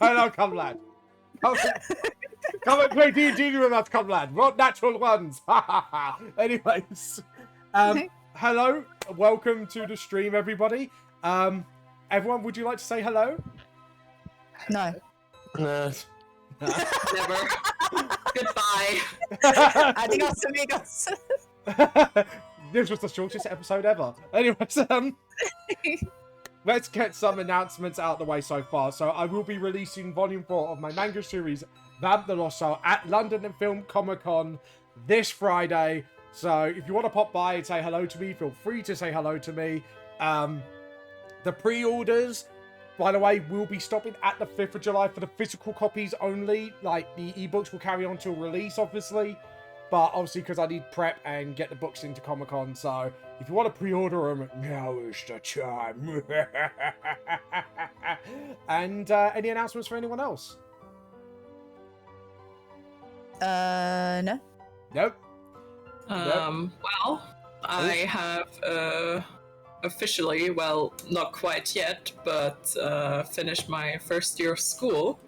Hello, Cumlad. Come and play D&D with us, Cumlad. Not natural ones. Anyways, hello. Welcome to the stream, everybody. Everyone, would you like to say hello? No. Never. Goodbye. Adios, amigos. This was the shortest episode ever. Anyways, let's get some announcements out of the way so far. So I will be releasing Volume 4 of my manga series, Vamp the Lost Soul, at London and Film Comic Con this Friday. So if you want to pop by and say hello to me, feel free to say hello to me. The pre-orders, by the way, will be stopping at the 5th of July for the physical copies only. Like, the ebooks will carry on till release, obviously. But obviously, because I need prep and get the books into Comic-Con. So if you want to pre-order them, now is the time. And any announcements for anyone else? No. Nope. Well, I have officially, well, not quite yet, but finished my first year of school.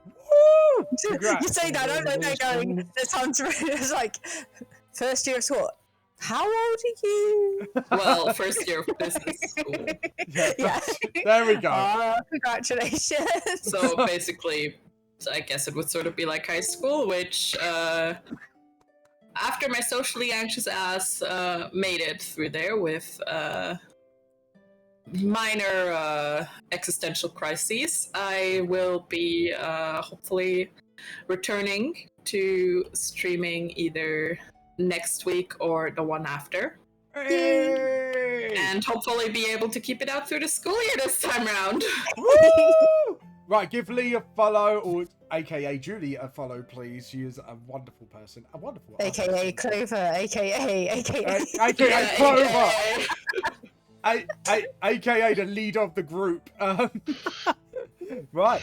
Woo! You say that, I don't know, going, that sounds really, it's like, first year of school. How old are you? Well, first year of business school. Yeah. There we go. Congratulations. So basically, I guess it would sort of be like high school, which, after my socially anxious ass made it through there with minor existential crises, I will be hopefully returning to streaming either next week or the one after. Hey! And hopefully be able to keep it out through the school year this time around. Woo! Right, give Lee a follow, or aka Julie a follow, please. She is a wonderful person. A wonderful AKA Clover, AKA AKA Clover. AKA the leader of the group. Right.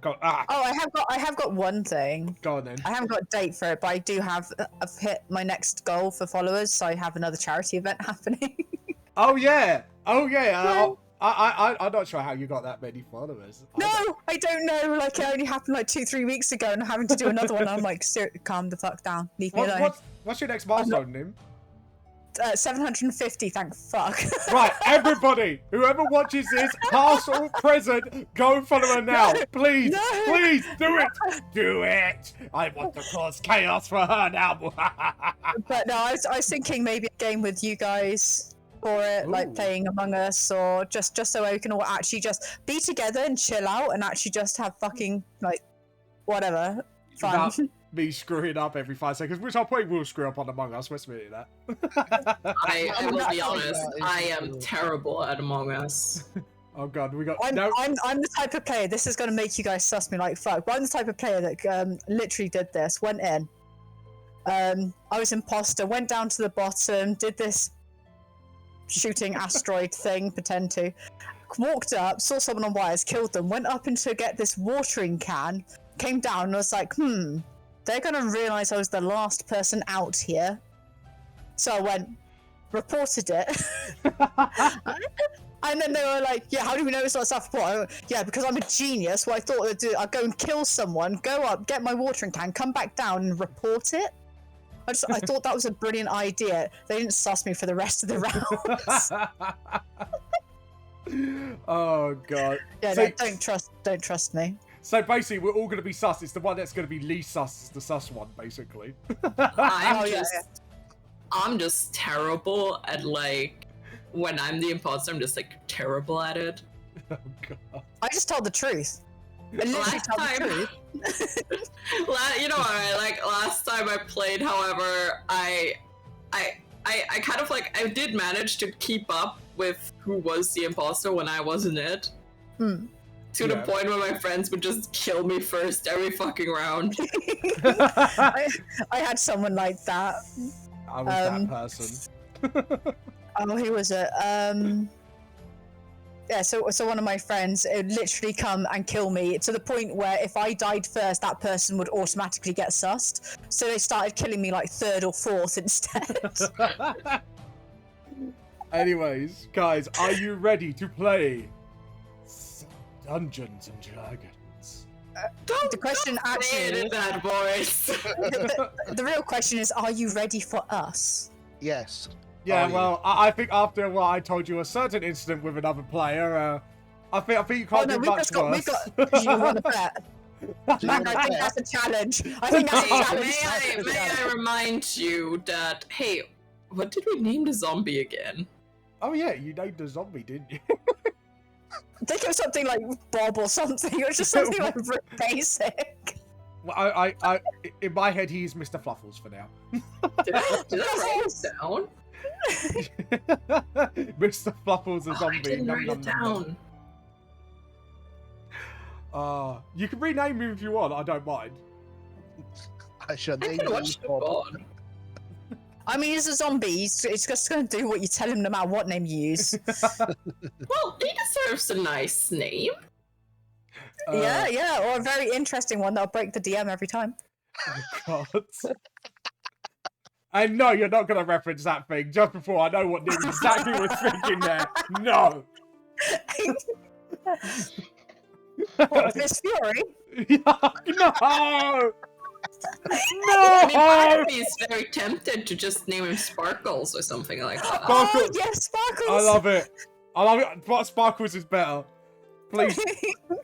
Oh, I have got one thing. Go on then. I haven't got a date for it, but I do have. I've hit my next goal for followers, so I have another charity event happening. Oh yeah. I'm not sure how you got that many followers. I don't know. Like, it only happened like 2-3 weeks ago, and I'm having to do another one. I'm like, calm the fuck down. Leave me alone. What's your next milestone, Nim? 750, thank fuck. Right, everybody, whoever watches this, past or present, go follow her now. Please, please, do it. Do it. I want to cause chaos for her now. But no, I was thinking maybe a game with you guys for it. Ooh. Like playing Among Us, or just so we can all actually just be together and chill out and actually just have fucking, like, whatever, fun. Without me screwing up every 5 seconds, which I probably will screw up on Among Us, let's admit that. I will be honest, I am terrible at Among Us. Oh god, we got... I'm the type of player, this is going to make you guys suss me like fuck, but I'm the type of player that literally did this, went in, I was imposter, went down to the bottom, did this shooting asteroid thing, pretend to, walked up, saw someone on wires, killed them, went up into get this watering can, came down and was like, they're going to realise I was the last person out here. So I went, reported it. And then they were like, yeah, how do we know it's not self-report? I went, yeah, because I'm a genius. What I thought I'd go and kill someone, go up, get my watering can, come back down and report it. I thought that was a brilliant idea. They didn't suss me for the rest of the rounds. Oh god. Yeah, so, no, don't trust me. So basically, we're all going to be sus. It's the one that's going to be least sus, is the sus one, basically. I'm just terrible at, like, when I'm the imposter, I'm just, like, terrible at it. Oh god. I just told the truth. I literally told the truth. You know what, like, last time I played, however, I kind of, like, I did manage to keep up with who was the imposter when I wasn't it. To the point where my friends would just kill me first every fucking round. I had someone like that. I was that person. Who was it? Yeah, so one of my friends, it would literally come and kill me to the point where if I died first, that person would automatically get sussed. So they started killing me like third or fourth instead. Anyways, guys, are you ready to play Dungeons and Dragons. The question Say it actually, in that voice. the real question is, are you ready for us? Yes. Yeah, Are you? well, I think after what I told you a certain incident with another player, I think you can't do much worse. You want to bet? Man, I think bet? that's a challenge. I think that's a Hey, challenge. may I remind you that, hey, what did we name the zombie again? Oh yeah, you named a zombie, didn't you? Think of something like Bob or something. It was just something like really basic. Well, I, in my head, he's Mr. Fluffles for now. Did I write it down? Mr. Fluffles a Oh, I zombie. didn't Nom, write nom, it nom, nom. down. You can rename him if you want. I don't mind. I should I name can you watch the Bob. pod. I mean, he's a zombie. It's just going to do what you tell him no matter what name you use. Well, he deserves a nice name. Yeah, or a very interesting one that'll break the DM every time. Oh God. I know you're not going to reference that thing just before I know what Nick exactly was thinking there. No. What, Miss Fury? No. I mean, part No. of me is very tempted to just name him Sparkles or something like that. Sparkles. Oh, yes, Sparkles! I love it. I love it. But Sparkles is better. Please,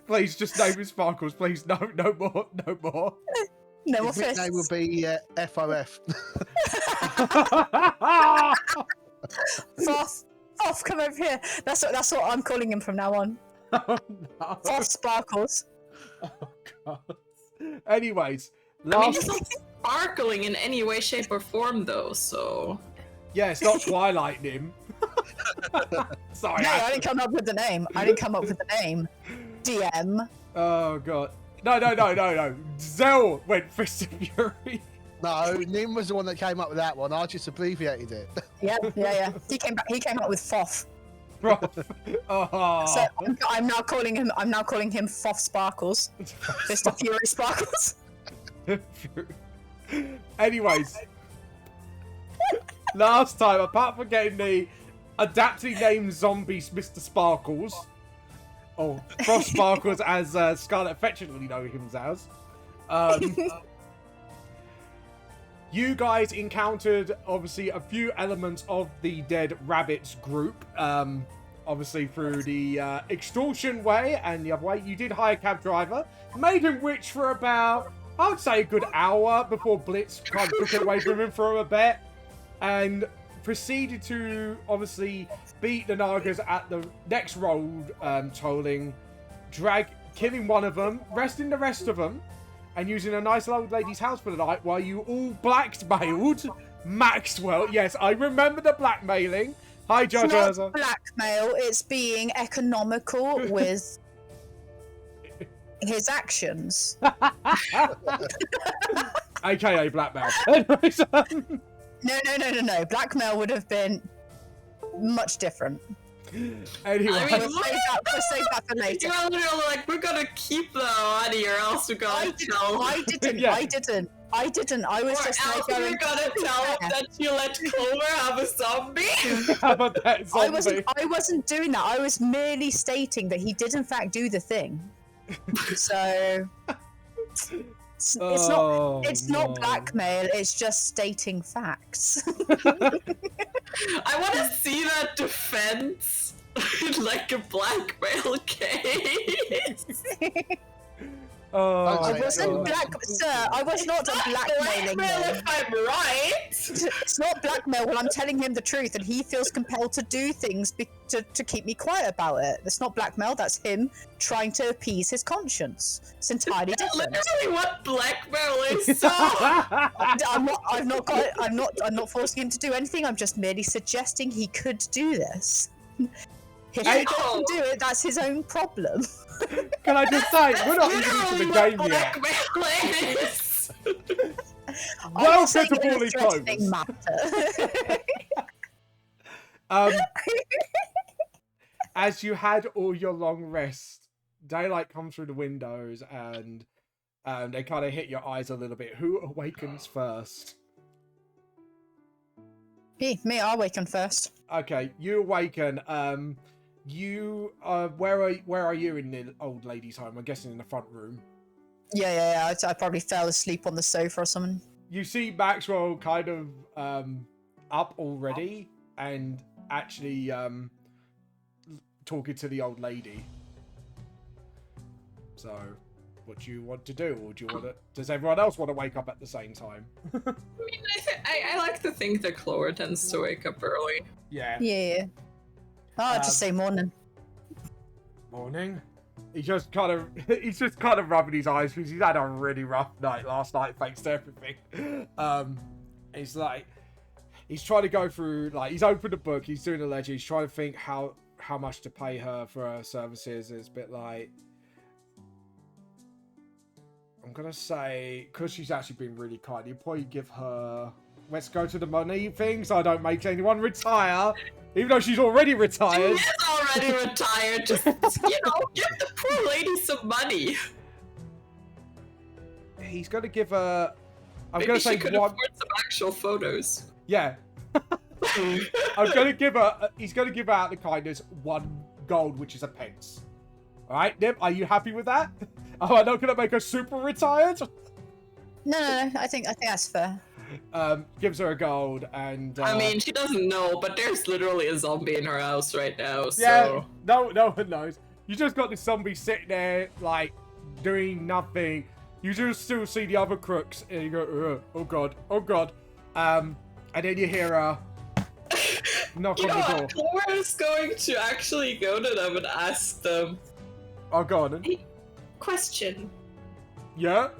please, just name it Sparkles. Please, no more, no more. No more His nickname will fists. be FOF. Foff, come over here. That's what I'm calling him from now on. Oh, no. Foff Sparkles. Oh, God. Anyways, I mean, last he's not sparkling in any way, shape, or form, though, so... yeah, it's not Twilight him. Sorry. No, I didn't come up with the name. DM. Oh God. No. Zell went Fist of Fury. No, Nim was the one that came up with that one. I just abbreviated it. Yeah. He came up with Foff. Bro. Oh. So I'm now calling him Foff Sparkles. Fist of Fury Sparkles. Anyways, last time, apart from getting the adapting name zombies, Mr. Sparkles, or Frost Sparkles as Scarlet affectionately know him as, you guys encountered obviously a few elements of the Dead Rabbits group. Obviously through the extortion way and the other way. You did hire a cab driver, made him rich for about, I would say, a good hour before Blitz kind of took it away from him for a bit, and proceeded to obviously beat the Nagas at the next road tolling, killing one of them, resting the rest of them, and using a nice old lady's house for the night while you all blackmailed Maxwell. Yes, I remember the blackmailing. Hi, Judge It's Urza. not blackmail, it's being economical with his actions. AKA blackmail. Anyways, No. Blackmail would have been much different. anyway. I mean, We'll save that for later. You're literally like, we're gonna keep the audio, or else we're gonna tell. I didn't. Yeah. I was Or just else like we're going. gonna tell him that you let Clover have a zombie. How about that I zombie? wasn't doing that. I was merely stating that he did in fact do the thing. So it's Oh, not no. blackmail. It's just stating facts. I want to see that defense in like a blackmail case. Oh, I I wasn't God. sir. I was not blackmailing Blackmail him. if I'm right. It's not blackmail when I'm telling him the truth and he feels compelled to do things to keep me quiet about it. That's not blackmail, that's him trying to appease his conscience. It's entirely different. Literally what blackmail is. So I'm not forcing him to do anything, I'm just merely suggesting he could do this. If he doesn't do it, that's his own problem. Can I just say, we're not even into the literally game what yet. blackmail is. Well, saying to in a Paulie threatening Clovers. matter. As you had all your long rest, daylight comes through the windows and they kind of hit your eyes a little bit. Who awakens first? Me, I'll awaken first. Okay, you awaken. You, where are you in the old lady's home? I'm guessing in the front room. Yeah. I probably fell asleep on the sofa or something. You see Maxwell kind of up already and actually talking to the old lady. So, what do you want to do, or do you want to? Does everyone else want to wake up at the same time? I mean, I like to think that Clover tends to wake up early. Yeah. Yeah. Oh, I'd just say morning. Morning. He's just kind of rubbing his eyes because he's had a really rough night last night, thanks to everything. He's like, he's trying to go through, like, he's opened a book, he's doing a ledger, he's trying to think how much to pay her for her services. It's a bit like, I'm gonna say, because she's actually been really kind, you probably give her, let's go to the money thing so I don't make anyone retire. Even though she's already retired. She is already retired. Just, give the poor lady some money. He's going to give her... Maybe going to say she could afford some actual photos. Yeah. I'm going to give her... He's going to give her out the kindness 1 gold, which is a pence. Alright, Nip, are you happy with that? Am I not going to make her super retired? No. I think that's fair. Gives her a gold and... I mean, she doesn't know, but there's literally a zombie in her house right now, so... Yeah, no one knows. You just got this zombie sitting there, like, doing nothing. You just still see the other crooks, and you go, oh god. And then you hear a knock on the door. Clover is going to actually go to them and ask them... Oh, go on then. Hey, question. Yeah?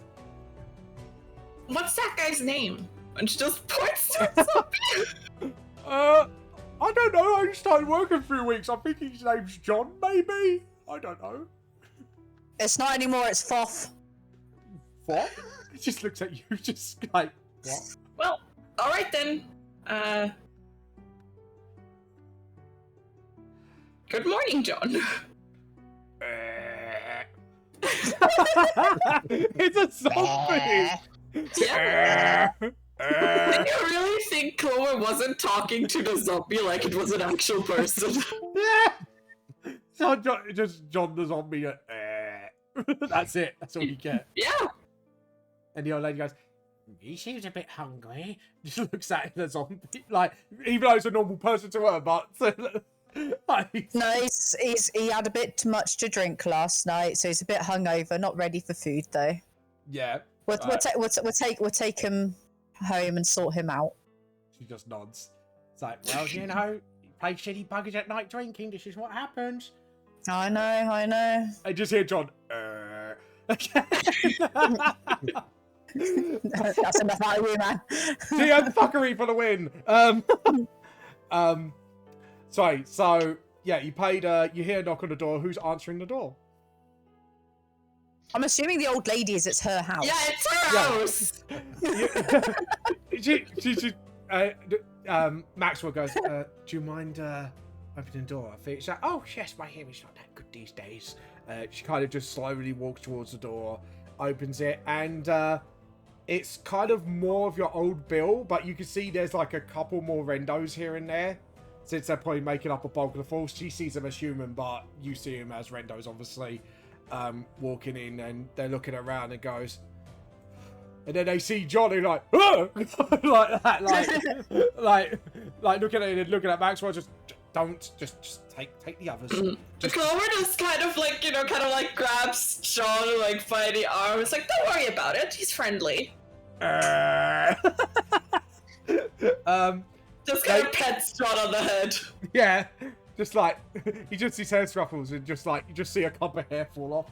What's that guy's name? And she just points to a zombie. I don't know. I just started working 3 weeks. I think his name's John, maybe? I don't know. It's not anymore, it's Foth. What? He just looks at you, just like, what? Well, alright then. Good morning, John. It's a zombie! Yeah. Did you really think Clover wasn't talking to the zombie like it was an actual person? Yeah! So just John the zombie. That's it. That's all you get. Yeah. And the old lady goes, he seems a bit hungry. Just looks at the zombie. Like, even though it's a normal person to her, but... like, No, he had a bit too much to drink last night, so he's a bit hungover, not ready for food though. yeah. We'll take him home and sort him out. She just nods. It's like, well, you know, you play shitty buggers at night drinking. This is what happens. I know. I just hear John. That's enough out of you, man. DM fuckery for the win. Sorry. So yeah, you paid. You hear a knock on the door. Who's answering the door? I'm assuming the old lady is. It's her house. Yeah, it's her house. Maxwell goes, do you mind opening the door? I think she's like, oh yes, my hearing's not that good these days. She kind of just slowly walks towards the door, opens it, and it's kind of more of your old bill, but you can see there's like a couple more rendos here and there, since they're probably making up a bulk of the force. She sees them as human, but you see them as rendos, obviously. Walking in, and they're looking around and goes, and then they see Johnny like, ah! like that, like looking at it and looking at Maxwell. Just take the others. Clover just kind of like grabs John like by the arm. It's like, don't worry about it. He's friendly. Just kind of pets John on the head. Yeah. Just like, he just sees hair ruffles and just like, you just see a clump of hair fall off.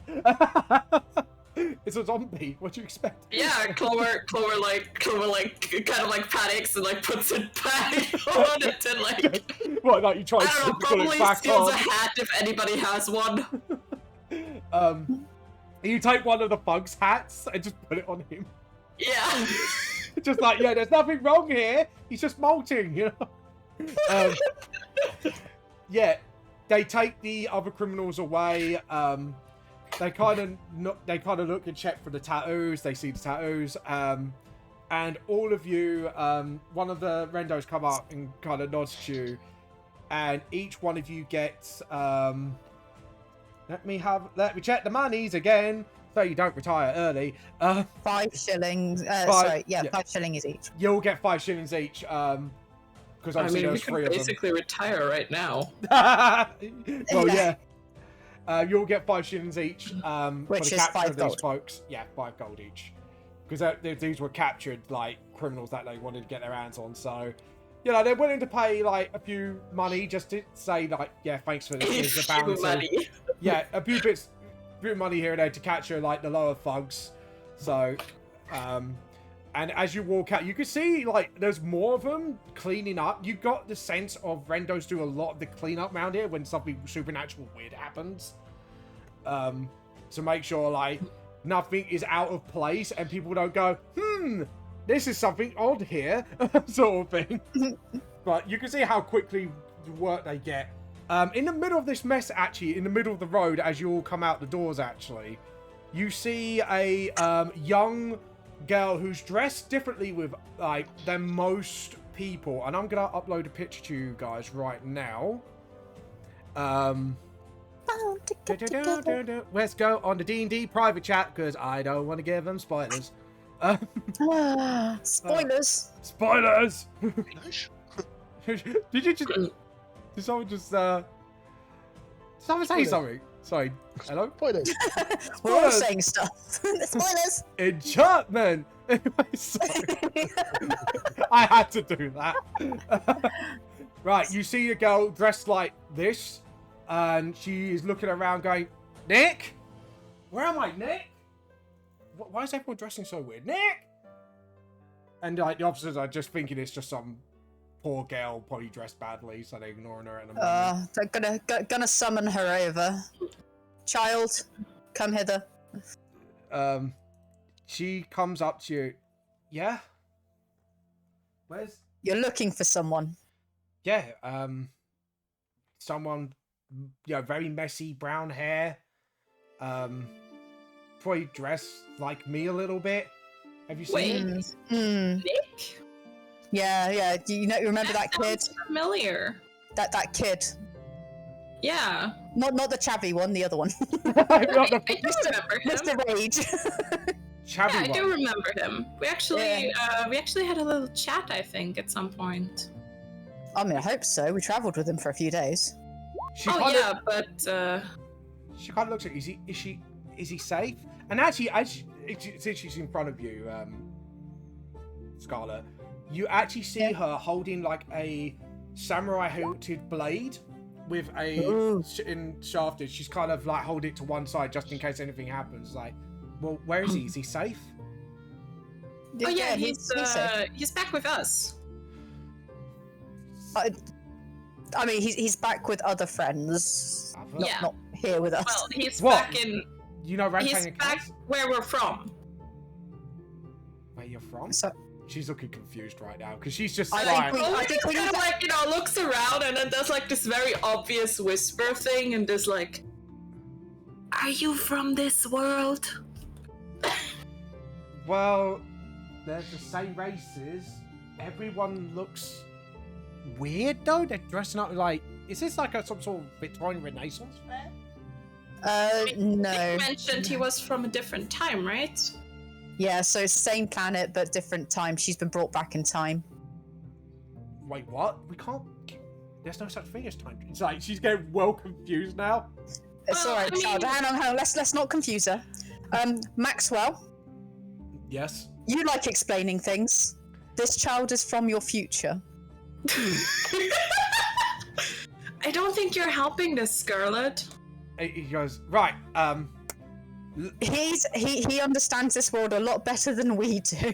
It's a zombie. What do you expect? Yeah, Clover kind of like panics and like puts it back on it and like... What, like you try I to don't know, put it probably back steals on? a hat if anybody has one. You take one of the Bugs hats and just put it on him. Yeah. Just like, yeah, there's nothing wrong here. He's just molting, you know? Yeah, they take the other criminals away. They kind of look and check for the tattoos. They see the tattoos. And all of you, one of the rendos come up and kind of nods to you. and each one of you gets let me check the monies again so you don't retire early. 5 shillings. 5 shillings each. You'll get 5 shillings each. Because I mean, we there's 3 could of them. basically retire right now. Well, yeah. You'll get 5 shillings each Which for the is capture 5 of these gold. folks. Yeah, 5 gold each. Because these were captured, like, criminals that they wanted to get their hands on. So, you know, they're willing to pay, like, a few money just to say, like, yeah, thanks for this. Here's the bounty. Money. Yeah, a few bit of money here and there to capture, like, the lower thugs. So, and as you walk out, you can see, like, there's more of them cleaning up. You got the sense of Rendos do a lot of the cleanup around here when something supernatural weird happens. To make sure, like, nothing is out of place and people don't go, this is something odd here, sort of thing. But you can see how quickly the work they get. In the middle of this mess, actually, in the middle of the road, as you all come out the doors, actually, you see a young girl who's dressed differently with like than most people, and I'm gonna upload a picture to you guys right now. Let's go on the D&D private chat because I don't want to give them spoilers. Spoilers. Spoilers. Nice. Did you just? Did someone just? Someone say something? Sorry. Hello. Spoilers. We're all saying stuff. Spoilers. Enchantment. Anyway, sorry. I had to do that. Right, you see a girl dressed like this, and she is looking around going, Nick? Where am I, Nick? Why is everyone dressing so weird? Nick? And like the officers are just thinking it's just some poor girl probably dressed badly, so they're ignoring her at the moment. They're gonna summon her over. Child, come hither. She comes up to you. Yeah? Where's... You're looking for someone. Yeah, someone, you know, very messy brown hair. Probably dressed like me a little bit. Have you seen it? Nick? Yeah. Do you remember that kid? Sounds familiar. That kid. Yeah. Not the chavvy one, the other one. I do remember him. Mr. Rage. Chavvy I do one. remember him. We actually had a little chat, I think, at some point. I mean, I hope so. We travelled with him for a few days. She Oh kinda, yeah, but she kind of looks at you. Is he safe? And actually, since she's in front of you, Scarlet, you actually see her holding like a samurai hilted blade with a shafted. She's kind of like hold it to one side just in case anything happens. Like, well, where is he? Is he safe? oh yeah, he's safe. he's back with us. I mean, he's back with other friends. Yeah. Not here with us. Well, he's What? back in. You know He's Rantang and back Cass? where we're from. Where you're from? So, She's looking confused right now because she's just I like, think I think we kind need of to- like, looks around and then does like this very obvious whisper thing and just like, are you from this world? well, they're the same races. Everyone looks weird though. They're dressing up like, is this like some sort of Victorian Renaissance fair? no. Nick mentioned he was from a different time, right? Yeah, so same planet but different time. She's been brought back in time. Wait, what? We can't. There's no such thing as time. It's like she's getting well confused now. It's Well, alright, I mean- child. Hang on. Let's not confuse her. Maxwell, Yes. you like explaining things. This child is from your future. I don't think you're helping this, Scarlet. He goes, right. He understands this world a lot better than we do.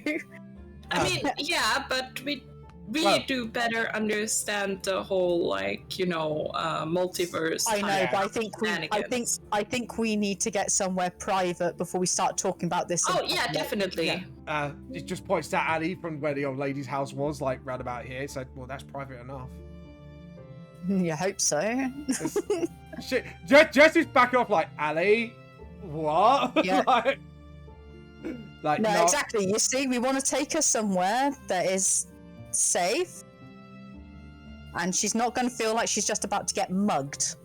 I mean, yeah, but we Well- do better understand the whole, like, multiverse. I know, Yeah. but I think we need to get somewhere private before we start talking about this. in Oh yeah, public. definitely. Yeah. It just points to Ali from where the old lady's house was, like round about here. It said, well, that's private enough. You hope so. Shit. Jess is back off like, Ali, what? Yeah. like, No, no. exactly. You see, we want to take her somewhere that is safe and she's not going to feel like she's just about to get mugged.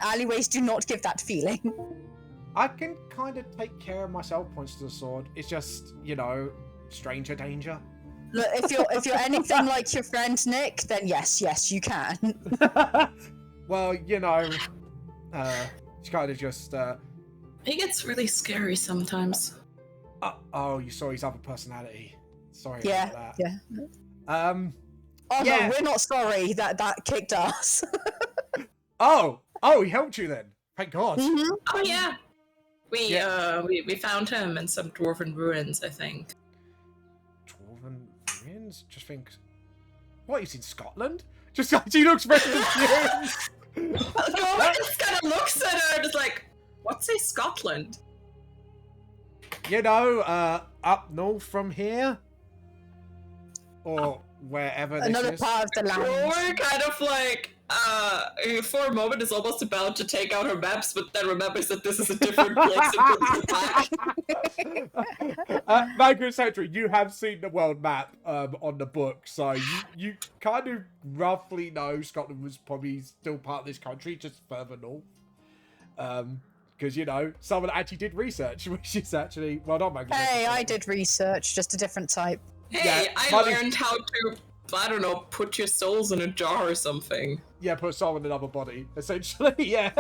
Alleyways do not give that feeling. I can kind of take care of myself, points to the sword. It's just, you know, stranger danger. Look, if you're anything like your friend Nick, then yes, you can. Well, you know, it's kind of just. He gets really scary sometimes. Oh, you saw his other personality. Sorry Yeah, about that. yeah. Oh no, we're not sorry that kicked us. Oh, he helped you then. Thank God. Mm-hmm. Oh yeah. We found him in some dwarven ruins, I think. Dwarven ruins? Just think. What, he's in Scotland? Just he looks very confused. Norman just kind of looks at her and is like, "What's a Scotland?" You know, up north from here, or wherever this Another is. part of the land. We're kind of like, for a moment is almost about to take out her maps, but then remembers that this is a different place and puts it back. Manga Century, you have seen the world map on the book, so you kind of roughly know Scotland was probably still part of this country, just further north. Because, you know, someone actually did research, which is actually, well, not Manga Hey, Century. I did research, just a different type. Hey, Yeah, I funny- learned how to, I don't know, put your souls in a jar or something. Yeah, put a soul in another body, essentially, yeah.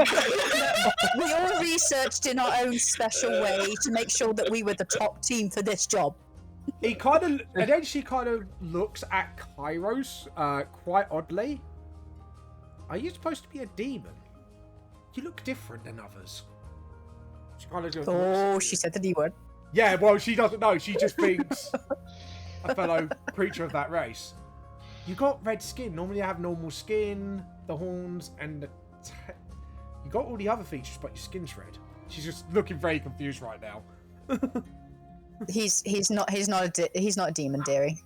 We all researched in our own special way to make sure that we were the top team for this job. He kind of, and then she kind of looks at Kairos quite oddly. Are you supposed to be a demon? You look different than others. She kind of just Oh, she said the D word. Yeah, well, she doesn't know. She just thinks a fellow creature of that race. You got red skin. Normally, you have normal skin, the horns, and the. You got all the other features, but your skin's red. She's just looking very confused right now. He's not a demon, dearie.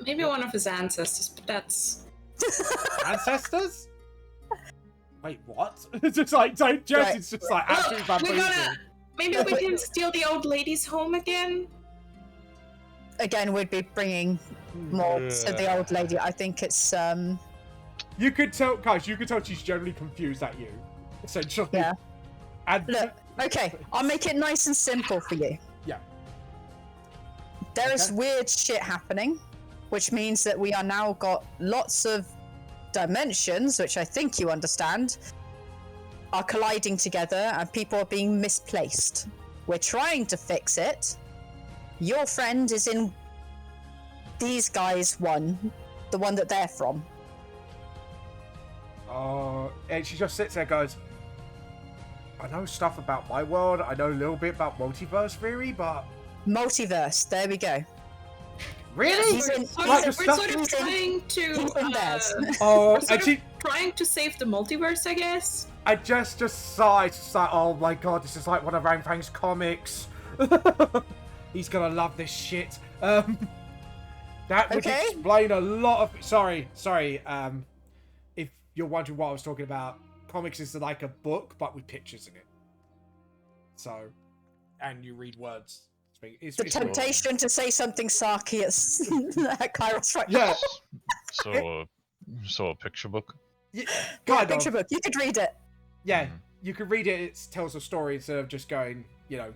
Maybe one of his ancestors, but that's... Ancestors? Wait, what? It's just like, don't Jess, Right. it's just like Look, absolute we're bamboozle. gonna... Maybe we can steal the old lady's home again? Again, we'd be bringing more to the old lady. I think it's You could tell, guys, you could tell she's generally confused at you, essentially. yeah. And Look, okay, I'll make it nice and simple for you. Yeah. There is Okay. weird shit happening, which means that we are now got lots of dimensions, which I think you understand, are colliding together and people are being misplaced. We're trying to fix it. Your friend is in these guys one, the one that they're from. And she just sits there and goes, I know stuff about my world, I know a little bit about multiverse theory, but... Multiverse, there we go. Really? He's in- Like We're the stuff- sort of trying to... He's in theirs. Oh, We're sort and of she... trying to save the multiverse, I guess? I just sighs, just like, oh my god, this is like one of Rang Fang's comics. He's gonna love this shit. That would Okay. explain a lot of... Sorry. If you're wondering what I was talking about, comics is like a book, but with pictures in it. So, and you read words. It's The temptation to say something sarky at Kairos right Yeah, So a picture book. yeah, now. kind Picture of. book. You could read it. Yeah, you can read it. It tells a story instead of just going, you know.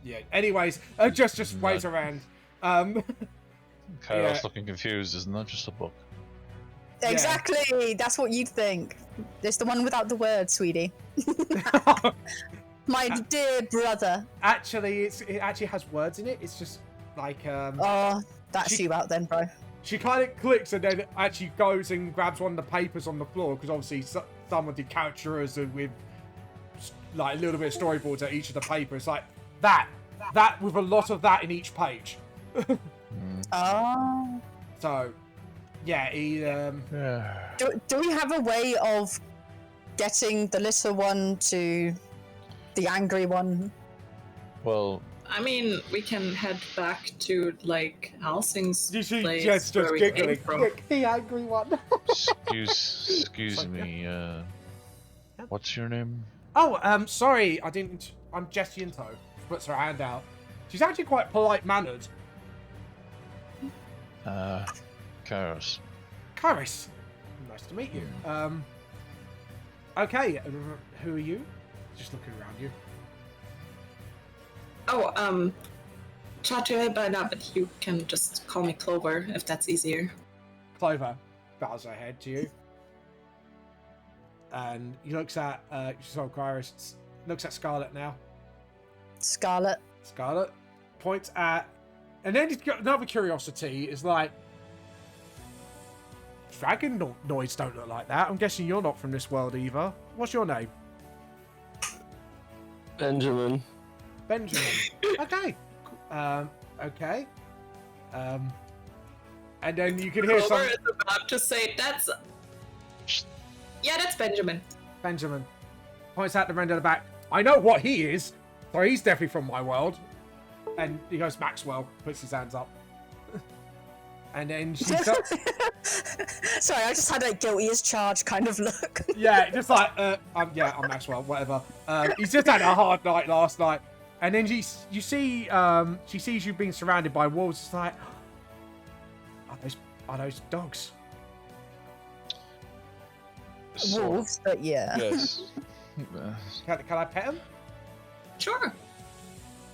Yeah. Anyways, just waves around. Kyle's Yeah. looking confused. Isn't that just a book? Yeah. Exactly. That's what you'd think. It's the one without the word, sweetie. My dear brother. Actually, it actually has words in it. It's just like Oh, that's She- you out then, bro. she kind of clicks and then actually goes and grabs one of the papers on the floor because obviously someone did characters with like a little bit of storyboards at each of the papers. Like that with a lot of that in each page. Oh. So, yeah, he Yeah. Do we have a way of getting the little one to the angry one? Well, I mean, we can head back to, like, Halsing's you see place Jess where just we came giggling. from. Look, the angry one. excuse me. What's your name? Oh, sorry, I didn't. I'm Jessie Into. Puts her hand out. She's actually quite polite mannered. Chaos. Karis. Nice to meet you. Okay, who are you? Just looking around you. Oh, Chatue, but you can just call me Clover if that's easier. Clover bows her head to you. And he looks at, Karis looks at Scarlet now. Scarlet. Scarlet points at, and then he's got another curiosity is like, dragonoids don't look like that. I'm guessing you're not from this world either. What's your name? Benjamin. Benjamin. Okay. Okay. And then you can hear Clover some. is about to say, that's Benjamin. Benjamin points out the end of the back. I know what he is. So he's definitely from my world. And he goes, Maxwell, puts his hands up. And then she Sorry, I just had a guilty as charged kind of look. yeah, just like, I'm Maxwell, whatever. He's just had a hard night last night. And then she sees you being surrounded by wolves. It's like, are those dogs? So, Wolves, but yeah. yes. Can I pet them? Sure.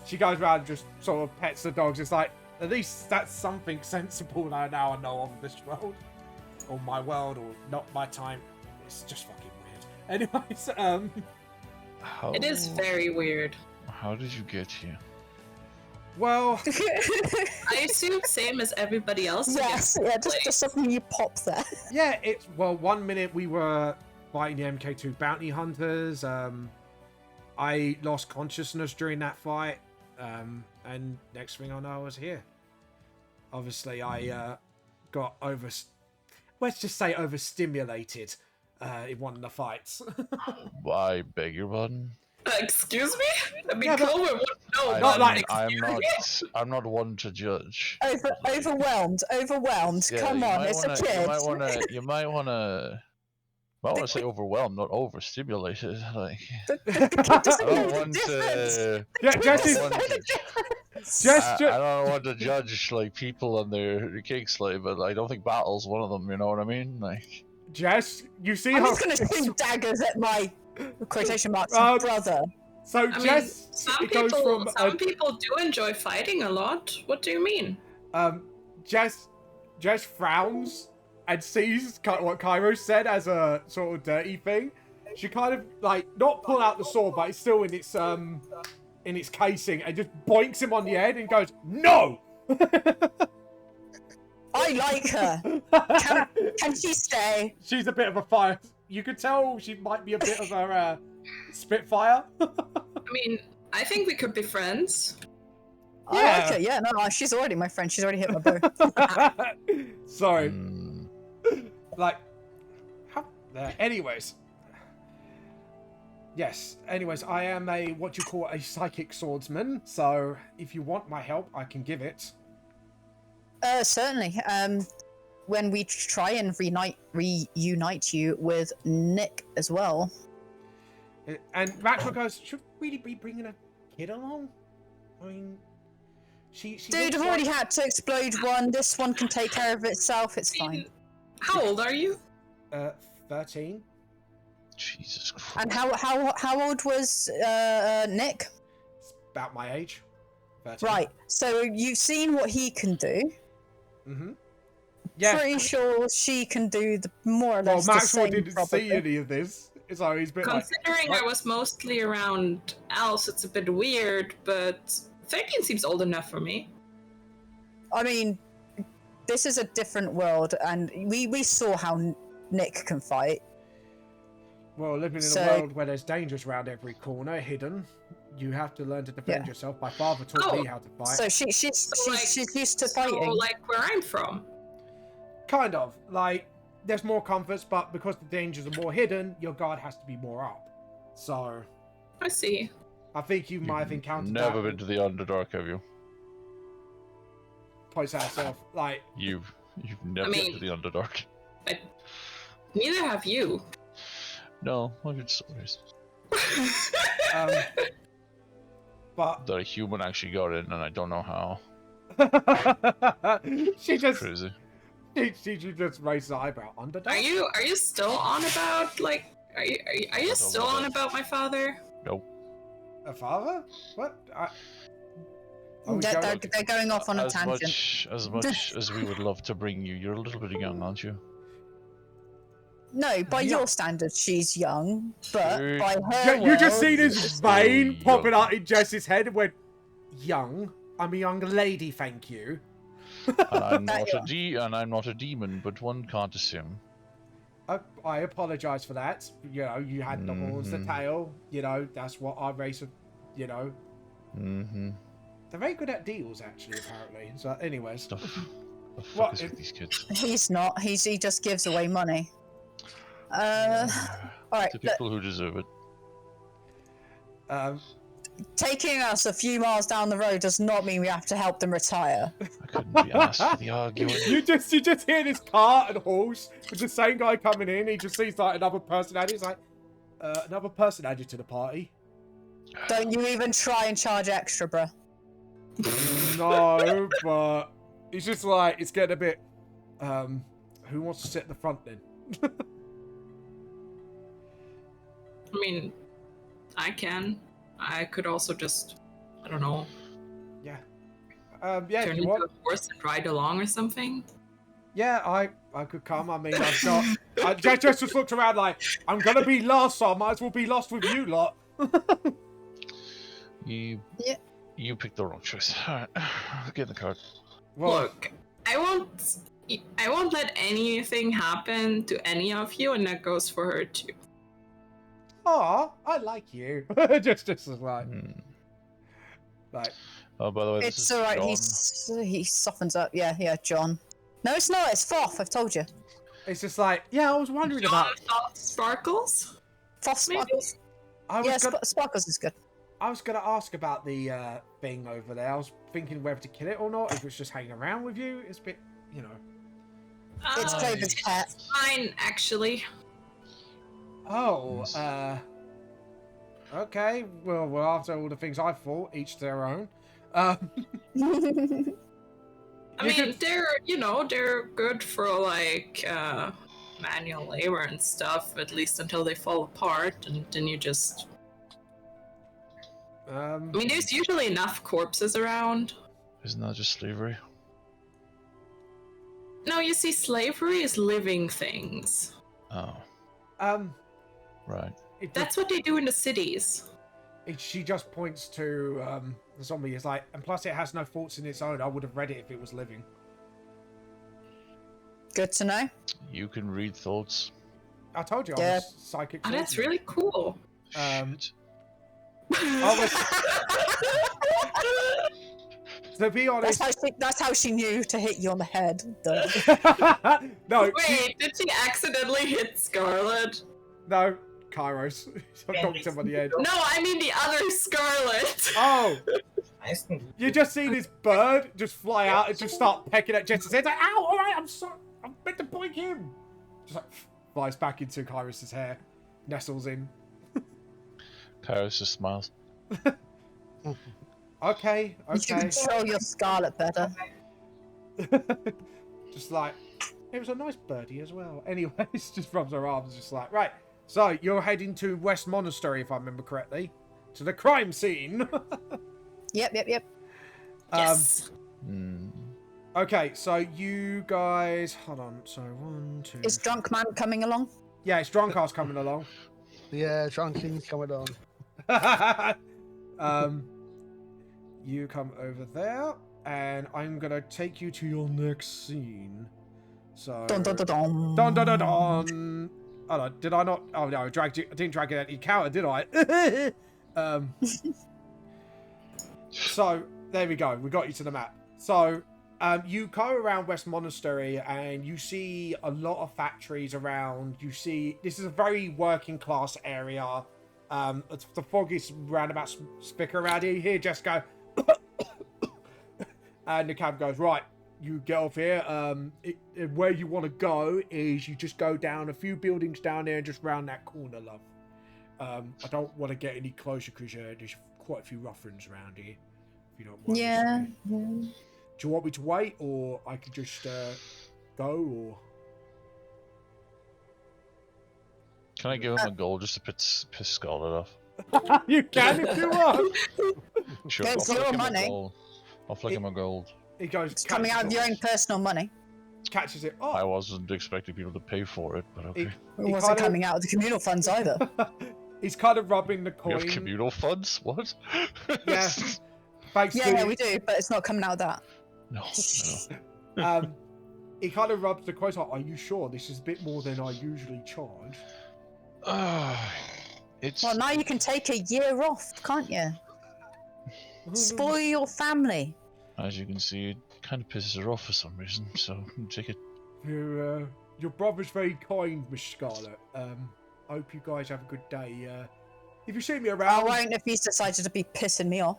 She goes around and just sort of pets the dogs. It's like, at least that's something sensible that I know of this world. Or my world, or not my time. It's just fucking weird. Anyways, It is very weird. How did you get here? well, I assume same as everybody else. Yes, yeah, just something you pop there. yeah, it's, well, 1 minute we were fighting the MK2 bounty hunters. I lost consciousness during that fight. And next thing I know, I was here. Obviously, I got let's just say overstimulated in one of the fights. I beg your pardon. Excuse me? I mean, Yeah, but- Clover would know. Not like- I'm not one to judge. Overwhelmed. Yeah, Come you on, might it's a wanna- kid. You might wanna say overwhelmed, not overstimulated. Like, Doesn't I know don't the want difference. to. Yeah, Twin Jesse- doesn't know the difference. I don't want to judge like people and their kicks, like, but I don't think battle's one of them. You know what I mean? Like, Jess, you see I'm how... just gonna shoot daggers at my quotation marks Um, brother. So, I mean, Jess, some it goes from... people do enjoy fighting a lot. What do you mean? Jess frowns and sees what Cairo said as a sort of dirty thing. She kind of, like, not pull out the sword, but it's still in its casing, and just boinks him on the head and goes, "No!" I like her. Can she stay? She's a bit of a fire. You could tell she might be a bit of a spitfire. I mean, I think we could be friends. I like her. Yeah, no, she's already my friend. She's already hit my bow. Sorry. mm, Like, anyways. Yes, anyways, I am what you call a psychic swordsman, so if you want my help, I can give it. Certainly. When we try and reunite you with Nick as well. And Maxwell goes, should we really be bringing a kid along? I mean, she Dude, looks I've already like- had to explode one. This one can take care of itself. It's fine. How old are you? 13. Jesus Christ. And how old was Nick? It's about my age. 13. Right. So you've seen what he can do. Mm-hmm. Yeah. Pretty sure she can do the more or Well, less the Maxwell same. didn't probably. see any of this, so he's a bit like... Considering I was mostly around Alice, it's a bit weird, but 13 seems old enough for me. I mean, this is a different world, and we saw how Nick can fight. Well, living in So- a world where there's dangers around every corner, hidden, you have to learn to defend Yeah. yourself. My father taught me how to fight. So she's used to fighting. So, like, where I'm from. Kind of. Like, there's more comforts, but because the dangers are more hidden, your guard has to be more up. So, I see. I think you might have encountered Never that. been to the Underdark, have you? Points out herself. Like, You've never been to the Underdark. Neither have you. No, I've heard stories but that a human actually got in, and I don't know how. she just Crazy. Did you just raise the eyebrow? Underdog? Are you still on about like? Are you don't still know on that. about my father? Nope. A father? What? They're going off on a tangent. As much as we would love to bring you, you're a little bit young, aren't you? No, by Yeah. your standards, she's young, but Sure. by her Yeah, you just world, seen his she's vein still popping young. out in Jess's head and went, young? I'm a young lady, thank you. And I'm That not a demon, but one can't assume. I apologise for that. You know, you had the horns, the tail. You know, that's what our race of, you know. Mm-hmm. They're very good at deals, actually, apparently. So, anyways. The fuck What? is with these kids? he's not. He just gives away money. All right. To Look, people who deserve it. taking us a few miles down the road does not mean we have to help them retire. I couldn't be asked for the arguing. you just hear this car and horse with the same guy coming in. He just sees like another person added. He's like, another person added to the party. Don't you even try and charge extra, bruh. No, but he's just like, it's getting a bit. Who wants to sit at the front then? I mean, I can. I could also just, I don't know, Yeah. Yeah, turn if you into want. a horse and ride along or something. Yeah, I could come. I mean, I've got. Jess just looked around like, I'm gonna be lost, so I might as well be lost with you lot. You picked the wrong choice. Alright, get in the car. Well, Look, I won't let anything happen to any of you, and that goes for her too. aw, I like you. just as like, like. Oh, by the way, this It's is alright. John. He softens up. Yeah, John. No, it's not. It's Foth. I've told you. It's just like, yeah, I was wondering about. Sparkles? Foth Maybe? Sparkles. I was Yeah, gonna, Sparkles is good. I was gonna ask about the thing over there. I was thinking whether to kill it or not. If it's just hanging around with you, it's a bit, you know. It's Clover's pet. Fine, actually. Oh, okay. Well, after all the things I've thought, each their own. I You mean, could- they're good for like manual labor and stuff, at least until they fall apart, and then you just. I mean, there's usually enough corpses around. Isn't that just slavery? No, you see, slavery is living things. Oh, right. That's what they do in the cities. She just points to the zombie. It's like, and plus it has no thoughts in its own. I would have read it if it was living. Good to know. You can read thoughts. I told you I Yeah. was psychic. Oh, that's swordsman. really cool. Shit. I was, to be honest, That's how she knew to hit you on the head. Duh. no, Wait, did she accidentally hit Scarlet? no, Kairos. I knocked him on the head. No, I mean the other Scarlet. Oh, you just see this bird just fly out and just start pecking at Jess's head. Like, ow! All right, I'm sorry. I'm meant to boink him. Just like flies back into Kairos's hair, nestles in. Paris just smiles. Okay, You should control your Scarlet better. Just like, it was a nice birdie as well. Anyways, just rubs her arms, just like, right. So you're heading to West Monastery, if I remember correctly, to the crime scene. Yep. Yes. Okay, so you guys, hold on. So 1, 2. Is Drunk Man coming along? Yeah, it's Drunk Ass coming along. Yeah, Trunking's coming on. You come over there, and I'm gonna take you to your next scene. So. Dun dun dun dun. Dun dun dun dun. Oh no, did I not? Oh no, I didn't drag it at your counter, did I? So there we go. We got you to the map. So you go around West Monastery and you see a lot of factories around. You see this is a very working class area. The fog is roundabout spicker around here. Here, just go. And the cab goes, right, you get off here. Where you want to go is you just go down a few buildings down there and just round that corner, love. I don't want to get any closer because there's quite a few ruffians around here. If you don't mind. Yeah. Do you want me to wait, or I could just go? Can I give him a goal just to piss Scarlet off? Or you can if you want. Sure, It's I'll your flick him money. a gold. I'll flick him a gold. He goes. It's coming out of your own personal money. Catches it. I Oh, wasn't expecting people to pay for it, but okay. It He wasn't kinda- coming out of the communal funds either. he's kind of rubbing the We have coin. communal funds? What? Yeah. Thanks Yeah, to yeah, we do, but it's not coming out of that. No, no. He kind of rubs the coin. Like, are you sure this is a bit more than I usually charge? It's Well, now you can take a year off, can't you? Spoil your family. as you can see, it kind of pisses her off for some reason. So take it. Your brother's very kind, Miss Scarlet. Hope you guys have a good day. If you see me I around, won't if he's decided to be pissing me off.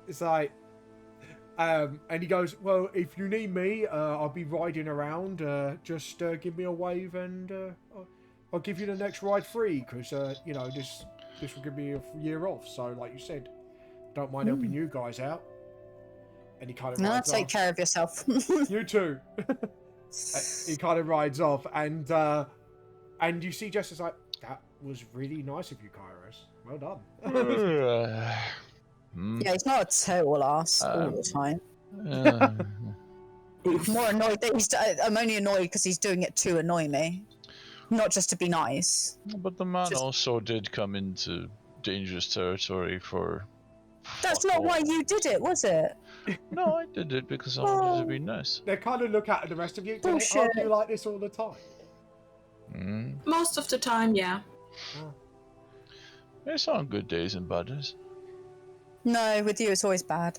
it's like, and he goes, well, if you need me, I'll be riding around. Just give me a wave, and I'll give you the next ride free. Because you know, this will give me a year off. So, like you said, don't mind helping you guys out. And he kind of No, rides take off. care of yourself. You too. He kind of rides off, and you see Jess like, that was really nice of you, Kairos. Well done. Yeah, he's not a total ass all the time. More annoyed that I'm only annoyed because he's doing it to annoy me, not just to be nice. But the man Just- also did come into dangerous territory for. That's fuck not all. why you did it, was it? No, I did it because I wanted to be nice. They kind of look at the rest of you. Do they Bullshit. argue like this all the time? Most of the time, yeah. It's on good days and bad days. No, with you it's always bad.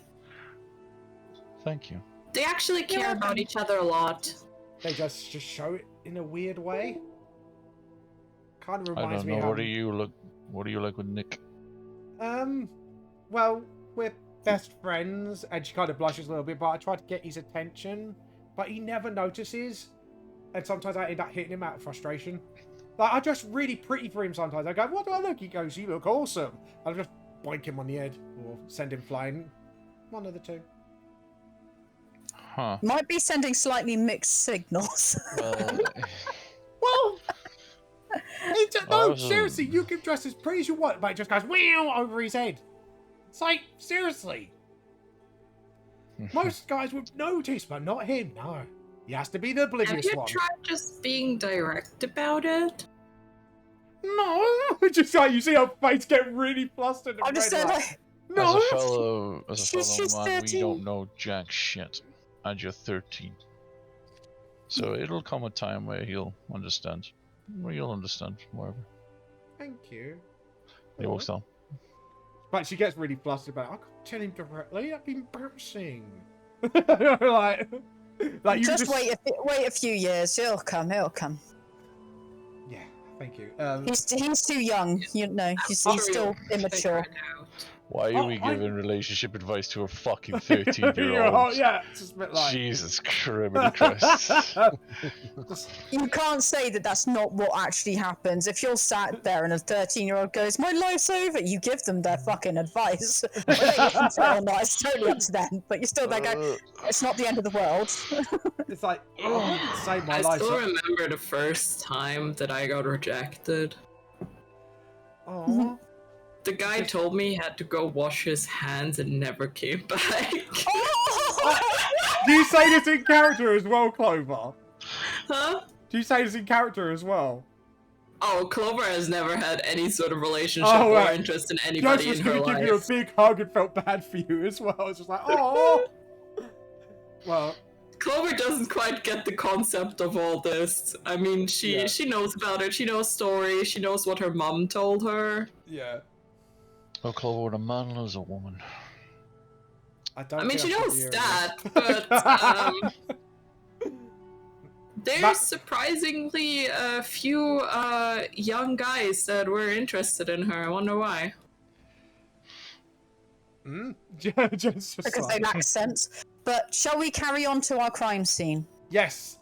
Thank you. They actually care about each other a lot. They just show it in a weird way. Kind of I reminds don't me know. how. What do you look? What do you like with Nick? Well, we're best friends, and she kind of blushes a little bit. But I try to get his attention, but he never notices. And sometimes I end up hitting him out of frustration. Like, I dress really pretty for him sometimes. I go, what do I look? He goes, you look awesome. I'll just boink him on the head or send him flying. One of the two. Huh. Might be sending slightly mixed signals. Well, Well, no, Oh. seriously, you can dress as pretty as you want, but it just goes wow over his head. It's like, seriously. Most guys would notice, but not him, no. He has to be the Have oblivious you one. tried just being direct about it? No, just like you see her face get really flustered and I'm just red, saying, like, like, no. as a She's fellow man, we 13. don't know jack shit, and you're 13. So it'll come a time where he'll understand. Or you'll understand, whatever. Thank you. He walks down. But she gets really flustered about it. I can't tell him directly. That'd be embarrassing. like you just wait a few years. He'll come. Yeah, thank you. He's too young. You know, he's still immature. Why are we I- giving relationship advice to a fucking 13-year-old? Yeah, it's just a bit like. Jesus Christ. You can't say that that's not what actually happens. If you're sat there and a 13-year-old goes, "My life's over," you give them their fucking advice. Whether they listen to it or not, it's totally up to them. But you're still there going, "It's not the end of the world." It's like, I wouldn't say my I life's still up. remember the first time that I got rejected. Aw. The guy told me he had to go wash his hands and never came back. Do you say this in character as well, Clover? Huh? Do you say this in character as well? Oh, Clover has never had any sort of relationship Oh, or right. interest in Josh anybody was in her going to life. give you a big hug and felt bad for you as well. It's just like, oh. Well, Clover doesn't quite get the concept of all this. I mean, she knows about it. She knows stories. She knows what her mom told her. yeah. Oh, Clover, would a man lose a woman? I don't. I mean, think she I should knows hear that, this. but there's That- surprisingly a few young guys that were interested in her. I wonder why. Just Because they like- lack sense. But shall we carry on to our crime scene? Yes.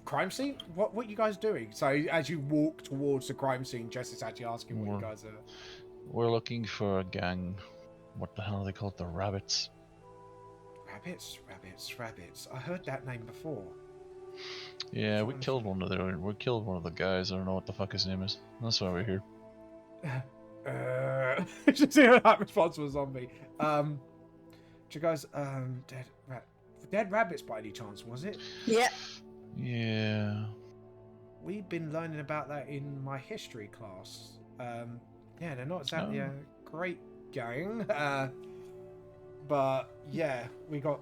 Crime scene? What are you guys doing? So as you walk towards the crime scene, Jess is actually asking what you guys are. We're looking for a gang. What the hell are they called? The Rabbits. Rabbits. I heard that name before. Yeah, we killed one of the guys. I don't know what the fuck his name is. That's why we're here. Just hear that response from a zombie. Do you guys, dead rabbits by any chance, was it? Yeah. Yeah. We've been learning about that in my history class. Yeah, they're not exactly a great gang. But yeah, we got.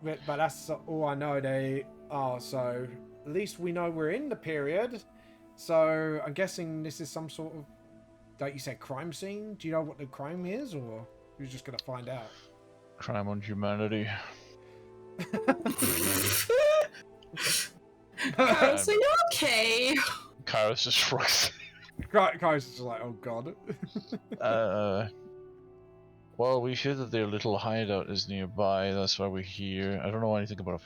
But that's all I know. They are, so at least we know we're in the period. So I'm guessing this is some sort of, like you said, crime scene. Do you know what the crime is, or you're just gonna find out? Crime on humanity. So you okay? Kara's just frozen. Kai's just like, oh god. Well, we hear that their little hideout is nearby. That's why we're here. I don't know anything about a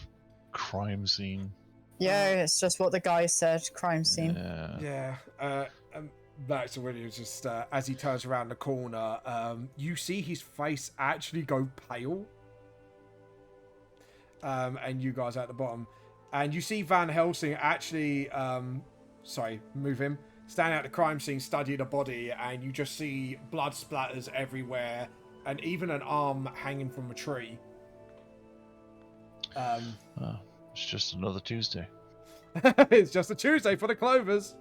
crime scene. Yeah, it's just what the guy said. Crime scene. Yeah. Yeah. Max Williams just as he turns around the corner, you see his face actually go pale. And you guys at the bottom, and you see Van Helsing actually, move him, stand at the crime scene, study the body, and you just see blood splatters everywhere, and even an arm hanging from a tree. It's just another Tuesday. It's just a Tuesday for the Clovers.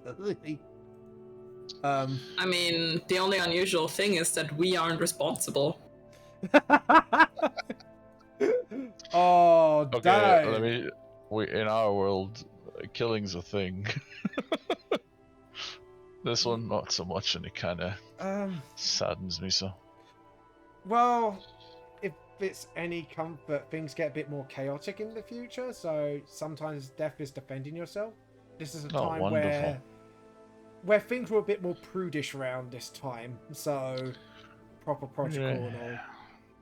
I mean, the only unusual thing is that we aren't responsible. Oh, Okay, dang. I mean, in our world, killing's a thing. This one, not so much, and it kind of saddens me so. Well, if it's any comfort, things get a bit more chaotic in the future, so sometimes death is defending yourself. This is a time wonderful. where things were a bit more prudish around this time, so proper protocol and all.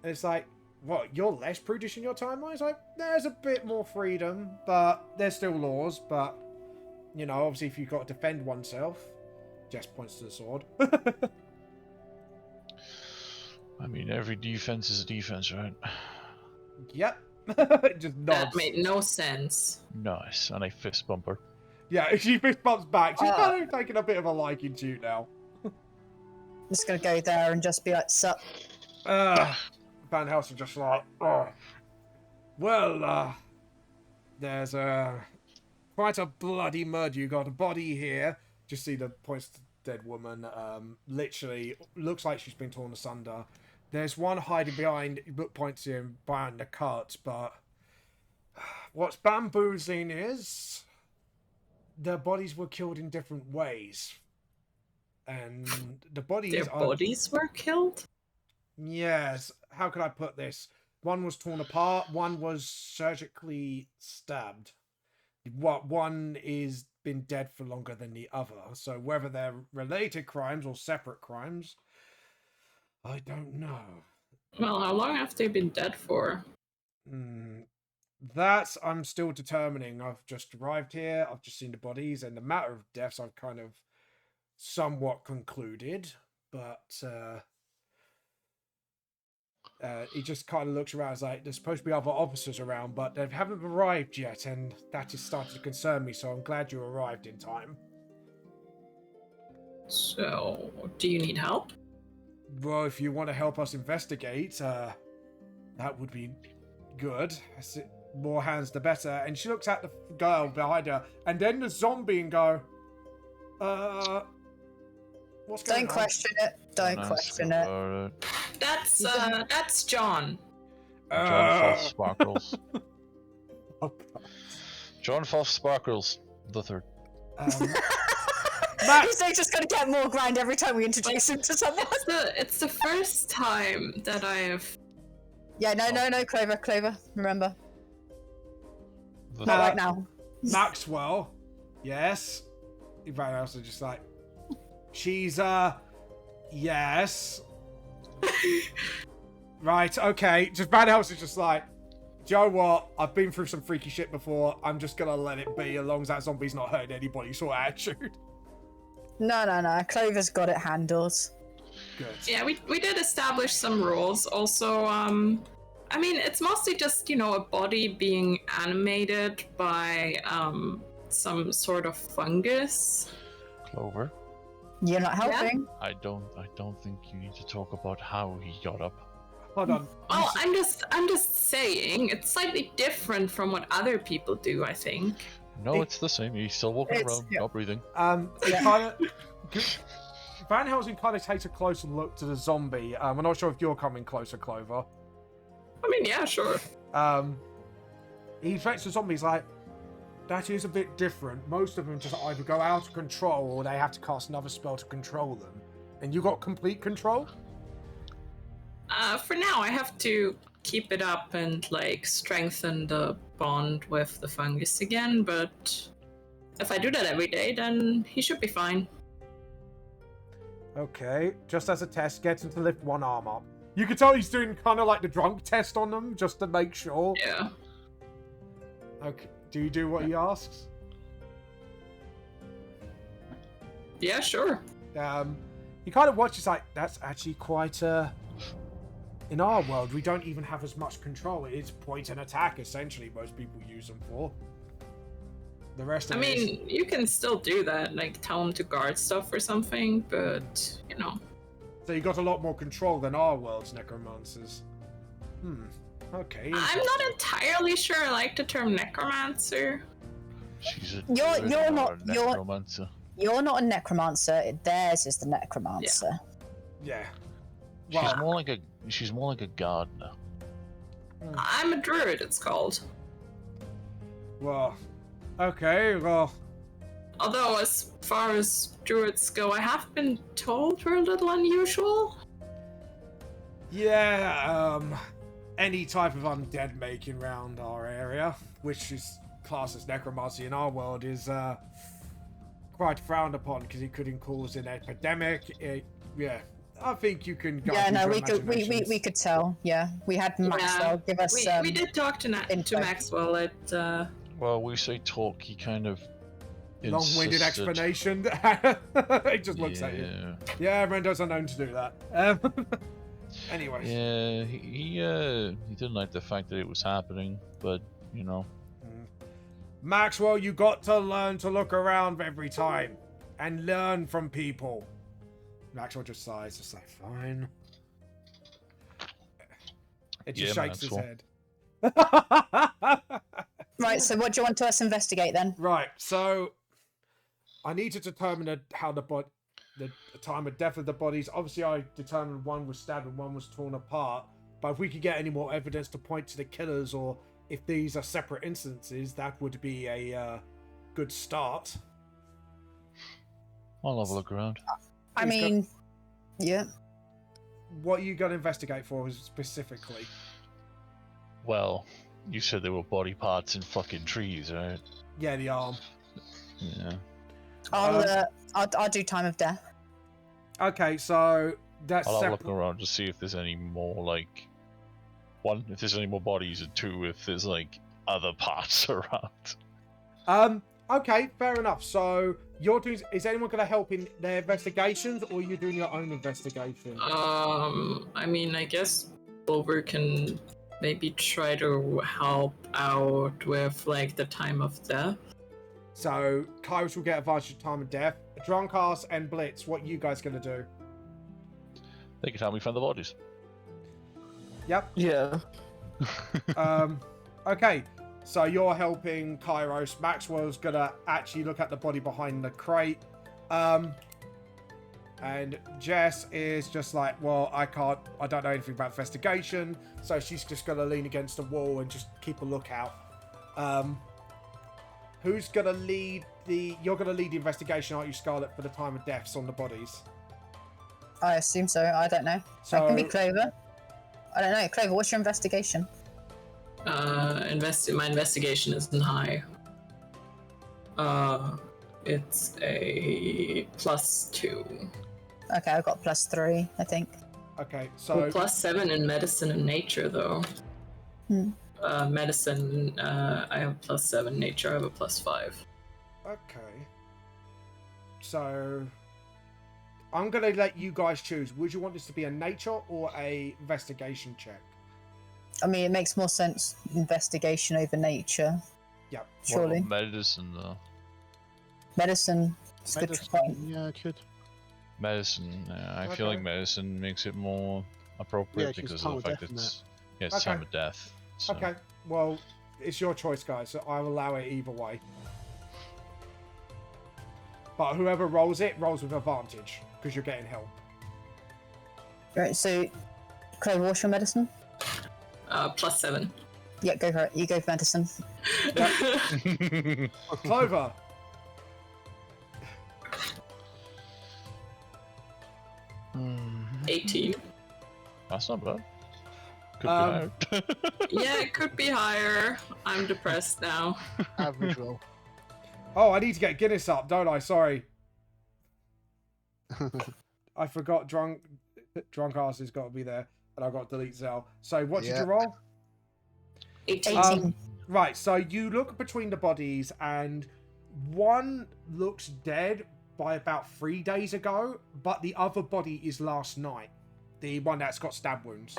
And it's like, what, you're less prudish in your timeline? It's like, there's a bit more freedom, but there's still laws, but, you know, obviously if you've got to defend oneself, just points to the sword. I mean, every defense is a defense, right? Yep. Just nods. That made no sense. Nice, and a fist bumper. Yeah, she fist bumps back. She's kind of taking a bit of a liking to you now. Just gonna go there and just be like, sup. Van Helsing just like, oh. Well, there's quite a bloody murder. You got a body here. Just see the points to the dead woman. Literally looks like she's been torn asunder. There's one hiding behind, points to him, behind the cart, but what's bamboozling is the bodies were killed in different ways. And the bodies Their bodies were killed? Yes. How could I put this? One was torn apart, one was surgically stabbed. One is been dead for longer than the other. So whether they're related crimes or separate crimes, I don't know. Well, how long have they been dead for? That's I'm still determining. I've just arrived here. I've just seen the bodies, and the matter of deaths I've kind of somewhat concluded. But he just kind of looks around. It's like there's supposed to be other officers around, but they haven't arrived yet, and that is starting to concern me. So I'm glad you arrived in time. So, do you need help? Well, if you want to help us investigate, that would be good. More hands, the better. And she looks at the girl behind her, and then the zombie, and go, what's going on? Don't question it. Don't question it. That's John. John Foss Sparkles. Oh, God. John Foss Sparkles, the third. He's like just gonna get more grind every time we introduce him to someone. It's the first time that I have. Yeah, no, Clover, remember. The Not third. right now. Maxwell, yes. Everybody else is just like, she's yes. Right, okay. Just Van Helsing is just like, do you know what? I've been through some freaky shit before. I'm just gonna let it be as long as that zombie's not hurting anybody. Sort of attitude. No. Clover's got it handled. Good. Yeah, we did establish some rules. Also, I mean, it's mostly just, a body being animated by some sort of fungus. Clover, You're not Yeah. helping. I don't think you need to talk about how he got up. Hold on. Well, I'm just saying it's slightly different from what other people do, I think. No, it's the same. He's still walking It's- around, yeah. not breathing. It kind of. Van Helsing kind of takes a closer look to the zombie. I'm not sure if you're coming closer, Clover. I mean, yeah, sure. He affects the zombies like, that is a bit different. Most of them just either go out of control or they have to cast another spell to control them. And you got complete control? For now, I have to keep it up and strengthen the bond with the fungus again, but if I do that every day, then he should be fine. Okay, just as a test, get him to lift one arm up. You can tell he's doing kind of like the drunk test on them, just to make sure. Yeah. Okay, do you do what he asks? Yeah, sure. He kind of watches like, that's actually quite in our world, we don't even have as much control. It's point and attack, essentially, most people use them for. The rest of I it is... mean, you can still do that, tell him to guard stuff or something, but, So you got a lot more control than our world's necromancers. Okay. I'm not entirely sure I like the term necromancer. She's a You're not- necromancer. You're not a necromancer. Theirs is the necromancer. Yeah. She's Well, more like a gardener. I'm a druid, it's called. well, okay, well, Although, as far as druids go, I have been told we're a little unusual. yeah, any type of undead making around our area, which is classed as necromancy in our world, is quite frowned upon because it could cause an epidemic. Yeah, I think you can go. Yeah, no, we could tell. Yeah, we had Maxwell give us. We did talk to info. Maxwell at. Well, we say talk. He kind of Long-winded insisted- explanation. He just looks at you. Yeah. Yeah, Rendo's known to do that. Anyways. Yeah, he didn't like the fact that it was happening, but Maxwell, you got to learn to look around every time and learn from people. Maxwell just sighs, just like, fine. It just Yeah, shakes his Maxwell. head. Right. So, what do you want us to investigate then? Right, so I need to determine how the time of death of the bodies. Obviously, I determined one was stabbed and one was torn apart. But if we could get any more evidence to point to the killers, or if these are separate instances, that would be a good start. I'll have a look around. I Please go- mean, yeah. What are you going to investigate for specifically? Well, you said there were body parts in fucking trees, right? Yeah, the arm. Yeah. I'll do time of death. Okay, so that's I'll have a separate. look around to see if there's any more one, if there's any more bodies, and two, if there's other parts around. Okay, fair enough. So you're doing. Is anyone going to help in their investigations, or are you doing your own investigation? I mean, I guess Clover can maybe try to help out with the time of death. So Kairos will get advantage of time of death. Drunkass and Blitz, what are you guys going to do? They can help me find the bodies. Yep. Yeah. Okay. So you're helping Kairos. Maxwell's gonna actually look at the body behind the crate. And Jess is just like, well, I don't know anything about investigation, so she's just gonna lean against the wall and just keep a lookout. Who's gonna lead you're gonna lead the investigation, aren't you, Scarlet, for the time of deaths on the bodies? I assume so. I don't know. So That can be Clover. I don't know. Clover, what's your investigation? My investigation isn't high. It's a +2. Okay, I've got +3, I think. okay, so Well, +7 in medicine and nature, though. Medicine, I have +7. Nature, I have a +5. okay. So I'm gonna let you guys choose. Would you want this to be a nature or a investigation check? I mean, it makes more sense investigation over nature. Yeah. Surely. What about medicine though? Medicine. It's good to point. Yeah, it could. Medicine. I feel Okay. like medicine makes it more appropriate Yeah, 'cause because time of the of fact death, it's it's Okay. time of death. So. Okay. Well, it's your choice, guys. So I'll allow it either way. But whoever rolls it rolls with advantage because you're getting help. Right, so, Clover, what's your medicine? +7. Yeah, go for it. You go for medicine. Clover. Hmm. 18. That's not bad. Could Um, be higher. Yeah, it could be higher. I'm depressed now. Average roll. Oh, I need to get Guinness up, don't I? Sorry. I forgot drunk ass has got to be there, and I've got to delete Zell. So what did Yeah. you roll? 18. 18. Right, so you look between the bodies, and one looks dead by about 3 days ago, but the other body is last night. The one that's got stab wounds.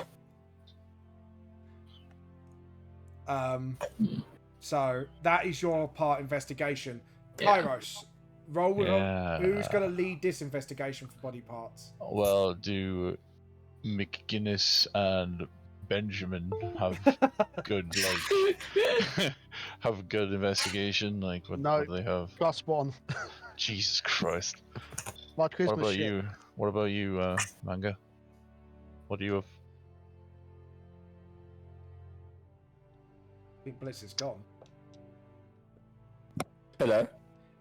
So that is your part investigation. Yeah. Kairos, roll with Yeah. who's going to lead this investigation for body parts? Well, do McGuinness and Benjamin have good have good investigation? Like what, No. what do they have? +1. Jesus Christ! My What Christmas about shit. you? What about you, Manga? What do you have? I think Bliss is gone. Hello.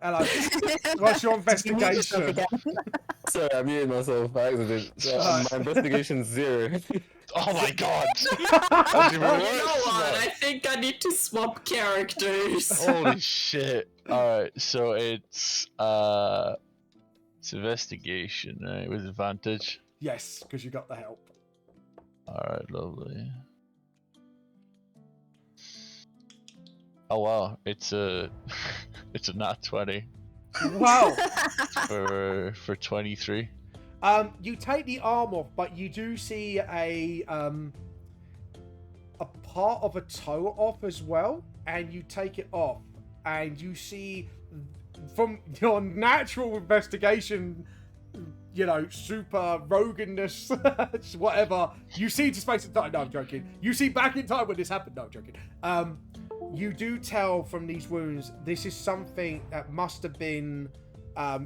Hello. What's your Did you mute yourself investigation? again? Sorry, I muted myself by accident. So, my investigation's 0. Oh my God! That's even You worse, know what? man. I think I need to swap characters. Holy shit! All right, so it's investigation, right, with advantage. Yes, because you got the help. All right, lovely. Oh wow, it's a it's a nat 20 Wow. for 23. You take the arm off, but you do see a part of a toe off as well, and you take it off, and you see from your natural investigation, you know, super rogueness, whatever. You see to space and time. No, I'm joking. You see back in time when this happened. No, I'm joking. You do tell from these wounds this is something that must have been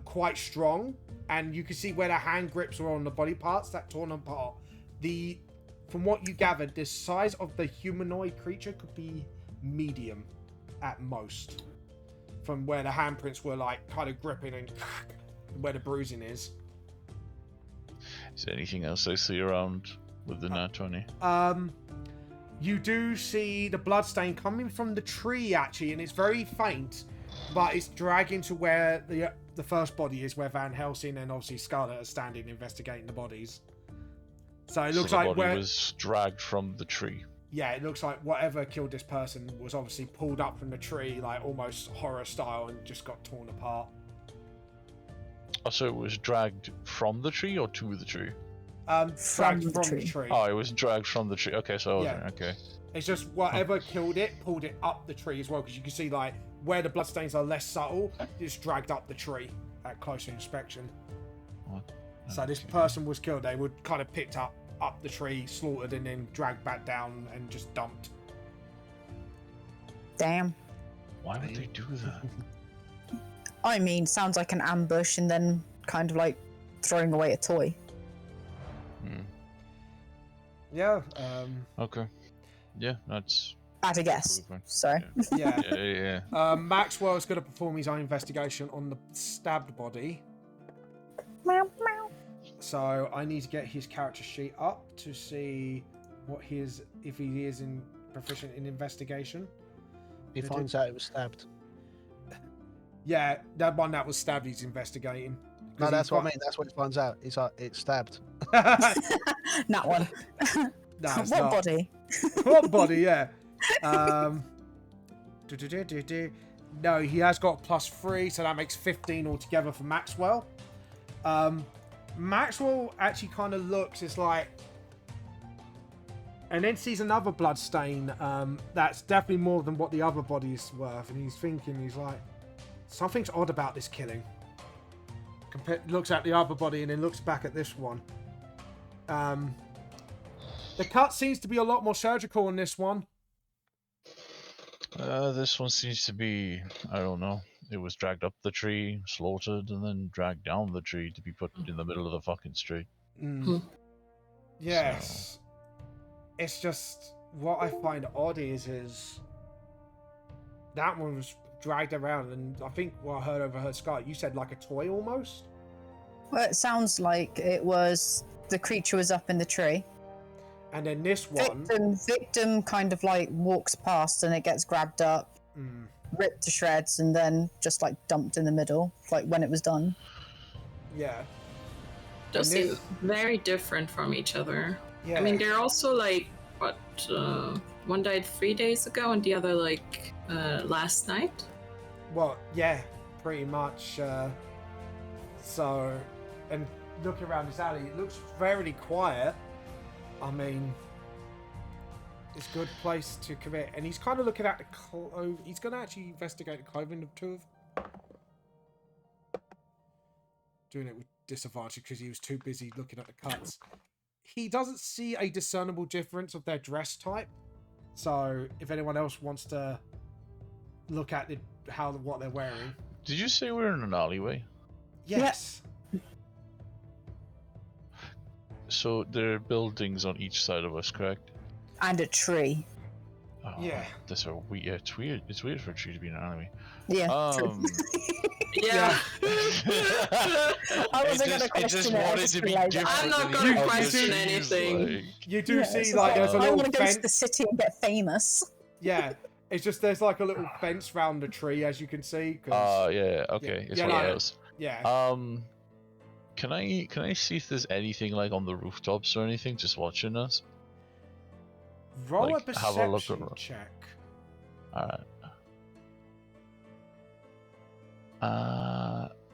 quite strong, and you can see where the hand grips were on the body parts that torn apart. From what you gathered, the size of the humanoid creature could be medium at most, from where the handprints were like kind of gripping and where the bruising is. Is there anything else I see around with the nat 20? You do see the bloodstain coming from the tree, actually, and it's very faint, but it's dragging to where the first body is, where Van Helsing and obviously Scarlet are standing investigating the bodies. So it looks the like body where... was dragged from the tree. Yeah, it looks like whatever killed this person was obviously pulled up from the tree, like almost horror style, and just got torn apart. Oh, so it was dragged from the tree or to the tree? Dragged from the tree. Oh, it was dragged from the tree. Okay, so I was Yeah. okay. It's just whatever killed it, pulled it up the tree as well, because you can see like where the bloodstains are less subtle, it's dragged up the tree at closer inspection. What? So this Okay. person was killed. They were kind of picked up the tree, slaughtered, and then dragged back down and just dumped. Damn. Why would they do that? I mean, sounds like an ambush and then kind of like throwing away a toy. Yeah. Okay. Yeah, that's At a guess. totally fine. Sorry. Yeah. Yeah. Maxwell's going to perform his own investigation on the stabbed body. Meow, meow. So I need to get his character sheet up to see if he is proficient in investigation. He finds out it was stabbed. Yeah, that one that was stabbed, he's investigating. No, that's what I mean. That's what he finds out. He's like, it's stabbed. That one. No, it's What not. body? What body? Yeah. No, he has got +3, so that makes 15 altogether for Maxwell. Maxwell actually kind of looks. It's like and then sees another blood stain that's definitely more than what the other body's worth, and he's thinking, he's like, something's odd about this killing. Looks at the other body and then looks back at this one. The cut seems to be a lot more surgical on this one. This one seems to be, I don't know. It was dragged up the tree, slaughtered, and then dragged down the tree to be put in the middle of the fucking street. Yes. So. It's just, what I find odd is that one was dragged around, and I think what I heard over her Scott, you said like a toy almost? Well, it sounds like it was, the creature was up in the tree. And then this one... Victim kind of like walks past and it gets grabbed up, ripped to shreds, and then just like dumped in the middle, like when it was done. Yeah. Those seem very different from each other. Yeah. I mean, they're also like, what, one died 3 days ago and the other like last night? Well, yeah, pretty much. So, and look around this alley, it looks very quiet. I mean, it's a good place to commit. And he's kind of looking at the he's going to actually investigate the clothing of two of them. Doing it with disadvantage because he was too busy looking at the cuts. He doesn't see a discernible difference of their dress type. So, if anyone else wants to look at what they're wearing. Did you say we're in an alleyway? Yes. So there are buildings on each side of us, correct? And a tree. Oh, yeah. That's a weird. Yeah, it's weird. It's weird for a tree to be in an alleyway. Yeah. True. Yeah. I wasn't going to question it. I'm not going to question anything. Like... You do see like there's a little I want to go fence. to the city and get famous. Yeah. It's just there's like a little fence round the tree, as you can see. Yeah. Okay. It's one of those. Yeah. Can I see if there's anything like on the rooftops or anything just watching us? Roll like, a have a look perception around. check. Alright.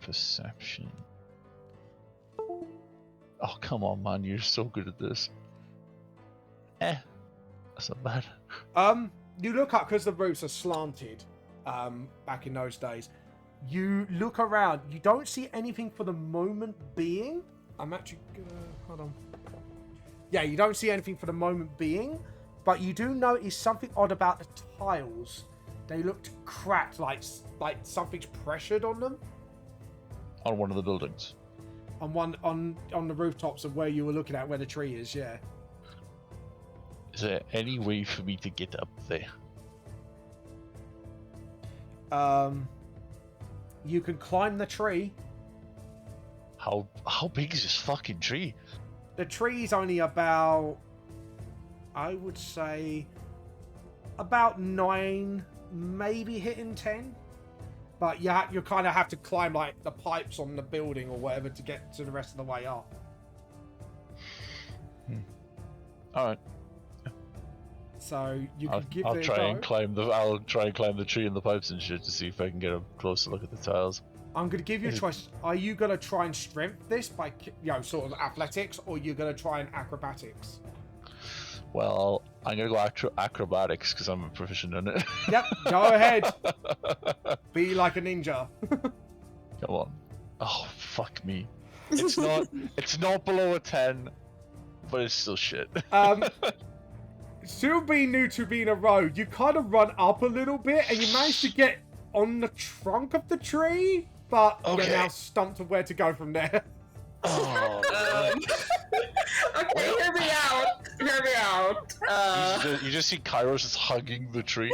Perception. Oh, come on, man. You're so good at this. That's not bad. You look up, because the roofs are slanted, back in those days. You look around. You don't see anything for the moment being. I'm actually gonna... Hold on. Yeah, you don't see anything for the moment being, but you do notice something odd about the tiles. They looked cracked, like something's pressured on them. On one of the buildings. On the rooftops of where you were looking at, where the tree is, yeah. Is there any way for me to get up there? You can climb the tree. How big is this fucking tree? The tree's only about, I would say, about 9, maybe hitting 10. But you kind of have to climb like the pipes on the building or whatever to get to the rest of the way up. All right. So you can give I'll it try a go. and climb the tree and the pipes and shit to see if I can get a closer look at the tiles. I'm going to give you a choice. Are you going to try and strength this by, sort of athletics, or you're going to try and acrobatics? Well, I'm going to go acrobatics because I'm proficient in it. Yep, go ahead. Be like a ninja. Come on. Oh, fuck me. It's not below a 10, but it's still shit. Still being new to being a rogue, you kind of run up a little bit and you manage to get on the trunk of the tree, but you're now stumped of where to go from there. Oh, okay, hear me out. you just see Kairos just hugging the tree.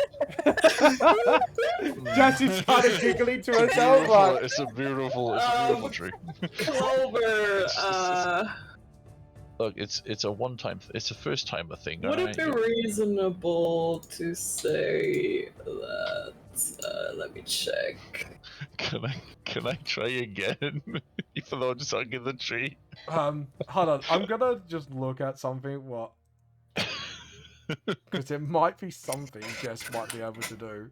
Jesse's kind of giggling to herself. Like, it's a beautiful tree. Clover, Look, it's a one-time. It's a first-timer thing. would it be reasonable to say that? Let me check. Can I try again? Even though I'm just hugging the tree. hold on. I'm gonna just look at something. What? Because it might be something Jess might be able to do.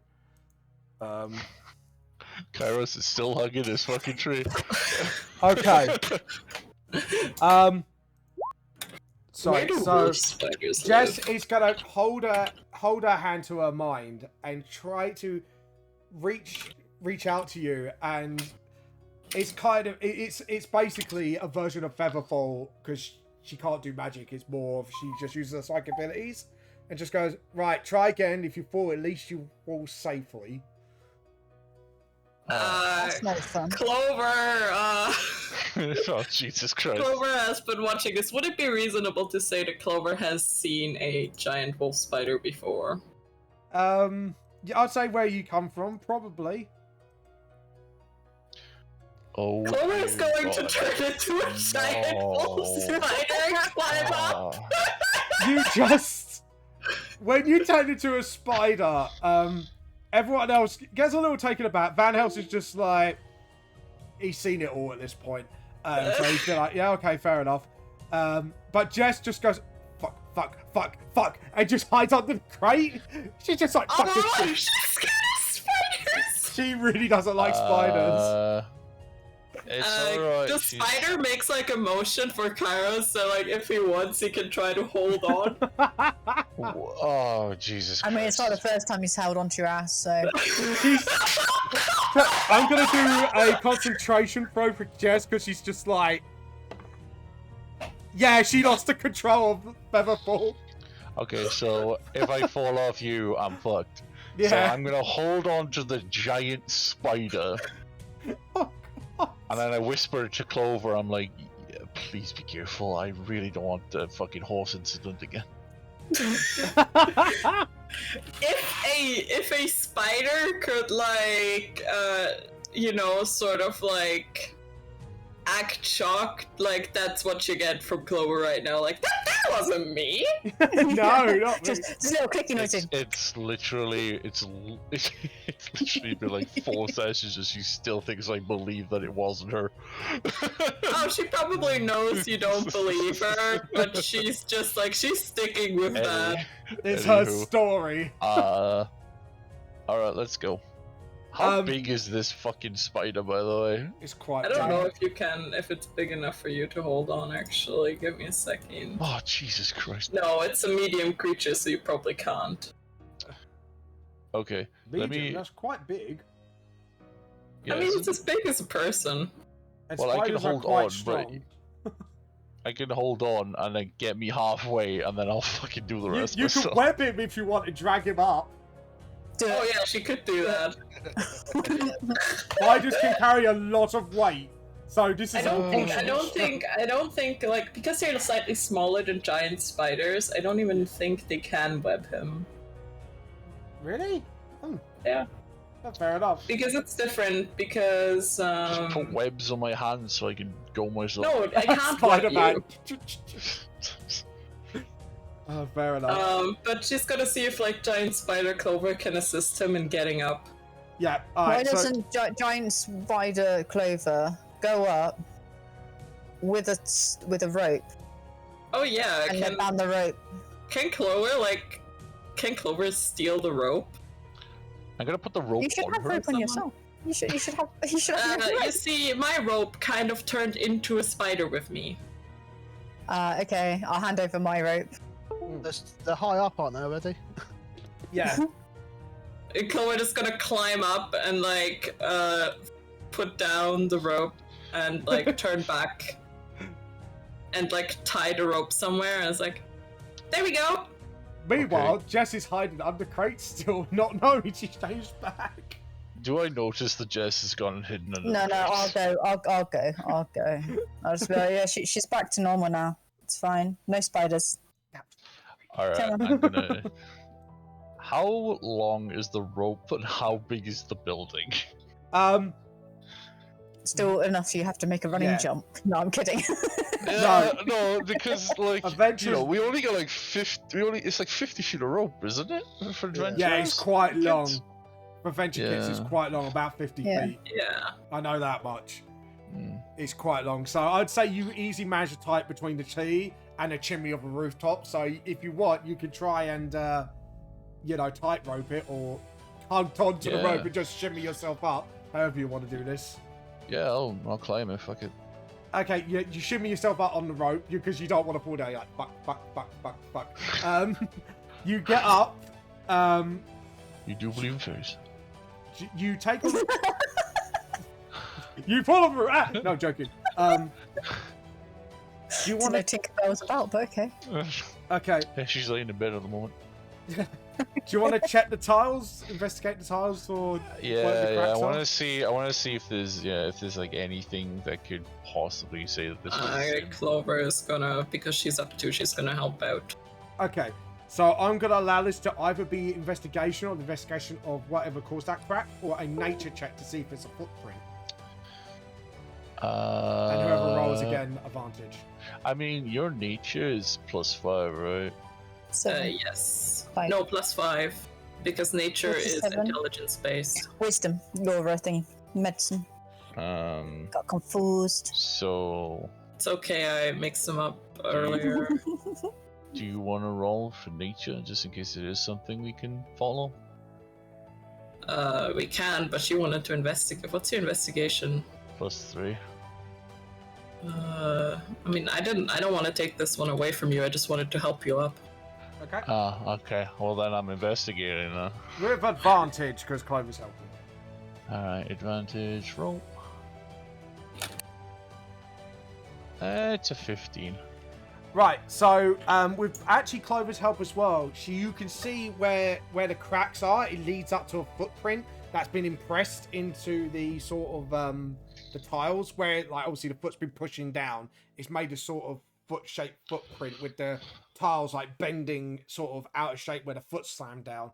Kairos is still hugging this fucking tree. Okay. Sorry, Where do so wolf spiders Jess live? is gonna hold her hand to her mind and try to reach out to you, and it's kind of it's basically a version of Featherfall because she can't do magic. It's more of she just uses her psychic abilities and just goes, right, try again. If you fall, at least you fall safely. That's no fun. Clover, Oh, Jesus Christ. Clover has been watching this. Would it be reasonable to say that Clover has seen a giant wolf spider before? Yeah, I'd say where you come from, probably. Oh, Clover is my going to God. turn into a giant wolf No. spider and climb up. You just when you turn into a spider, everyone else gets a little taken aback. Van Helsing is just like he's seen it all at this point, so he's been like, yeah, okay, fair enough. But Jess just goes, fuck, and just hides under the crate. She's just like, fuck this Oh, shit. she's scared of spiders! She really doesn't like spiders. It's alright. The spider makes like a motion for Kairos, so like if he wants, he can try to hold on. Oh, Jesus I Christ. mean, it's not the first time he's held onto your ass, so. I'm gonna do a concentration throw for Jess because she's just like, yeah, she lost the control of Featherfall. Okay, so if I fall off you, I'm fucked. Yeah. So I'm gonna hold on to the giant spider. And then I whisper to Clover, I'm like, yeah, please be careful. I really don't want the fucking horse incident again. If a spider could like sort of like act shocked, like that's what you get from Clover right now. Like that wasn't me. No, not me. Just little clicky noises. It's literally been like 4 sessions and she still thinks I believe that it wasn't her. Oh, she probably knows you don't believe her, but she's just like she's sticking with that. It's her Anywho. story. Alright, let's go. How Um, big is this fucking spider, by the way? It's quite I don't know giant. if it's big enough for you to hold on. Actually, give me a second. Oh, Jesus Christ. No, it's a medium creature, so you probably can't. Okay, let Medium, me... that's quite big. Yeah, I mean, it's as big as a person. And Well, I can spiders are hold quite on, strong. I can hold on and then get me halfway and then I'll fucking do the rest You could myself. web him if you want to drag him up. Do Oh it. yeah, she could do that. Spiders can carry a lot of weight, so this I is. don't think like because they're slightly smaller than giant spiders. I don't even think they can web him. Really? Yeah, That's fair enough. because it's different. Because Just put webs on my hands so I can go myself. no, I can't web Spider-Man. you. Fair enough. But she's gonna see if like giant spider Clover can assist him in getting up. Yeah. All Why right. So doesn't giant spider Clover go up with a rope Oh yeah, and let down the rope? can Clover steal the rope? I'm gonna put the rope You should on have her. rope on yourself. You should have your You rope. see, my rope kind of turned into a spider with me. Okay, I'll hand over my rope. They're high up, aren't they already? yeah. And Clover is gonna climb up and like put down the rope and like turn back and like tie the rope somewhere. And it's like, there we go. Meanwhile, Jess is hiding under crates still, not knowing she's changed back. Do I notice that Jess has gone hidden under No, the I'll crates? go. I'll go. I'll just be like, yeah, she's back to normal now. It's fine. No spiders. Alright, Come on. I'm gonna... How long is the rope and how big is the building? Still enough so you have to make a running Yeah. jump. No, I'm kidding. No, because like Adventures- you know, we only got like 50. It's like 50 feet of rope, isn't it? For adventures? Yeah, it's quite Kids? long. For venture kits, it's Yeah. quite long, about 50 Yeah. feet. Yeah. I know that much. Mm. It's quite long. So I'd say you easy manage to type between the tree and a chimney of a rooftop. So if you want, you could try and, tightrope it or hug onto the Yeah. rope and just shimmy yourself up. However you want to do this. Yeah, I'll climb it. Fuck it. Okay, you shimmy yourself out on the rope because you don't want to fall down. You're like, fuck. You get up. You do believe in fairies? You take a look. You pull over. No, joking. Do you want to Tinkerbell was about, but okay. Okay. Yeah, she's laying in bed at the moment. Do you want to check the tiles? Investigate the tiles for Yeah. I want to see if there's like anything that could possibly say that this is. Clover is gonna, because she's up 2, she's gonna help out. Okay. So I'm gonna allow this to either be investigation or the investigation of whatever caused that crack, or a nature check to see if it's a footprint. And whoever rolls again, advantage. I mean, your nature is +5, right? 7. Yes. 5. No, +5. Because nature is 7. intelligence based. Wisdom. Your thing. Medicine. Got confused. So It's okay, I mixed them up earlier. do you want to roll for nature just in case it is something we can follow? We can, but she wanted to investigate. What's your investigation? +3. I mean, I don't want to take this one away from you. I just wanted to help you up. Okay. Okay. Well, then I'm investigating now. With advantage because Clover's helping. Alright, advantage roll. It's a 15. Right, so with actually Clover's help as well, you can see where the cracks are. It leads up to a footprint that's been impressed into the sort of the tiles where, like, obviously the foot's been pushing down. It's made a sort of foot-shaped footprint with the tiles like bending sort of out of shape where the foot slammed down.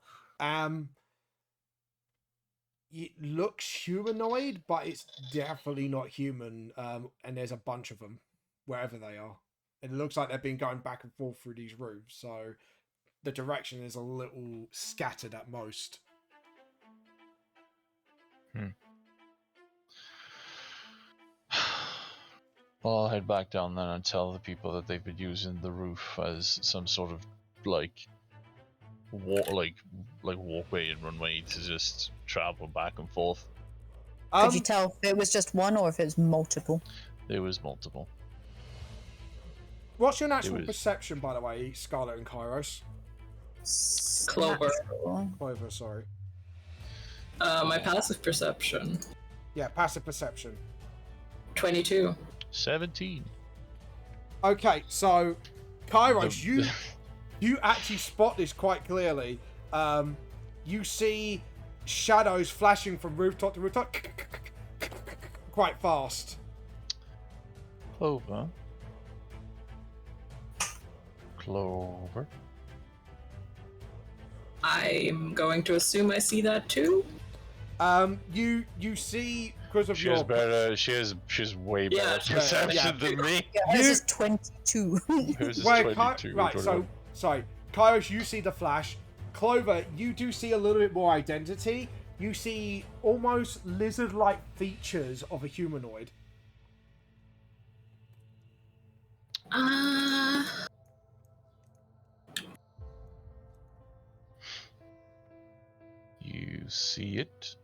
It looks humanoid, but it's definitely not human. And there's a bunch of them wherever they are. It looks like they've been going back and forth through these roofs, so the direction is a little scattered at most. Well, I'll head back down then and tell the people that they've been using the roof as some sort of like walkway and runway to just travel back and forth. Could you tell if it was just one or if it was multiple? There was multiple. What's your natural perception, by the way, Scarlet and Kairos? Clover. Clover, sorry. My passive perception. Yeah, passive perception. 22. 17. Okay, so Kairos, you actually spot this quite clearly. You see shadows flashing from rooftop to rooftop quite fast. Clover. Clover. I'm going to assume I see that too. You see because of She your has better. She has way better perception than me. Yeah, hers is 22. Hers is Wait, 22. right, so sorry, Kairos, you see the flash. Clover, you do see a little bit more identity. You see almost lizard-like features of a humanoid. You see it?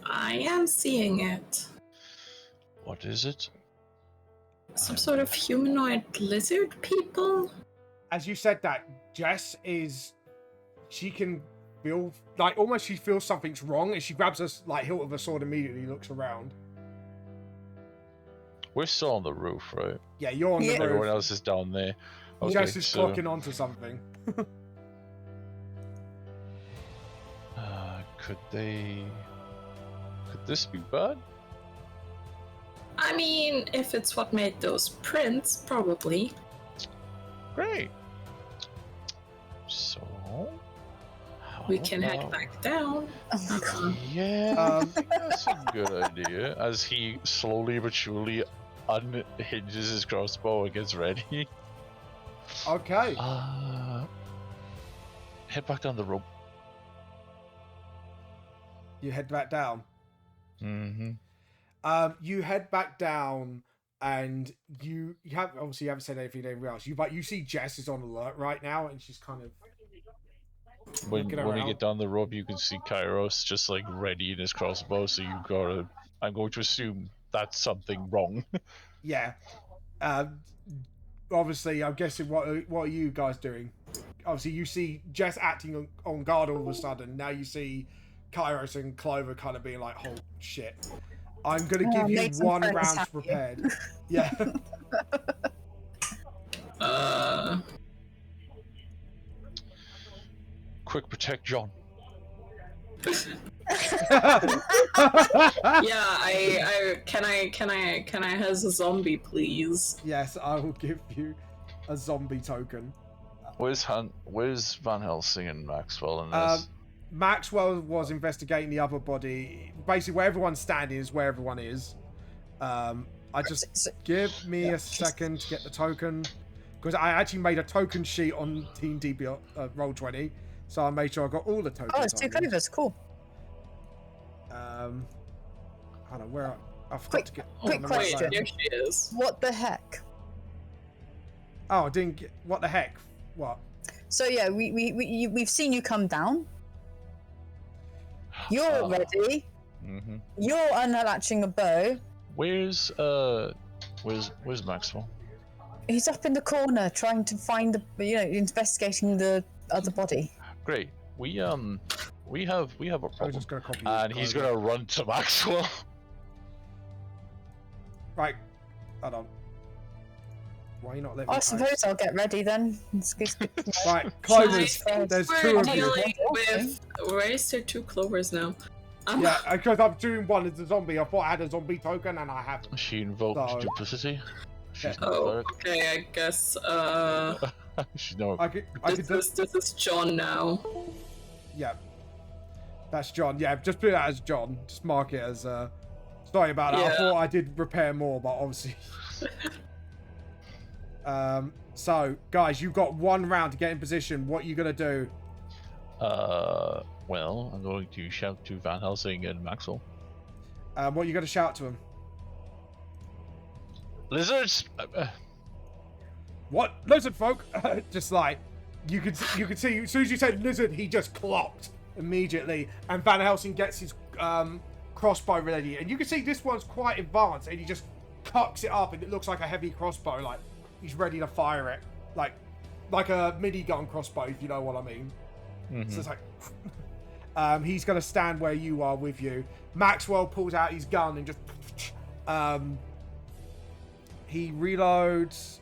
I am seeing it. What is it? Some sort of humanoid lizard people? As you said that, Jess she can feel, like, almost she feels something's wrong, and she grabs us, like, hilt of her sword immediately, looks around. We're still on the roof, right? Yeah, you're on the roof. Everyone else is down there. Okay, Jess is clocking onto something. Could this be bad? I mean, if it's what made those prints, probably. Great. So We can head back down. Yeah, that's a good idea. As he slowly but surely unhinges his crossbow and gets ready. Okay. Head back on the rope. You head back down. Mm-hmm. You head back down, and you haven't said anything to anyone else. But you see Jess is on alert right now, and she's kind of. When you get down the rope, you can see Kairos just like ready in his crossbow. So I'm going to assume that's something wrong. Yeah. Obviously, I'm guessing what are you guys doing? Obviously, you see Jess acting on guard all of a sudden. Now you see Kairos and Clover kind of being like, "Oh shit!" I'm gonna give you made some one friends round happy. prepared. Yeah. Quick, protect John. Yeah, I can I has a zombie, please? Yes, I will give you a zombie token. Where's Van Helsing and Maxwell in this? Maxwell was investigating the other body. Basically, where everyone's standing is where everyone is. I just give me a second to get the token, because I actually made a token sheet on Team DB Roll20, so I made sure I got all the tokens. Oh, it's two Clovers. Cool. Hold on, where I forgot Quick- to get. quick on the question. right Here line. she is. What the heck? Oh, I didn't get. What the heck? What? So yeah, we've seen you come down. You're ready. Mm-hmm. You're unlatching a bow. Where's Maxwell? He's up in the corner trying to find investigating the other body. Great. We have a I was problem, just gonna copy. and he's gonna run to Maxwell. Right. Hold on. Why are you not letting I me suppose I'll get ready then. Right, Clovers. Nice. There's We're two of you. dealing with. Why is there two Clovers now? Yeah, because I'm doing one as a zombie. I thought I had a zombie token, and I haven't. She invoked So- duplicity. She's Yeah. not Oh, cleric. okay. I guess. She's no. I could This is John now. yeah. That's John. Yeah, just put that as John. Just mark it as. Sorry about that. I Yeah. thought I did repair more, but obviously. So guys, you've got one round to get in position. What are you gonna do? Well, I'm going to shout to Van Helsing and Maxwell. What are you gonna shout to him? Lizards! What lizard folk? Just like you could see as soon as you said lizard, he just clocked immediately, and Van Helsing gets his crossbow ready, and you can see this one's quite advanced, and he just cocks it up, and it looks like a heavy crossbow, like he's ready to fire it, like a minigun crossbow, if you know what I mean. Mhm. So it's like he's gonna stand where you are with you. Maxwell pulls out his gun and just he reloads.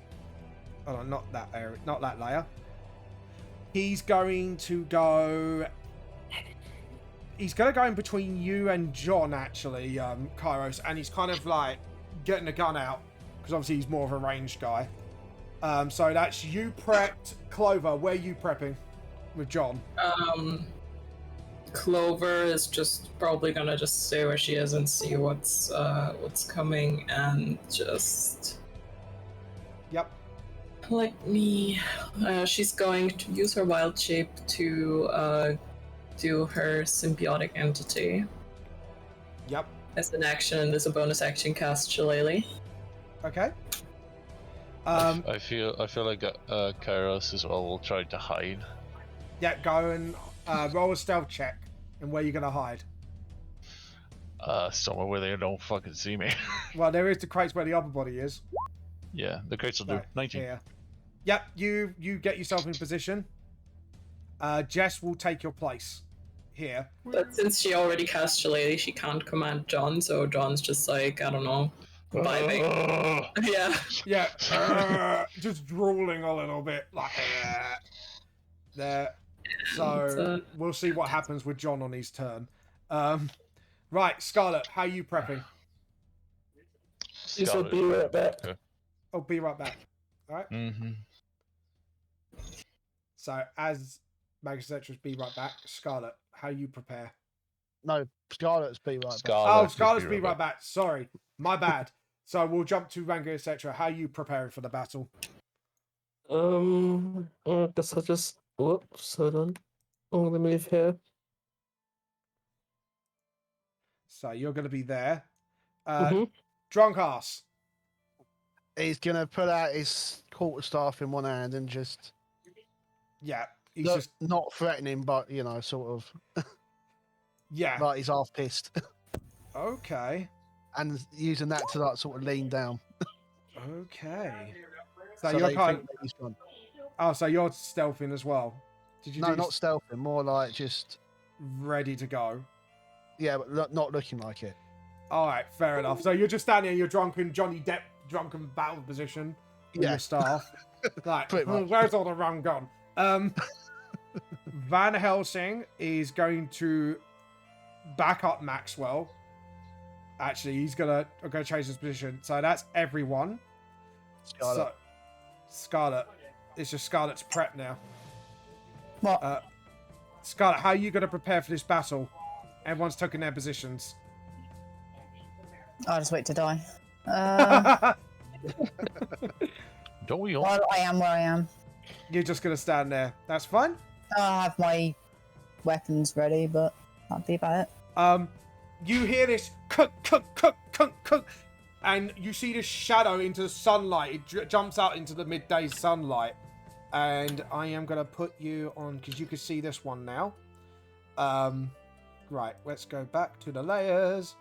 Oh, not that area, not that layer. He's going to go. He's going to go in between you and John, actually, Kairos, and he's kind of like getting the gun out because obviously he's more of a ranged guy. So that's you prepped. Clover, where are you prepping with John? Clover is just probably gonna just stay where she is and see what's coming, and just Yep. let me. She's going to use her wild shape to do her symbiotic entity Yep. as an action, and as a bonus action, cast Shillelagh. Okay. I feel like Kairos as well will try to hide. Yeah, go and roll a stealth check. And where are you going to hide? Somewhere where they don't fucking see me. Well, there is the crates where the other body is. Yeah, the crates will do. Right, 19. here. Yep, you get yourself in position. Jess will take your place here. But since she already cast Shillelagh, she can't command John, so John's just like, I don't know, vibing. Ugh. Yeah. Yeah, just drooling a little bit, like there. So we'll see what happens with John on his turn. Right, Scarlet, how are you prepping? This will be right back. I'll be right back. All right. Mm-hmm. So as Magus Etras be right back, Scarlet, how you prepare? No, Scarlet's be right back. Oh, Scarlet's be right back. Sorry, my bad. So we'll jump to Rango, etc. How are you preparing for the battle? I guess I'll just. Whoops, hold on. I'm gonna move here. So you're going to be there. Mhm. Drunk ass. He's gonna put out his quarterstaff in one hand and just Yeah, he's not, just not threatening, but you know, sort of yeah. like he's half pissed, Okay. and using that to like sort of lean down. Okay. So, So you're they kind think that he's gone. Oh, so you're stealthing as well. Did you No, do not stealthing, more like just ready to go? yeah, but not looking like it. All right, fair enough. So you're just standing in your drunken Johnny Depp drunken battle position with Yeah. your staff. Like, Pretty much. where's all the rum gone? Van Helsing is going to back up Maxwell. Actually, he's gonna change his position. So that's everyone. Scarlet. So, Scarlet. It's just Scarlet's prep now. What? Scarlet, how are you gonna prepare for this battle? Everyone's taking their positions. I'll just wait to die. Don't we all? Well, I am where I am. You're just gonna stand there. That's fine. I'll have my weapons ready, but that'll be about it. You hear this cook, and you see this shadow into the sunlight. It jumps out into the midday sunlight, and I am gonna put you on because you can see this one now. Right, let's go back to the layers.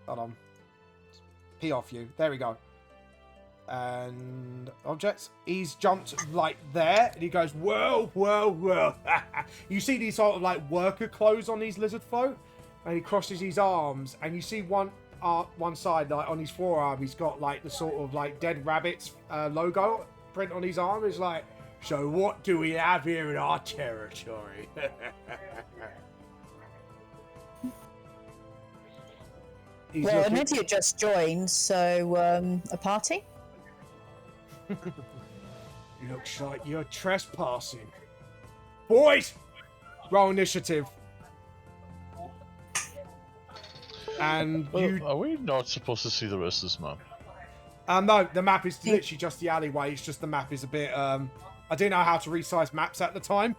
Hold on. P off you. There we go. And objects. He's jumped like there, and he goes, whoa, whoa, whoa. You see these sort of like worker clothes on these lizard folk, and he crosses his arms, and you see one side, like on his forearm, he's got like the sort of like dead rabbits logo print on his arm. It's like, so what do we have here in our territory? He's Well, an looking- idiot just joined, so a party? Looks like you're trespassing. Boys! Roll initiative. And Well, you... are we not supposed to see the rest of this map? No, the map is literally just the alleyway. It's just the map is a bit... I didn't know how to resize maps at the time.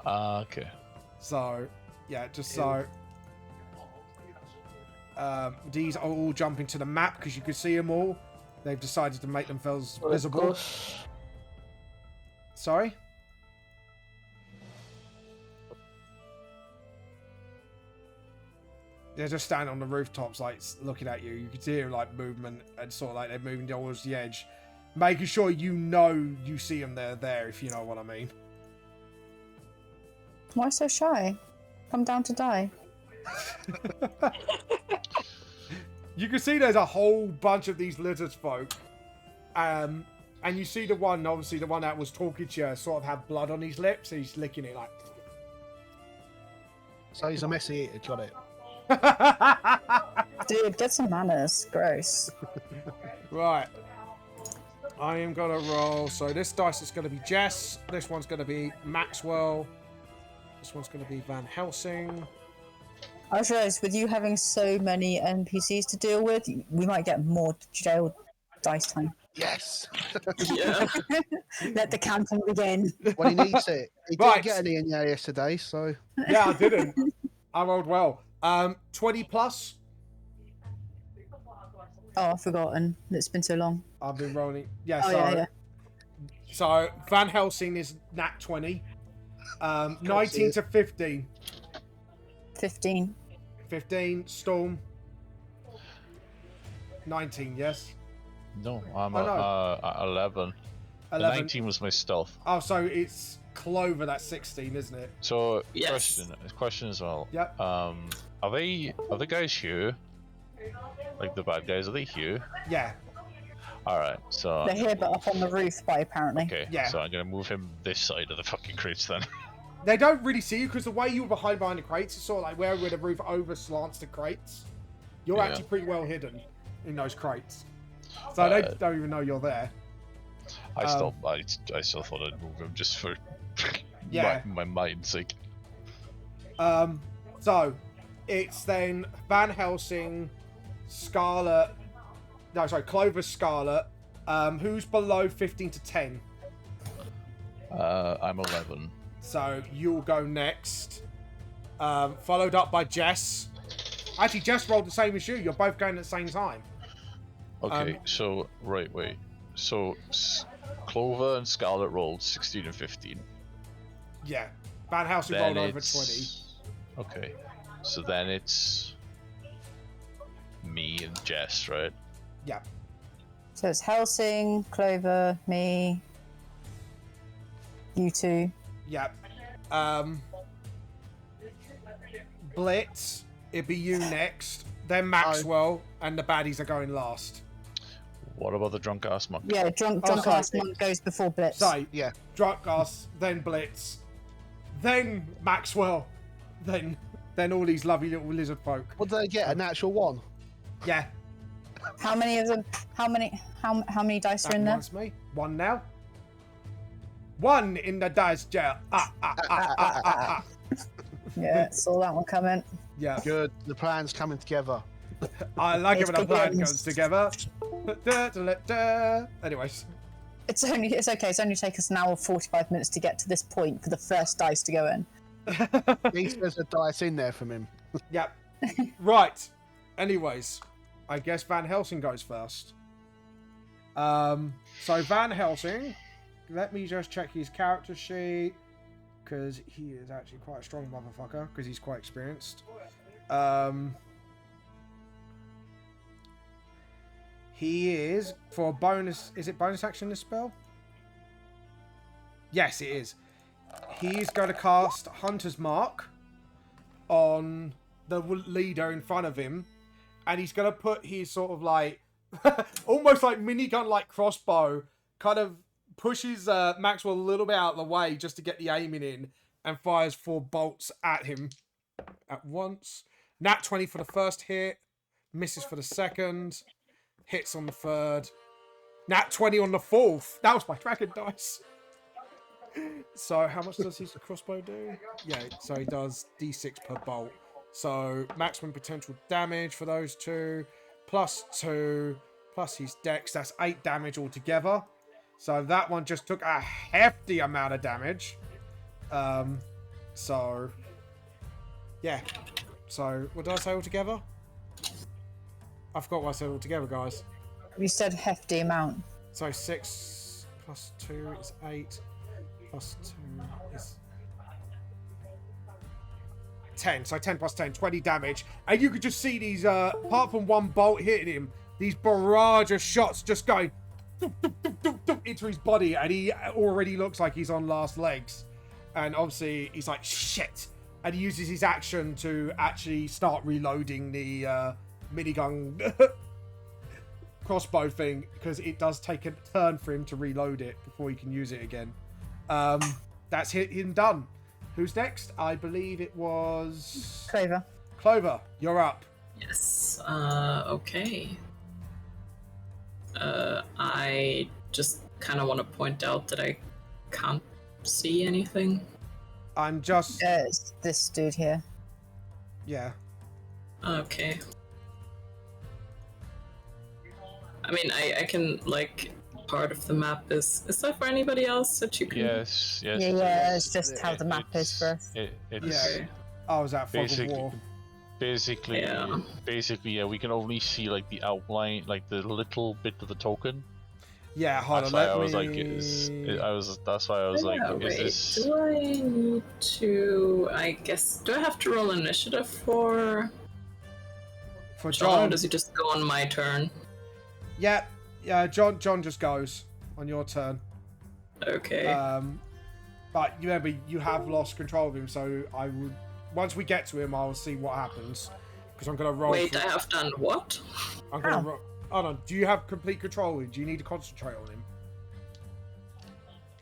Okay. So, yeah, just so... these are all jumping to the map because you can see them all. They've decided to make themselves visible. Sorry? They're just standing on the rooftops, like, looking at you. You can hear, like, movement and sort of like they're moving towards the edge. Making sure you know you see them, they're there, if you know what I mean. Why so shy? Come down to die. You can see there's a whole bunch of these lizard folk. And you see the one, obviously the one that was talking to you, sort of had blood on his lips. So he's licking it like... So he's a messy eater, got it. Dude, get some manners. Gross. Right. I am going to roll. So this dice is going to be Jess. This one's going to be Maxwell. This one's going to be Van Helsing. I just realised with you having so many NPCs to deal with, we might get more jail dice time. Yes. Yeah. Let the camping begin. Well, he needs it. He Right. didn't get any in there yesterday, so Yeah, I didn't. I rolled well. 20 plus. Oh, I've forgotten. It's been so long. I've been rolling. Yeah, Oh, so, yeah. so Van Helsing is nat 20. 19 to 15. 15. 15. Storm. 19, yes? No, I'm Oh, no. 11. The 11. 19 was my stealth. Oh, so it's Clover, that's 16, isn't it? So, Yes. question as well. Yep. Are the guys here? Like the bad guys, are they here? Yeah. Alright, so... They're here, but up on the roof by apparently. Okay, Yeah. so I'm gonna move him this side of the fucking crates then. They don't really see you because the way you were behind the crates is sort of like where the roof over slants the crates. You're Yeah. actually pretty well hidden in those crates. So they don't even know you're there. I still thought I'd move him just for Yeah. my mind's sake. So it's then Van Helsing, Scarlet. No, sorry, Clover, Scarlet. Who's below 15 to 10? I'm 11. So you'll go next. Followed up by Jess. Actually, Jess rolled the same as you. You're both going at the same time. Okay, so wait. So Clover and Scarlet rolled 16 and 15. Yeah. Van Helsing Then rolled over 20. it's okay. So then it's me and Jess, right? Yeah. So it's Helsing, Clover, me, you two. Yep. Blitz, it'd be you next. Then Maxwell, and the baddies are going last. What about the drunk ass monk? Yeah, drunk sorry. ass monk goes before Blitz. So, Yeah. drunk ass, then Blitz, then Maxwell, then all these lovely little lizard folk. What did they get? A natural one? Yeah. How many of them? How many dice are in there? That's me. One now. One in the dice jar. Yeah, saw that one coming. Yeah. Good. The plan's coming together. I like it when a It's plan begins. comes together. Anyways. It's okay. It's only take us an hour 45 minutes to get to this point for the first dice to go in. At least there's a dice in there from him. Yep. Right. Anyways, I guess Van Helsing goes first. So Van Helsing, let me just check his character sheet, because he is actually quite a strong motherfucker, because he's quite experienced. He is, for a bonus, is it bonus action this spell? Yes, it is. He's going to cast Hunter's Mark on the leader in front of him, and he's going to put his sort of like, almost like minigun like crossbow, kind of pushes Maxwell a little bit out of the way just to get the aiming in, and fires 4 bolts at him at once. Nat 20 for the first hit, misses for the second, hits on the third, Nat 20 on the fourth. That was my dragon dice. So how much does his crossbow do? Yeah, so he does d6 per bolt. So maximum potential damage for those two, +2, plus his dex, that's 8 damage altogether. So that one just took a hefty amount of damage. So yeah. So what did I say altogether? I forgot what I said altogether, guys. You said hefty amount. So 6 plus 2 is 8. Plus 2 is 10. So 10 plus 10, 20 damage. And you could just see these, apart from one bolt hitting him, these barrage of shots just going into his body. And he already looks like he's on last legs. And obviously, he's like, shit. And he uses his action to actually start reloading the minigun crossbow thing, because it does take a turn for him to reload it before he can use it again. That's him done. Who's next? I believe it was Clover. Clover, you're up. Yes. Okay. I just kind of want to point out that I can't see anything. I'm just It's this dude here. yeah. Okay. I mean, I can, like, part of the map is that for anybody else that you can... Yes. Yeah, it's just how the map is for us. Yeah. Okay. I was at Fog of Basically, War. basically, we can only see like the outline, like the little bit of the token. Yeah, hold That's on. why Let I was me... like, that's why I was like, Wait, is this? do I need to... I guess... Do I have to roll initiative for for John, or John. does he just go on my turn? Yeah, John just goes on your turn. Okay. But you remember, you have lost control of him, so I would, once we get to him, I'll see what happens, because I'm gonna roll. Wait, I have done what? I'm gonna roll. Hold on. Do you have complete control? Do you need to concentrate on him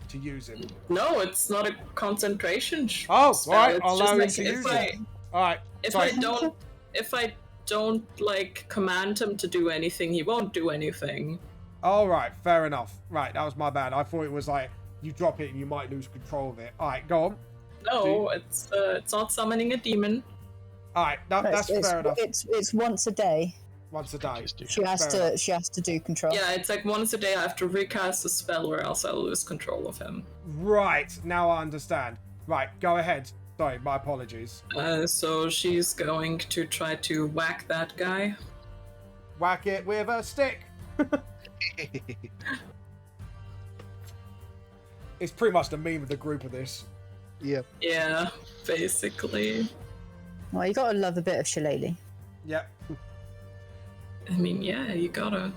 to use him? No, it's not a concentration Oh, spell. alright, It's I'll just allow like him to use if it. All right. If sorry. I don't like command him to do anything, he won't do anything. All right, fair enough. Right, that was my bad. I thought it was like you drop it and you might lose control of it. All right, go on. No, it's not summoning a demon. All right, that's fair enough. It's once a day. Once a day. She has Fair to do control. Yeah, it's like once a day I have to recast a spell or else I'll lose control of him. Right, now I understand. Right, go ahead. Sorry, my apologies. So she's going to try to whack that guy. Whack it with a stick. It's pretty much the meme of the group of this. Yeah. Yeah, basically. Well, you gotta love a bit of shillelagh. Yep. I mean, yeah, you gotta.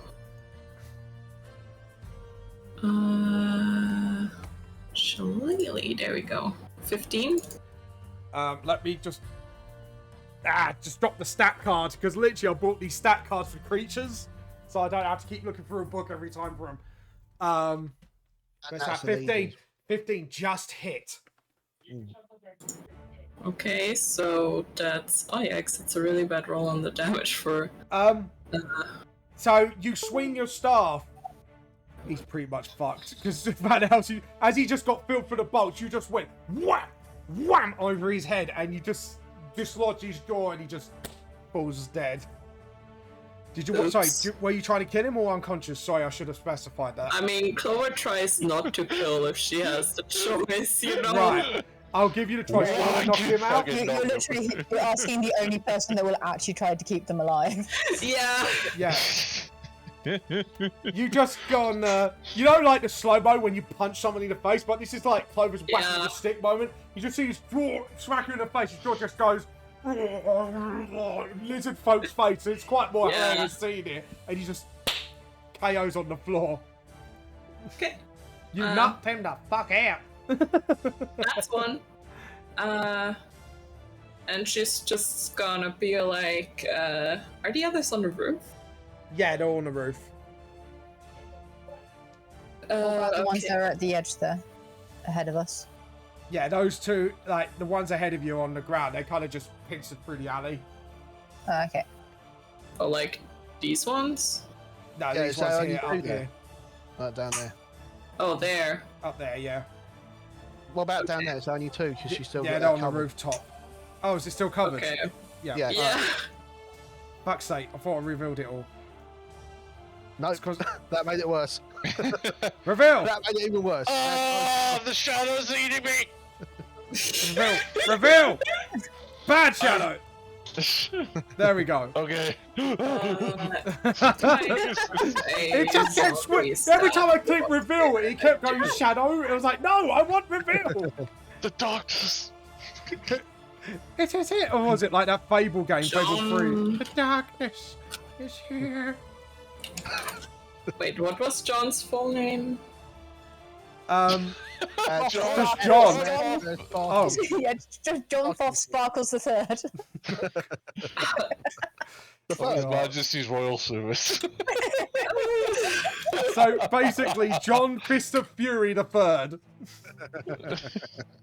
see. There we go. 15. Let me just drop the stat card, because literally I bought these stat cards for creatures, so I don't have to keep looking through a book every time for them. Let's have 15. 15 just hit. Okay, so that's yikes! It's a really bad roll on the damage for. So you swing your staff. He's pretty much fucked, because Van Helsing, as he just got filled for the bolts, you just went wham, wham over his head, and you just dislodge his jaw, and he just falls dead. Did you? Sorry, were you trying to kill him or unconscious? Sorry, I should have specified that. I mean, Clover tries not to kill if she has the choice, you know. Right. I'll give you the choice. You want to knock him out? You're literally asking the only person that will actually try to keep them alive. Yeah. Yeah. You just gone, you know, like the slow-mo when you punch someone in the face, but this is like Clover's whacking the stick moment. You just see his jaw smack you in the face, his jaw just goes, lizard folk's face. It's quite more hilarious seeing it, and he just KOs on the floor. Okay. You knocked him the fuck out. That's one. And she's just gonna be like, are the others on the roof? Yeah, they're on the roof. What about the ones Okay. that are at the edge there, ahead of us? Yeah, those two, like the ones ahead of you on the ground, they kind of just pincered through the alley. Oh, okay. Oh, like these ones? No, Yeah, these so ones only here, two up there. here. Right down there. Oh, there. Up there, yeah. What about down there? It's only two because she's still Yeah, got they're that on the covered. rooftop. Oh, is it still covered? Okay. Yeah. Yeah. Yeah. Fuck's sake, I thought I revealed it all. No, that made it worse. Reveal! That made it even worse. Oh, the shadows are eating me! Reveal! Reveal! Bad shadow! There we go. Okay. It just kept switching. Every time I clicked reveal, it kept going shadow. It was like, no, I want reveal. The darkness. It is it. Or was it like that Fable game, Fable 3? John. The darkness is here. Wait, what was John's full name? Just John. John. Oh, Yeah, just John Foff Sparkles the Third. The Oh, His first. Majesty's Royal Service. so basically, John Fist of Fury the Third.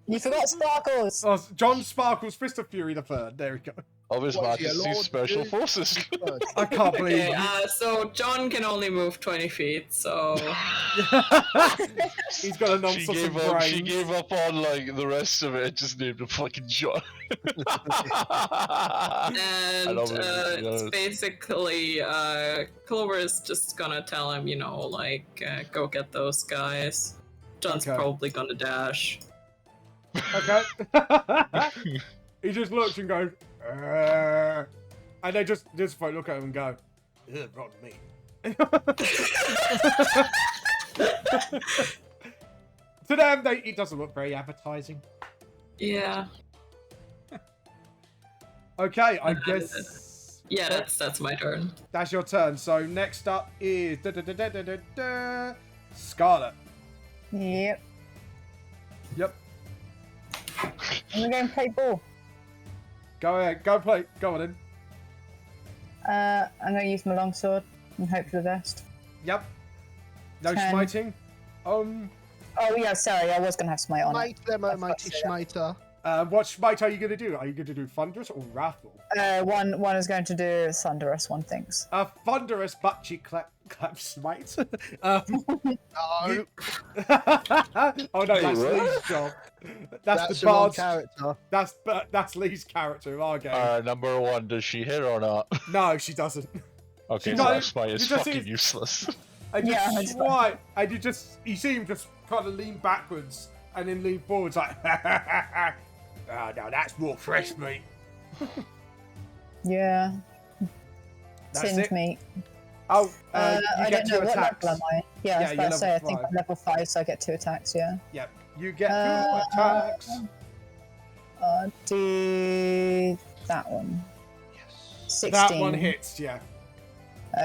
You forgot Sparkles. Oh, John Sparkles Fist of Fury the Third. There we go. Of His What is he, a Majesty's lord? Special Forces. I can't believe Okay, you. so John can only move 20 feet, so... He's got a She nonsense gave of up. brains. She gave up on like the rest of it. And just named him fucking John. And love it, it's yes. basically, Clover is just gonna tell him, you know, like, go get those guys. John's Okay. probably gonna dash. Okay. He just looks and goes, and they just look at him and go, ugh, rotten meat. To them, it doesn't look very appetizing. Yeah. Okay, I guess Yeah, that's my turn. that's your turn. So next up is Scarlet. Yep. Yep. I'm gonna go and play ball. Go ahead. Go play. Go on then. I'm gonna use my longsword and hope for the best. Yep. No 10. smiting. Oh yeah, sorry, I was gonna have smite on it. Mate, them, I forgot matey to say that. schmater. What smite are you going to do? Are you going to do Thunderous or Wrathful? One is going to do Thunderous, one thinks. Thunderous butt cheek clap smite. No, Oh no, that's what? Lee's job. That's that's the the wrong bard's. character. That's Lee's character in our game. Number one, does she hit or not? No, she doesn't. Okay, She so doesn't- that smite is you just fucking see- useless. And you Yeah, I just- swipe, and you see him just kind of lean backwards and then lean forwards like, oh no, that's more fresh meat. Yeah. That's Tinned it. meat. Oh, you I get don't know 2 what attacks. level am I? Yeah, I was Yeah, about you're to say, I level think 5. I'm level 5, so I get 2 attacks, yeah. Yep, you get 2 Uh, attacks. Do that one. Yes. 16. That one hits, yeah.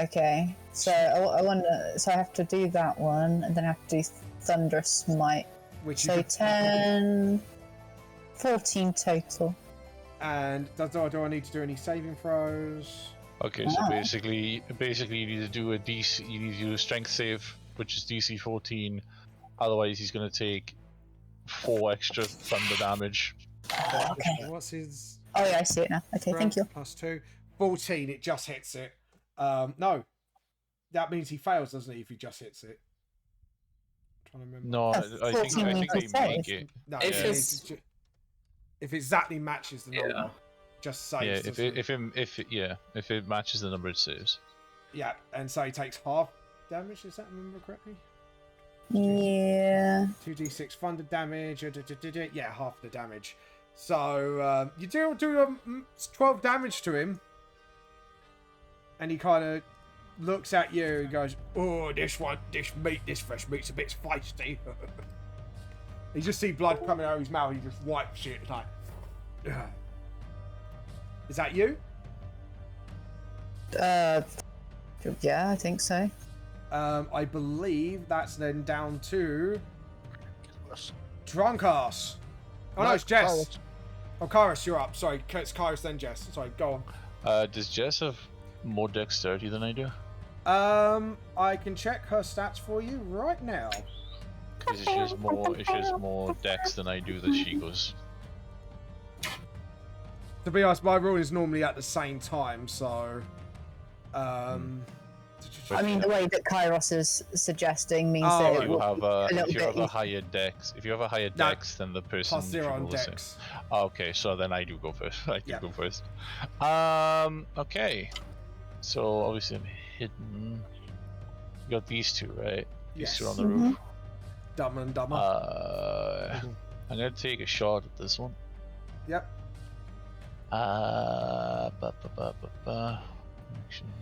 Okay, so I want to. So I have to do that one, and then I have to do Thunderous Smite. Which So you 10, 14 total. and do I need to do any saving throws? Okay, so Ah. basically you need to do a DC. You need to do a strength save, which is DC 14. Otherwise, he's going to take 4 extra thunder damage. Okay. What's his Oh yeah, I see it now. Okay, thank you. +2? 14. It just hits it. No, that means he fails, doesn't he? If he just hits it. I'm trying to remember. No, I think 14 they means make save. it. No, If yeah, it's- if it exactly matches the number, Yeah. just Yeah, saves. if it matches the number, it saves. Yeah, and so he takes half damage. Does that remember correctly? Yeah. 2d6 thunder damage. Yeah, half the damage. So you do 12 damage to him, and he kind of looks at you and goes, "Oh, this fresh meat's a bit feisty." You just see blood coming out of his mouth. He just wipes it like. Ugh. Is that you? Yeah, I think so. I believe that's then down to Drunkass. Oh no, it's Jess. Oh, Kairos, you're up. Sorry, it's Kairos then Jess. Sorry, go on. Does Jess have more dexterity than I do? I can check her stats for you right now. Because if she has more dex than I do, that she goes. To be honest, my rule is normally at the same time, so. I mean, the way that Kairos is suggesting means Oh, that right. it If you will have a little if you bit have a easier. higher dex, No. then the person +0 should on roll the same. dex. Oh, okay, so then I do go first. I do Yeah. go first. Okay. So obviously I'm hidden. You got these two, right? These Yes. two on the roof. Dumber and dumber. I'm gonna take a shot at this one. Yep. Actions.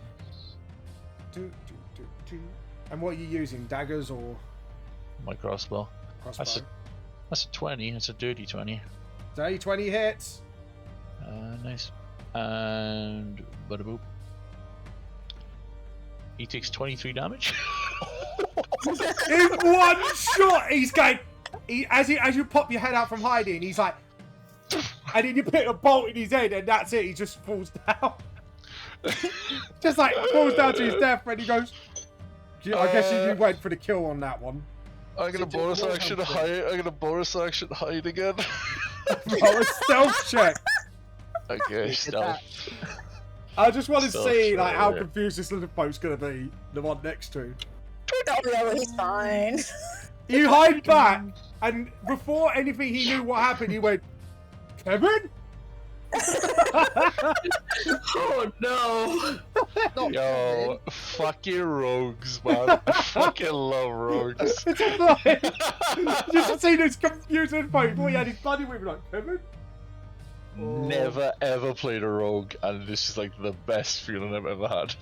And what are you using? Daggers or My crossbow. crossbow? That's a 20. That's a dirty 20. Day 20 hits. Nice. And bada boop. He takes 23 damage. In one shot, he's going. As you pop your head out from hiding, he's like, and then you put a bolt in his head, and that's it. He just falls down, just like falls down to his death, and he goes. I guess you went for the kill on that one. I'm gonna bonus action hide. I'm gonna bonus action hide again. Roll a stealth check. Okay, stealth. I just want to Stealth see like check, how yeah. confused this little bloke's gonna be. The one next to. Oh yeah, he's fine. You hide back, and before anything he knew what happened, he went, Kevin? Oh no! Yo, fucking rogues, man. I fucking love rogues. It's like, just see this confused folk before he had his buddy with him, like, Kevin? Never ever played a rogue, and this is like the best feeling I've ever had.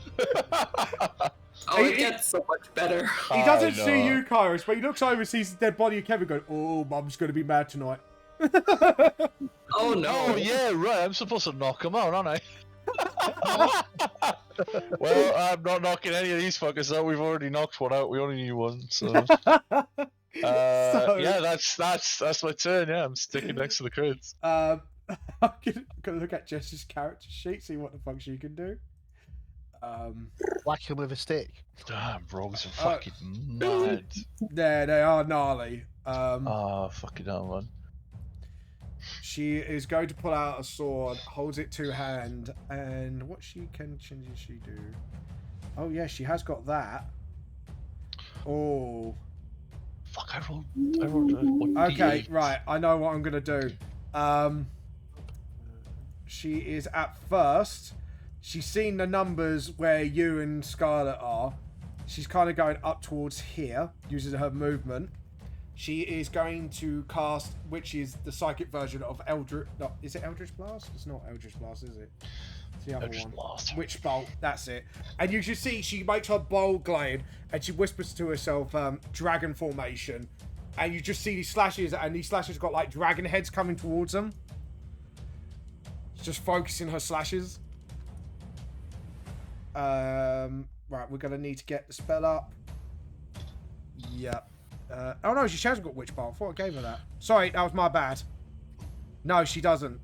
Oh, it gets so much better. He doesn't I see know. you, Kairos, but he looks over, sees the dead body of Kevin, going, oh, Mum's gonna be mad tonight. Oh no! Oh yeah, right. I'm supposed to knock him out, aren't I? Well, I'm not knocking any of these fuckers out. We've already knocked one out. We only need one, so. Yeah, that's my turn. Yeah, I'm sticking next to the crits. I'm gonna look at Jess's character sheet, see what the fuck she can do. Whack him with a stick. Damn, rogues are fucking mad. There, they are gnarly. Fucking hell, man. She is going to pull out a sword, holds it to hand, and what can she do? Oh yeah, she has got that. Oh. Fuck, I rolled a what, Okay, D8? right. I know what I'm gonna do. She is at first. She's seen the numbers where you and Scarlet are. She's kind of going up towards here, using her movement. She is going to cast, which is the psychic version of Eldritch. No, is it Eldritch Blast? It's not Eldritch Blast, is it? It's the other Eldritch one. Blast. Witch Bolt. That's it. And you should see she makes her bowl glade, and she whispers to herself, "Dragon formation." And you just see these slashes, and these slashes got like dragon heads coming towards them. Just focusing her slashes. Right, we're gonna need to get the spell up. Yep. Oh no, she hasn't got Witch Bolt. I thought I gave her that. Sorry, that was my bad. No, she doesn't.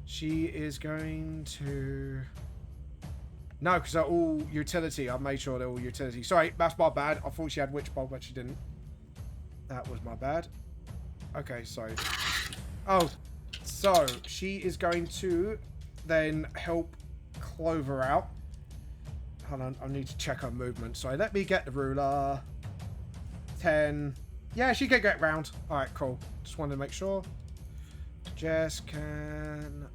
She is going to... No, because they're all utility. I've made sure they're all utility. Sorry, that's my bad. I thought she had Witch Bolt, but she didn't. That was my bad. Okay, sorry. Oh, so she is going to then help Clover out. Hold on, I need to check her movement. Sorry, let me get the ruler. 10. Yeah, she can get round. Alright, cool. Just wanted to make sure. Jess can...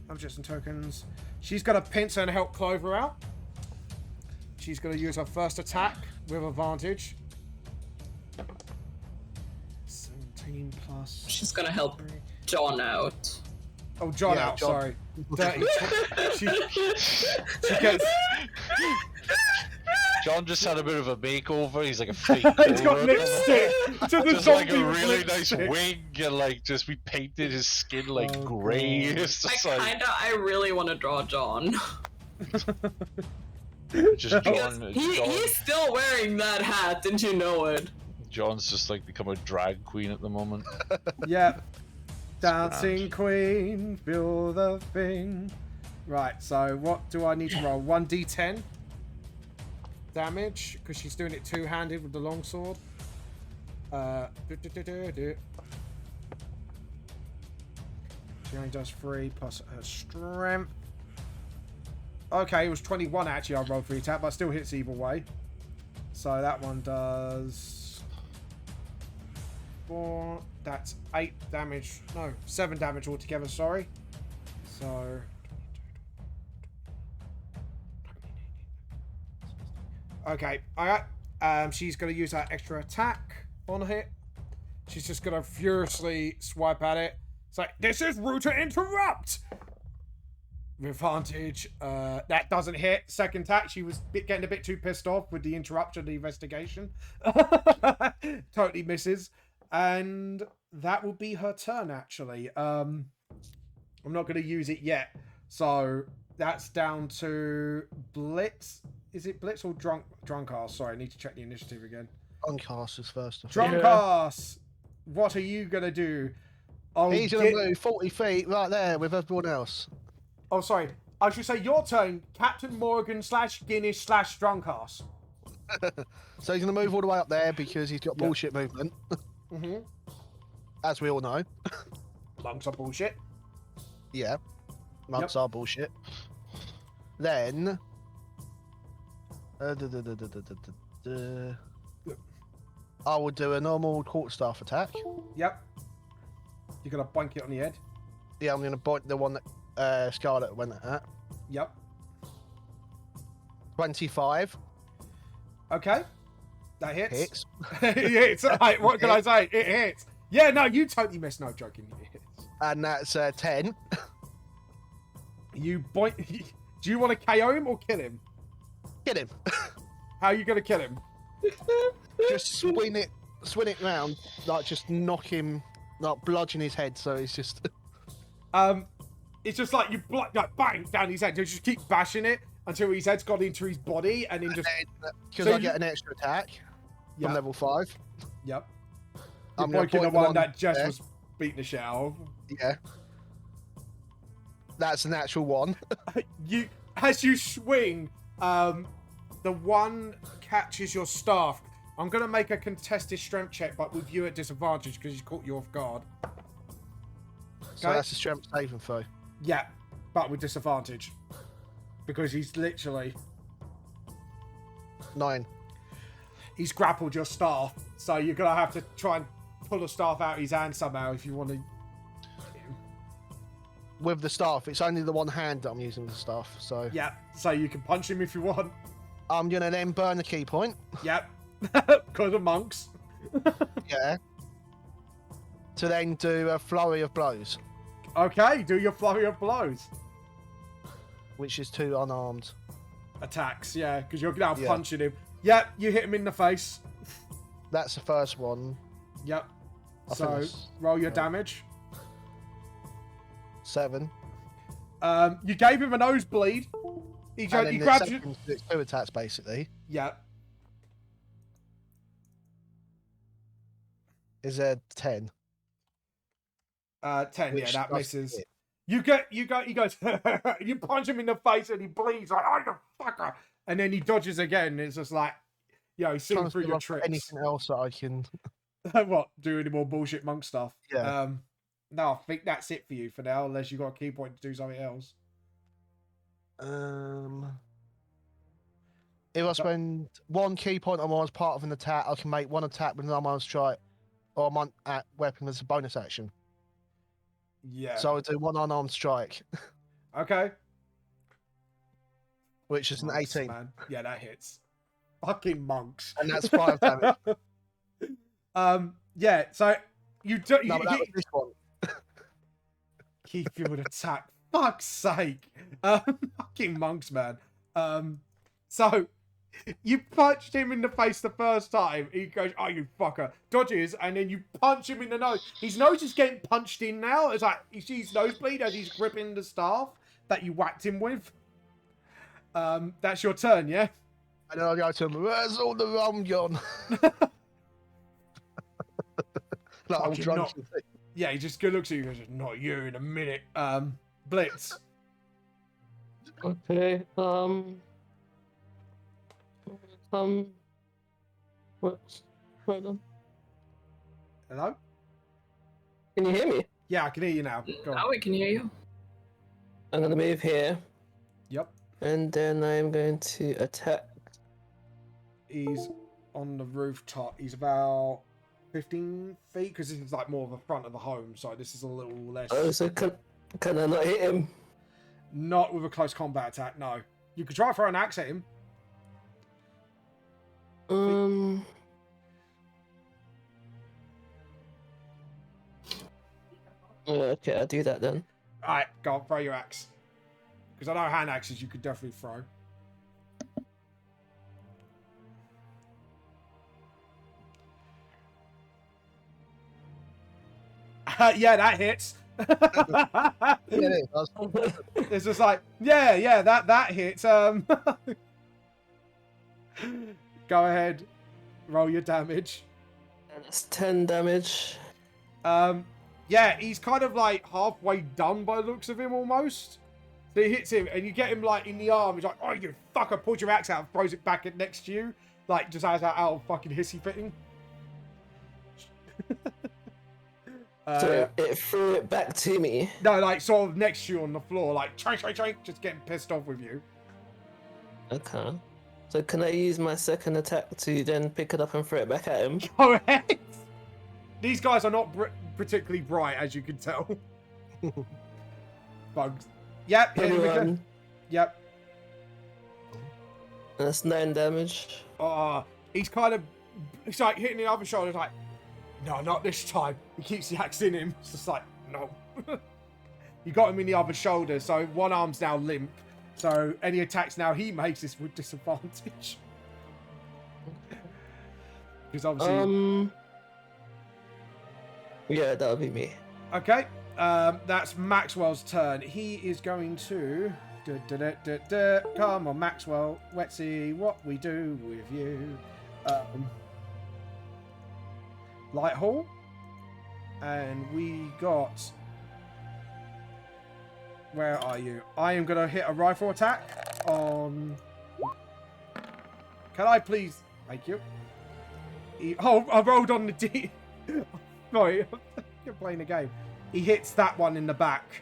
Objects and tokens. She's got a pincer and help Clover out. She's going to use her first attack with advantage. 17 plus... She's gonna help John out. Oh, John Yeah, out, John. sorry. 30. she gets... John just had a bit of a makeover. He's like a fake. He's got Clover. lipstick! Just like a zombie with really nice lipstick. wig, and like just we painted his skin like Oh, grey. God. It's just like I really want to draw John. just Because John. he's still wearing that hat, didn't you know it? John's just like become a drag queen at the moment. Yeah. Dancing Queen, feel the thing. Right, so what do I need to roll? 1d10 damage, because she's doing it two-handed with the longsword. She only does 3 plus her strength. Okay, it was 21 actually I rolled for the attack, but still hits either way. So that one does 4. That's 8 damage. No, 7 damage altogether, sorry. So... Okay, alright. She's going to use that extra attack on a hit. She's just going to furiously swipe at it. It's like, this is route to interrupt! With advantage. That doesn't hit. Second attack, she was getting a bit too pissed off with the interruption of the investigation. Totally misses. And that will be her turn, actually. I'm not going to use it yet. So that's down to Blitz. Is it Blitz or Drunkass? Sorry, I need to check the initiative again. Uncast is first. Drunkass! What are you going to do? He's going to move 40 feet right there with everyone else. Oh, sorry. I should say your turn, Captain Morgan / Guinness / Drunkass. So he's going to move all the way up there because he's got bullshit movement. Mm-hmm. As we all know. Lungs are bullshit. Yeah. Monks are bullshit. Then... I will do a normal quarterstaff attack. Yep. You're going to boink it on the head. Yeah, I'm going to bite the one that Scarlet went at. Yep. 25 Okay. That hits. hits. It hits. Right, what can I say? It hits. Yeah, no, you totally missed. No, joking. It hits. And that's 10. You boink. Do you want to KO him or kill him? Get him. How are you going to kill him? Just swing it round. Like, just knock him, like, bludgeon his head so he's just... It's just like you like bang down his head. You just keep bashing it until his head's got into his body, and then just Because So I you- get an extra attack Yeah. from level 5. Yep. I'm You're gonna boinking the boink one that Jess there. was beating the shit out of. Yeah. That's an actual 1. You, as you swing, the one catches your staff. I'm gonna make a contested strength check, but with you at disadvantage because he's caught you off guard. So Okay. that's a strength saving throw. Yeah, but with disadvantage because he's literally 9. he's grappled your staff, so you're gonna have to try and pull the staff out of his hand somehow if you want to. With the staff, it's only the one hand that I'm using the staff, so... Yeah, so you can punch him if you want. I'm going to then burn the key point. Yep, because of monks. Yeah. To then do a flurry of blows, Okay, do your flurry of blows. which is 2 unarmed. Attacks, yeah, because you're now Yeah. punching him. Yep, you hit him in the face. That's the first one. Yep. I think So that's- roll your yeah. damage. 7. You gave him a nosebleed. He And then the grabbed you. second, it's 2 attacks, basically. Yep. is a 10. 10, yeah, Which that does misses. hit. He goes, you punch him in the face and he bleeds like, oh, you fucker. And then he dodges again. And it's just like, he's seeing Trying to through see your if I've got tricks. anything else that I can. What? Do any more bullshit monk stuff? Yeah. No, I think that's it for you for now, unless you've got a key point to do something else. If I spend 1 key point on one as part of an attack, I can make 1 attack with an unarmed strike or a weapon as a bonus action. Yeah. So I would do 1 unarmed strike, Okay. which is an Monks, 18. man. Yeah, that hits. Fucking monks. And that's 5 damage. Yeah, so you do. No, but that was this one. Key field attack. Fuck's sake. Fucking monks, man. So you punched him in the face the first time. He goes, oh, you fucker. Dodges, and then you punch him in the nose. His nose is getting punched in now. It's like, you see his nosebleed as he's gripping the staff that you whacked him with. That's your turn, yeah? And then I go to him, where's all the rum gone? Like I'm Fucking drunk. not. Yeah, he just good looks at you and goes, not you in a minute. Blitz. Okay. What's hold on? Hello? Can you hear me? Yeah, I can hear you now. Go Now on. we can hear you. I'm gonna move here, Yep. and then I'm going to attack. He's on the rooftop. He's about 15 feet because this is like more of the front of the home, so this is a little less. Oh, so can I not hit him? Not with a close combat attack, no. You could try to throw an axe at him. Okay, I'll do that then. Alright, go on, throw your axe. Because I know hand axes you could definitely throw. Yeah, that hits. Yeah, it does. It's just like, yeah, that hits. Go ahead, roll your damage. And that's 10 damage. Yeah, he's kind of like halfway done by the looks of him almost. So he hits him, and you get him like in the arm. He's like, "Oh, you fucker!" Pulls your axe out and throws it back next to you, like just as out of fucking hissy fitting. So it threw it back to me. No, like sort of next to you on the floor, like trank, just getting pissed off with you. Okay. So can I use my second attack to then pick it up and throw it back at him? Go ahead. These guys are not particularly bright, as you can tell. Bugs. Yep. Hit him again. 21. Yep. That's 9 damage. He's kind of, it's like hitting the other shoulder. It's like, no, not this time. He keeps the axe in him. It's just like, no. You got him in the other shoulder, so one arm's now limp. So any attacks now he makes is with disadvantage. Because obviously. Yeah, that'll be me. Okay. That's Maxwell's turn. He is going to. Come on, Maxwell. Let's see what we do with you. Light Hall. And we got. Where are you? I am going to hit a rifle attack on. Can I please? Thank you. Oh, I rolled on the D. Sorry, you're playing a game. He hits that one in the back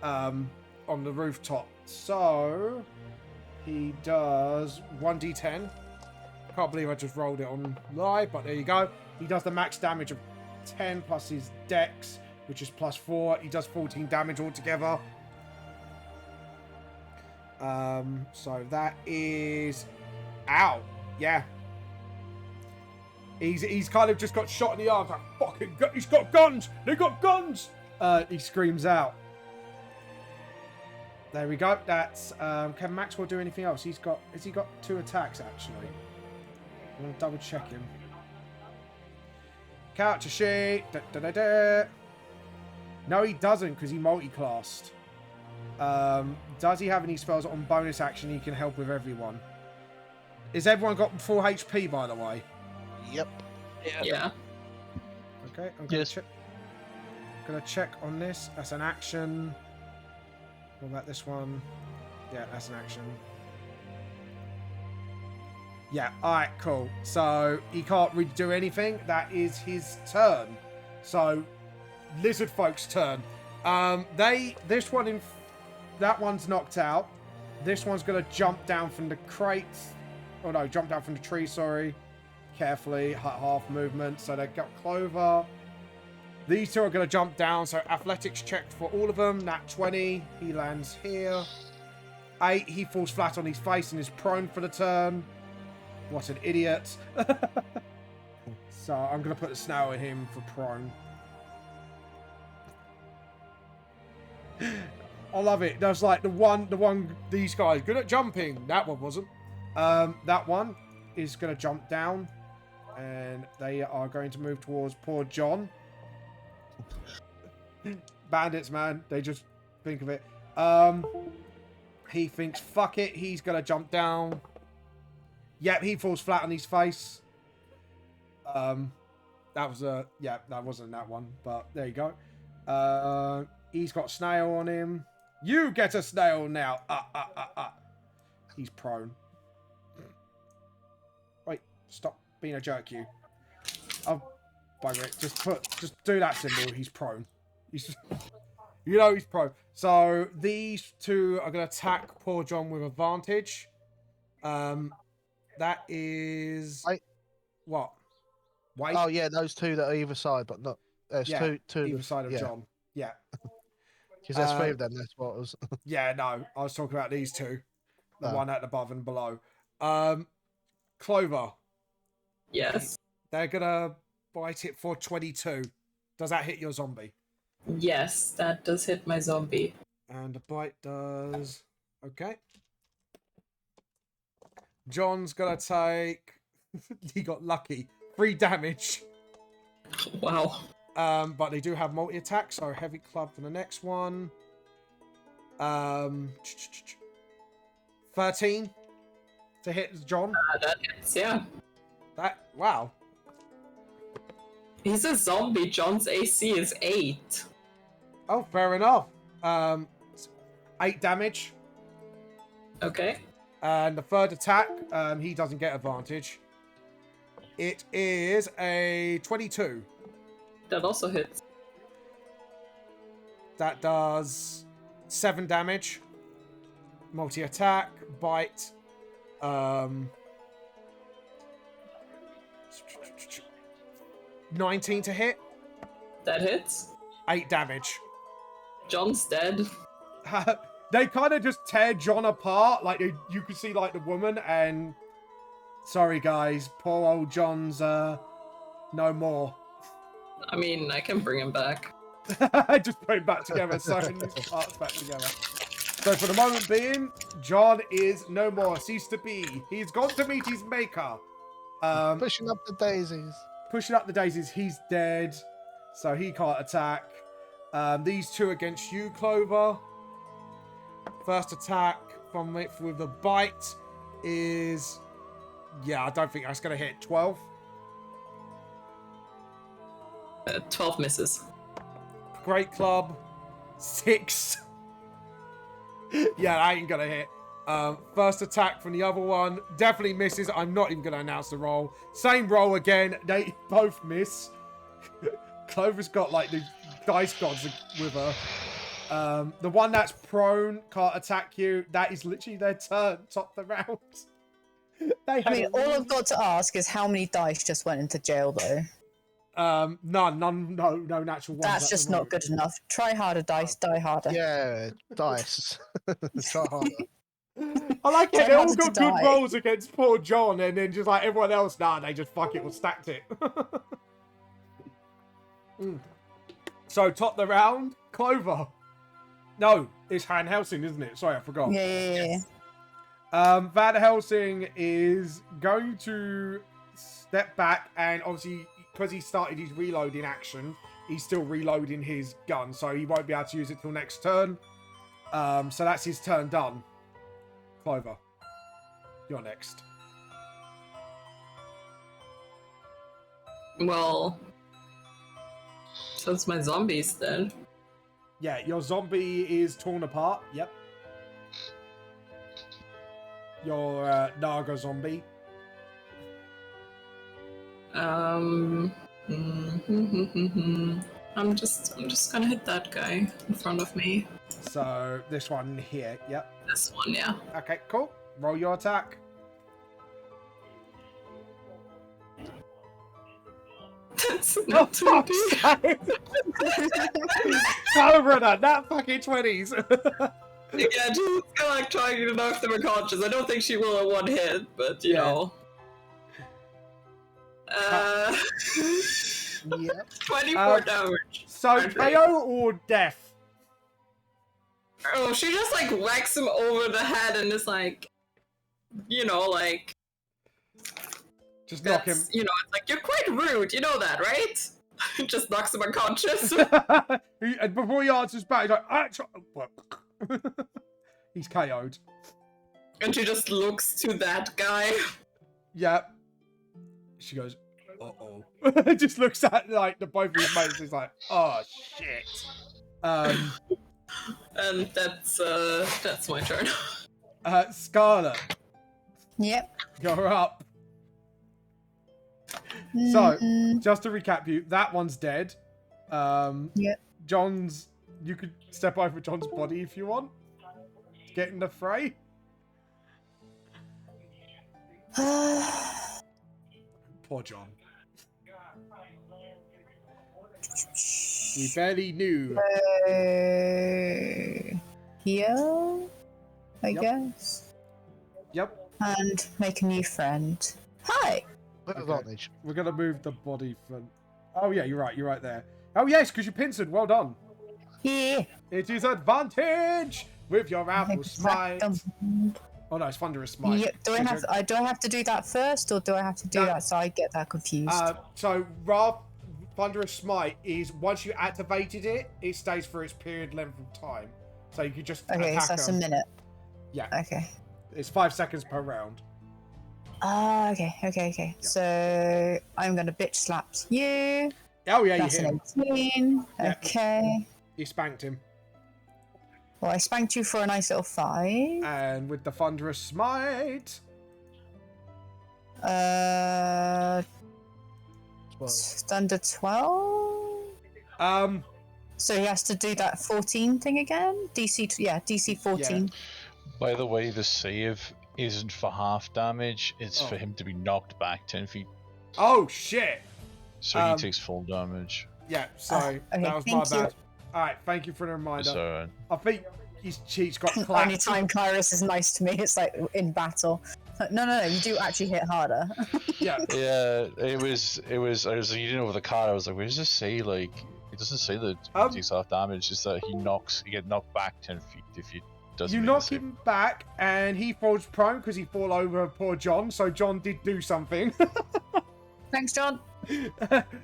on the rooftop. So he does 1d10. Can't believe I just rolled it on live, but there you go. He does the max damage of 10 plus his dex, which is plus 4. He does 14 damage altogether. So that is ow. Yeah. He's kind of just got shot in the arm. Like, fucking, he's got guns. They got guns. He screams out. There we go. That's can Maxwell do anything else? Has he got 2 attacks actually? I'm gonna double check him. Character sheet. No, he doesn't because he multi-classed. Does he have any spells on bonus action he can help with everyone? Is everyone got full HP by the way? Yep. Yeah. Okay, I'm gonna Yes. check on this. That's an action. What about this one? Yeah, that's an action. Yeah, alright, cool. So he can't really do anything. That is his turn. So lizard folk's turn. That one's knocked out. This one's gonna jump down from the crate. Oh no, jump down from the tree, sorry. Carefully, half movement. So they've got Clover. These two are gonna jump down. So athletics checked for all of them. Nat 20. He lands here. 8. He falls flat on his face and is prone for the turn. What an idiot. So I'm going to put the snail in him for prone. I love it. There's like the one, these guys, good at jumping. That one wasn't. That one is going to jump down. And they are going to move towards poor John. Bandits, man. They just think of it. He thinks, fuck it. He's going to jump down. Yep, he falls flat on his face. That wasn't that one, but there you go. He's got snail on him. You get a snail now. He's prone. Wait, stop being a jerk, you. Oh, bugger it. Just do that symbol. He's prone. He's prone. So these two are going to attack poor John with advantage. That is... Wait. What? Wait? Oh, yeah, those two that are either side, but not... There's two either side of yeah. John. Yeah. Because there's 3 of them, that's what it was. Yeah, no. I was talking about these two. The Oh. one at the above and below. Clover. Yes. They're going to bite it for 22. Does that hit your zombie? Yes, that does hit my zombie. And the bite does... Okay. John's going to take... He got lucky. 3 damage. Wow. But they do have multi-attack, so heavy club for the next one. 13 to hit John. That hits, yeah. Wow. He's a zombie. John's AC is 8. Oh, fair enough. 8 damage. Okay. And the third attack, he doesn't get advantage. It is a 22. That also hits. That does 7 damage. Multi-attack, bite. 19 to hit. That hits. 8 damage. John's dead. They kind of just tear John apart. Like, you can see, like, the woman and... Sorry, guys. Poor old John's, no more. I mean, I can bring him back. Just put him back together, sewing his parts back together. So for the moment being, John is no more. Ceased to be. He's gone to meet his maker. Pushing up the daisies. Pushing up the daisies. He's dead. So he can't attack. These two against you, Clover. First attack from it with the bite is... Yeah, I don't think that's going to hit. 12. 12 misses. Great club. 6. Yeah, that ain't going to hit. First attack from the other one. Definitely misses. I'm not even going to announce the roll. Same roll again. They both miss. Clover's got like the dice gods with her. The one that's prone can't attack you. That is literally their turn. Top the round. I mean, all I've got to ask is how many dice just went into jail, though. None, no natural ones. That's just not good enough. Try harder, dice, die harder. Yeah, dice. Try harder. I like it. Try They all harder to got good die. rolls against poor John, and then just like everyone else, nah, they just fuck it or stacked it. So top the round, Clover. No, it's Van Helsing, isn't it? Sorry, I forgot. Yeah. Van Helsing is going to step back, and obviously, because he started his reloading action, he's still reloading his gun, so he won't be able to use it till next turn. So that's his turn done. Clover, you're next. Well, So it's my zombies then. Yeah, your zombie is torn apart. Yep. Your Naga zombie. I'm just gonna hit that guy in front of me. So this one here. Yep. This one, yeah. Okay, cool. Roll your attack. That's not too big. Cobra, not fucking 20s. Yeah, she's kind of like trying to knock them unconscious. I don't think she will in one hit, but you know. Yep. 24 damage. So KO or death? Oh, she just like whacks him over the head and is like, you know, like. Just knock him. You know, it's like, you're quite rude, you know that, right? Just knocks him unconscious. And before he answers back, he's like, he's KO'd. And she just looks to that guy. Yep. She goes, uh-oh. Just looks at like the both of his mates. He's like, oh shit. And that's my turn. Scarlet, Yep. you're up. So, just to recap you, that one's dead. Yep. John's, you could step over John's body if you want. Get in the fray. Poor John. We barely knew. Here, I Yep. guess. Yep. And make a new friend. Hi. With Okay. advantage. We're gonna move the body from. Oh yeah, you're right. You're right there. Oh yes, because you pincered. Well done. Yeah. It is advantage with your apple smite. Exact- Oh no, it's thunderous smite. Yeah, do I have to do that first, or do I have to do that so I get that confused? So thunderous smite is once you activated it, it stays for its period length of time. So you could just Okay, attack so that's a them. minute. Yeah. Okay. It's 5 seconds per round. Ah, okay. So I'm gonna bitch slap you. Oh yeah, That's you hit an him. 18. Yeah. Okay. You spanked him. Well, I spanked you for a nice little 5. And with the thunderous smite, It's under 12. So he has to do that 14 thing again. DC 14. By the way, the save isn't for half damage, it's Oh. for him to be knocked back 10 feet. oh shit. So he takes full damage. Yeah, sorry, okay, that was my thank you. bad. All right, thank you for the reminder. So, I think his cheeks got Only clapped. time Kairos is nice to me, it's like in battle. Like, no, you do actually hit harder. Yeah, yeah, it was, I was like, you know, with the card, I was like, where does this say, like, it doesn't say that he takes half damage, it's that you get knocked back 10 feet if you doesn't you make the knock save. him back, and he falls prone because he fall over poor John. So John did do something. Thanks, John.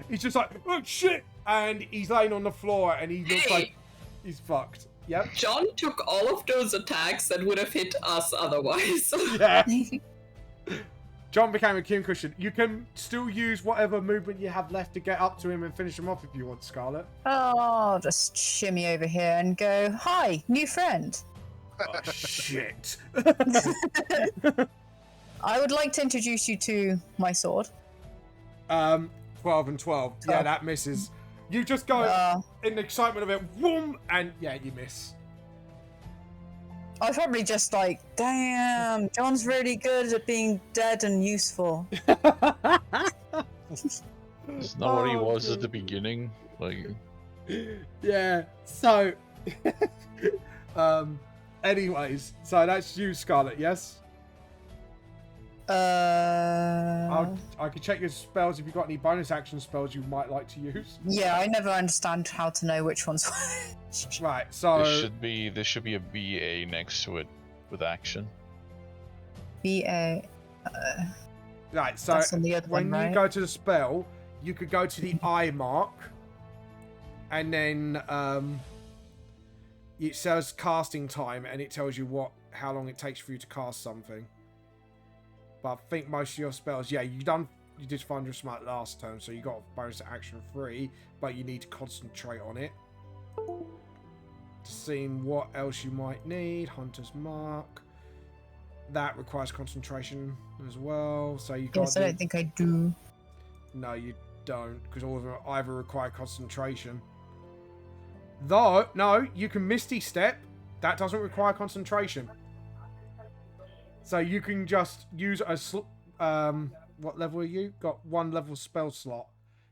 He's just like, oh shit, and he's laying on the floor, and he looks Hey. like he's fucked. Yep. John took all of those attacks that would have hit us otherwise. Yeah. John became a king cushion. You can still use whatever movement you have left to get up to him and finish him off if you want, Scarlet. I'll just shimmy over here and go, hi, new friend. Oh shit. I would like to introduce you to my sword. 12 and 12. Yeah, that misses. You just go in the excitement of it, whoom, and yeah, you miss. I was probably just like, damn, John's really good at being dead and useful. It's not what he Oh, was good. at the beginning. Like, Yeah, so anyways, so that's you, Scarlet, yes? I can check your spells if you've got any bonus action spells you might like to use. Yeah, I never understand how to know which one's which. Right, so there should be a BA next to it with action. BA. right, so That's on the other when one, you right? go to the spell, you could go to the eye mark, and then it says casting time, and it tells you how long it takes for you to cast something. But I think most of your spells, yeah, you've done you did find your smite last turn, so you got bonus action 3, but you need to concentrate on it. Seeing what else you might need. Hunter's Mark. That requires concentration as well. So you got. Yes, I don't think I do. No, you don't, because all of them either require concentration. Though, no, you can Misty Step. That doesn't require concentration. So you can just use a what level are you? Got 1 level spell slot.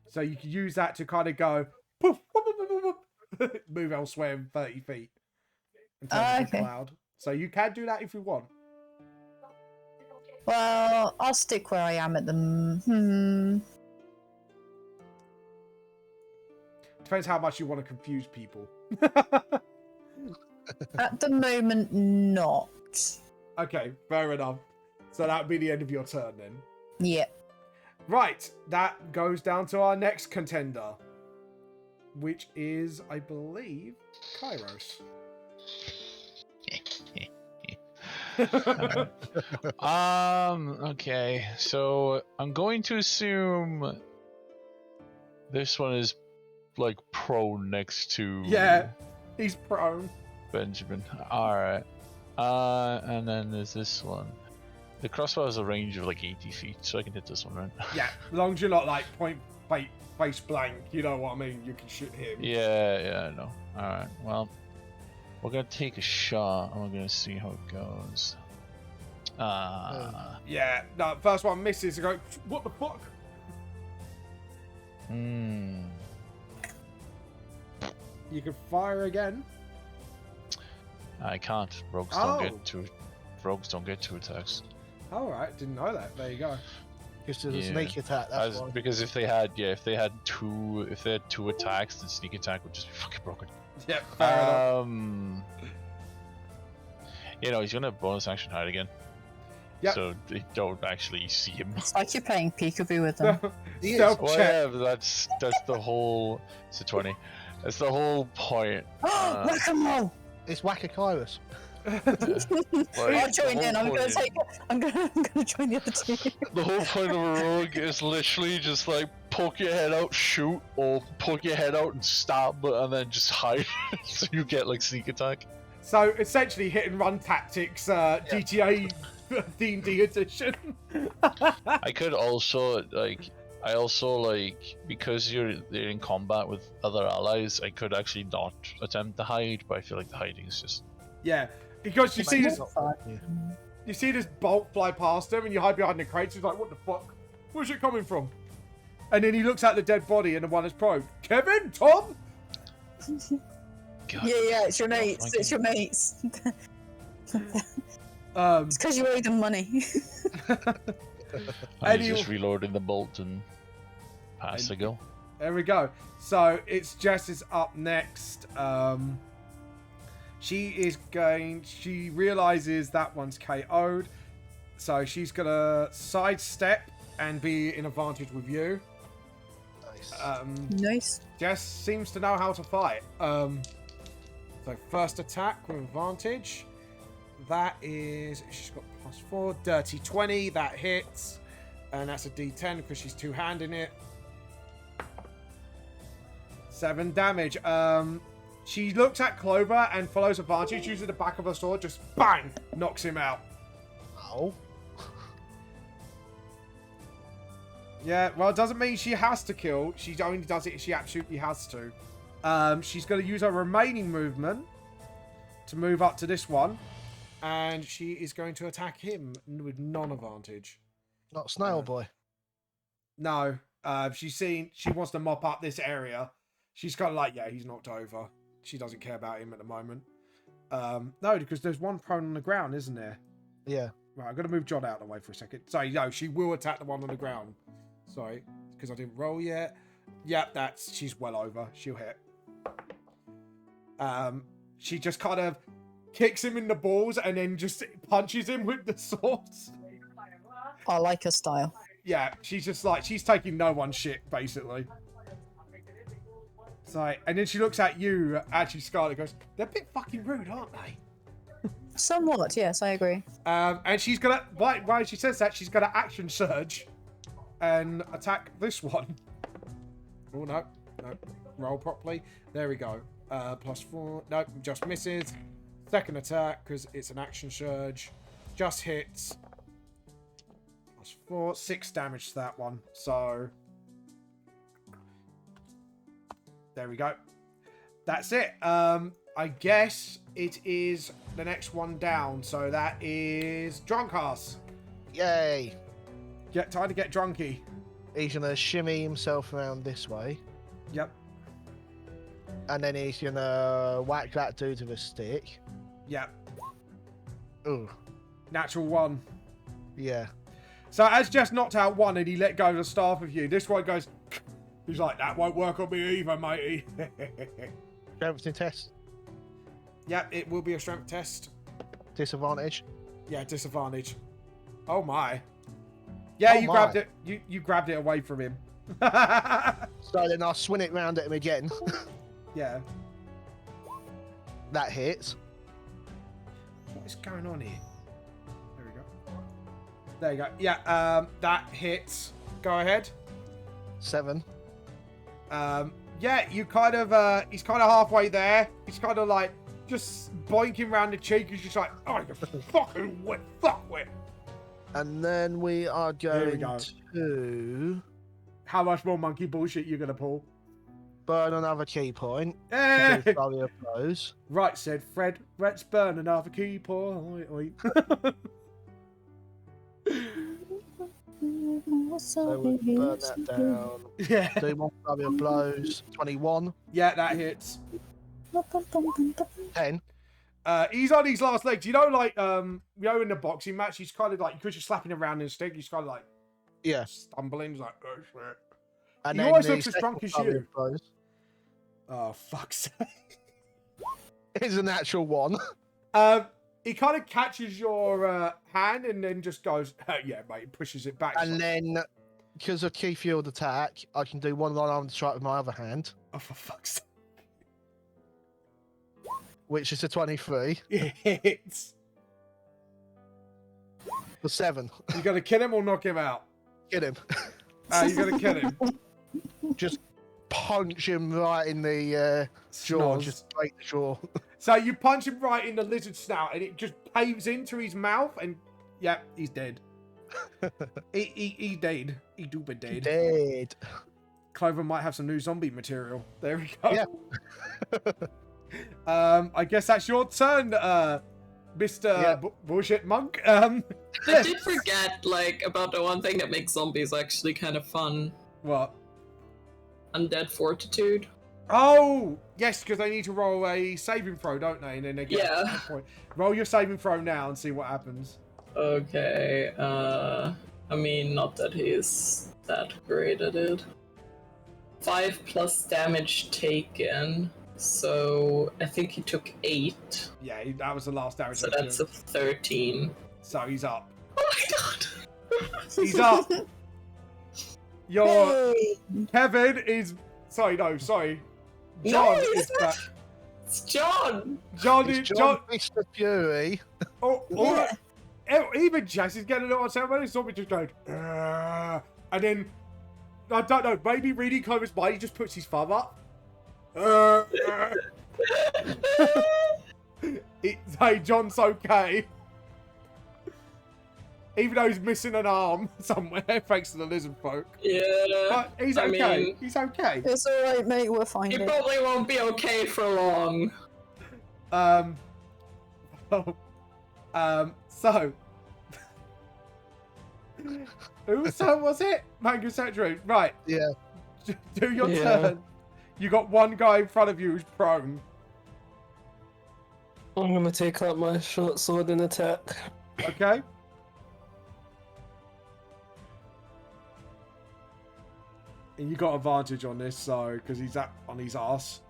So you can use that to kind of go poof, whoop, whoop, whoop, whoop, move elsewhere in 30 feet. And turn into a cloud. So you can do that if you want. Well, I'll stick where I am at the. Depends how much you want to confuse people. At the moment, not. Okay, fair enough. So that would be the end of your turn then. Yeah. Right, that goes down to our next contender, which is, I believe, Kairos. Okay, so I'm going to assume this one is like prone next to Yeah, he's prone. Benjamin. Alright. And then there's this one. The crossbow has a range of like 80 feet, so I can hit this one, right? Yeah, as long as you're not like point face blank, you know what I mean, you can shoot him. Yeah, I know. Alright, well, we're gonna take a shot and we're gonna see how it goes. Yeah, no, first one misses, I go, what the fuck? You can fire again. I can't. Rogues don't get two attacks. Alright, didn't know that. There you go. Just a sneak attack. That's why. Because if they had two attacks, then sneak attack would just be fucking broken. Yeah, fair enough. He's gonna bonus action hide again. Yep. So they don't actually see him. It's like you're playing peekaboo with them. Stealth Well, check. yeah, but that's the whole. It's a 20. That's the whole point. Whack-a-mole! It's Whack-a-Kairos. I'll join in. I'm gonna join the other team. The whole point of a rogue is literally just like poke your head out, shoot, or poke your head out and stab, and then just hide, so you get like sneak attack. So essentially, hit and run tactics, GTA D&D edition. I could also because you're in combat with other allies, I could actually not attempt to hide, but I feel like the hiding is just Yeah, because you see this. Yeah. You see this bolt fly past him, and you hide behind the crates. He's like, "What the fuck? Where's it coming from?" And then he looks at the dead body and the one is probed. Kevin, Tom. God. Yeah, it's your mates. It's your mates. It's because you owe them money. I'm just reloading the bolt and pass the go. There we go. So it's Jess is up next. She realizes that one's KO'd. So she's gonna sidestep and be in advantage with you. Nice. Nice. Jess seems to know how to fight. So first attack with advantage. That is, she's got +4, dirty 20, that hits. And that's a D10 because she's two-handing it. 7 damage. She looks at Clover and follows advantage, using the back of her sword, just bang, knocks him out. Oh. Yeah, well, it doesn't mean she has to kill. She only does it if she absolutely has to. She's going to use her remaining movement to move up to this one. And she is going to attack him with non-advantage. Not Snail Boy. No. She wants to mop up this area. She's kind of like, yeah, he's knocked over. She doesn't care about him at the moment. No, because there's one prone on the ground, isn't there? Yeah. Right, I'm going to move John out of the way for a second. So, no, she will attack the one on the ground. Sorry, because I didn't roll yet. Yep, she's well over. She'll hit. She just kind of kicks him in the balls and then just punches him with the swords. I like her style. Yeah, she's just like, she's taking no one's shit, basically. So, and then she looks at you, actually, Scarlet, goes, they're a bit fucking rude, aren't they? Somewhat, yes, I agree. And she's gonna, while she says that, she's gonna action surge. and attack this one. Oh, no. No. Roll properly. There we go. +4. Nope, just misses. Second attack, because it's an action surge. Just hits. +4. 6 damage to that one. So, there we go. That's it. I guess it is the next one down. So that is Drunkass. Yay! Time to get drunky. He's gonna shimmy himself around this way, Yep. and then he's gonna whack that dude with a stick. Yep. Ooh, Natural 1. yeah. So as Jess knocked out 1 and he let go of the staff of you, this one goes... He's like, that won't work on me either, matey. Strength test. Yep, it will be a strength test. Disadvantage. Yeah, disadvantage. Oh my. Yeah, Oh you my. grabbed it. You grabbed it away from him. So then I'll swing it round at him again. Yeah. That hits. What is going on here? There we go. There you go. Yeah, that hits. Go ahead. 7. Yeah, you kind of, he's kind of halfway there. He's kind of like, just boinking around the cheek. He's just like, oh, you fucking wet, fuck wet. And then we are Here we going go. to How much more monkey bullshit you gonna pull? burn another key point. Hey! To do flurry of blows. Right, said Fred. Let's burn another key point. So we'll burn that down. Yeah. Do one flurry of blows. 21. Yeah, that hits. 10. He's on his last legs. You know, like, in the boxing match, he's kind of like, because you're slapping around in a stick, he's kind of like, Yeah. stumbling. He's like, oh shit. And He then always the looks as second drunk as flurry you. of blows Oh, fuck's sake. is a natural 1. He kind of catches your hand and then just goes, yeah, mate, pushes it back. And then, because of key field attack, I can do one one-armed strike with my other hand, Oh, for fuck's sake. which is a 23 It hits. for 7. You gonna kill him or knock him out? Get him. You gonna kill him. Just punch him right in the jaw. Snoz. Just break the jaw. So you punch him right in the lizard snout and it just paves into his mouth and, yeah, he's dead. he dead. He duper dead. Dead. Clover might have some new zombie material. There we go. Yeah. I guess that's your turn, Mr. Yeah. Bullshit Monk. I did forget, like, about the one thing that makes zombies actually kind of fun. What? Undead Fortitude. Oh, yes, because they need to roll a saving throw, don't they? And then they get Yeah. a point. Roll your saving throw now and see what happens. Okay, I mean, not that he's that great at it. 5 plus damage taken, so I think he took 8, Yeah, that was the last damage. so he that's took. a 13. So he's up. Oh my god! He's up. Your Hey. Kevin is. Sorry. No, John he's is not. back. It's John! John It's is. John Mr. Fury. Even Jess is getting a little upset about it. Zombie just going, and then I don't know. Maybe reading Clover's mind, he just puts his thumb up. Hey, John's okay. Even though he's missing an arm somewhere, thanks to the lizard folk. Yeah. But he's I okay. mean- He's okay. It's alright, mate, we'll find He it. probably won't be okay for long. So. Whose turn was it? Manga Century. Right. Yeah. Do your Yeah. turn. You got one guy in front of you who's prone. I'm gonna take out my short sword and attack. Okay? And you got advantage on this, so, because he's on his ass.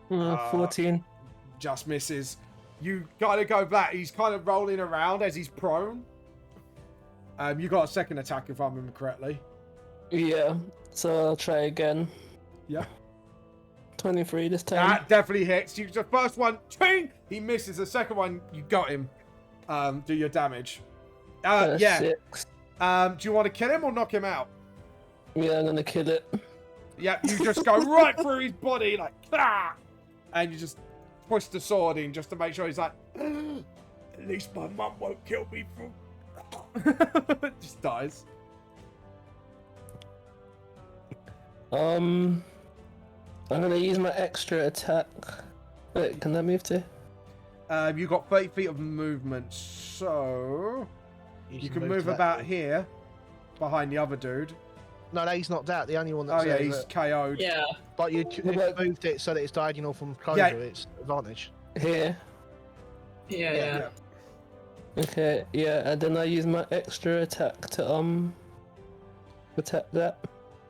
14. Just misses. You gotta go back. He's kind of rolling around as he's prone. You got a second attack if I remember correctly. Yeah, so I'll try again. Yeah. 23 this time. That definitely hits. You the first one, ching! He misses. The second one, you got him. Do your damage. Yeah. 6. Do you want to kill him or knock him out? Yeah, I'm gonna kill it. Yeah, you just go right through his body, like, ah! And you just push the sword in just to make sure he's like, at least my mum won't kill me from. Just dies. I'm gonna use my extra attack. Wait, can I move to? You got 30 feet of movement, so you can move to that about bit. here, behind the other dude. No, he's knocked out. The only one Oh that's yeah, there, he's KO'd. Yeah. But you Well, moved it so that it's diagonal from Clover. Yeah. It's advantage. Here. Yeah. Okay, yeah, and then I use my extra attack to attack that.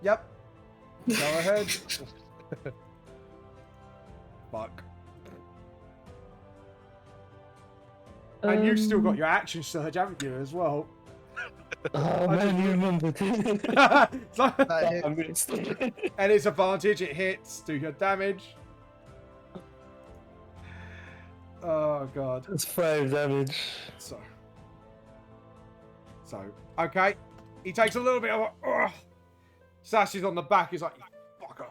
Yep. Go ahead. Fuck. And you've still got your action surge, haven't you, as well? Oh man, you remembered. So- That hit. and its advantage, it hits, do your damage. Oh god. That's 5 damage. So, okay. He takes a little bit of a sashes on the back. He's like, you fucker.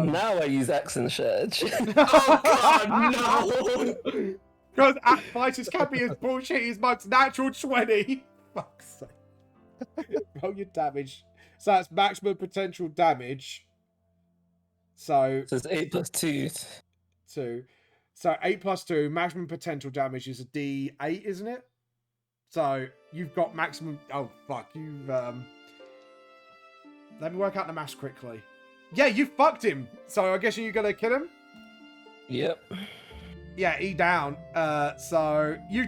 Now I use accent surge. Oh god, no! Because fighters can be as bullshit as Mug's natural 20. Fuck's sake. Roll your damage. So that's maximum potential damage. So So it's 8 plus 2. 2. So 8 plus 2, maximum potential damage is a D8, isn't it? So you've got maximum. Oh fuck, you've let me work out the maths quickly. Yeah, you fucked him. So I guess you're gonna kill him. Yep. Yeah, he down. So you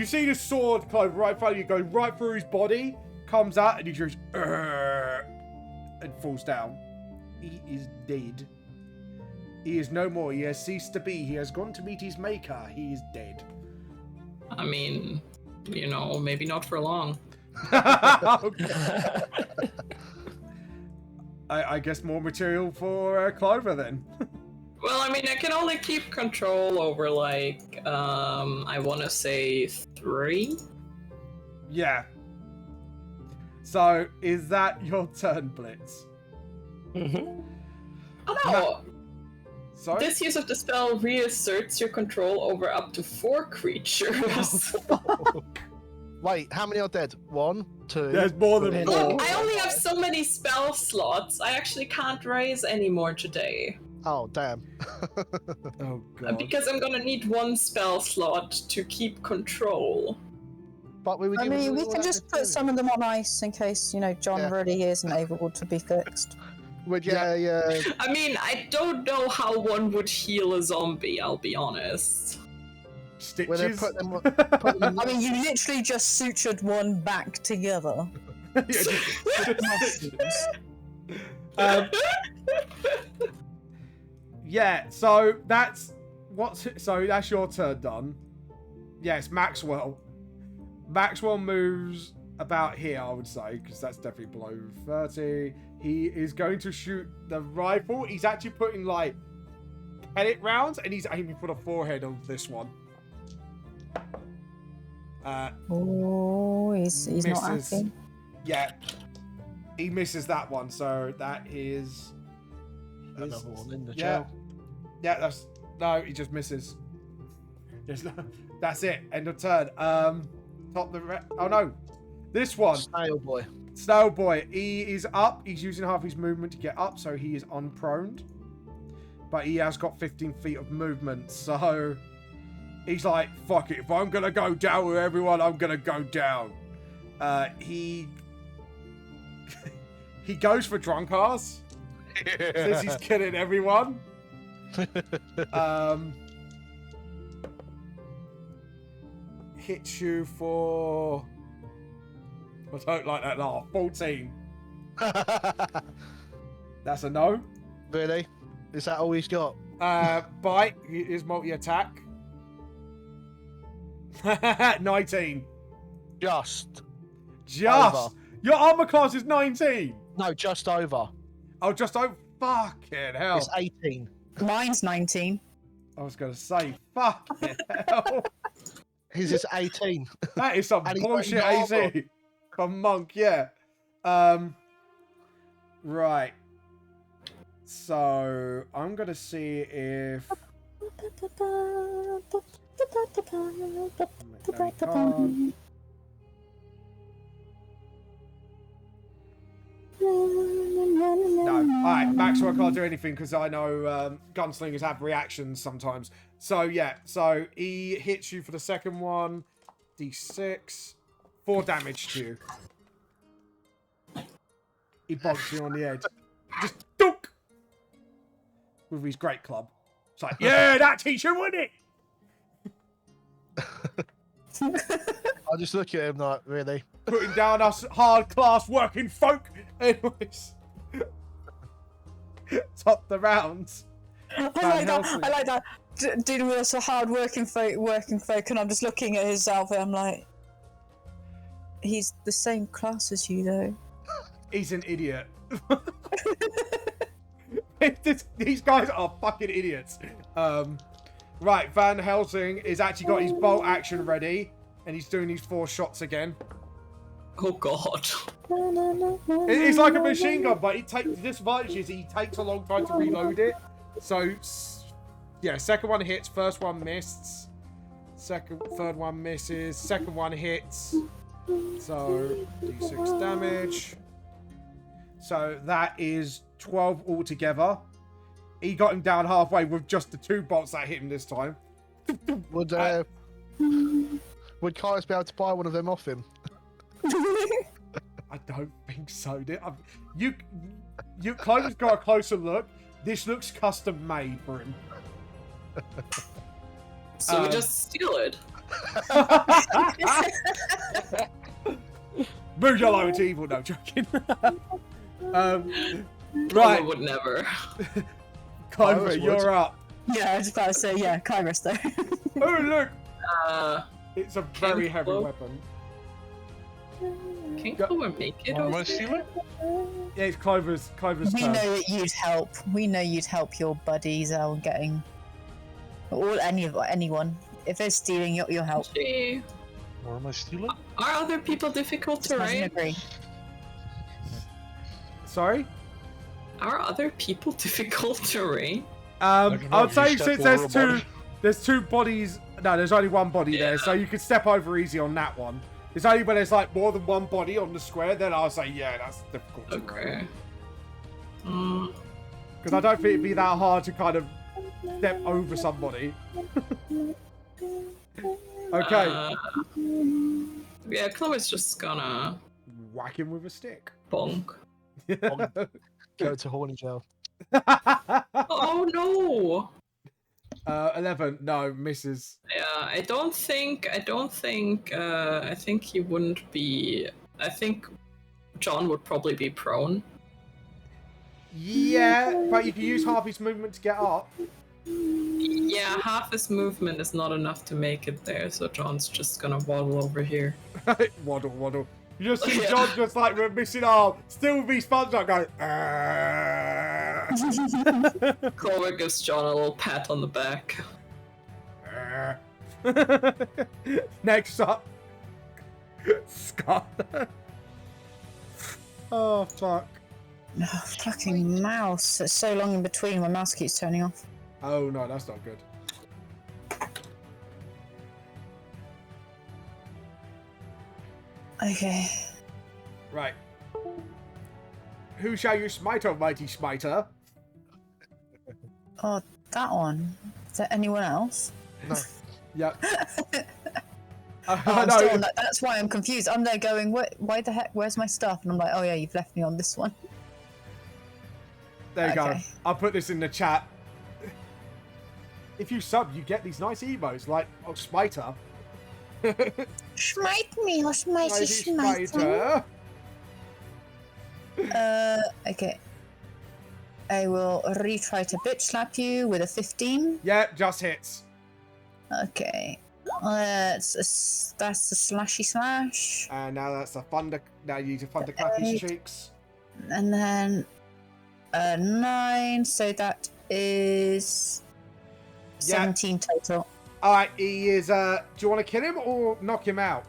see this sword Clover right in front of you, go right through his body, comes out, and he just and falls down. He is dead. He is no more. He has ceased to be. He has gone to meet his maker. He is dead. I mean, you know, maybe not for long. I guess more material for Clover then. Well, I mean, I can only keep control over, like, I want to say 3? Yeah. So, is that your turn, Blitz? Mm-hmm. Oh no! Sorry? This use of the spell reasserts your control over up to 4 creatures. Wait, how many are dead? 1, 2. There's more than 4. Look, I only have so many spell slots. I actually can't raise any more today. Oh, damn. Oh, God. Because I'm gonna need 1 spell slot to keep control. But we were I given mean, we all can that just put some of them on ice in case, you know, John Yeah. really isn't able to be fixed. Yeah. I mean, I don't know how one would heal a zombie, I'll be honest. Where they Stitches? put them I mean, you literally just sutured one back together. Yeah, so that's that's your turn done. Yes, Maxwell. Maxwell moves about here, I would say, because that's definitely below 30. He is going to shoot the rifle. He's actually putting like pellet rounds, and he's aiming for the forehead of this one. Oh, he's not Misses. happy. Yeah, he misses that one. So that is another one in the yeah, jail. yeah. That's no. He just misses. That's it. End of turn. Top the. Oh no, this one. Snail boy. Snail boy. He is up. He's using half his movement to get up, so he is unproned. But he has got 15 feet of movement, so he's like, fuck it. If I'm gonna go down with everyone, I'm gonna go down. He goes for drunk ass. Says he's killing everyone. Hits you for. I don't like that laugh. 14. That's a no. Really? Is that all he's got? Bite is multi-attack. 19. Just. Just. Your armor class is 19. No, just over. Oh, just over. Fucking hell. It's 18. Mine's 19. I was going to say, fucking hell. His is 18. That is some And he's bullshit got his AC from Monk, yeah. Right. So I'm gonna see if no. Alright, Maxwell can't do anything because I know gunslingers have reactions sometimes. So yeah, so he hits you for the second one. D6. 4 damage to you. He bonks you on the head. Just dunk! With his great club. It's like, yeah, that teacher won it! I just look at him like, really? Putting down us hard class working folk. Anyways. Top the rounds. I like that. I like that. Dealing with us hard working folk, and I'm just looking at his outfit. I'm like, he's the same class as you, though. He's an idiot. These guys are fucking idiots. Right, Van Helsing has actually got his bolt action ready, and he's doing these 4 shots again. Oh god. It's like a machine gun, but the disadvantage is he takes a long time to reload it. So, yeah, second one hits, first one missed. Third one misses, second one hits. So, d6 damage. So that is 12 altogether. He got him down halfway with just the 2 bolts that hit him this time. Would Kaius be able to buy one of them off him? I don't think so. You Clover's got a closer look. This looks custom made for him. So we just steal it. Move your lower to evil, no joking. Right. Right, would never. Clover, Kyrus you're would. up. Yeah, I was about to say, yeah, Kyrus though. Oh, look! Uh, It's a very heavy Clo- weapon. can Go- Clover make it? Am I over? stealing? Yeah, it's Clover's We turn. know that you'd help. We know you'd help your buddies out getting, or anyone. If they're stealing, you'll help. Gee, Or am I stealing? are other people difficult to Doesn't raid? agree. Sorry? Are other people difficult to raid? don't know I'd if you say step since over a there's body. 2 bodies. No, there's only 1 body there, so you can step over easy on that one. It's only when there's like more than 1 body on the square, then I'll say, yeah, that's difficult to Okay. Because I don't think it'd be that hard to kind of step over somebody. Okay. Yeah, Chloe's just gonna Whack him with a stick. bonk. Go to horny jail. Oh no! 11. No, misses. Yeah, I think he wouldn't be. I think John would probably be prone. Yeah, but you can use half his movement to get up. Yeah, half his movement is not enough to make it there, so John's just gonna waddle over here. Waddle, waddle. You just see Yeah. John just like with a missing arm, still with his sponge up going. Clover gives John a little pat on the back. Next up, Scott. Oh fuck. No, fucking mouse. It's so long in between. My mouse keeps turning off. Oh no, that's not good. Okay. Right. Who shall you smite, O mighty smiter? Oh, that one. Is there anyone else? No. Yep. Oh, I'm still on that. That's why I'm confused. I'm there going, why the heck? Where's my stuff? And I'm like, oh yeah, you've left me on this one. There you go. Okay. I'll put this in the chat. If you sub, you get these nice emotes like Smiter. Smite me, oh Mighty smitey smiter. Smiter. Okay. I will retry to bitch slap you with a 15. Yeah, just hits. Okay. That's a slashy slash. And now that's a thunder. Now you need to thunder clap his cheeks. And then a 9, so that is Yeah. 17 total. Alright, he is, do you want to kill him or knock him out?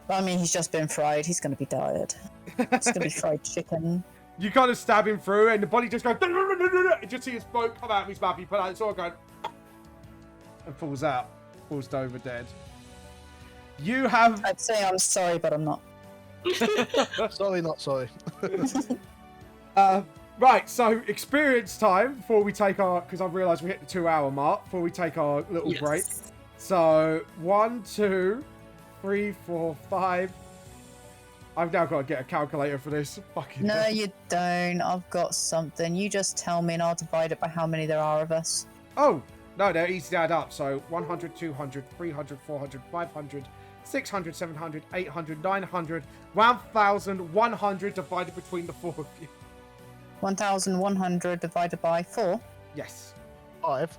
I mean, he's just been fried. He's going to be tired. It's going to be fried chicken. You kind of stab him through, and the body just goes. You just see his smoke come out of his mouth. He put out his sword, going, and falls out, falls over dead. You have. I'd say I'm sorry, but I'm not. Sorry, not sorry. Right, so experience time before we take our, because I've realised we hit the 2-hour mark. Before we take our little break. So 1, 2, 3, 4, 5. I've now got to get a calculator for this. Fucking No, hell. you don't. I've got something. You just tell me and I'll divide it by how many there are of us. Oh, no, they're easy to add up. So 100, 200, 300, 400, 500, 600, 700, 800, 900, 1,100 divided between the 4 of you. 1,100 divided by 4? Yes. 5.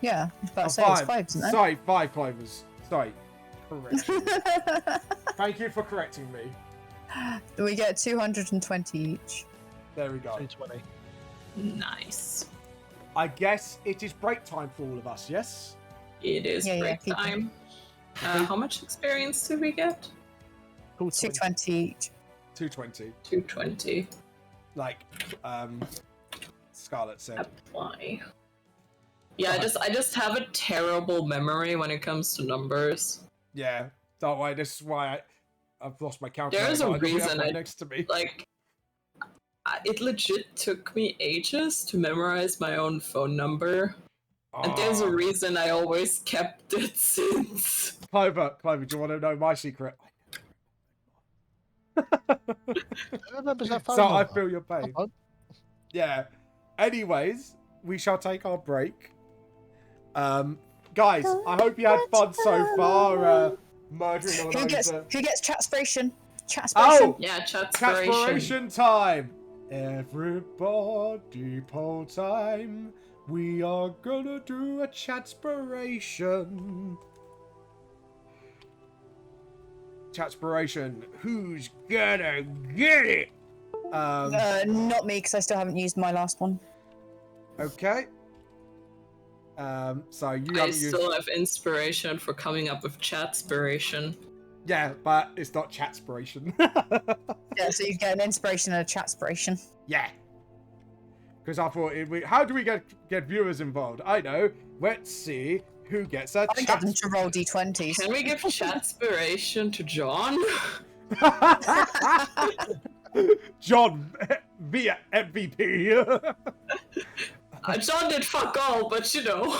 Yeah, I was about Oh, to say it's 5, isn't it? Sorry, 5 Clovers. Sorry. Correction. Thank you for correcting me. We get 220 each. There we go. 220. Nice. I guess it is break time for all of us, yes? It is Yeah, break keep time. How much experience did we get? 220 each. 220. 220. Like, Scarlett said. Apply. Yeah, I just have a terrible memory when it comes to numbers. Yeah. Don't worry, this is why I've lost my calculator. There's a I don't have reason one I next to me. like. It legit took me ages to memorize my own phone number, and there's a reason I always kept it since. Clover, do you want to know my secret? Who remembers that phone So number? I feel your pain. Yeah. Anyways, we shall take our break. Guys, I hope you had fun so far. Murdering all Who those. gets chatspiration? Chatspiration. Oh, Yeah, chatspiration. Catspiration time. Everybody, poll time. We are gonna do a chatspiration. Chatspiration. Who's gonna get it? Not me, because I still haven't used my last one. Okay. So you I haven't used. still have inspiration for coming up with chatspiration. Yeah, but it's not chatspiration. Yeah, so you get an inspiration and a chatspiration. Yeah. Because I thought, how do we get viewers involved? I know. Let's see who gets a I get them to roll d20s. Can we give chatspiration to John? John via MVP. John did fuck all, but you know.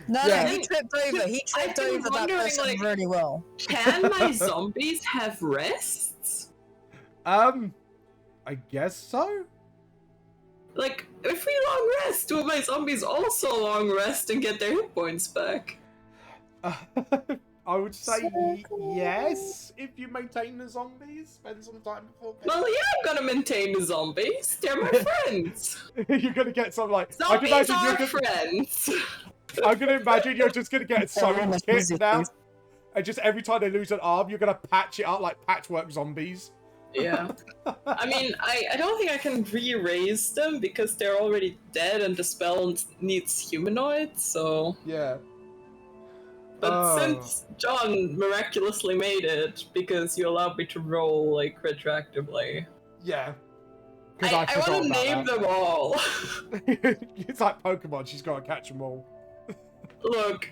No, Yeah. he tripped over. He tripped I've been over that wondering, person like- really well. Can my zombies have rests? I guess so. Like, if we long rest, do my zombies also long rest and get their hit points back? I would say yes, if you maintain the zombies, spend some time before bed. Well, yeah, I'm gonna maintain the zombies. They're my friends. You're gonna get some like Zombies are you're friends. I'm gonna imagine you're just gonna get sewing almost kits busy, now, please. and just every time they lose an arm, you're gonna patch it up like patchwork zombies. Yeah. I mean, I don't think I can re-raise them because they're already dead and the spell needs humanoids, so... Yeah. But Oh. since John miraculously made it, because you allowed me to roll, like, retroactively, Yeah. 'Cause I forgot want to about name that. them all. It's like Pokemon, she's got to catch them all. Look,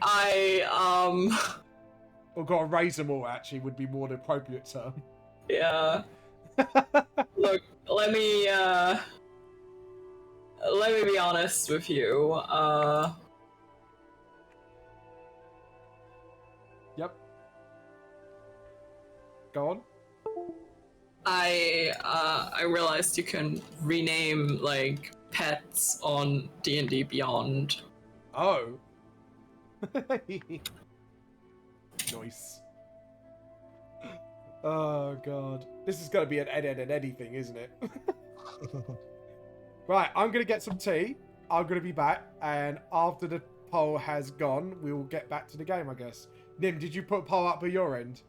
Or got to raise them all, actually, would be more the appropriate term. yeah. Look, let me be honest with you. Yep. Go on. I realized you can rename like pets on D&D Beyond. Oh. Nice. Oh god. This is gonna be an Ed thing, isn't it? Right, I'm gonna get some tea. I'm gonna be back, and after the poll has gone, we will get back to the game, I guess. Nim, did you put a poll up at your end?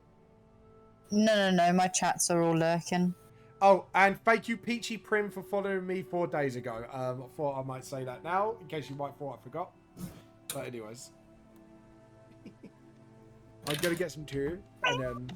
No, my chats are all lurking. Oh, and thank you, Peachy Prim, for following me 4 days ago. I thought I might say that now, in case you might thought I forgot. But anyways. I'm gonna get some too, and then.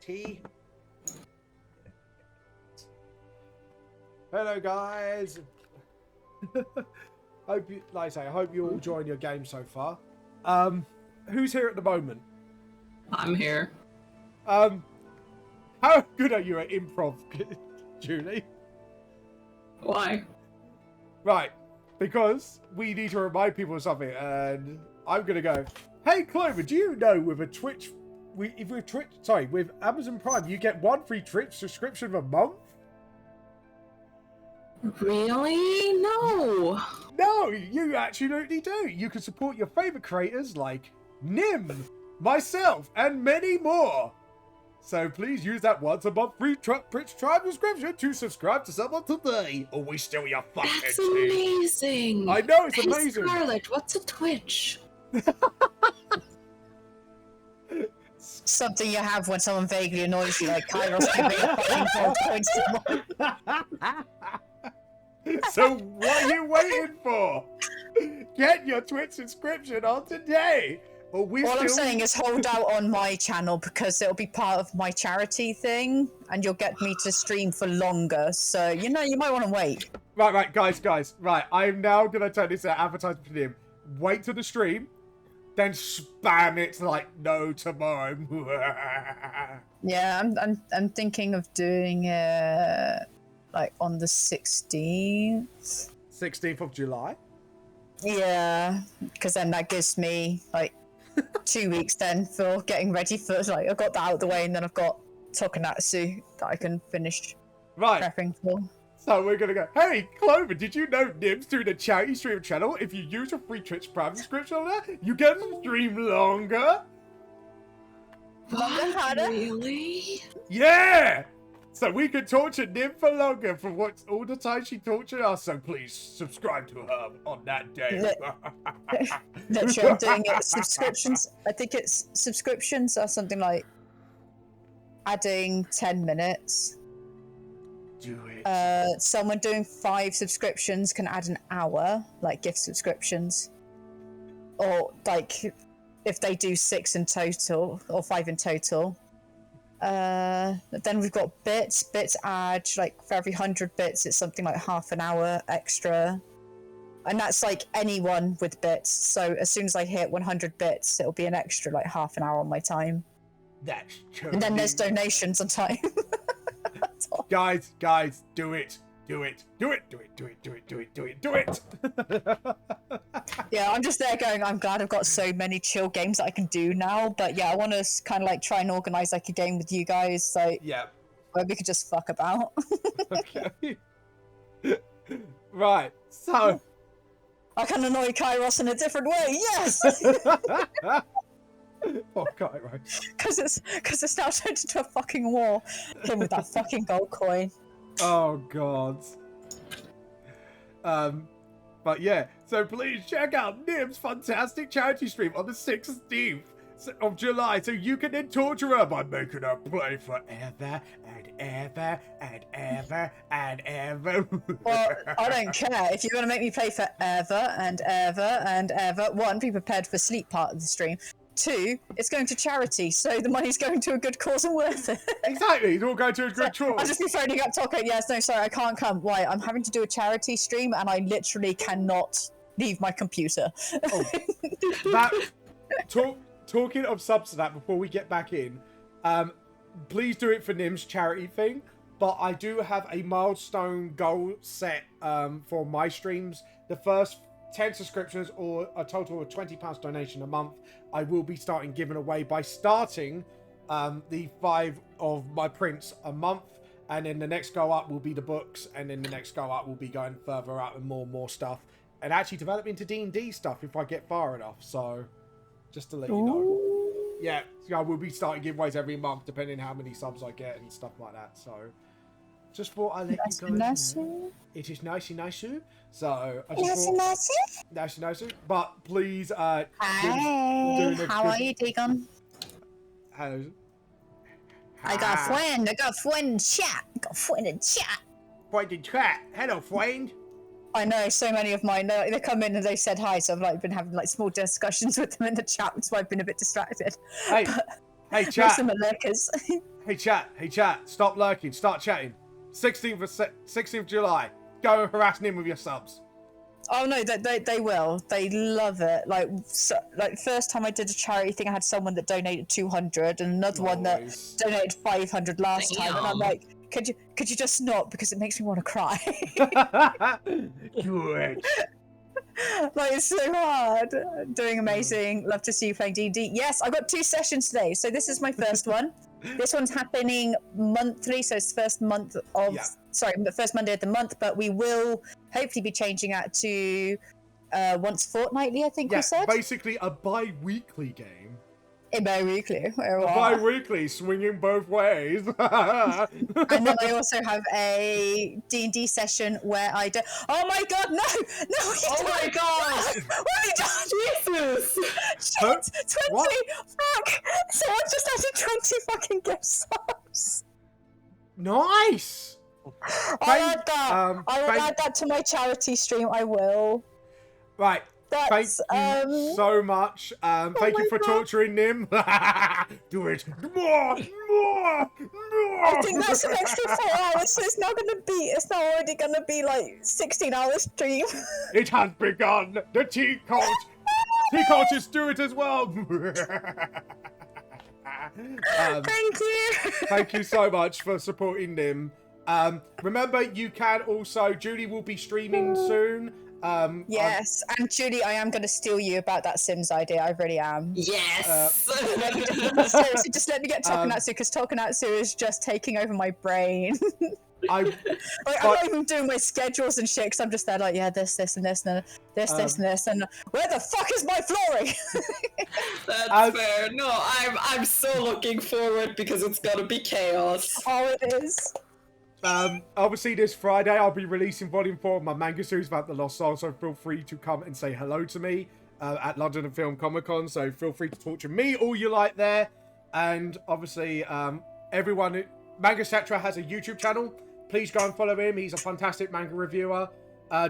Tea. Hello, guys. Hope you, like I say, I hope you're all enjoying your game so far. Who's here at the moment? I'm here. How good are you at improv, Julie? Why? Right, because we need to remind people of something, and I'm gonna go, hey, Clover, do you know with a Twitch with Amazon Prime, you get 1 free Twitch subscription a month. Really? No. No, you absolutely do. You can support your favorite creators like Nim, myself, and many more. So please use that once a month free Twitch Tribe subscription to subscribe to someone today, or we steal your fucking That's team. amazing. I know, it's Hey, amazing. Scarlett, what's a Twitch? Something you have when someone vaguely annoys you, like Kairos giving a fucking gold coins to them. So what are you waiting for? Get your Twitch subscription on today. Or we All still... I'm saying is hold out on my channel because it'll be part of my charity thing and you'll get me to stream for longer. So, you know, you might want to wait. Right, guys. Right, I'm now going to turn this into advertisement for him. Wait till the stream, then spam it like no tomorrow. Yeah, I'm thinking of doing it like on the 16th. 16th of July? Yeah, because then that gives me like 2 weeks then for getting ready for, like, I've got that out of the way and then I've got Tokunatsu that I can finish Right. prepping for. So we're going to go, hey, Clover, did you know Nim's doing a charity stream channel? If you use a free Twitch Prime subscription on that, you get to stream longer. What? Really? Yeah! So we can torture Nim for longer for what all the time she tortured us. So please subscribe to her on that day. Literally, I'm doing it subscriptions. I think it's subscriptions are something like adding 10 minutes. Do it. Someone doing 5 subscriptions can add an hour, like gift subscriptions. Or like if they do 6 in total or 5 in total. Then we've got bits. Bits add, like, for every 100 bits, it's something like half an hour extra. And that's like anyone with bits. So as soon as I hit 100 bits, it'll be an extra, like, half an hour on my time. That's true. And then there's donations on time. Guys, do it. Do it. Yeah, I'm just there going, I'm glad I've got so many chill games that I can do now. But yeah, I want to kind of like try and organize like a game with you guys, like Yeah. where we could just fuck about. Okay. Right. So. I can annoy Kairos in a different way. Yes. Oh God, right. Because it's now turned into a fucking war. Him with that fucking gold coin. Oh God. But yeah, so please check out Nim's fantastic charity stream on the 16th of July, so you can then torture her by making her play forever and ever and ever and ever. Well, I don't care. If you're going to make me play forever and ever and ever, 1, be prepared for sleep part of the stream. 2, it's going to charity, so the money's going to a good cause and worth it. Exactly, it's all going to a good I'll cause. just be phoning up Toko. Yes, no, sorry, I can't come. Why? I'm having to do a charity stream, and I literally cannot leave my computer. Oh, talking of subs to that before we get back in, please do it for Nim's charity thing. But I do have a milestone goal set for my streams. The first 10 subscriptions or a total of £20 donation a month, I will be starting giving away by starting the 5 of my prints a month, and then the next go up will be the books, and then the next go up will be going further out and more stuff, and actually develop into D&D stuff if I get far enough. So just to let you know. Yeah, so I will be starting giveaways every month depending how many subs I get and stuff like that. So just thought I'd let you guys know. It is nicey. So I just thought, nicey. But please, Hi, how are you, Deacon? Hello. I got a friend. I got a friend in chat. Friend in chat. Hello, friend. I know so many of mine. They come in and they said hi, so I've like been having like small discussions with them in the chat, which is why I've been a bit distracted. Hey, hey, Most chat. of them are lurkers. Hey, chat. Stop lurking. Start chatting. 16th of July. Go and harass Nim with your subs. Oh no, they will. They love it. Like first time I did a charity thing, I had someone that donated 200 and another one that donated 500 last time, and I'm like, could you just not, because it makes me want to cry. Good. Like, it's so hard. Doing amazing. Love to see you playing D&D. Yes, I've got 2 sessions today. So this is my first one. This one's happening monthly, so it's the first month of... Yeah. Sorry, the first Monday of the month, but we will hopefully be changing that to once fortnightly, I think we said. Basically a bi-weekly game. A bi-weekly. A bi-weekly, swinging both ways. And then I also have a D&D session where I do... Oh my god, no! No, Oh my god! What have you done? Jesus! Shit! 20! What? Fuck! So I've just added 20 fucking gift subs. Nice! I'll add that. I will thank- add that to my charity stream. I will. Right. That's, Thank you so much. Thank you for torturing Nim. Do it. More. I think that's an extra 4 hours, so it's not already gonna be like 16-hour stream. It has begun. The tea cult. Tea cultures do it as well. Thank you. Thank you so much for supporting Nim. Remember, you can also... Julie will be streaming soon. Yes, and Julie, I am going to steal you about that Sims idea. I really am. Yes! Seriously, just let me get Tokunatsu, because Tokunatsu is just taking over my brain. I'm not even doing my schedules and shit, because I'm just there like, yeah, this, and this, and this, and this, and where the fuck is my flooring? That's fair. No, I'm so looking forward because it's gonna be chaos. Oh, it is. Obviously this Friday I'll be releasing volume 4 of my manga series about the Lost Soul, so feel free to come and say hello to me at London and Film Comic Con, so feel free to talk to me all you like there. And obviously everyone, Manga Cetra has a YouTube channel. Please go and follow him. He's a fantastic manga reviewer.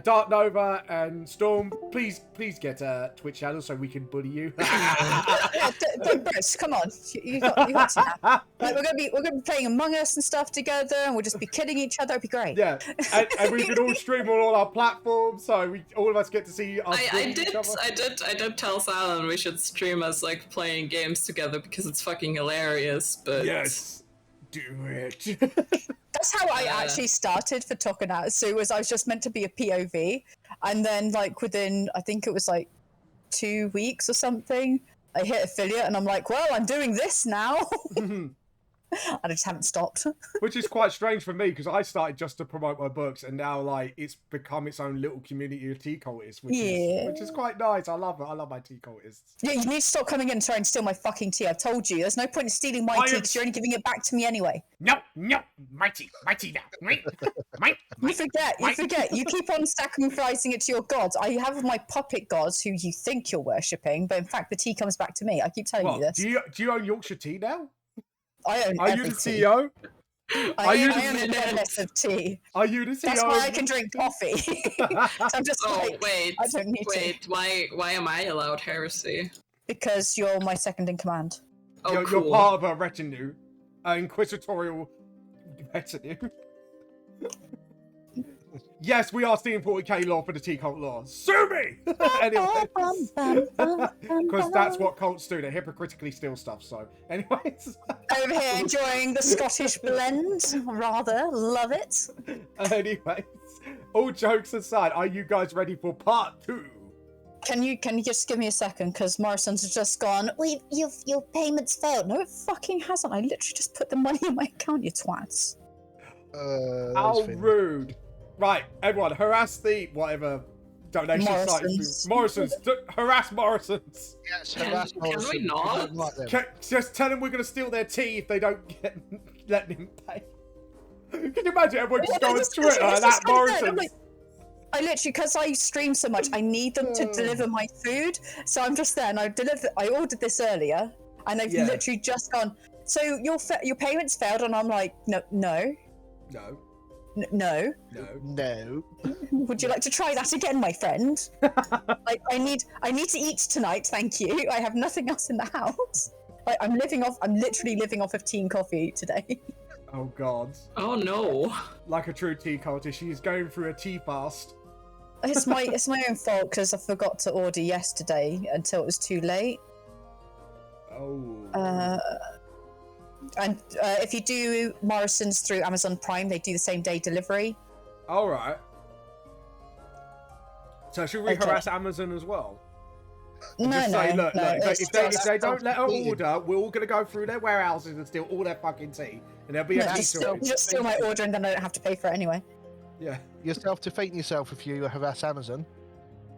Dark Nova and Storm, please get a Twitch channel so we can bully you. Bruce, come on, you got to now. Like, we're gonna be playing Among Us and stuff together, and we'll just be killing each other. It'd be great. Yeah, and we can all stream on all our platforms, so all of us get to see us. I did tell Silent we should stream us like playing games together because it's fucking hilarious. But yes, do it. That's how I actually started for Tokunatsu, was I was just meant to be a POV, and then like within, I think it was like 2 weeks or something, I hit affiliate and I'm like, well, I'm doing this now. And I just haven't stopped. Which is quite strange for me, because I started just to promote my books, and now like it's become its own little community of tea cultists, which is quite nice. I love it. I love my tea cultists. Yeah, you need to stop coming in and trying to steal my fucking tea. I've told you. There's no point in stealing my tea because you're only giving it back to me anyway. No, my tea now. You forget. You keep on sacrificing it to your gods. I have my puppet gods who you think you're worshipping, but in fact the tea comes back to me. I keep telling you this. Do you own Yorkshire Tea now? I own Are you the CEO? I own a goddess of tea. Are you the CEO? That's why I can drink coffee. I'm just wait, I don't need to. Why am I allowed heresy? Because you're my second in command. Oh, you're cool. part of a retinue, inquisitorial retinue. Yes, we are seeing 40k law for the tea cult law. Sue me! Anyway, because that's what cults do. They hypocritically steal stuff. So, anyways. Over here enjoying the Scottish blend. Rather. Love it. Anyways, all jokes aside, are you guys ready for part 2? Can you just give me a second? Because Morrison's just gone, wait, your payment's failed. No, it fucking hasn't. I literally just put the money in my account, you twats. How rude. Right, everyone, harass the whatever donation Morrisons. site. Morrisons. Harass Morrisons. Yes, harass Morrison. we not? Just tell them we're going to steal their tea if they don't let them pay. Can you imagine everyone just going on Twitter like that, Morrisons? I literally, because I stream so much, I need them to deliver my food. So I'm just there, and I ordered this earlier, and they've literally just gone, so your payment's failed, and I'm like, no. Would you like to try that again, my friend? I need to eat tonight, thank you. I have nothing else in the house. I'm literally living off of tea and coffee today. Oh god. Oh no. Like a true tea cultist, she's going through a tea fast. It's my own fault because I forgot to order yesterday until it was too late. Oh. And if you do Morrison's through Amazon Prime, they do the same day delivery. All right. So should we Okay. harass Amazon as well? No, Just no, say, look, no. if it's they just- don't let her Eating. order, we're all going to go through their warehouses and steal all their fucking tea. And there'll be no, a tea just steal my order and then I don't have to pay for it anyway. Yeah. You're self-defeating yourself if you harass Amazon.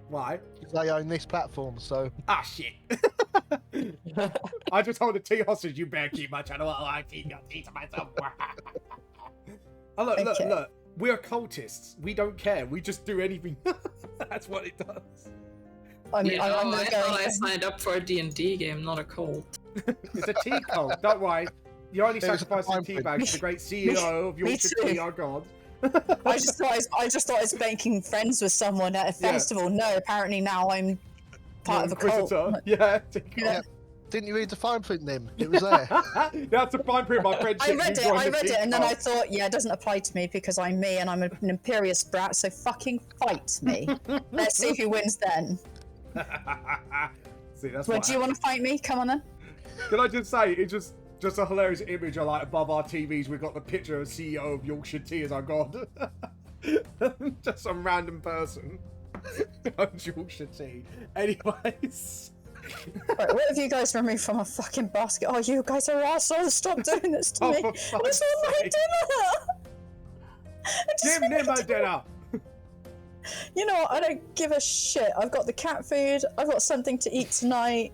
Why? 'Cause they own this platform, so Ah, shit. I just told the tea hostage, you better keep my channel alive. I keep your tea to myself. Oh, look, Okay. look. We're cultists. We don't care. We just do anything. That's what it does. I'm I gonna thought I go. signed up for a D&D game, not a cult. It's a tea cult. Don't worry. You only There's a sacrifice the time tea print. bags to the great CEO of Me Yorkshire too. Tea, our god. I just thought I was making friends with someone at a Yeah. festival. No, apparently now I'm part of a cult. Inquisitor. Yeah. Yeah. didn't you read the fine print, Nim? It was there. That's a fine print, my friendship. I read You it, joined I the read tea it, and then I cult. thought, yeah, it doesn't apply to me because I'm me and I'm an imperious brat, so fucking fight me. Let's see who wins then. See, that's Well, what do you want to fight me? Come on then. Can I just say, it's just a hilarious image of, like, above our TVs, we've got the picture of CEO of Yorkshire Tea as our god. Just some random person owns Yorkshire Tea. Anyways. Right, what have you guys removed from a fucking basket? Oh, you guys are assholes. Stop doing this to Oh, me. for I just fuck's want my sake. dinner. I just Give want my Nemo dinner! You know what? I don't give a shit. I've got the cat food. I've got something to eat tonight.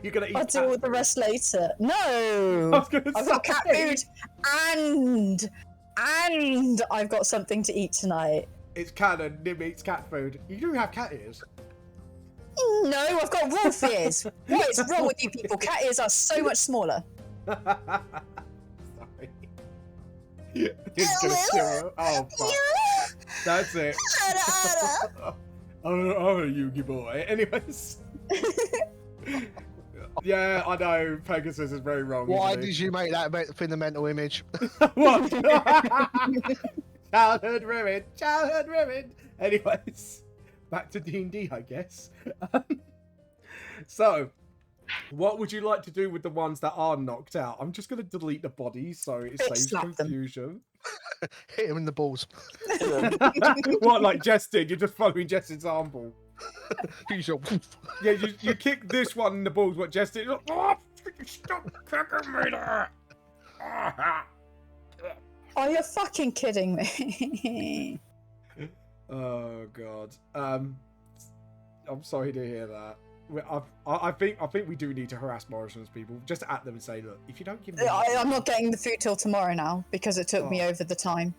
You're gonna eat I'll do all the cat rest later. I No! was gonna I've got say. cat food and I've got something to eat tonight. It's canon, Nim eats cat food. You do have cat ears. No, I've got wolf ears. What is wrong with you people? Cat ears are so much smaller. Sorry. It's gonna kill her. Oh, fuck. That's it. Oh, Yugi boy. Anyways. Yeah, I know. Pegasus is very wrong. Why isn't he? did you make that in the mental image? What? Childhood ruined. Childhood ruined. Anyways, back to D&D, I guess. So, what would you like to do with the ones that are knocked out? I'm just going to delete the bodies so it Bitch saves slap them. confusion. Hit him in the balls. What, like Jess did? You're just following Jess' example. Usual. Yeah, you kick this one in the balls, what Jess did. Oh, stop kicking me there. Oh, you're fucking kidding me. Oh god. I'm sorry to hear that. I think we do need to harass Morrison's people. Just at them and say, look, if you don't give me, I'm not getting the food till tomorrow now because it took me Oh. over the time.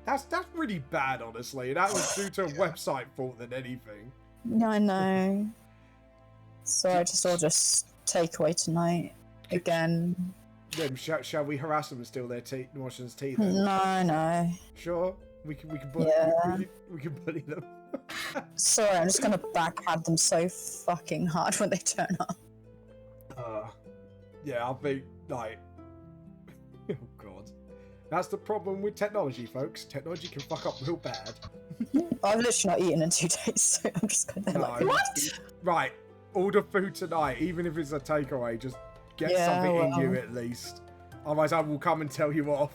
that's really bad, honestly. That was due to a website fault than anything. I know. So I just order takeaway tonight again. Then shall we harass them and steal their tea, Morrison's tea? Then? No. Sure, we can bully, Yeah. we can bully them. Sorry, I'm just gonna backhand them so fucking hard when they turn up. Yeah, I think like, oh god, that's the problem with technology, folks. Technology can fuck up real bad. I've literally not eaten in 2 days, so I'm just gonna like, No. what? Right, order food tonight, even if it's a takeaway. Just get Yeah, something in you well. at least. Otherwise, I will come and tell you off.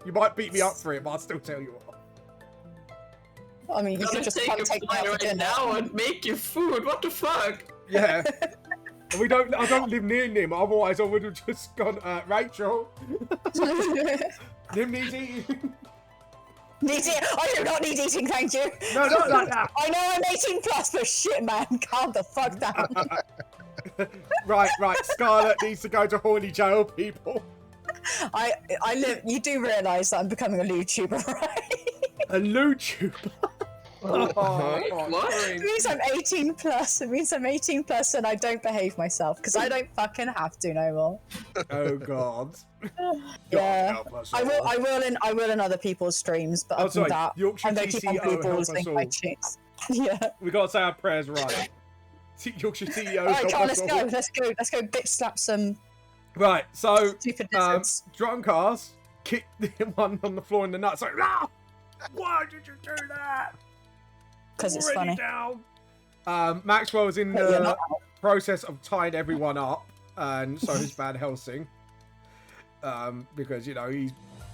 You might beat me up for it, but I'll still tell you off. I mean, you I'm could gonna just take come a take me flight out for right dinner. now and make you food. What the fuck? Yeah. I don't live near Nim, otherwise I would have just gone, Rachel, Nim needs eating. I do not need eating, thank you. No, not like that. I know I'm 18 plus, but shit, man, calm the fuck down. Right, Scarlett needs to go to horny jail, people. I live. You do realise that I'm becoming a YouTuber, right? A YouTuber. What? It means I'm 18 plus. It means I'm 18 plus and I don't behave myself because I don't fucking have to no more. Oh god. Yeah. help us I all. will in other people's streams, but Oh, other than sorry, that, Yorkshire I'm going to keep on TCO help people us saying all. my cheats. Yeah. We gotta say our prayers right. Yorkshire CEO. Alright, help Carl, us let's all. go. Let's go bitch slap some Right, so stupid lizards. drunk ass kicked the one on the floor in the nuts. Like, no! Why did you do that? Because it's Already funny. down. Maxwell is in But you're the not. process of tying everyone up, and so is Van Helsing. Because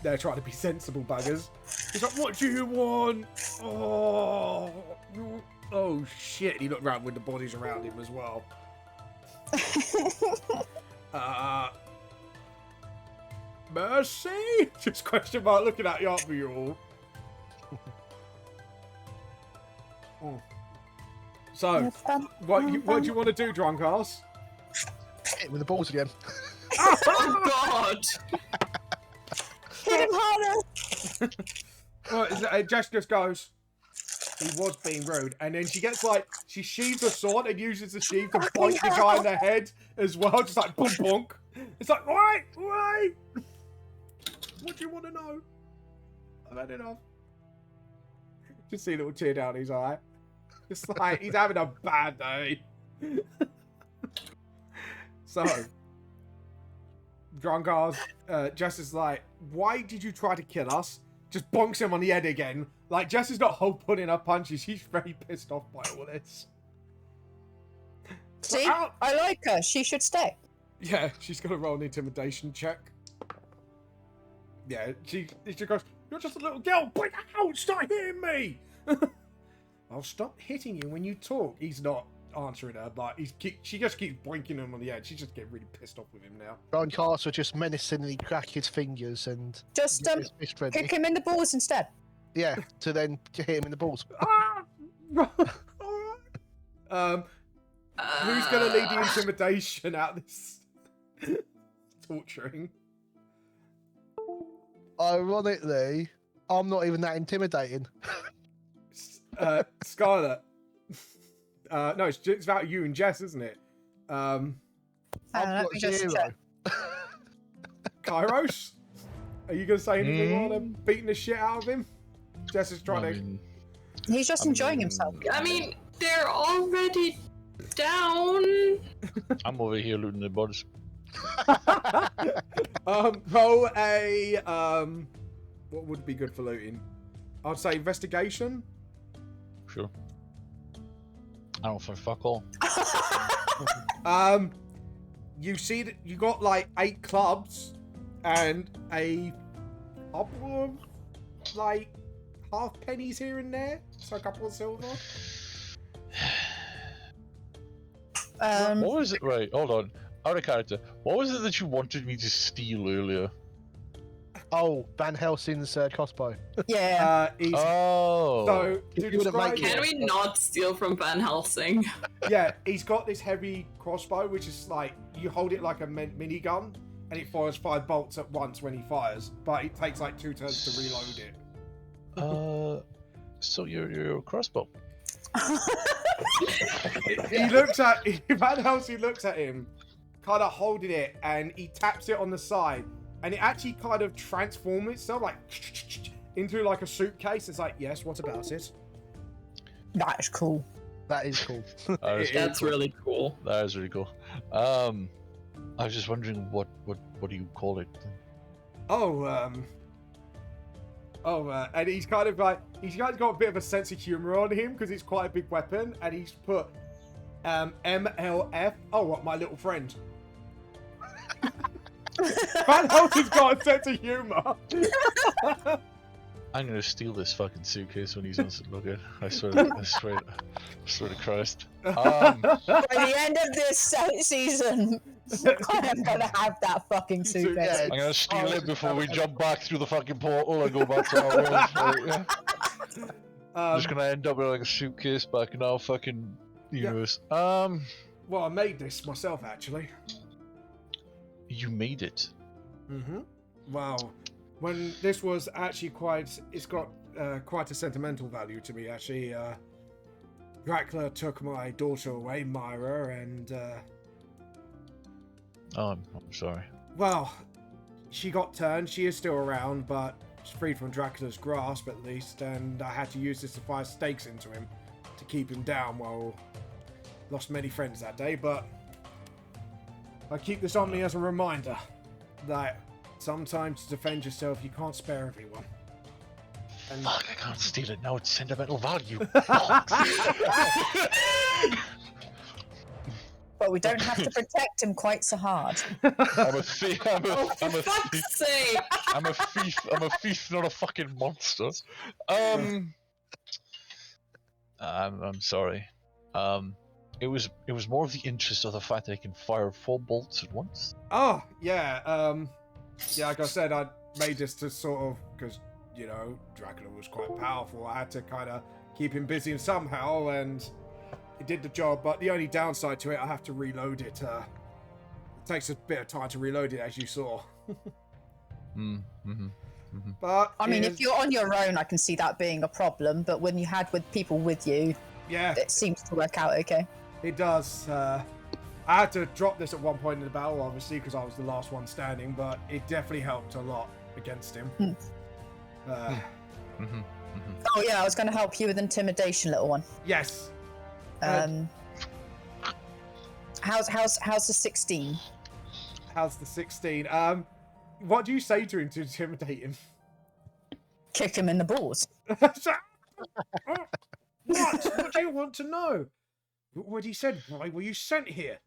they're trying to be sensible buggers. He's like, what do you want? Oh, oh shit. He looked around with the bodies around him as well. Mercy? Just question mark looking at you, aren't we all? Oh. So, what do you want to do, drunk ass? Hit with the balls again. Oh God! Hit him harder! Jess just goes, he was being rude, and then she gets like, she sheathes a sword and uses the sheath to bite the guy in the head as well, just like bonk bonk. It's like, wait! What do you want to know? I've had enough. Just see a little tear down his eye. It's like, he's having a bad day. So, drunk ass, Jess is like, why did you try to kill us? Just bonks him on the head again. Like, Jess is not putting her punches. She's very pissed off by all this. See? I like her. She should stay. Yeah, she's going to roll an intimidation check. Yeah, she goes, you're just a little girl. Break out! Stop hitting me! I'll stop hitting you when you talk. He's not answering her, but she just keeps boinking him on the head. She's just getting really pissed off with him now. Ron Castle just menacingly crack his fingers and Just kick him in the balls instead. yeah, to then hit him in the balls. Who's going to lead the intimidation out of this torturing? Ironically, I'm not even that intimidating. Scarlett. No, it's about you and Jess, isn't it? I've let got me just 0. check. Kairos? Are you going to say anything while they're beating the shit out of him? Jess is trying He's just enjoying himself. I mean, they're already down. I'm over here looting the bodies. Roll a what would be good for looting? I'd say investigation. Sure. I don't find fuck all. You see that you got like 8 clubs and a couple of like half pennies here and there, so a couple of silver. What was it? Right, hold on. Out of character. What was it that you wanted me to steal earlier? Oh, Van Helsing's crossbow. Yeah. Oh. So to you wouldn't describe make it, Can we not steal from Van Helsing? yeah, he's got this heavy crossbow, which is like you hold it like a minigun, and it fires 5 bolts at once when he fires, but it takes like 2 turns to reload it. So you're a crossbow. He looks at Van Helsing looks at him, kind of holding it, and he taps it on the side, and it actually kind of transforms itself like into like a suitcase. It's like, yes, what about it? That is cool. That is cool. That's really cool. That is really cool. I was just wondering what do you call it? And he's kind of like, he's kind of got a bit of a sense of humor on him because it's quite a big weapon, and he's put MLF. Oh, what, my little friend. Van Helsing's got a sense of humor. I'm gonna steal this fucking suitcase when he's on looking. I swear to Christ. By the end of this season, I am gonna have that fucking suitcase. I'm gonna steal it before we jump back through the fucking portal and go back to our world. Right, yeah. I'm just gonna end up with like a suitcase back in our fucking universe. Well, I made this myself, actually. You made it. Mm-hmm. Wow. When this was actually it's got quite a sentimental value to me, actually. Dracula took my daughter away, Myra, and Oh, I'm sorry. well, she got turned. She is still around, but she's freed from Dracula's grasp at least, and I had to use this to fire stakes into him to keep him down. Well, lost many friends that day, but I keep this on me as a reminder that sometimes to defend yourself, you can't spare everyone. And Fuck, I can't steal it now. It's sentimental value. But but we don't have to protect him quite so hard. I'm a thief. Oh, for fuck's sake! I'm a thief. I'm a thief, not a fucking monster. I'm sorry. It was more of the interest of the fact that I can fire 4 bolts at once. Oh, yeah. Yeah, like I said, I made this to sort of, because, you know, Dracula was quite powerful. I had to kind of keep him busy somehow, and it did the job. But the only downside to it, I have to reload it. It takes a bit of time to reload it, as you saw. But I mean, if you're on your own, I can see that being a problem. But when you had with people with you, yeah, it seems to work out okay. it does. I had to drop this at one point in the battle, obviously, because I was the last one standing. But it definitely helped a lot against him. Oh yeah, I was going to help you with intimidation, little one. Yes. How's the 16? How's the 16? What do you say to him to intimidate him? Kick him in the balls. What? What do you want to know? What he said? Why were you sent here?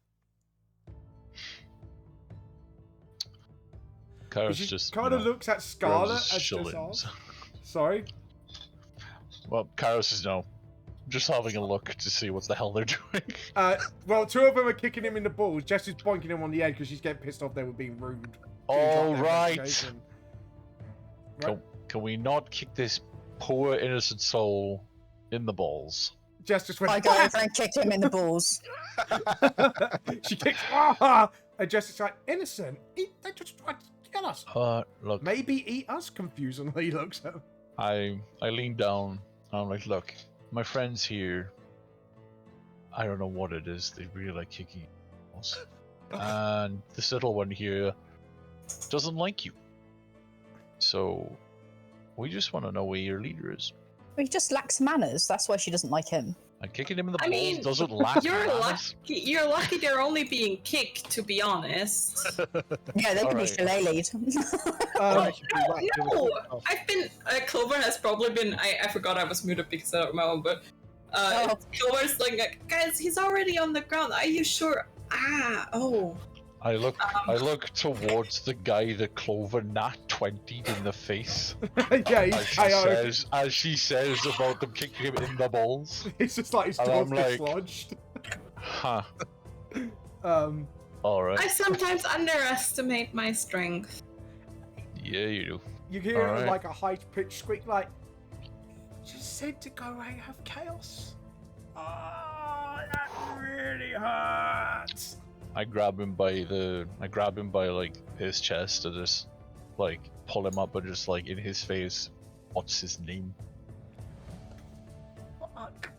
Karos He just kind of looks at Scarlet rubs his as just shillings. Sorry. Well, Karos is just having a look to see what the hell they're doing. Well, 2 of them are kicking him in the balls. Jess is boinking him on the head because she's getting pissed off they were being rude. All Right. right. Can we not kick this poor innocent soul in the balls? Jess just went. I go over and kick him in the balls. She kicks. And Jess is like, innocent. They just tried to kill us. Look. Maybe eat us. Confusingly looks at him. I lean down. I'm like, look, my friends here. I don't know what it is. They really like kicking us. And this little one here doesn't like you. So we just want to know where your leader is. He just lacks manners. That's why she doesn't like him. And kicking him in the I balls mean, doesn't lack You're manners. lucky. You're lucky they're only being kicked, to be honest. Yeah, they can be Alright. shillelied. No, I've been. Clover has probably been. I forgot I was muted because I don't know, but Clover's like, guys, he's already on the ground. Are you sure? I look towards the guy that Clover nat 20'd in the face. Yeah, he's As she says about them kicking him in the balls. It's just like his And jaw's I'm like- dislodged. Huh. Um, Alright. I sometimes underestimate my strength. Yeah, you do. you hear Alright. like a high-pitched squeak, like, just said to go out and have chaos. Oh, that really hurts. I grab him by like his chest and just like pull him up and just like in his face. What's his name? Fuck.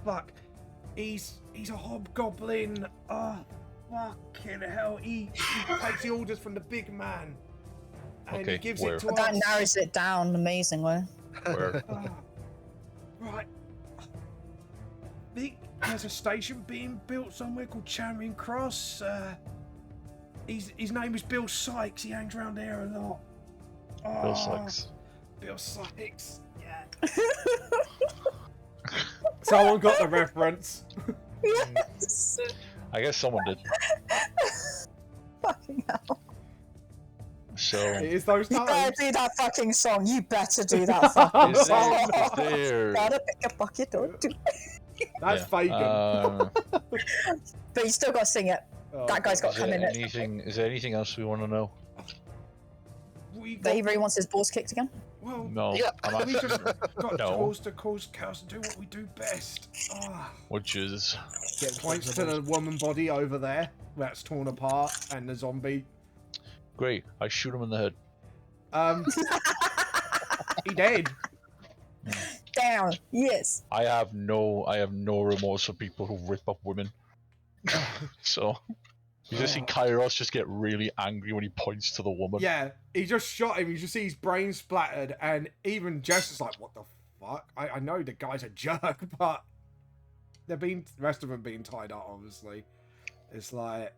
Fuck. He's a hobgoblin. Oh, fucking hell. He takes the orders from the big man. And Okay, he gives where? it to That us. narrows it down amazingly. Where? Right. There's a station being built somewhere called Charing Cross. His name is Bill Sykes. He hangs around there a lot. Bill Sykes. Bill Sykes. Yeah. Someone got the reference. Yes. I guess someone did. Fucking hell. So It is those You better times. do that fucking song. You better do that fucking is song. there Gotta pick a bucket or two. That's yeah, Fagin. But you still gotta sing it. Oh, That guy's got is to come there in it. is there anything else we want to know? We That he got, really wants his balls kicked again? well, No. Yeah. I'm we asking, just got No. tools to cause chaos and do what we do best. which is Points to the woman body over there that's torn apart and the zombie. great. I shoot him in the head. He dead. Down. Yes. I have no remorse for people who rip up women. So you just see Kairos just get really angry when he points to the woman. Yeah, he just shot him. You just see his brain splattered, and even Jess is like, "What the fuck?" I know the guy's a jerk, but the rest of them being tied up. Obviously, it's like,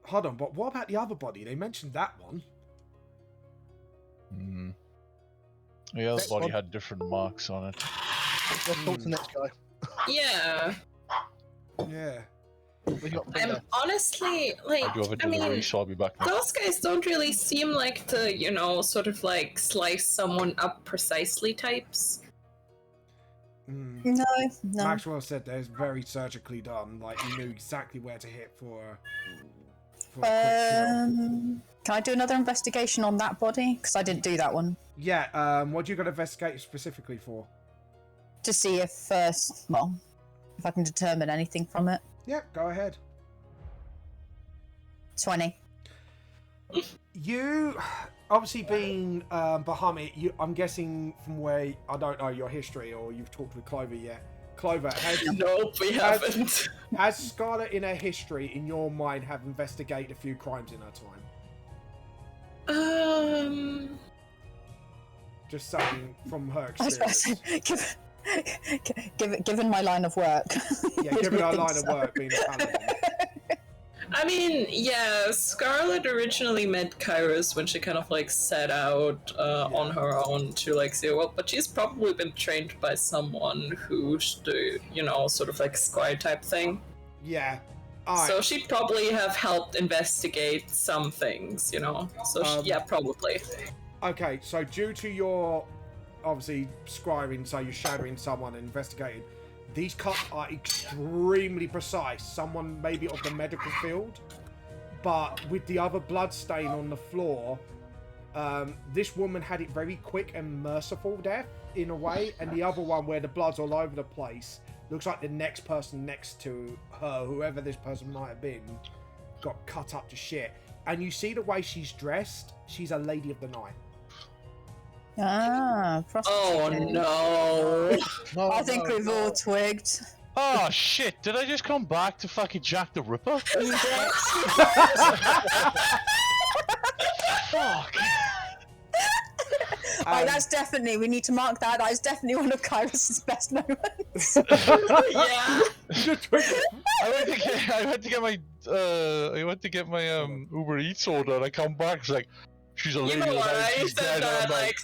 hold on, but what about the other body? They mentioned that one. Mm. The other Next body one. had different marks on it. Let's talk to the next guy. Yeah. Yeah. We got I'm honestly like, I do have a I delivery, mean, so I'll be back now. those guys don't really seem like the, you know, sort of like slice someone up precisely types. Mm. No, no. Maxwell said that it's very surgically done. Like he knew exactly where to hit for a quick kill. Can I do another investigation on that body? Because I didn't do that one. Yeah. What do you got to investigate specifically for? To see if, well, if I can determine anything from it. Yeah. Go ahead. 20. You, obviously being Bahamut, I'm guessing from where, I don't know your history or you've talked with Clover yet. Clover, Nope, we haven't. has Scarlet in her history, in your mind, have investigated a few crimes in her time? Just saying from her I was experience. about to say, given my line of work. Yeah, given her line of work being a paladin. I mean, yeah, Scarlet originally met Kairos when she kind of like set out on her own to like see, well, but she's probably been trained by someone who's the, you know, sort of like squire type thing. Yeah. Alright. So she'd probably have helped investigate some things, you know? So yeah, probably. Okay, so due to your, obviously, scrying, so you're shadowing someone and investigating, these cuts are extremely precise. Someone maybe of the medical field, but with the other blood stain on the floor, this woman had it very quick and merciful death, in a way, and the other one where the blood's all over the place, looks like the next person next to her, whoever this person might have been, got cut up to shit. And you see the way she's dressed, she's a lady of the night. Ah, Oh prostitute. no. I think we've all twigged. Oh shit! Did I just come back to fucking Jack the Ripper? You did. Fuck! Right, that's definitely, we need to mark that. That is definitely one of Kairos' best moments. Yeah. I went to get my Uber Eats order, and I come back. It's like, she's a lady. You know what? and I she's said dead. that, I'm like,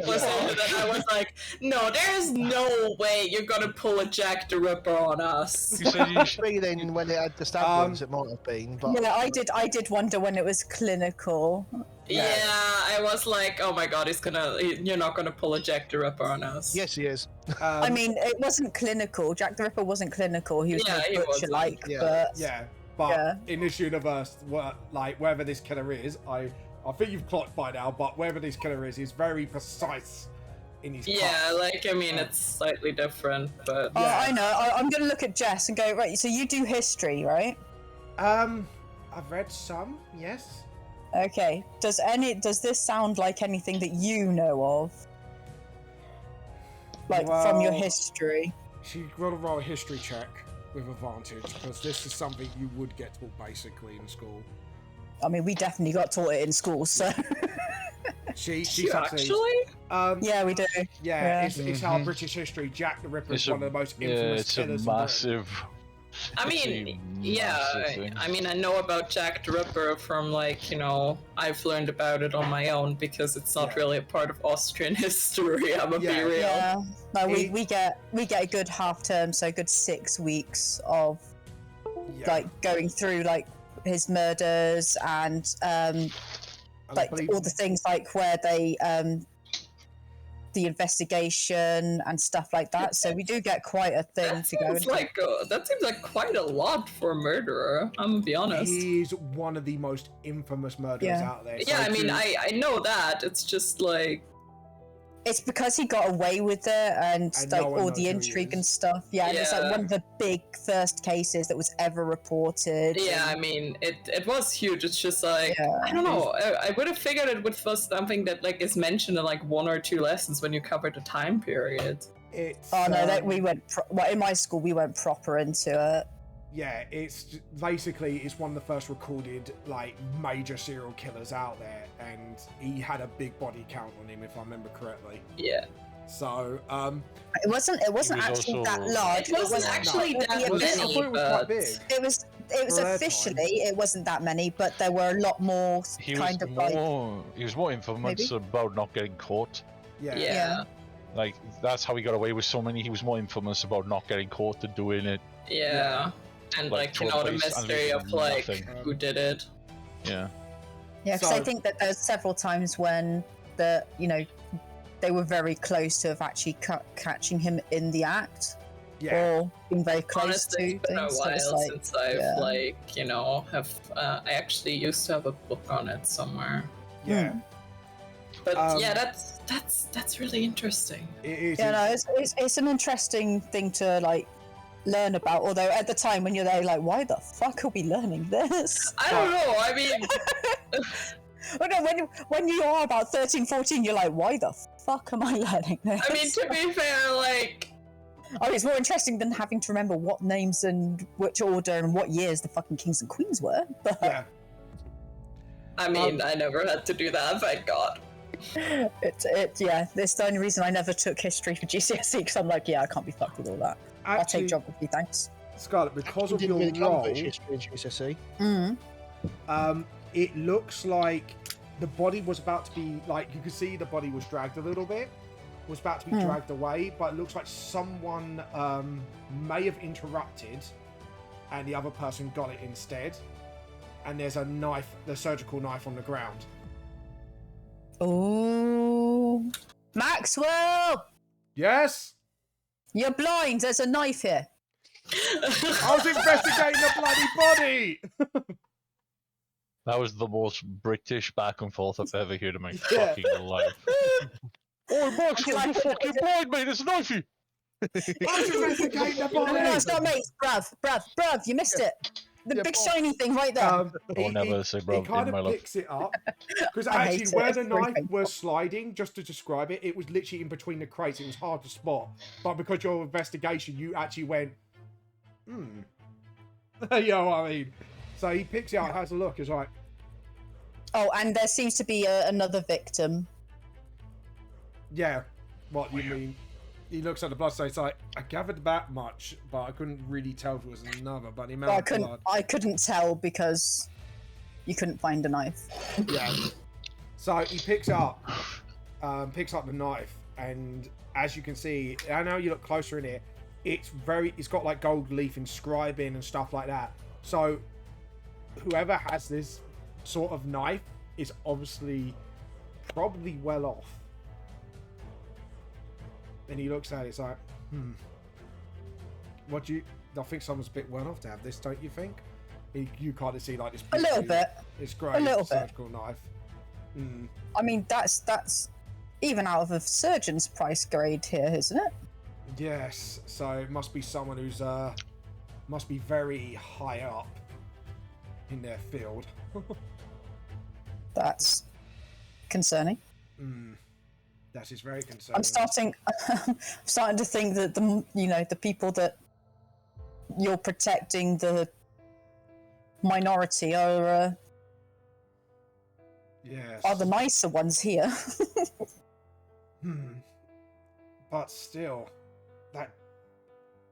listening to that, I was like, no, there's no way you're gonna pull a Jack the Ripper on us. You said you should. Maybe then when it had the stab wounds, it might have been. But Yeah, I did wonder when it was clinical. Yeah, I was like, oh my god, you're not gonna pull a Jack the Ripper on us. yes, he is. I mean, it wasn't clinical. Jack the Ripper wasn't clinical. He was Yeah, he no butcher-like, wasn't. Yeah. but Yeah, but Yeah. in this universe, wherever this killer is, I think you've clocked by now, but wherever this killer is, he's very precise in his Yeah, cuts. like, I mean, it's slightly different, but... Oh, Yeah. I know. I'm going to look at Jess and go, right, so you do history, right? I've read some, yes. Okay. Does this sound like anything that you know of? Like, from your Well- history? She got to roll a history check with advantage, because this is something you would get taught basically in school. I mean, we definitely got taught it in school, so... She You succeeds. actually? yeah, we do. Yeah, Yeah. it's our British history. Jack the Ripper is one of the most infamous it's a killers in Britain. massive. I it's a mean, yeah, massive thing. I mean, I know about Jack the Ripper from, like, you know, I've learned about it on my own because it's not Yeah. really a part of Austrian history, I'm gonna Yeah. be real. Yeah. No, He- we get a good half term, so a good 6 weeks of Yeah. like going through like his murders and And I like believe- all the things like where they the investigation and stuff like that. So we do get quite a thing That to go seems into. like that seems like quite a lot for a murderer. I'm gonna be honest. He is one of the most infamous murderers Yeah. out there. Yeah, So I mean, to- I know that. It's just like, It's because he got away with it and And like no one all knows the who he intrigue is. and stuff. Yeah, and it's like Yeah. one of the big first cases that was ever reported. yeah, I and- mean, it was huge. It's just like, Yeah. I don't know. I would have figured it would be something that like is mentioned in like 1 or 2 lessons when you cover the time period. it's Oh no, um, we went. Well, in my school, we went proper into it. yeah, it's basically it's one of the first recorded like major serial killers out there, and he had a big body count on him if I remember correctly. Yeah. So It wasn't was actually also- that large. It wasn't actually it that was- I many, thought it was quite but big. It was For their officially it wasn't that many, but there were a lot more He was kind of like more. He was more infamous Maybe? about not getting caught. Yeah. yeah. Like, that's how he got away with so many. He was more infamous about not getting caught than doing it. Yeah. And Like, like, you know, the place and mystery of like nothing. who did it. Yeah. Yeah, because I So- think that there's several times when they were very close to have actually catching him in the act, or being very close Honestly, to it's been a things. So while it's like, since I've yeah. like, you know, I actually used to have a book on it somewhere. Yeah. But yeah, that's really interesting. It is. Yeah, no, it's an interesting thing to like learn about. Although at the time when you're there, you're like, why the fuck are we learning this? I don't know. I mean, Well, no, when you are about 13, 14, you're like, why the fuck am I learning this? I mean, to be fair, like, Oh, it's more interesting than having to remember what names and which order and what years the fucking kings and queens were. But Yeah. I mean, I never had to do that, thank God. yeah, it's the only reason I never took history for GCSE, because I'm like, yeah, I can't be fucked with all that. I'll Actually, take geography, thanks. Scarlett, because You of didn't your really cover role, much history in GCSE. it looks like the body was about to be, like, you could see the body was dragged a little bit, was about to be dragged away, but it looks like someone may have interrupted and the other person got it instead. And there's a knife, the surgical knife on the ground. Oh, Maxwell, Yes? you're blind. There's a knife here. I was investigating the bloody body! That was the most British back and forth I've ever heard in my Yeah. fucking life. Oh, Max, Like- you fucking blind, mate. It's a knifey. I was investigating the No, body! it's not me. It's Bruv, you missed it. The Yeah, big Bob. shiny thing right there. I'll never say bruv It kind in my of life. picks it up. Because I hate actually, it. where It's the very knife painful. was sliding, just to describe it, it was literally in between the crates. It was hard to spot. But because your investigation, you actually went, you know what I mean? So he picks it up, has a look, is like, Oh, and there seems to be another victim. yeah, what you mean? He looks at the blood, so it's like, I gathered that much, but I couldn't really tell if it was another. But the amount But of blood. I couldn't tell because you couldn't find a knife. Yeah. So he picks up the knife, and as you can see, I know you look closer in it. It's got like gold leaf inscribing and stuff like that. So whoever has this sort of knife is obviously probably well off. And he looks at it, it's like, I think someone's a bit well off to have this, don't you think? You kind of see like this. A little bit. It's great. A little it's bit. surgical knife. I mean, that's even out of a surgeon's price grade here, isn't it? Yes, so it must be someone who's must be very high up in their field. That's concerning. That is very concerning. I'm starting to think that the people that you're protecting, the minority, are Yes. the nicer ones here. But still, that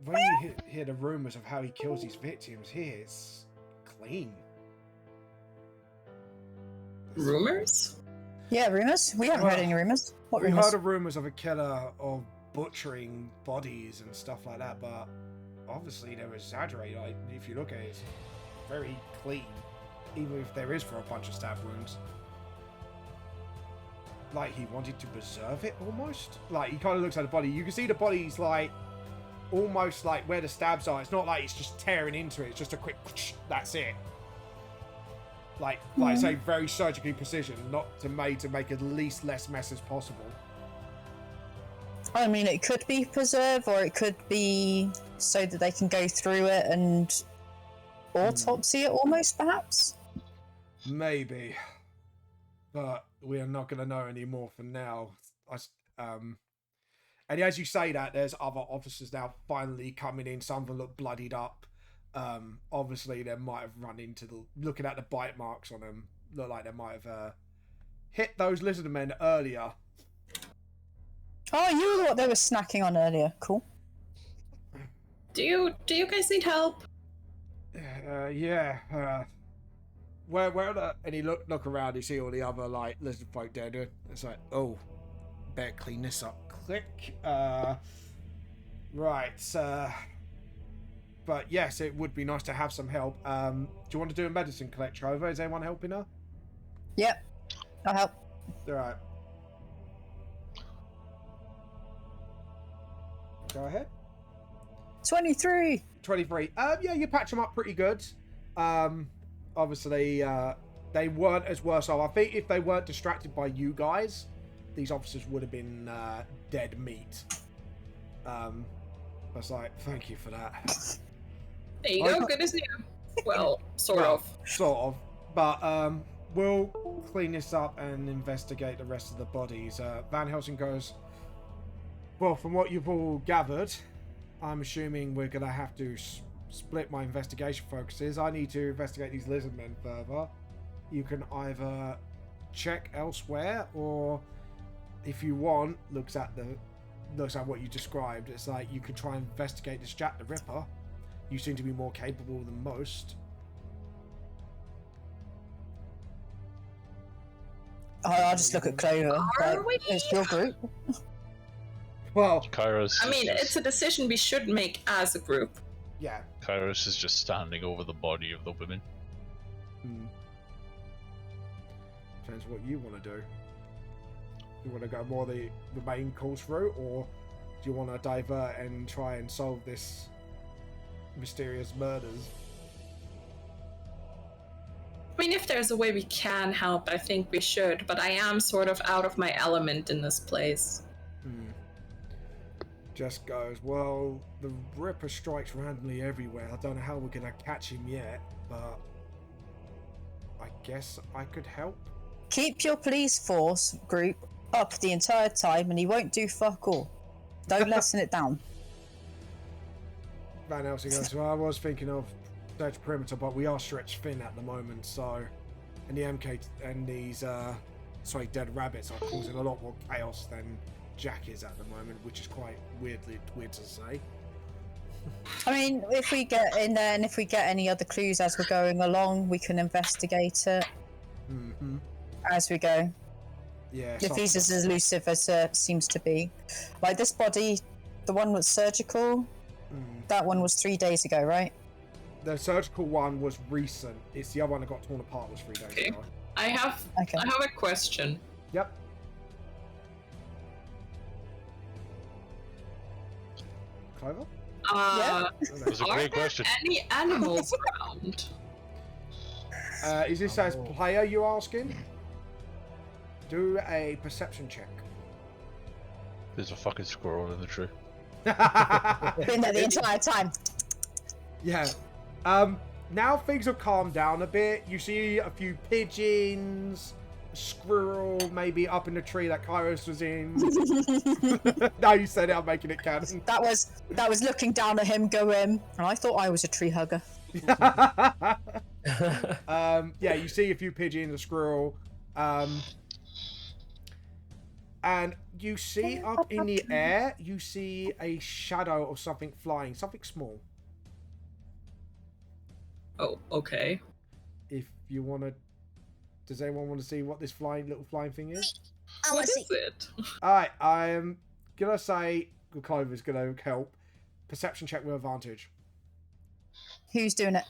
when you hear the rumors of how he kills his victims, here it's clean. Rumors? Yeah, rumors. We haven't heard any rumors. What We rumors? heard of rumors of a killer of butchering bodies and stuff like that, but obviously they were exaggerated. Like, if you look at it, it's very clean, even if there is for a bunch of stab wounds. Like, he wanted to preserve it almost. Like, he kind of looks at the body. You can see the body's like almost like where the stabs are. It's not like it's just tearing into it. It's just a quick. That's it. Like say, very surgically precision, not to make as least less mess as possible. I mean, it could be preserve, or it could be so that they can go through it and autopsy it, almost, perhaps. Maybe, but we are not going to know anymore for now. And as you say that, there's other officers now finally coming in. Some of them look bloodied up. Obviously, they might have run into looking at the bite marks on them. Look like they might have hit those lizard men earlier. Oh, you were what they were snacking on earlier. Cool. Do you guys need help? Yeah. Where are the? And he look around. You see all the other like lizard folk dead. It's like, oh, better clean this up quick. Right. But yes, it would be nice to have some help. Do you want to do a medicine collect, Clover? Is anyone helping her? Yep. I'll help. All right. Go ahead. 23. 23. Yeah, you patch them up pretty good. Obviously, they weren't as worse off. I think if they weren't distracted by you guys, these officers would have been dead meat. I was like, thank you for that. There you go, good as new. Well, sort of. Sort of. But we'll clean this up and investigate the rest of the bodies. Van Helsing goes, well, from what you've all gathered, I'm assuming we're going to have to split my investigation focuses. I need to investigate these lizard men further. You can either check elsewhere, or if you want, looks at what you described. It's like you could try and investigate this Jack the Ripper. You seem to be more capable than most. I'll just look at Clover. Like, it's your group. Well, Kairos. I mean, just, it's a decision we should make as a group. yeah. Kairos is just standing over the body of the women. Depends what you want to do. You want to go more the main course route, or do you want to divert and try and solve this mysterious murders? I mean, if there's a way we can help, I think we should, but I am sort of out of my element in this place. Just goes, well, the Ripper strikes randomly everywhere. I don't know how we're going to catch him yet, but I guess I could help. Keep your police force group up the entire time and he won't do fuck all. Don't lessen it down. Van Helsing goes, well, I was thinking of search perimeter, but we are stretched thin at the moment, so... And the MK and these, dead rabbits are causing a lot more chaos than Jack is at the moment, which is quite weird to say. I mean, if we get in there and if we get any other clues as we're going along, we can investigate it as we go. Yeah. If he's as elusive as it seems to be. Like this body, the one was surgical, that one was 3 days ago, right? The surgical one was recent. It's the other one that got torn apart was 3 days ago. I have a question. Yep. Clover? Yeah. That's a great question. Any animals around? Is this as player you asking? Do a perception check. There's a fucking squirrel in the tree. Been there the entire time. Yeah. Now things have calmed down a bit. You see a few pigeons, a squirrel maybe up in the tree that Kairos was in. Now you said it, I'm making it canon. That was looking down at him going, and I thought I was a tree hugger. Yeah, you see a few pigeons, a squirrel, and you see up in the air, you see a shadow of something flying, something small. Oh, okay. If you want to, does anyone want to see what this little flying thing is? What is it? All right, I'm gonna say Clover's gonna help. Perception check with advantage. Who's doing it?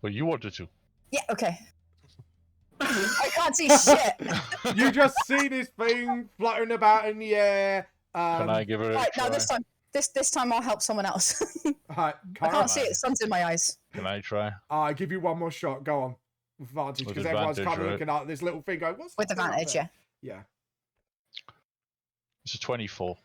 Well, you wanted to. Yeah, okay. I can't see shit. You just see this thing fluttering about in the air. Can I give it a Right, try? now this time I'll help someone else. Alright, I can't see it. Sun's in my eyes. Can I try? I give you one more shot. Go on. With advantage, With because everyone's advantage, kind of right? looking at this little thing going, what's With that thing up advantage, there? yeah. Yeah. It's a 24.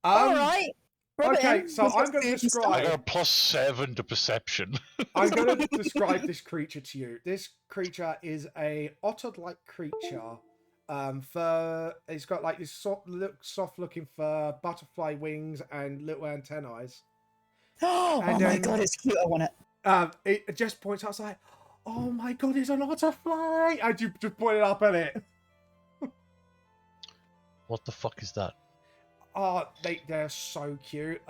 Alright. Okay, so I'm going to I describe... got a +7 to perception. I'm going to describe this creature to you. This creature is a otter-like creature. It's got like this soft-looking fur, butterfly wings, and little antennae. Oh my god, it's cute. I want it. It just points out, it's like, oh my god, it's an otterfly! And you just point it up at it. What the fuck is that? Oh, they're so cute.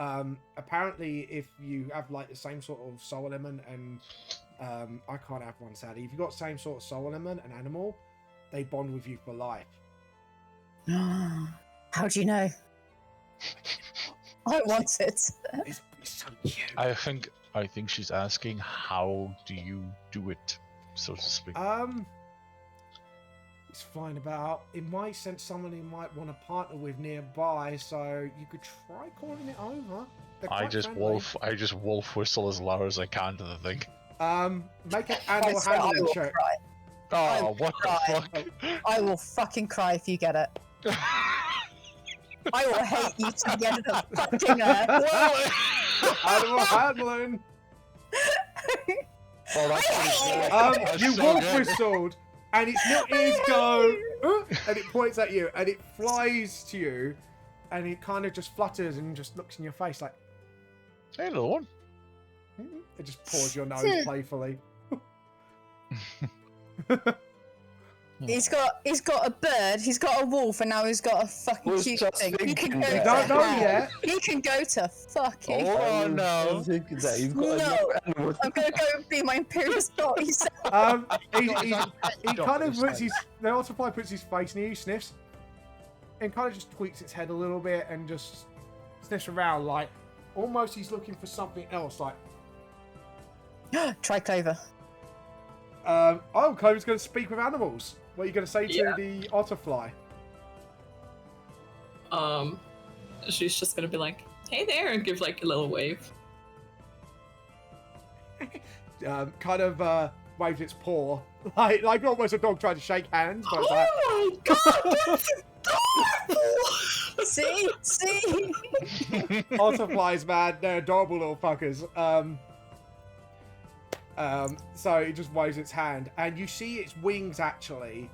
Apparently, if you have like the same sort of soul element, and I can't have one sadly. If you've got the same sort of soul element, an animal, they bond with you for life. How do you know? I want it. It's so cute. I think she's asking, how do you do it, so to speak? It's flying about. It might send someone you might want to partner with nearby, so you could try calling it over. They're I quite just friendly. wolf whistle as loud as I can to the thing. Make an animal handling will check. cry. Oh, what the cry. fuck? I will fucking cry if you get it. I will hate you to the end of the fucking earth. Animal handling. Oh, that's pretty You so wolf good. whistled, and its little ears go, and it points at you, and it flies to you, and it kind of just flutters and just looks in your face like, Hey, little one. it just paws your nose playfully. He's got a bird, he's got a wolf, and now he's got a fucking Was cute just thing. He can thinking go that. to Don't know hell. yet. He can go to fucking. Oh, no. I was thinking that you've got No. another animal. I'm gonna go and be my imperial spot. He said. He Got his own pet kind dog of at this puts stage. the Otterfly puts his face near you, sniffs, and kind of just tweaks its head a little bit and just sniffs around like almost he's looking for something else. Like, Try Clover. Clover's going to speak with animals. What are you going to say to the Otterfly? She's just gonna be like, "Hey there," and give like a little wave. Kind of waves its paw, like almost a dog trying to shake hands. But it's like, Oh my god, that's adorable! See. Otterflies, man, they're adorable little fuckers. So it just waves its hand, and you see its wings actually,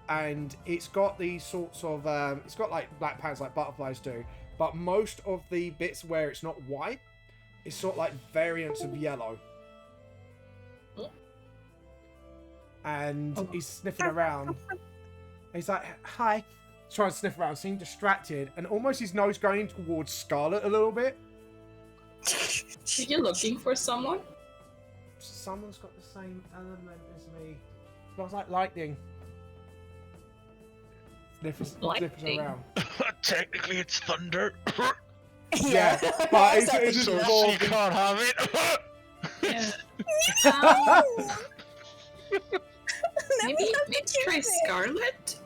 and it's got these sorts of, it's got like black pants like butterflies do, but most of the bits where it's not white, it's sort of like variants of yellow. And he's sniffing around. He's like, hi. He's trying to sniff around, seemed distracted, and almost his nose going towards Scarlet a little bit. Are you looking for someone? Someone's got the same element as me. Smells like lightning. Sniffers Lightning? around. Technically, it's thunder. Yeah, but it's just So she evolving. can't have it. Yeah. Maybe try Scarlet?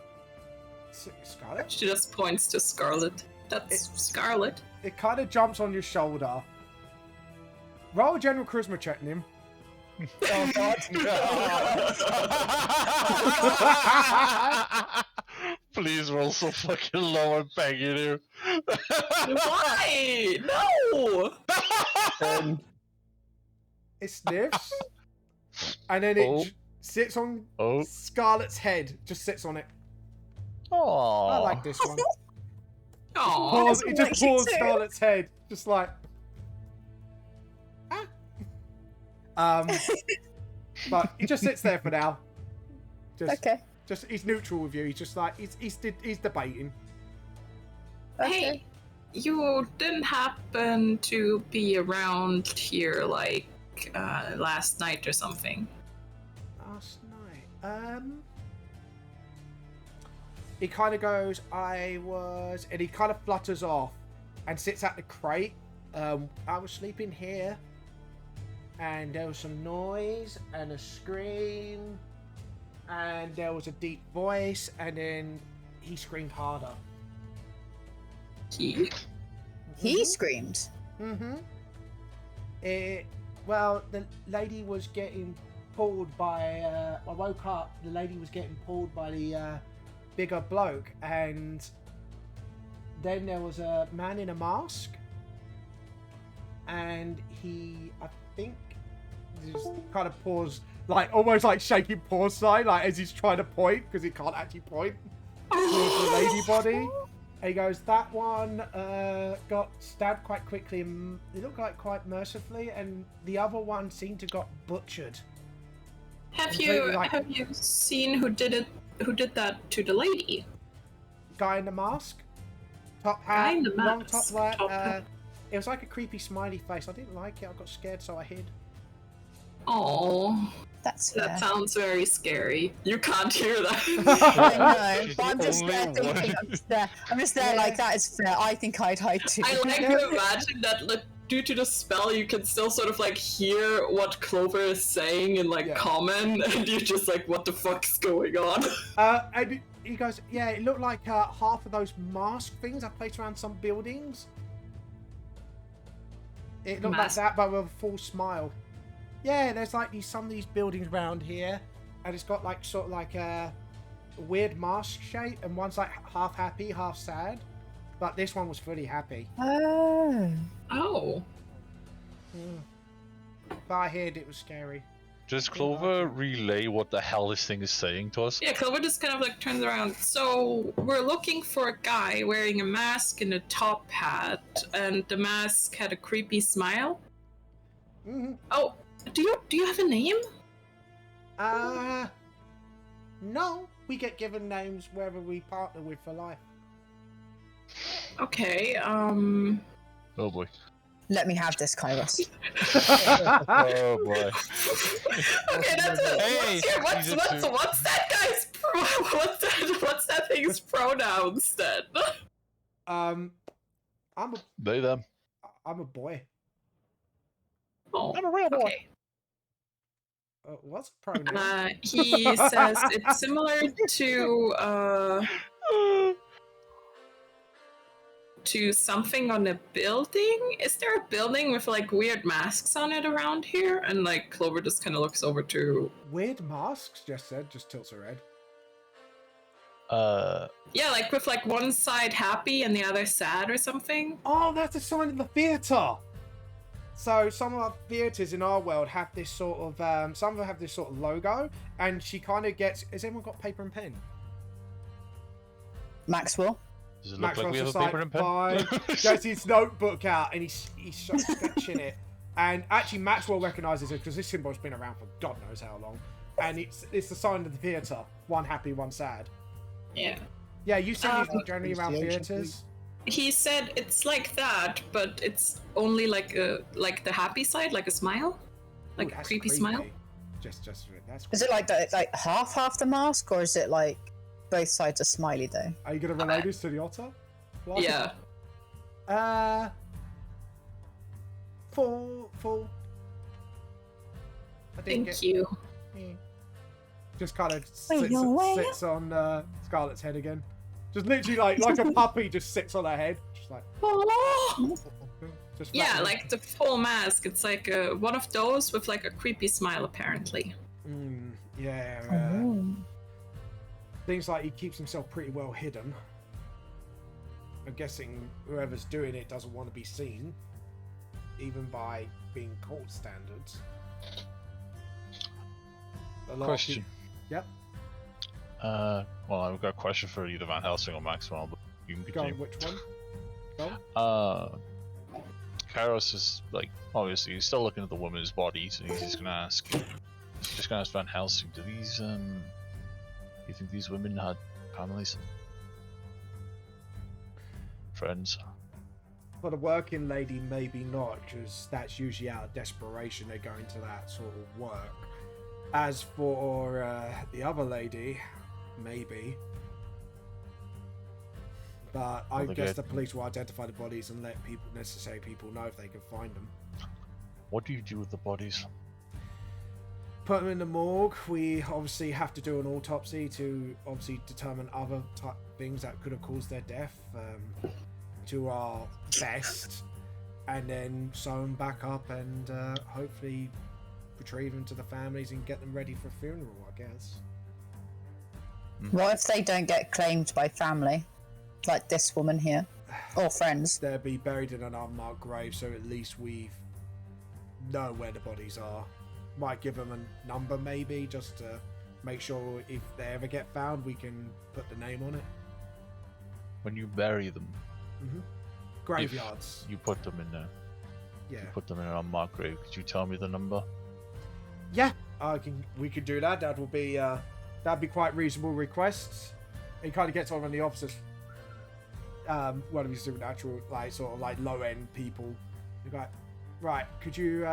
Scarlet? She just points to Scarlet. That's Scarlet. It kind of jumps on your shoulder. Roll a general charisma check, Nim. Oh god. Please roll so fucking low, I'm begging you. Why? No! It sniffs, and then it Oh. sits on Oh. Scarlet's head. Just sits on it. Aww. I like this one. Aww. It just like you paws too. Scarlet's head, just like. But he just sits there for now. Okay. Just he's neutral with you. He's just like he's debating. Okay. Hey, you didn't happen to be around here like last night or something? Last night, he kind of goes, I was, and he kind of flutters off and sits at the crate. I was sleeping here, and there was some noise and a scream, and there was a deep voice, and then he screamed harder. He screamed. Mm-hmm. Well, the lady was getting pulled by, I woke up, the lady was getting pulled by the bigger bloke, and then there was a man in a mask, and he, I think, just kind of paused, like, almost like shaking paw sign, like, as he's trying to point, because he can't actually point towards the lady body. And he goes, that one got stabbed quite quickly, and it looked like quite mercifully, and the other one seemed to got butchered. Have Completely like- you seen who did it? Who did that to the lady? Guy in the mask, top Guy hat, in the long mask, top hat. top hat. It was like a creepy smiley face. I didn't like it. I got scared, so I hid. Oh, That's fair. That sounds very scary. You can't hear that. I know, She's but I'm the just only there thinking, one. I'm just there like, that is fair. I think I'd hide too. I like to imagine that, like, due to the spell, you can still sort of like hear what Clover is saying in like common, and you're just like, what the fuck's going on? And he goes, yeah, it looked like half of those mask things I placed around some buildings. It looked like that, but with a full smile. Yeah, there's like some of these buildings around here, and it's got like sort of like a weird mask shape, and one's like half happy, half sad. But this one was fully happy. Oh. Oh. But I heard it was scary. Does Clover relay what the hell this thing is saying to us? Yeah, Clover just kind of like turns around. So we're looking for a guy wearing a mask and a top hat, and the mask had a creepy smile. Mm-hmm. Oh, do you have a name? No. We get given names wherever we partner with for life. Okay, Oh boy. Let me have this, Kairos. Oh boy. Okay, that's it. Hey, What's that guy's what's that thing's pronouns then? I'm They them. a boy. Oh, I'm a real boy. okay. What's pronoun? He says it's similar to something on a building. Is there a building with like weird masks on it around here? And like Clover just kind of looks over to Weird masks, just tilts her head. yeah, like with like one side happy and the other sad or something. Oh, that's a sign of the theatre. So some of our theatres in our world have this sort of some of them have this sort of logo, and she kind of gets. Has anyone got paper and pen? Maxwell? Does it look like we have a just paper and pen? fine. Gets his notebook out and he's sketching it. And actually, Maxwell recognises it because this symbol's been around for God knows how long. And it's the sign of the theatre. One happy, one sad. Yeah. Yeah, you said you're generally around theatres. He said it's like that, but it's only like the happy side, like a smile, like a That's creepy smile. Just that's. Is it like half the mask, or is it like both sides are smiley though? Are you gonna relate this to the otter? What? Yeah. Full. Thank you. Just kind of sits on Scarlett's head again. Just literally like a puppy, just sits on her head. Just like. Just Yeah, rattling. like the full mask. It's like one of those with like a creepy smile, apparently. Yeah. Seems like he keeps himself pretty well hidden. I'm guessing whoever's doing it doesn't want to be seen, even by being court standards. Question. Yep. Well, I've got a question for either Van Helsing or Maxwell, but you can Go on, continue. which one? Go. Kairos is like, obviously, he's still looking at the woman's body, so he's just gonna ask. He's just gonna ask Van Helsing, do you think these women had families? Friends? For the working lady, maybe not, because that's usually out of desperation they go into that sort of work. As for the other lady, maybe. But I guess the police will identify the bodies and let necessary people know if they can find them. What do you do with the bodies? Put them in the morgue. We obviously have to do an autopsy to obviously determine other type things that could have caused their death to our best, and then sew them back up and hopefully retrieve them to the families and get them ready for funeral, I guess. What if they don't get claimed by family, like this woman here, or friends? They'll be buried in an unmarked grave, so at least we know where the bodies are. Might give them a number maybe, just to make sure if they ever get found, we can put the name on it. When you bury them, Graveyards. you put them in there. Yeah. You put them in an unmarked grave. Could you tell me the number? Yeah, we could do that. That'd be quite reasonable requests. It kind of gets on the opposite. One of these supernatural, like sort of like low end people. You're like, right, could you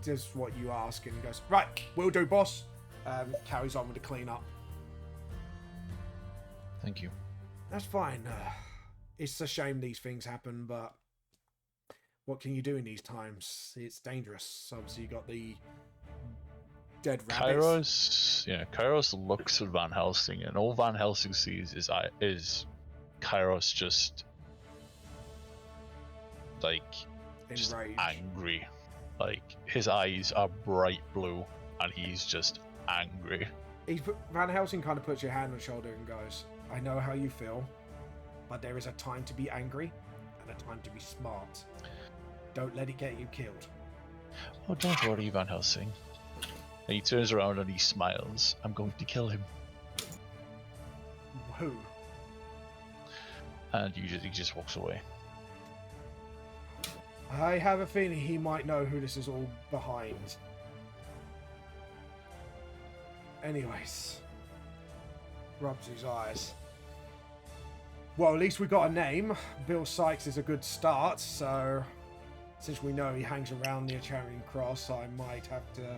just what you ask, and he goes, right, will do, boss. carries on with the cleanup. Thank you. That's fine. It's a shame these things happen, but what can you do in these times? It's dangerous. Obviously, you got the dead rabbits. Kairos looks at Van Helsing, and all Van Helsing sees is Kairos just Enraged. angry. Like his eyes are bright blue, and he's just angry. Van Helsing kind of puts your hand on the shoulder and goes, "I know how you feel, but there is a time to be angry and a time to be smart. Don't let it get you killed." Oh, don't worry, Van Helsing. And he turns around and he smiles. I'm going to kill him. Who? And he just walks away. I have a feeling he might know who this is all behind. Anyways, rubs his eyes. Well, at least we got a name. Bill Sykes is a good start, so since we know he hangs around near Charing Cross, I might have to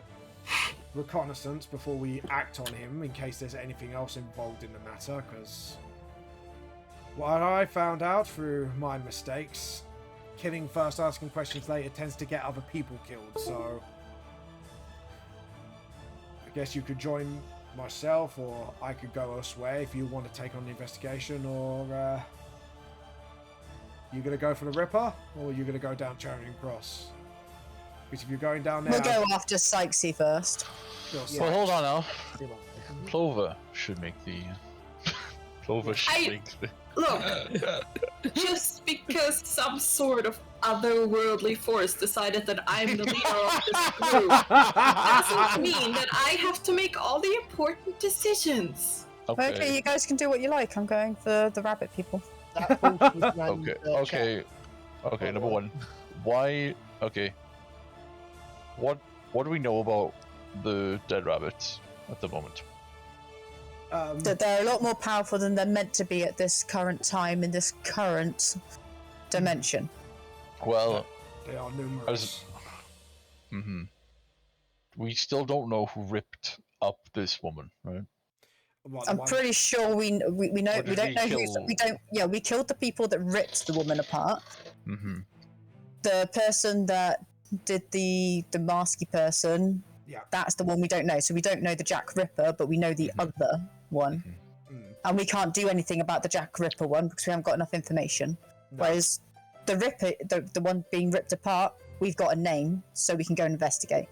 reconnaissance before we act on him in case there's anything else involved in the matter, because what I found out through my mistakes, killing first, asking questions later tends to get other people killed, so I guess you could join myself, or I could go elsewhere if you want to take on the investigation, or you gonna go for the Ripper, or you gonna go down Charing Cross? Because if you're going down there, We'll go after Sykesy first. Well, hold on now. Clover should make the. Clover should make the. Look, just because some sort of otherworldly force decided that I'm the leader of this group doesn't mean that I have to make all the important decisions. Okay, you guys can do what you like. I'm going for the rabbit people. Okay. Number one, why? Okay. What do we know about the dead rabbits at the moment? That they're a lot more powerful than they're meant to be at this current time in this current dimension. Well, they are numerous. We still don't know who ripped up this woman, right? I'm pretty sure we know we don't know who we killed the people that ripped the woman apart. The person that did the masky person, that's the one we don't know. So we don't know the Jack Ripper, but we know the other one. And we can't do anything about the Jack Ripper one because we haven't got enough information. No. Whereas the Ripper, the one being ripped apart, we've got a name, so we can go and investigate.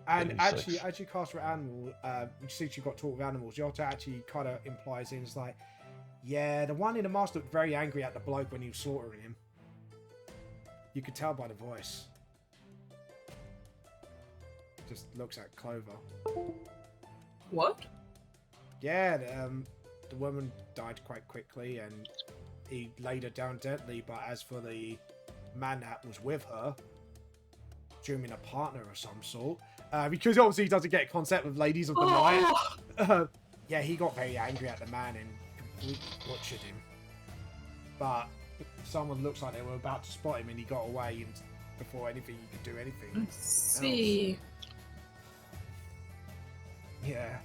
And actually, as you cast for animal, since you got taught with animals, you also actually kind of implies things like, yeah, the one in the mask looked very angry at the bloke when he was slaughtering him. You could tell by the voice. Just looks at Clover. What? Yeah, the woman died quite quickly, and he laid her down deadly. But as for the man that was with her, assuming a partner of some sort, because obviously he doesn't get consent with ladies of the night. Yeah, he got very angry at the man and completely butchered him. But someone looks like they were about to spot him, and he got away before anything you could do anything. Let's see. Yeah.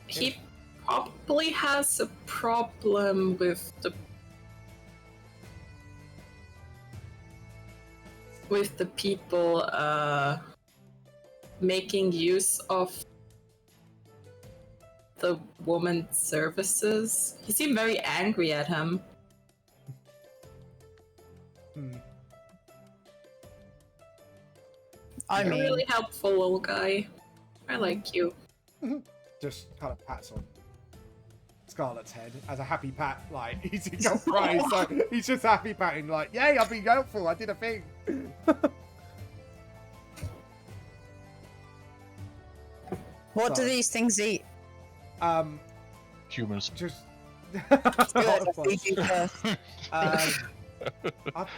He probably has a problem with the people making use of the woman's services. He seemed very angry at him. I mean, you're really helpful, little guy. I like you. Just kind of pats on Scarlet's head as a happy pat, like he's got prize, so he's just happy patting, like, yay, I've been helpful, I did a thing. What do these things eat? Humans. Just I'm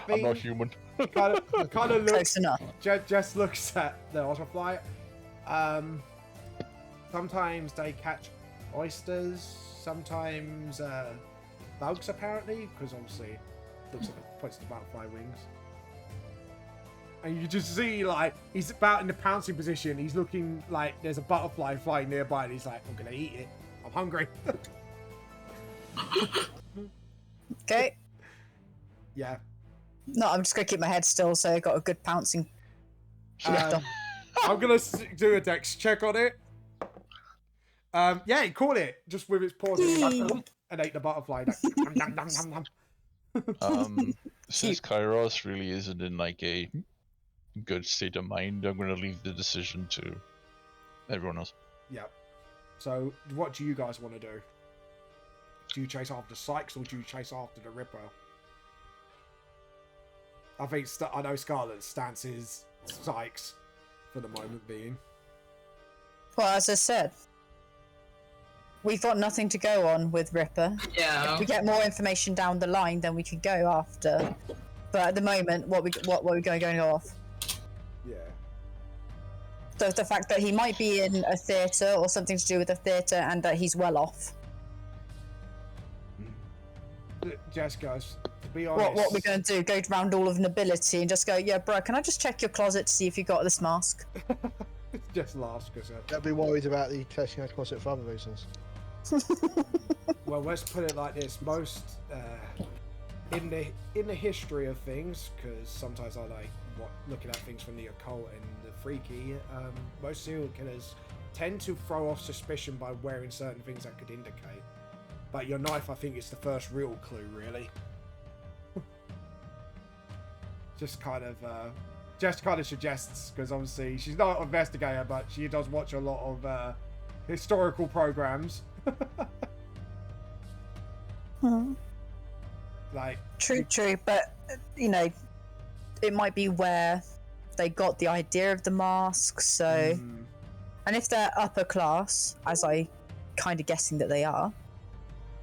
I'm not human. kind of looks. Close enough. Just looks at the butterfly. Sometimes they catch oysters. Sometimes bugs, apparently, because obviously it looks like it points to butterfly wings. And you just see, like, he's about in the pouncing position. He's looking like there's a butterfly flying nearby, and he's like, I'm gonna eat it. I'm hungry. Okay. Yeah. No, I'm just gonna keep my head still so I got a good pouncing. I'm gonna do a dex check on it. Yeah, he caught it just with its paws and ate the butterfly. Like, nom, nom, nom, nom, nom. Since Kairos really isn't in like a good state of mind, I'm gonna leave the decision to everyone else. Yeah. So, what do you guys want to do? Do you chase after Sykes or do you chase after the Ripper? I think I know Scarlett's stance is Sykes for the moment being. Well, as I said, we've got nothing to go on with Ripper. Yeah. If we get more information down the line, then we can go after. But at the moment, what are we going to go off? Yeah. So the fact that he might be in a theatre or something to do with a theatre and that he's well off. Jess, guys, to be honest... What we're going to do, go around all of nobility and just go, yeah, bro, can I just check your closet to see if you got this mask? Just laughs because... Don't be worried about the checking out closet for other reasons. Well, let's put it like this. Most... in the history of things, because sometimes I like looking at things from the occult and the freaky, most serial killers tend to throw off suspicion by wearing certain things that could indicate. But your knife, I think, is the first real clue, really. Just kind of suggests, because obviously she's not an investigator, but she does watch a lot of historical programs. Like True, but you know, it might be where they got the idea of the mask. So, and if they're upper class, as I kind of guessing that they are,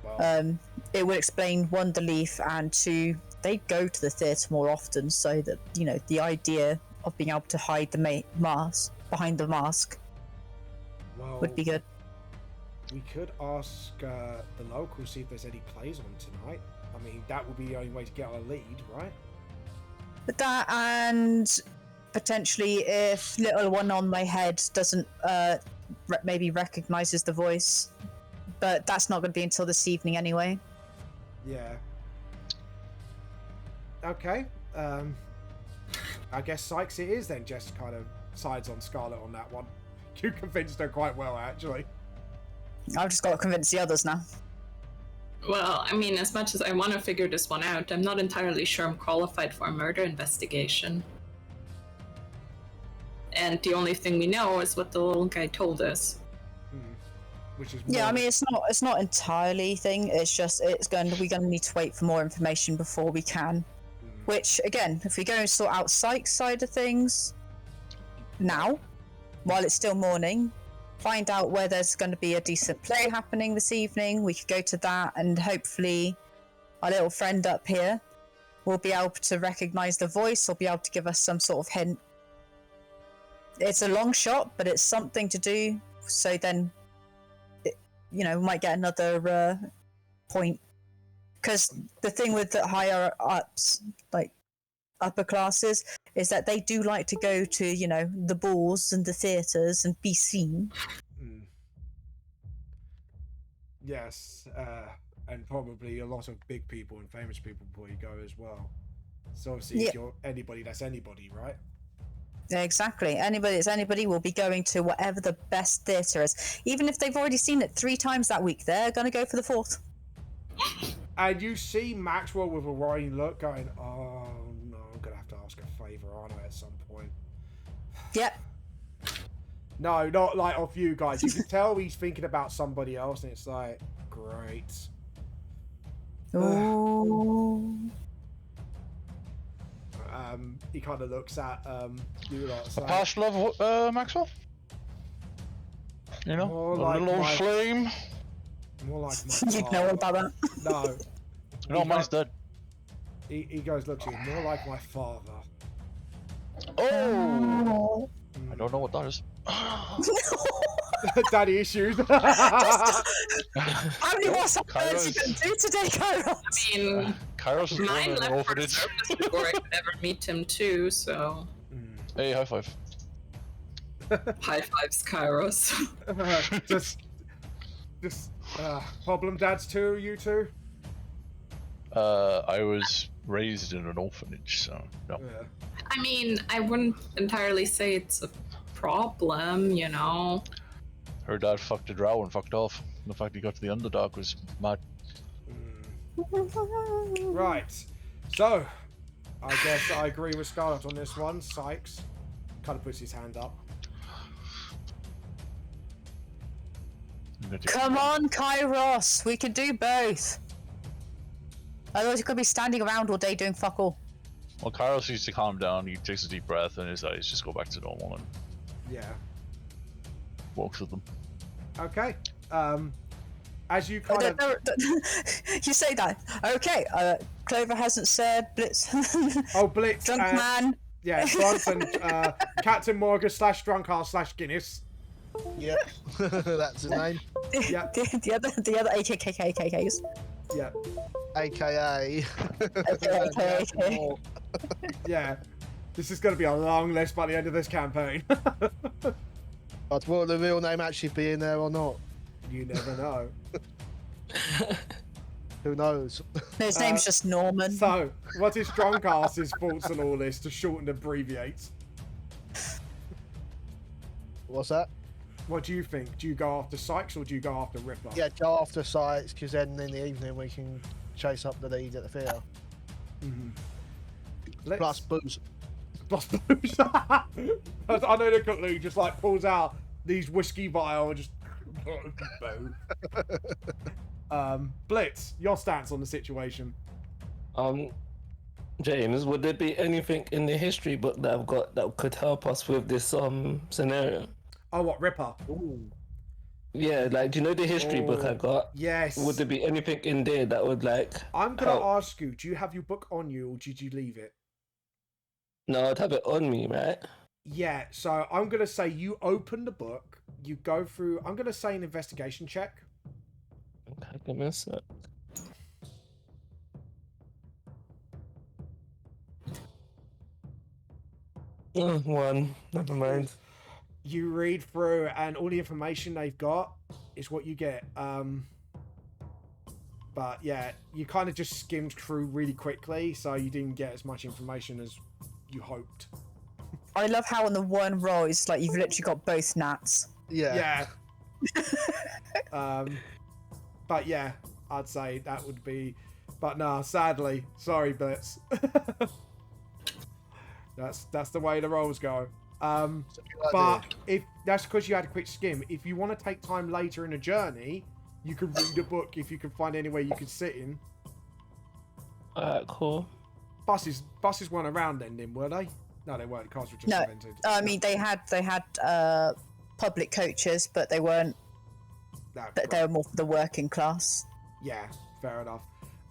well, it would explain one, the leaf, and two, they go to the theatre more often, so that you know the idea of being able to hide the mask behind the mask would be good. We could ask the locals, see if there's any plays on tonight. I mean, that would be the only way to get our lead, right? But that, and potentially if little one on my head doesn't maybe recognizes the voice, but that's not going to be until this evening anyway. Yeah. Okay. I guess Sykes it is then. Jess kind of sides on Scarlett on that one. You convinced her quite well, actually. I've just got to convince the others now. Well, I mean, as much as I want to figure this one out, I'm not entirely sure I'm qualified for a murder investigation. And the only thing we know is what the little guy told us. Which is Yeah, I mean, it's not entirely thing. It's just we're going to need to wait for more information before we can. Which again, if we go and sort out Sykes' side of things now, while it's still morning, find out where there's going to be a decent play happening this evening. We could go to that, and hopefully our little friend up here will be able to recognize the voice or be able to give us some sort of hint. It's a long shot, but it's something to do. So then, we might get another point. Because the thing with the higher ups, like upper classes, is that they do like to go to, the balls and the theatres and be seen. Yes, and probably a lot of big people and famous people probably go as well. So obviously, if you're anybody, that's anybody, right? Yeah, exactly. Anybody that's anybody will be going to whatever the best theatre is. Even if they've already seen it 3 times that week, they're going to go for the 4th. And you see Maxwell with a worrying look going, oh no, I'm going to have to ask a favour, aren't I, at some point? Yep. No, not like off you guys. You can tell he's thinking about somebody else, and it's like, great. Ooh. He kind of looks at you lot. A past love, Maxwell? You know, More a like little old my- flame. More like my You'd know all about that. No. No, mine's dead. He goes, look, you're more like my father. Oh! I don't know what that is. Daddy issues. How many more words you can do today, Kyra? I mean, Kairos is mine going left over for it. service before I could ever meet him too, so... Hey, high five. High fives, Kairos. just problem dads too, you two? I was raised in an orphanage, so no. Yeah. I mean, I wouldn't entirely say it's a problem, you know. Her dad fucked a drow and fucked off. The fact he got to the underdog was mad. Right. So, I guess I agree with Scarlett on this one. Sykes kind of puts his hand up. Come on, Kairos, we can do both. Otherwise, you could be standing around all day doing fuck all. Well, Carlos needs to calm down. He takes a deep breath, and his eyes just go back to normal and Yeah. walks with them. Okay. As you kind of... You say that. Okay, Clover hasn't said Blitz. Oh, Blitz. Drunk man. Yeah, Drunk and Captain Morgan / Drunkar / Guinness. Yep, that's his name. Yeah. The other AKKs. Yeah. AKA. AKA. Yeah. This is going to be a long list by the end of this campaign. But will the real name actually be in there or not? You never know. Who knows? His name's just Norman. So, what is Drunkar's thoughts on all this to shorten and abbreviate? What's that? What do you think? Do you go after Sykes or do you go after Ripper? Yeah, go after sites, because then in the evening we can chase up the lead at the theatre. Mm-hmm. Plus booze. Plus booze. I know the cook Lou just like pulls out these whiskey vial and just... Blitz, your stance on the situation. James, would there be anything in the history book that I've got that could help us with this scenario? Oh, what, Ripper? Ooh. Yeah, like, do you know the history book I got? Yes. Would there be anything in there that would, like, I'm going to help? ask you, do you have your book on you or did you leave it? No, I'd have it on me, right? Yeah, so I'm going to say you open the book, you go through, I'm going to say an investigation check. Okay, give me a sec. One, never mind. You read through and all the information they've got is what you get. But yeah, you kind of just skimmed through really quickly, so you didn't get as much information as you hoped. I love how on the one roll it's like you've literally got both nats. Yeah. Yeah. But yeah, I'd say that would be. But no, sadly, sorry, Blitz. That's the way the rolls go. But if that's because you had a quick skim. If you want to take time later in the journey, you can read a book if you can find anywhere you can sit in. Alright, cool. Buses weren't around then, were they? No, they weren't. Cars were just No, invented. I mean they had public coaches, but they weren't. No, They were more for the working class. yeah, fair enough.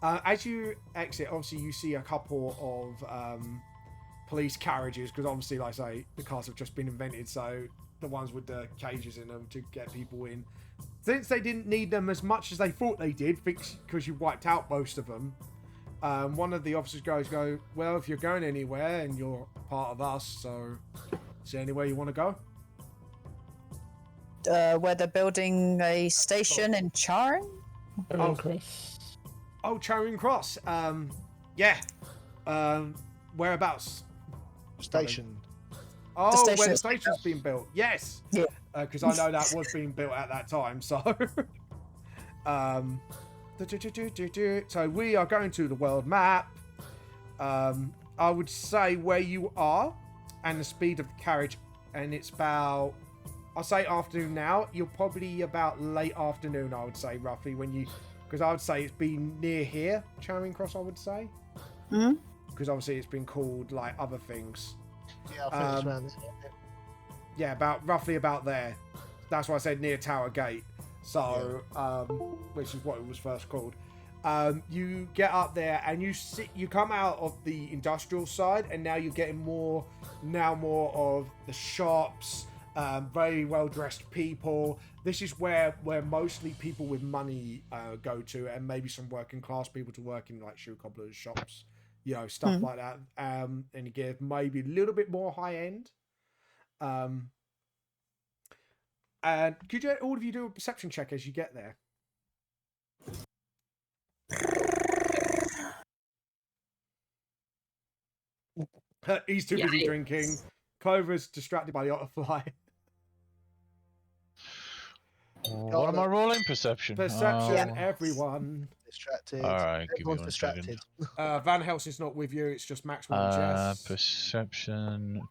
As you exit, obviously you see a couple of police carriages, because obviously, like I say, the cars have just been invented, so the ones with the cages in them to get people in. Since they didn't need them as much as they thought they did, because you wiped out most of them, one of the officers go, well, if you're going anywhere and you're part of us, so is there anywhere you want to go? Where they're building a station in Charing. Oh, Charing Cross. Yeah. Whereabouts? Station. Oh, station where the is- station's been built. Yes. Yeah. Because I know that was being built at that time. So, so we are going to the world map. I would say where you are and the speed of the carriage, and it's about, I'll say afternoon now. You're probably about late afternoon, I would say, roughly, when you, because I would say it's been near here, Charing Cross, I would say. Hmm? Because obviously it's been called like other things. Yeah, I think it's around this area. Yeah, roughly about there. That's why I said near Tower Gate. So, which is what it was first called. You get up there and you come out of the industrial side, and now you're getting more of the shops, very well dressed people. This is where mostly people with money go to, and maybe some working class people to work in like shoe cobblers shops you know, stuff like that. And you get maybe a little bit more high end. And could you all of you do a perception check as you get there? He's too busy drinking. Clover's distracted by the butterfly. What am I rolling? Perception. Perception, everyone. Distracted. All right, give me Everyone's 1 distracted. second. Van Helsing's not with you. It's just Maxwell and Jess. Perception.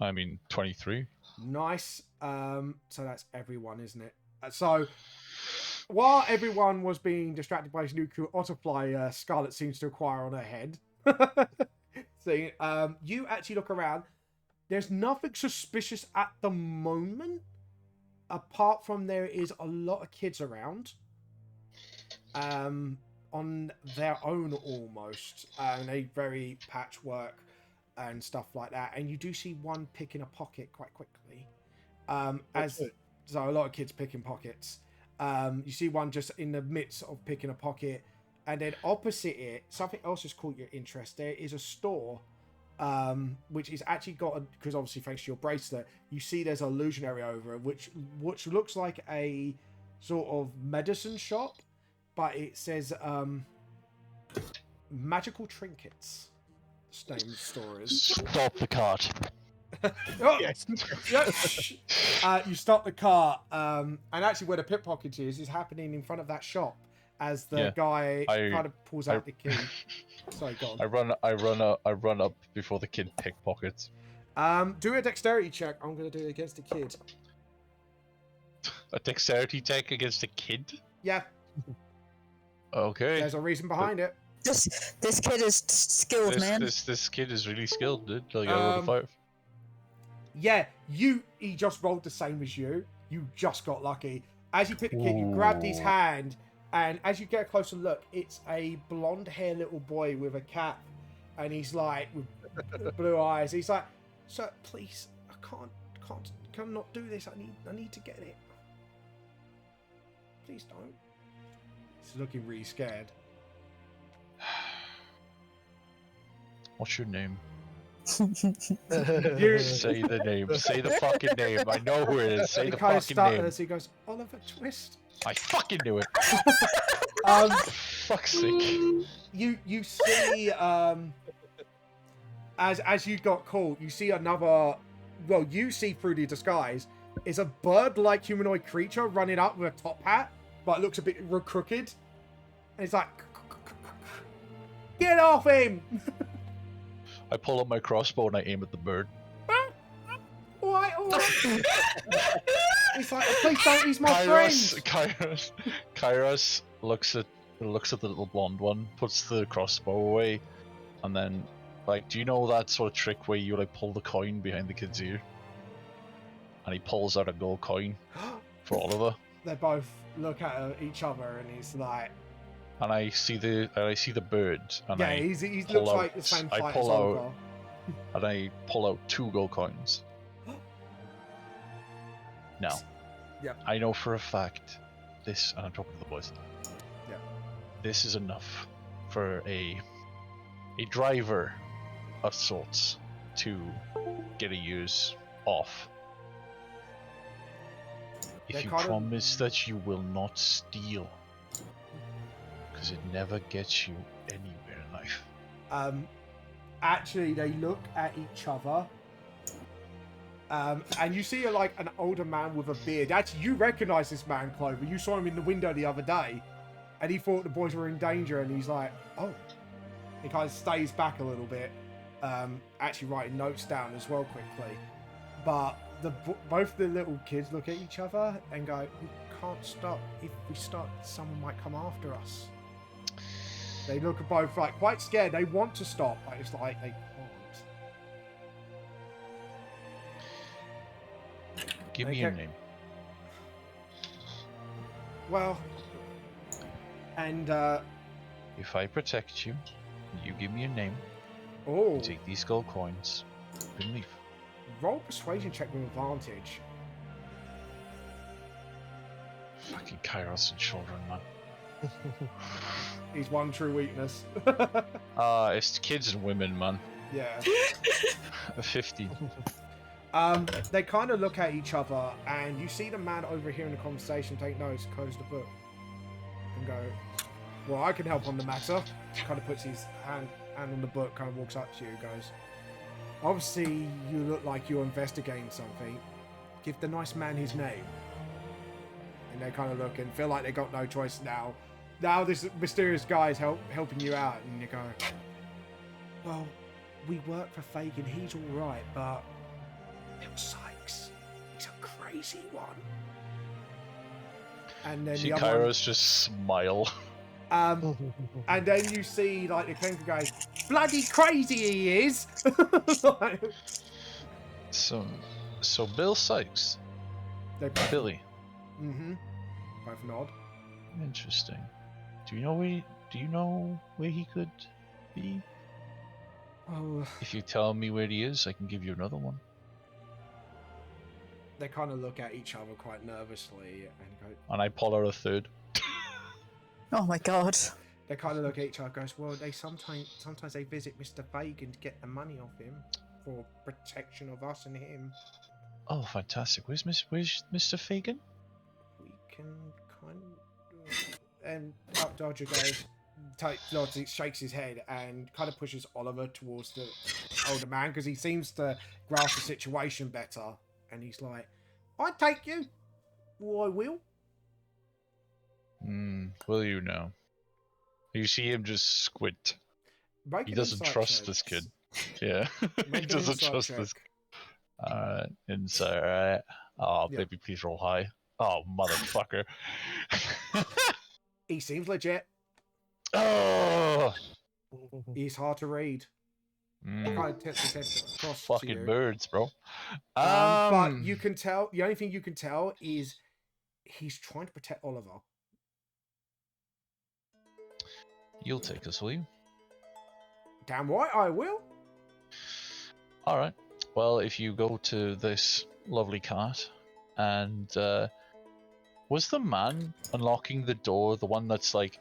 I mean, 23. Nice. So that's everyone, isn't it? So while everyone was being distracted by his nuclear otterfly, Scarlet seems to acquire on her head. So you actually look around. There's nothing suspicious at the moment, apart from there is a lot of kids around. On their own almost. And they very patchwork and stuff like that. And you do see one picking a pocket quite quickly. So a lot of kids picking pockets. You see one just in the midst of picking a pocket. And then opposite it, something else has caught your interest. There is a store, which is actually got, because obviously thanks to your bracelet, you see there's an illusionary over it, which looks like a sort of medicine shop, but it says magical trinkets. Name of the store is. Stop the cart. Oh, Yes. you stop the car, and actually where the pickpocket is happening in front of that shop as the guy kind of pulls out the key. Sorry, go on. I run up before the kid pickpockets. Do a dexterity check. I'm going to do it against the kid. A dexterity check against a kid? Yeah, Okay. there's a reason behind it. This kid is skilled, man. This kid is really skilled, dude. Like, I rolled a 5. Yeah, he just rolled the same as you. You just got lucky. As you pick the kid, you grabbed his hand, and as you get a closer look, it's a blonde hair little boy with a cap, and he's like with blue eyes. He's like, "Sir, please, I can't not do this. I need to get it. Please don't." He's looking really scared. What's your name? You, Say the name. Say the fucking name. I know who it is. Say he the kind of fucking name. stutters. He goes, "Oliver Twist." I fucking knew it. Fuck's sake. You see as you got caught, you see another. Well, you see through the disguise is a bird-like humanoid creature running up with a top hat, but it looks a bit crooked. And it's like, "Get off him!" I pull up my crossbow and I aim at the bird. Alright. It's like, "Please don't, he's my friend." Kairos looks at the little blonde one, puts the crossbow away, and then, like, do you know that sort of trick where you like pull the coin behind the kid's ear, and he pulls out a gold coin for Oliver? They both look at each other, and he's like, And I see the bird, and "Yeah, I he pull looks out, like the same I fight pull as out, Oliver." and I pull out 2 gold coins. Now, Yep. I know for a fact this, and I'm talking to the boys. Yeah. This is enough for a driver of sorts to get a use off. If They're you kind of- promise that you will not steal, because it never gets you anywhere in life. Actually, they look at each other. And you see like an older man with a beard. Actually, you recognize this man, Clover. You saw him in the window the other day, and he thought the boys were in danger, and he's like, "Oh." He kind of stays back a little bit, actually writing notes down as well quickly. But both the little kids look at each other and go, "We can't stop. If we stop, someone might come after us." They look at both like quite scared. They want to stop, but it's like they can't. Give me your name. Well, and If I protect you, you give me your name, oh, you take these gold coins, you can leave. roll persuasion check with advantage. Fucking Kairos and children, man. He's one true weakness. It's kids and women, man. Yeah. 50. They kind of look at each other, and you see the man overhearing the conversation take notes, close the book, and go, well, I can help on the matter. Kind of puts his hand on the book, kind of walks up to you and goes, obviously, you look like you're investigating something. Give the nice man his name. And they kind of look and feel like they got no choice now. Now this mysterious guy is helping you out, and you go, well, we work for Fagin, he's alright, but Bill Sykes, he's a crazy one. And then See the other one, Kairos just smile. and then you see like the clinker goes, bloody crazy he is. Like, So Bill Sykes. they both, Billy. both nod. Interesting. Do you know where he could be? Oh, If you tell me where he is, I can give you another one. they kind of look at each other quite nervously and go. And I pull out a third. Oh my god. They kind of look at each other. Goes, well, they sometimes they visit Mr. Fagin to get the money off him for protection of us and him. Oh, fantastic! Where's Mr. Fagin? We can kind of. And Dodger goes, Dodger shakes his head and kind of pushes Oliver towards the older man because he seems to grasp the situation better. And he's like, I take you. Well, I will. Will you now? You see him just squint. Make He an doesn't insight trust check. this kid. Yeah, Make he an doesn't insight trust check. this. Alright, insight. Alright. Oh, Yeah. baby, please roll high. Oh, motherfucker. He seems legit. Oh, He's hard to read. He kind of tips his head across to fucking you. birds, bro. But you can tell, the only thing you can tell is he's trying to protect Oliver. You'll take us, will you? Damn right, I will. Alright. Well, if you go to this lovely cart, and was the man unlocking the door the one that's like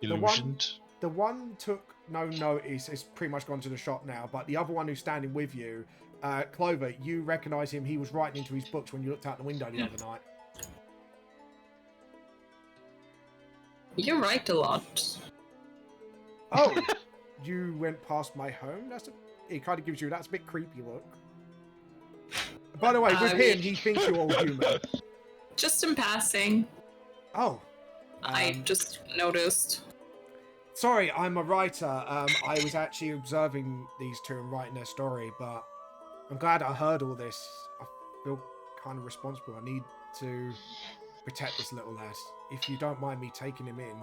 illusioned? The one took no notice, is pretty much gone to the shop now, but the other one who's standing with you, Clover, you recognise him. He was writing into his books when you looked out the window the other night. You write a lot. Oh, you went past my home? It kind of gives you, that's a bit creepy look. By the way, with him, he thinks you're all human. Just in passing. Oh. I just noticed. Sorry, I'm a writer. I was actually observing these two and writing their story, but I'm glad I heard all this. I feel kind of responsible. I need to protect this little lad. If you don't mind me taking him in.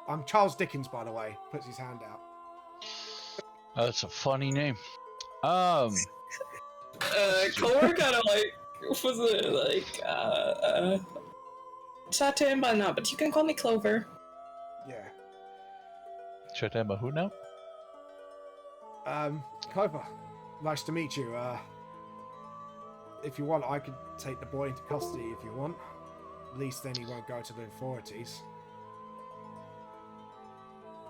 I'm Charles Dickens, by the way. Puts his hand out. That's a funny name. Clover kind of like, was it like, chat to him by now, but you can call me Clover. Yeah. Should I who now? Clover, nice to meet you. If you want, I could take the boy into custody if you want. At least then he won't go to the authorities.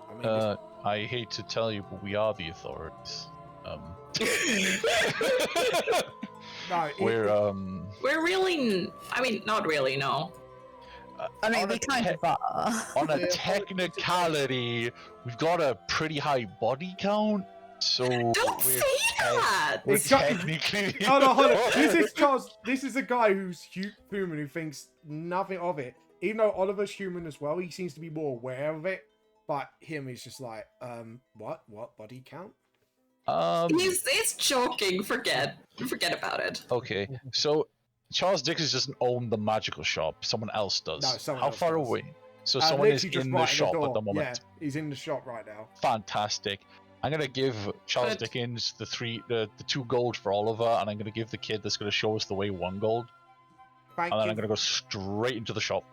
I mean, I hate to tell you, but we are the authorities. no, We're really, I mean, not really, no. I mean, on we a kind of are. on a technicality, we've got a pretty high body count, so Don't say that! we're It's got- technically. Oh no, hold on. This is Charles. This is a guy who's human who thinks nothing of it. Even though Oliver's human as well, he seems to be more aware of it. But him is just like, what body count? He's joking. Forget about it. Okay, so Charles Dickens doesn't own the magical shop. Someone else does. No, someone How else far does. away? So someone is Literally just in right the shop door. at the moment. Yeah, he's in the shop right now. Fantastic. I'm gonna give Charles But- Dickens the 2 gold for Oliver, and I'm gonna give the kid that's gonna show us the way 1 gold, Thank and then you. I'm gonna go straight into the shop.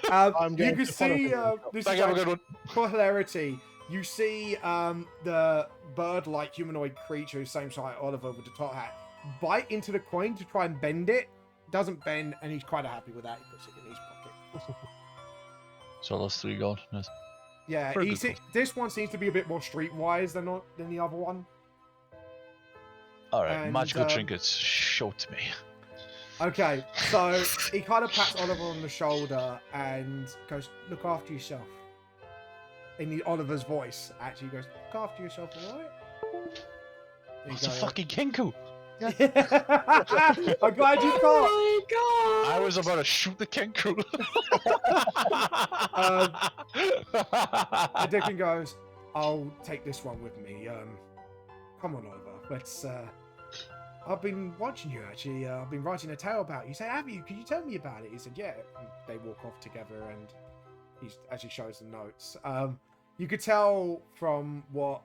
I'm You going can to follow see him. this Thank is you, have a like, good one. for hilarity. You see the bird-like humanoid creature, same size Oliver with the top hat, bite into the coin to try and bend it. Doesn't bend, and he's quite happy with that. He puts it in his pocket. So those 3 gone. Yes. Yeah, Very good this one seems to be a bit more streetwise than the other one. Alright, And, magical trinkets, show to me. Okay, so he kind of pats Oliver on the shoulder and goes, "Look after yourself." In Oliver's voice, actually goes, "Look after yourself, alright?" It's a fucking Kenku! I'm glad you caught. Oh my god! I was about to shoot the Kenku. And Dickon goes, "I'll take this one with me. Come on, Oliver. Let's. I've been watching you actually. I've been writing a tale about you." He said, "Have you? Can you tell me about it?" He said, "Yeah." And they walk off together, and he actually shows the notes. You could tell from what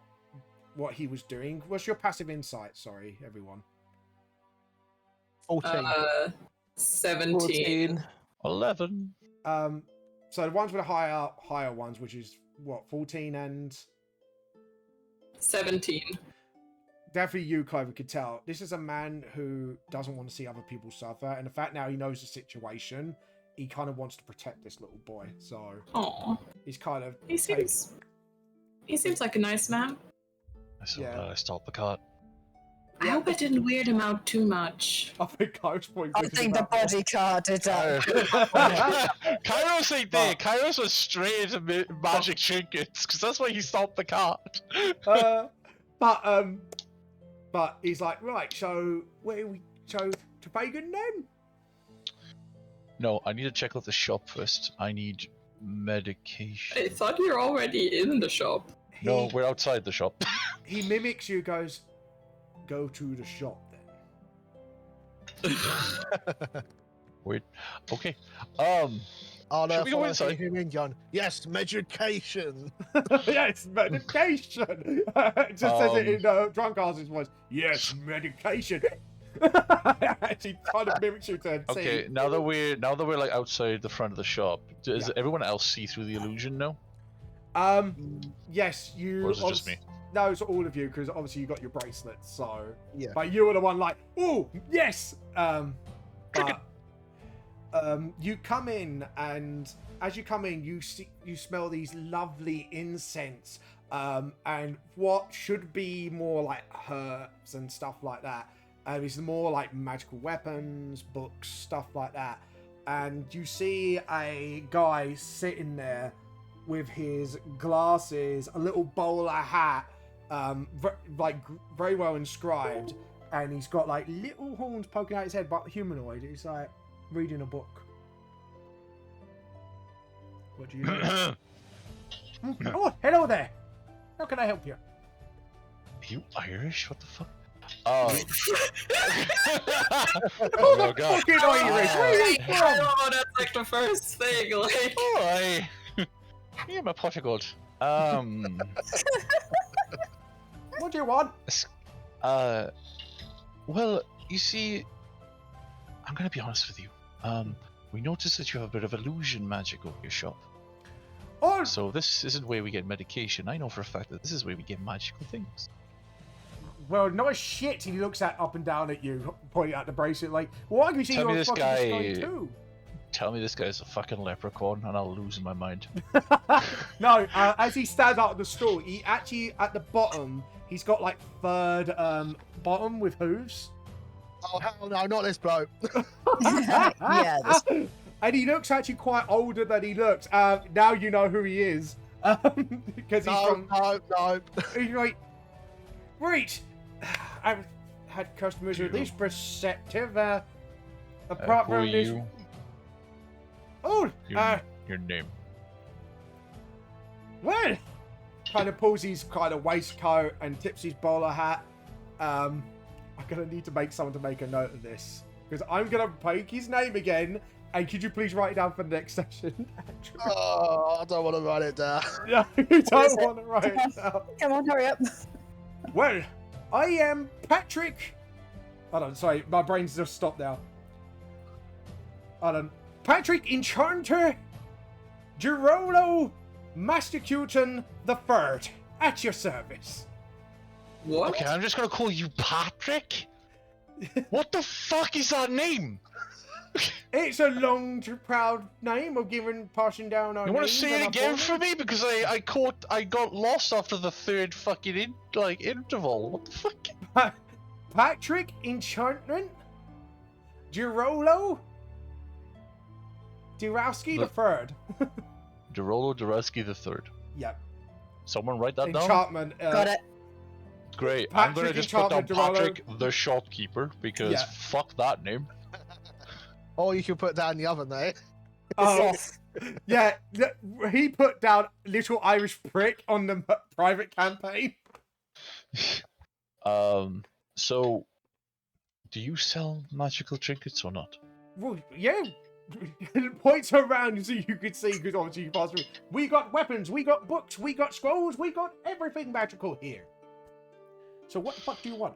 he was doing. What's your passive insight? Sorry, everyone. 14. 17. 11. So the ones with the higher ones, which is what, 14 and 17. definitely you, Clover, could tell. This is a man who doesn't want to see other people suffer, and the fact now he knows the situation, he kind of wants to protect this little boy. So Aw. he's kind of He seems like a nice man. I so Yeah. glad I stopped the cart. I hope I didn't weird him out too much. I think Ghost Point. I think the body card did that. Kairos ain't there. Kairos was straight into magic trinkets, because that's why he stopped the cart. But he's like, right. So where we to Pagan then? No, I need to check out the shop first. I need medication. I thought you were already in the shop. No, we're outside the shop. He mimics you. Goes, go to the shop then. Weird. Okay. On Should Earth, we go I inside? see him in, John. Yes, medication. Yes, medication. It just says it in Drunk Arse's voice. Yes, medication. Actually, kind of mimics you to Okay, now that we're like outside the front of the shop, does everyone else see through the illusion now? Yes, you. Or is it just me? No, it's all of you because obviously you got your bracelets. So, Yeah. but you were the one like, oh yes. Cricket. But, you come in, and as you come in, you smell these lovely incense, and what should be more like herbs and stuff like that. It's more like magical weapons, books, stuff like that. And you see a guy sitting there with his glasses, a little bowler hat, very well inscribed, and he's got like little horns poking out his head, but humanoid. He's like reading a book. What do you know? Oh, hello there. How can I help you? You Irish? What the fuck? Oh. Oh Oh god. fucking Irish. Where are you I from? know that's like the first thing. Like, Oh, yeah, my pot of gold. What do you want? Well, you see, I'm gonna be honest with you. We noticed that you have a bit of illusion magic over your shop. Oh, So this isn't where we get medication. I know for a fact that this is where we get magical things. well, nice shit. He looks up and down at you, pointing at the bracelet like, well, I can see Tell me you're this fucking guy- destroyed too. Tell me this guy's a fucking leprechaun and I'll lose my mind. No, as he stands out of the stool, he actually, at the bottom, he's got like third bottom with hooves. Oh, hell no, not this bloke. Yeah, this- And he looks actually quite older than he looks. Now you know who he is. Because he's No, from... no. He's like, right, I've had customers who are this perceptive. Apart Who are from this... you? Oh, Your name. well, kind of pulls his kind of waistcoat and tips his bowler hat. I'm gonna need to make someone to make a note of this because I'm gonna break his name again. And could you please write it down for the next session? Oh, I don't want to write it down. Yeah, you is don't it? want to write it down. Come on, hurry up. Well, I am Patrick. Hold on, sorry, my brain's just stopped now. Hold on. Patrick Enchanter Girolo Masticuton the Third at your service. what? Okay, I'm just gonna call you Patrick? What the fuck is that name? It's a long, proud name of passing down our You want to names say and it our again for forenames. me? Because I got lost after the third fucking interval. What the fuck? Patrick Enchantment? Girolo? Durowski the third. Gerolo Dureski the third. Yep. Someone write that down. Enchantment. Got it. Great. I'm Patrick gonna just put down Enchantment Gerolo. Patrick the shopkeeper because Yeah. fuck that name. Or you could put down the other name. Oh, yeah. He put down little Irish prick on the private campaign. So, do you sell magical trinkets or not? Well, yeah. Points around so you could see, because obviously you passed through. We got weapons, we got books, we got scrolls, we got everything magical here. So what the fuck do you want?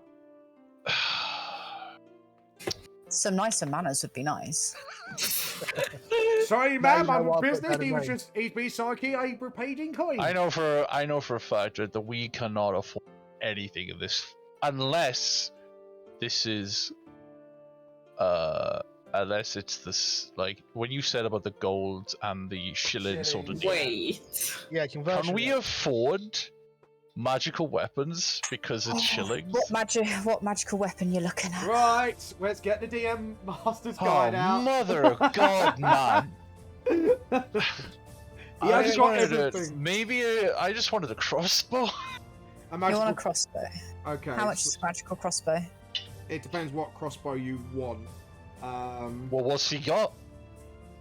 Some nicer manners would be nice. Sorry, you ma'am, know I'm what, I business. put that He was away. just, he's been psyche, I paid in coin. I know for a fact that we cannot afford anything of this unless this is unless it's this, like when you said about the gold and the shilling sort of deal. Wait. Yeah, conversion. Can we afford magical weapons because it's shillings? What magical weapon you looking at? Right, let's get the DM Master's Oh, Guide out. mother of God, man! He I has just got wanted everything. I just wanted a crossbow. A You magical... want a crossbow? Okay. How much is a magical crossbow? It depends what crossbow you want. Well, what's he got?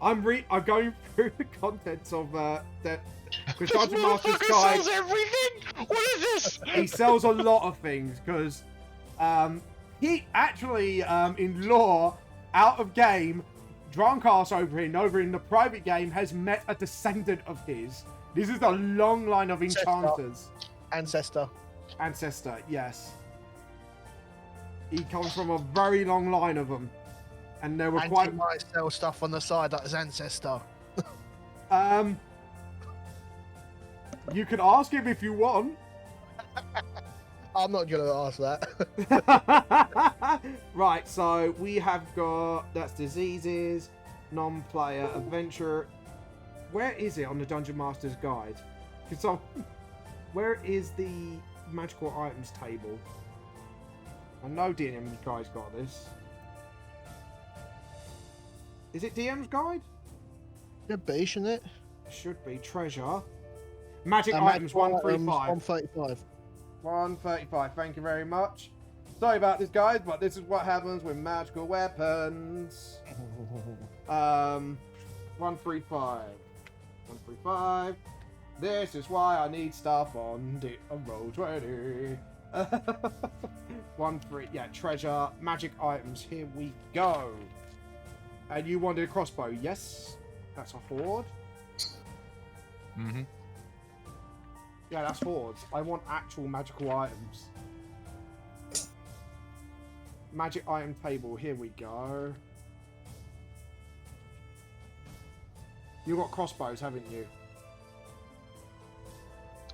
I'm going through the contents of that. Because This Dungeon Master's motherfucker Guide, sells everything. What is this? he sells a lot of things because he actually in lore out of game, Drunkass over in the private game has met a descendant of his. This is a long line of enchanters. Ancestor. Ancestor, yes. He comes from a very long line of them, and there were And quite. he might sell stuff on the side like his ancestor. You can ask him if you want. I'm not gonna ask that. Right, so we have got that's diseases, non-player, adventure. Where is it on the Dungeon Master's Guide? So, where is the magical items table? I know DM guys got this. Is it DM's guide? Should be, shouldn't it? Should be treasure. Magic Magic items 135. 135. 135. Thank you very much. Sorry about this, guys, but this is what happens with magical weapons. 135. 135. This is why I need stuff on roll 20. 13. Yeah, treasure, magic items. Here we go. And you wanted a crossbow, yes? That's a horde. Mm-hmm. Yeah, that's hordes. I want actual magical items. Magic item table. Here we go. You got crossbows, haven't you?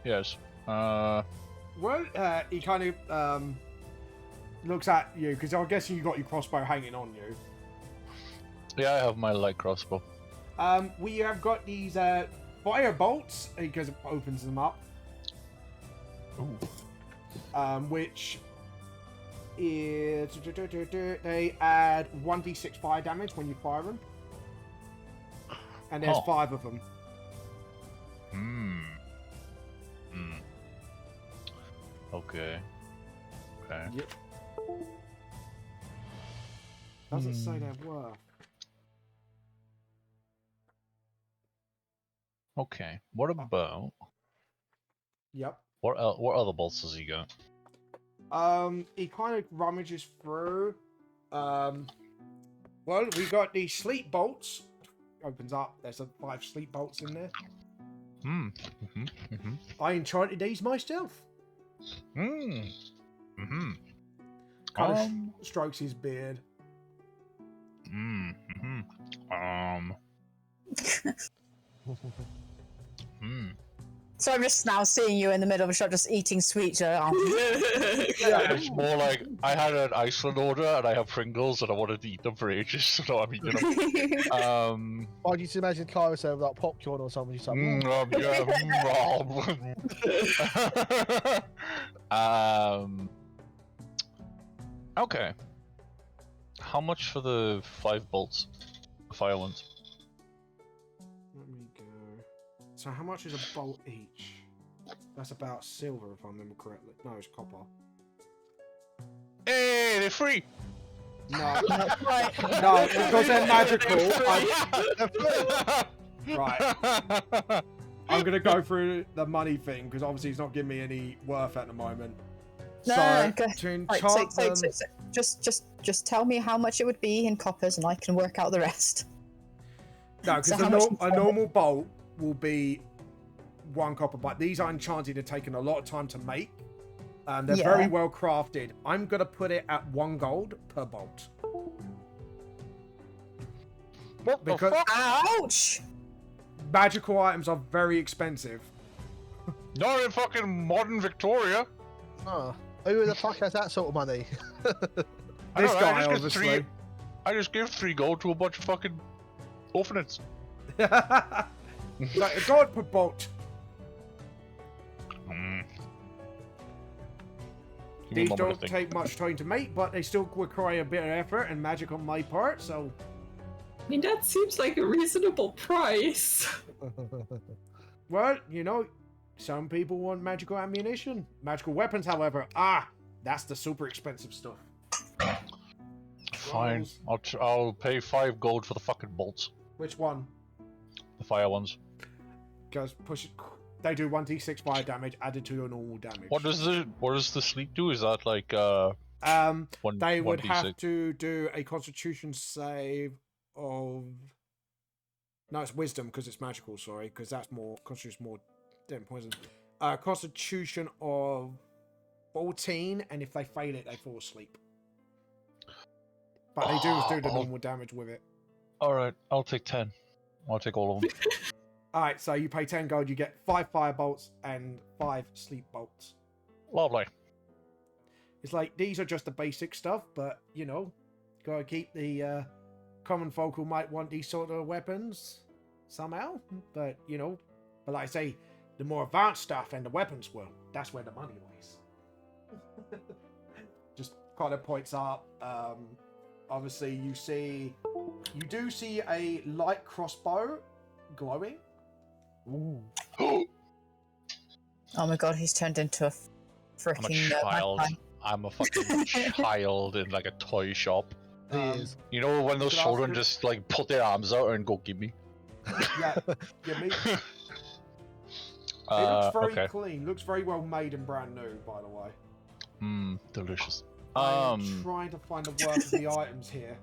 Yes. Well, he kind of looks at you because I'm guessing you got your crossbow hanging on you. Yeah, I have my light crossbow. We have got these fire bolts because it opens them up. Ooh. Which is they add 1d6 fire damage when you fire them, and there's 5 of them. Okay. Okay. Yep. Doesn't say their worth. Okay. What about Yep. what other bolts does he got? He kind of rummages through. Well, we got the sleep bolts. Opens up. There's 5 sleep bolts in there. I enchanted these myself. Kind Kind of strokes his beard. So I'm just now seeing you in the middle of a shop just eating sweets. Yeah. It's more like I had an Iceland order and I have Pringles and I wanted to eat them for ages, so I'm eating them. I used to imagine Kyra saying like popcorn or something. She's like, Okay. How much for the 5 bolts? The fire ones. Let me go. So how much is a bolt each? That's about silver, if I remember correctly. No, it's copper. Hey, they're free! No, no, because they're magical. Right. I'm gonna go through the money thing because obviously it's not giving me any worth at the moment. No, So go. to Right, enchant them, just tell me how much it would be in coppers, and I can work out the rest. no, because So how much a normal bolt will be 1 copper, but these are enchanted and taken a lot of time to make. They're Yeah. very well crafted. I'm gonna put it at 1 gold per bolt. What the Because- fuck? Ouch! Magical items are very expensive. Not in fucking modern Victoria. oh, who the fuck has that sort of money? I This don't know, guy, I just obviously. Give I just gave 3 gold to a bunch of fucking orphanages. Like a gold per bolt. These don't take much time to make, but they still require a bit of effort and magic on my part, so... I mean, that seems like a reasonable price. Well, you know, some people want magical ammunition. Magical weapons, however, that's the super expensive stuff. Fine. Rolls. I'll pay 5 gold for the fucking bolts. Which one? The fire ones. Because push it... They do 1d6 fire damage added to your normal damage. What does the sleep do? Is that like one? They would 1d6? have to do a Constitution save of... No, it's Wisdom because it's magical. Sorry, because that's more Constitution, more deadly poison. Constitution of 14, and if they fail it, they fall asleep. But they do the normal damage with it. All right, I'll take 10. I'll take all of them. All right, so you pay 10 gold, you get 5 fire bolts and 5 sleep bolts. Lovely. It's like these are just the basic stuff, but you know, gotta keep the common folk who might want these sort of weapons somehow. But you know, but like I say, the more advanced stuff and the weapons, well, that's where the money lies. Just kind of points up. Obviously, you do see a light crossbow glowing. Ooh. Oh my god, he's turned into a I'm a freaking child. magpie. I'm a fucking child in like a toy shop. He is. You know when those Could I ask children you- just like put their arms out and go give me. Yeah, give me. It looks very okay. clean. Looks very well made and brand new, by the way. Delicious. I'm trying to find the worth of the items here.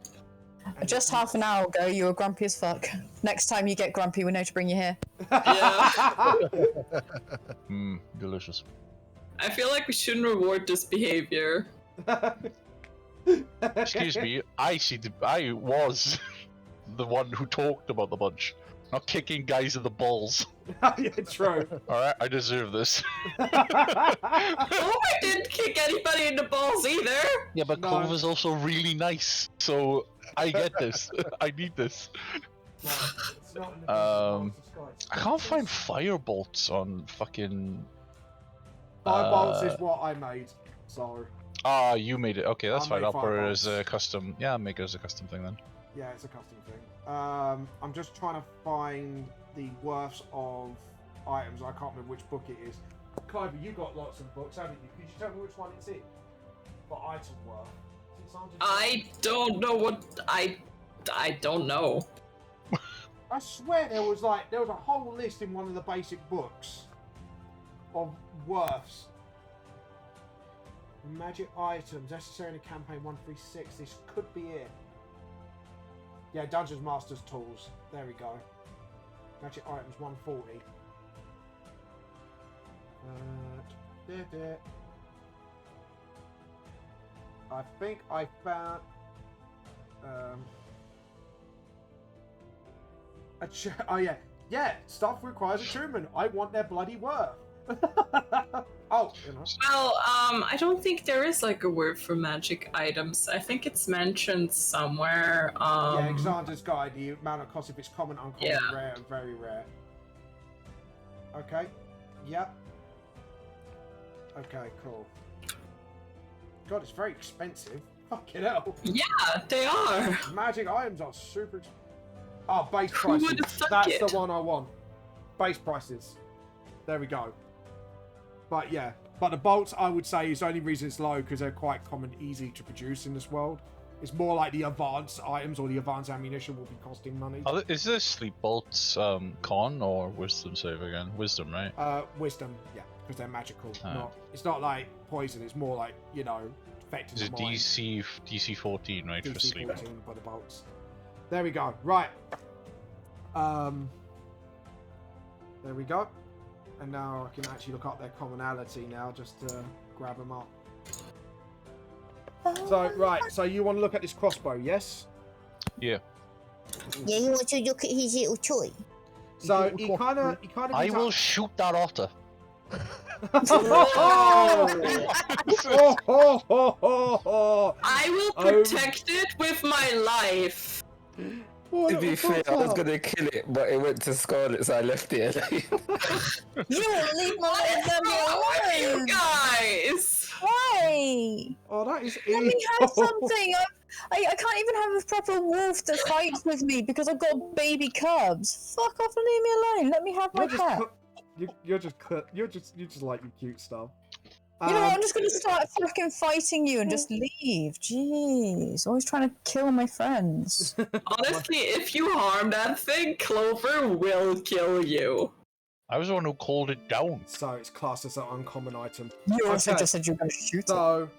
And Just half an hour ago, you were grumpy as fuck. Next time you get grumpy, we know to bring you here. Yeah. Delicious. I feel like we shouldn't reward this behavior. Excuse me, I was the one who talked about the bunch, not kicking guys in the balls. Yeah, true. Alright, I deserve this. Oh, I didn't kick anybody in the balls either. Yeah, but No. Clover's also really nice, so I get this. I need this. It's not in the I can't find fire bolts on fucking... Fire bolts is what I made. So, Ah, you made it. Okay, that's I fine. made I'll put fire it as a bolts. custom. Yeah, make it as a custom thing then. yeah, it's a custom thing. I'm just trying to find the worths of items. I can't remember which book it is. Clive, you got lots of books, haven't you? Could you tell me which one it's in? For item worth. Is it something- I don't know what I don't know. I swear there was a whole list in one of the basic books of worths. Magic items necessary in campaign 136. This could be it. Yeah, Dungeons Master's tools. There we go. Magic items 140. I think I found. Oh yeah, Yeah, stuff requires attunement. I want their bloody worth. Oh, you know. Well, I don't think there is like a word for magic items. I think it's mentioned somewhere. Yeah, Xander's Guide, the amount of cost if it's common, uncommon, Yeah. rare, and very rare. Okay. Yep. Okay, cool. God, it's very expensive. Fucking hell. Yeah, they are. Magic items are super expensive. Oh, base Who prices. would've thunk That's it? the one I want. Base prices. There we go. But yeah, but the bolts I would say is the only reason it's low because they're quite common, easy to produce in this world. It's more like the advanced items or the advanced ammunition will be costing money. Is this sleep bolts con or wisdom save again? Wisdom, right? Wisdom, yeah, because they're magical. Oh. It's not like poison. It's more like, you know, affecting Is the it mind. DC 14, right, for DC sleep? 14 by the bolts. There we go. Right. There we go. And now I can actually look up their commonality now, just to grab them up. So, right, so you want to look at this crossbow, yes? Yeah. Yeah, you want to look at his little toy. So, he kind of... I will shoot that otter. I will protect it with my life. To be fair, I was gonna kill it, but it went to Scarlet, so I left it alone. You won't leave my little dummy You alone. guys. Why? Oh, that is Let me have evil. something. I can't even have a proper wolf that fights with me because I've got baby cubs. Fuck off and leave me alone. Let me have my pet. You're just like your cute stuff. You know what? I'm just gonna start fucking fighting you and just leave. Jeez, always trying to kill my friends. Honestly, if you harm that thing, Clover will kill you. I was the one who called it down. So it's classed as an uncommon item. You also Okay. just said you were gonna shoot it. So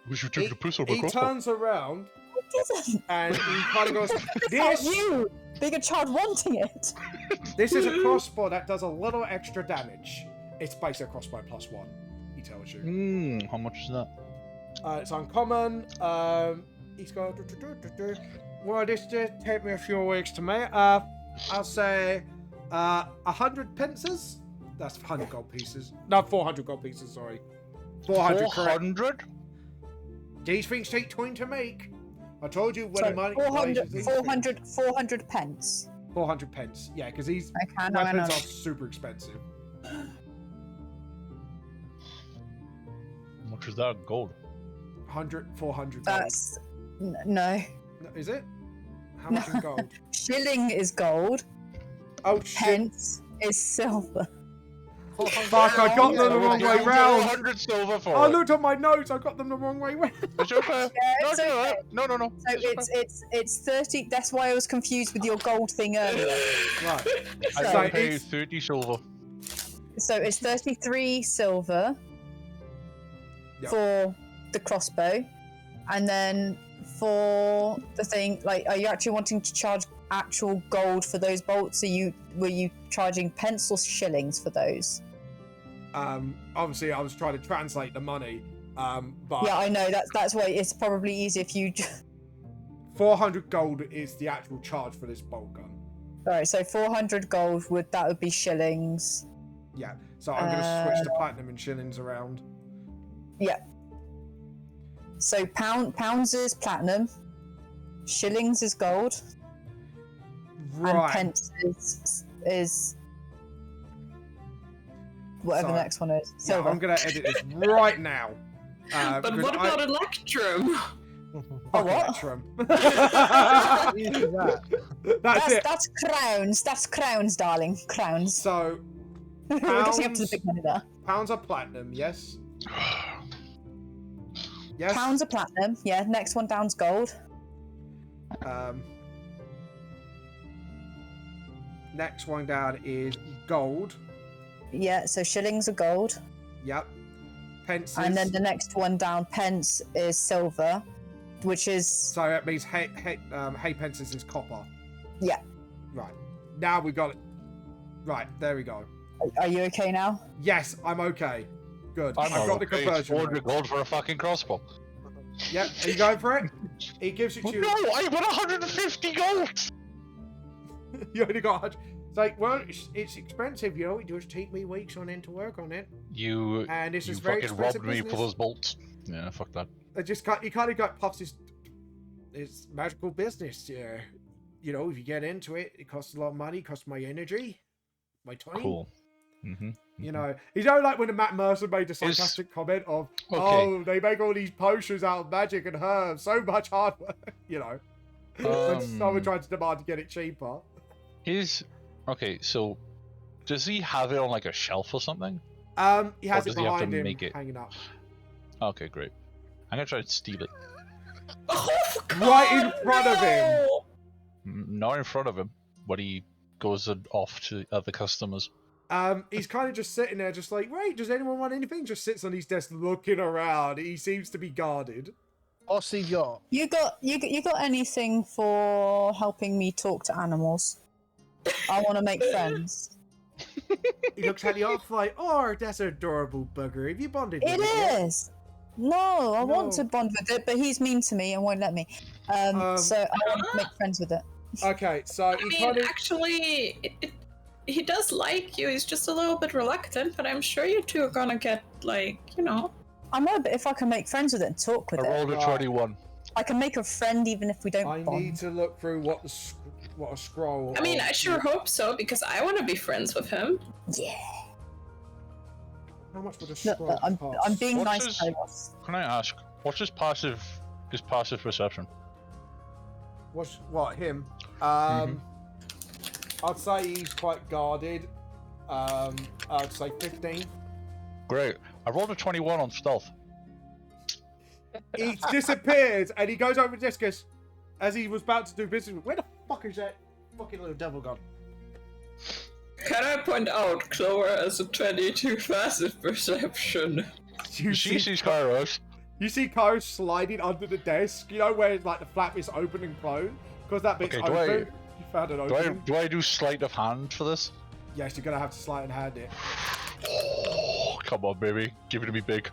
We should he, he turns around and he kind of goes, That's "This, you, being a child wanting it. this is a crossbow that does a little extra damage. It's basically a crossbow +1." He tells you. How much is that? It's uncommon. He's got. Well, this did take me a few weeks to make. I'll say 100 pences. That's 100 gold pieces. No, 400 gold pieces. Sorry, 400. Correct. 400? These things take time to make. I told you when So the money. 400 pence. 400 pence. Yeah, because these Okay, no, weapons no. are super expensive. How much is that gold? 400 gold. That's no. No, is it? How much in gold? Shilling is gold. Oh shit! Pence is silver. Fuck! I got them the wrong way round. 400 silver for I it. looked at my notes. I got them the wrong way round. It's okay. Yeah, it's okay. No. So it's 30. That's why I was confused with your gold thing earlier. Right. I So will pay it's- 30 silver. So it's 33 silver Yep. for the crossbow, and then for the thing, like, are you actually wanting to charge actual were you charging pence or shillings for those? Obviously, I was trying to translate the money. But Yeah, I know that's why it's probably easier if you. 400 gold is the actual charge for this bolt gun. Alright, so 400 gold would be shillings. Yeah. So I'm going to switch the platinum and shillings around. Yeah. So pounds is platinum, shillings is gold, and Right. pence is whatever the So- next one is. Yeah, Silver. I'm going to edit this right now. But because what about Electrum? Fuck what? Electrum. Easy that. That's it. That's crowns. That's crowns, darling. Crowns. So We're getting up to the pounds, big money there. pounds are platinum, yes? Yes? Pounds are platinum. Yeah. Next one down's gold. Next one down is gold. Yeah. So shillings are gold, Yep. Pence. and then the next one down, pence, is silver, which is So that means hay pences is copper. Yeah. Right. Now we got it. Right, there we go. Are you okay now? Yes, I'm okay. Good. I'm I've got the okay. It's conversion 400 rate. gold for a fucking crossbow. Yep, are you going for it? He gives it to No, you. I want 150 gold! You only got 100. It's like, well, it's expensive, you know. It does take me weeks on end to work on it. You And this you is very fucking expensive robbed me business. for those bolts. Yeah, fuck that. He kind of got puffs his magical business. Yeah, you know, if you get into it, it costs a lot of money, costs my energy, my time. Cool. You know, like when Matt Mercer made the sarcastic comment of, Okay. "Oh, they make all these potions out of magic and herbs, so much hard work." You know, when someone tried to demand to get it cheaper. Okay, so does he have it on like a shelf or something? He has Or it does he have to behind him, make it? hanging up, Okay, great. I'm gonna try to steal it. Oh, right in God, front of him. no! Not in front of him, but he goes off to other customers. He's kind of just sitting there, just like, wait, does anyone want anything? Just sits on his desk looking around. He seems to be guarded. What's he got? You got anything for helping me talk to animals? I want to make friends. He looks at you off like, oh, that's an adorable bugger. Have you bonded with It yet? is. No, I want No. to bond with it, but he's mean to me and won't let me. So I want to make friends with it. Okay, so I he mean, kind of... actually, he does like you. He's just a little bit reluctant, but I'm sure you two are gonna get, like, you know. I know, but if I can make friends with it and talk with I rolled it, a 21. I can make a friend even if we don't I bond. need to look through what a scroll... I mean, I sure hope so, because I want to be friends with him. Yeah. How much would a Look, scroll I'm cost? being What's nice, his- Carlos. Can I ask, what's his passive perception? What, him? Mhm. I'd say he's quite guarded. I'd say 15. Great. I rolled a 21 on stealth. He disappears and he goes over to Discus as he was about to do business with. Where the fuck is that fucking little devil gone? Can I point out Clover has a 22 passive perception? You She see, sees Kairos. you see Kyle sliding under the desk. You know where like the flap is open and closed? Because that bit's Okay, do open. You found an opening. Do I do sleight of hand for this? Yes, you're gonna have to slide and hand it. Oh, come on, baby. Give it to me big.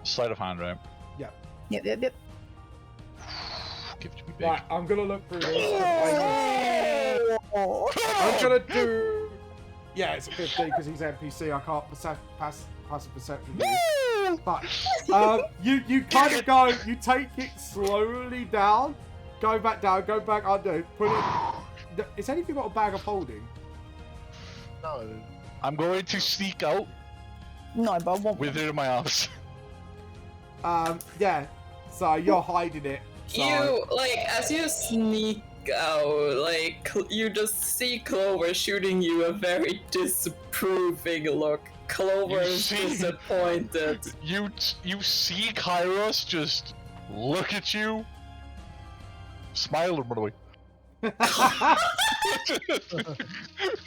Sleight of hand, right? Yep. Give it to me big. Right, I'm gonna look through this. I'm gonna do. Yeah, it's a 15 because he's NPC. I can't passive perception. But you kind of go. You take it slowly down. Go back down. Go back under. Put it. Is anything got a bag of holding? No. I'm going to sneak out No, but I want with it in my arms. Yeah. So you're hiding it. So... You, like, as you sneak out, like, you just see Clover shooting you a very disapproving look. Clover You is see- disappointed. You see Kairos just look at you, smile and run away.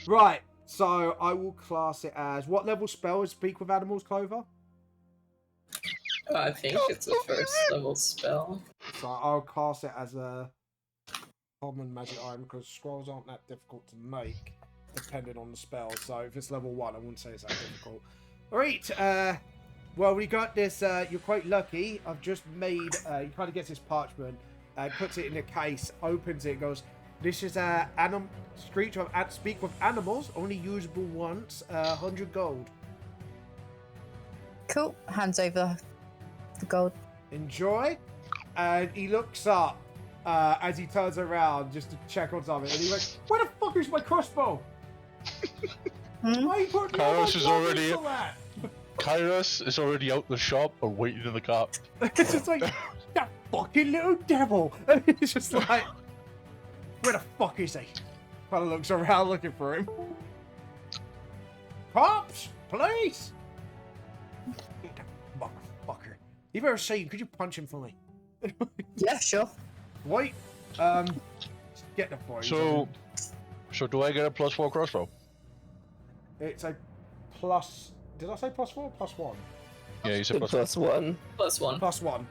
Right. So I will class it as what level spell is Speak with Animals, Clover? I think it's a first level spell. So I'll class it as a common magic item because scrolls aren't that difficult to make, depending on the spell. So if it's level 1, I wouldn't say it's that difficult. Alright, well, we got this, you're quite lucky. I've just made, he kind of gets his parchment, puts it in a case, opens it, goes, this is a Screech of Speak with Animals, only usable once, 100 gold. Cool. Hands over the gold. Enjoy. And he looks up as he turns around just to check on something. And he went, where the fuck is my crossbow? Hmm? Why are you putting Kairos is already- that? Kairos is already out the shop or waiting in the car. It's just like, that fucking little devil. And it's just like, where the fuck is he? Kind of looks around looking for him. Cops! Police! Motherfucker. You've ever seen, could you punch him for me? Yeah, sure. Wait. Get the boys. So do I get a +4 crossbow? It's a plus. Did I say +4 or +1? Yeah, you said +1. +1. +1. +1.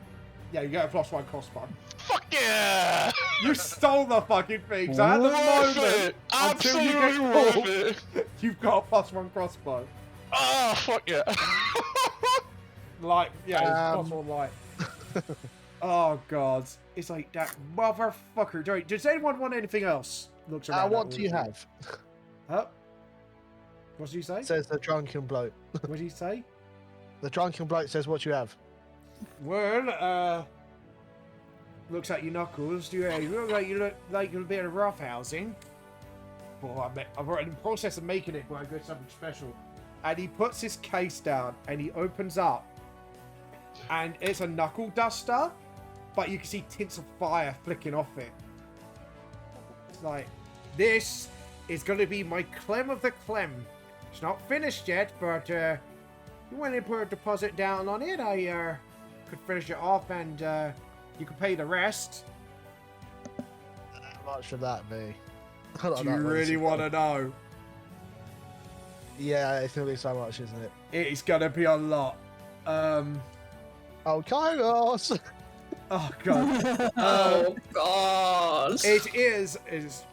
Yeah, you get a +1 crossbow. Fuck yeah! You stole the fucking thing. So at the Worth moment, it! until you Absolutely get worth caught, it! you've got a +1 crossbow. Ah, fuck yeah! Like, yeah, it's Um, +1 light. Oh god, it's like that motherfucker. Does anyone want anything else? looks around. What at do all you of you. have? Huh? What did you say? Says the drunken bloke. What did he say? The drunken bloke says, "What you have?" Well, looks at your knuckles. You look like you're a bit of roughhousing. Well, I'm in the process of making it, but I got something special. And he puts his case down and he opens up, and it's a knuckle duster, but you can see tints of fire flicking off it. It's like, this is going to be my clem of the clem. It's not finished yet, but you went and put a deposit down on it. I could finish it off, and you could pay the rest. How much would that be? Do you really want to know? Yeah, it's gonna be so much, isn't it? It's going to be a lot. Oh, Kairos! Oh god. Oh god. It is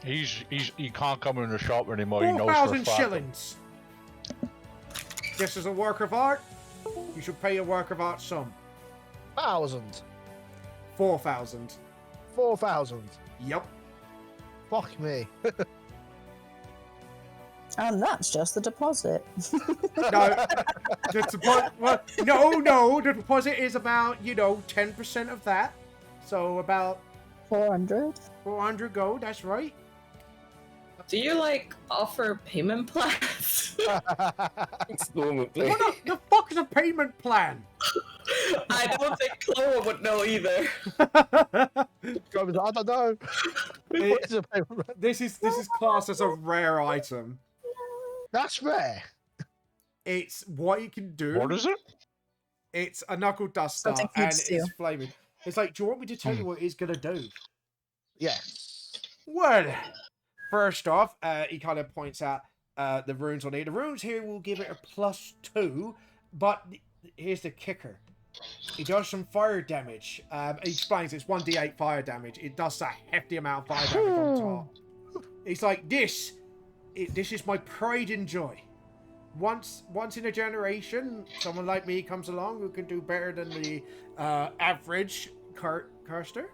He can't come in the shop anymore. He knows for a 4,000 fact. shillings. This is a work of art. You should pay a work of art sum. 1,000. 4,000. 4,000. Yep. Fuck me. And that's just the deposit. No, the deposit. Well, no. The deposit is about 10% of that. So about 400. 400 gold. That's right. Do you like offer payment plans? Installment What the fuck is a payment plan? I don't think Clover would know either. I don't know. What is a paper? This is classed as a rare item. That's rare. It's what you can do. What is it? It's a knuckle duster Something for you and to it's steal. flaming. It's like, do you want me to tell you what it's gonna do? Yes. Well, first off, he kind of points out the runes on here. The runes here will give it a +2, but here's the kicker. It does some fire damage. He explains it's 1d8 fire damage. It does a hefty amount of fire damage on top. It's like, this is my pride and joy. Once in a generation, someone like me comes along who can do better than the average caster.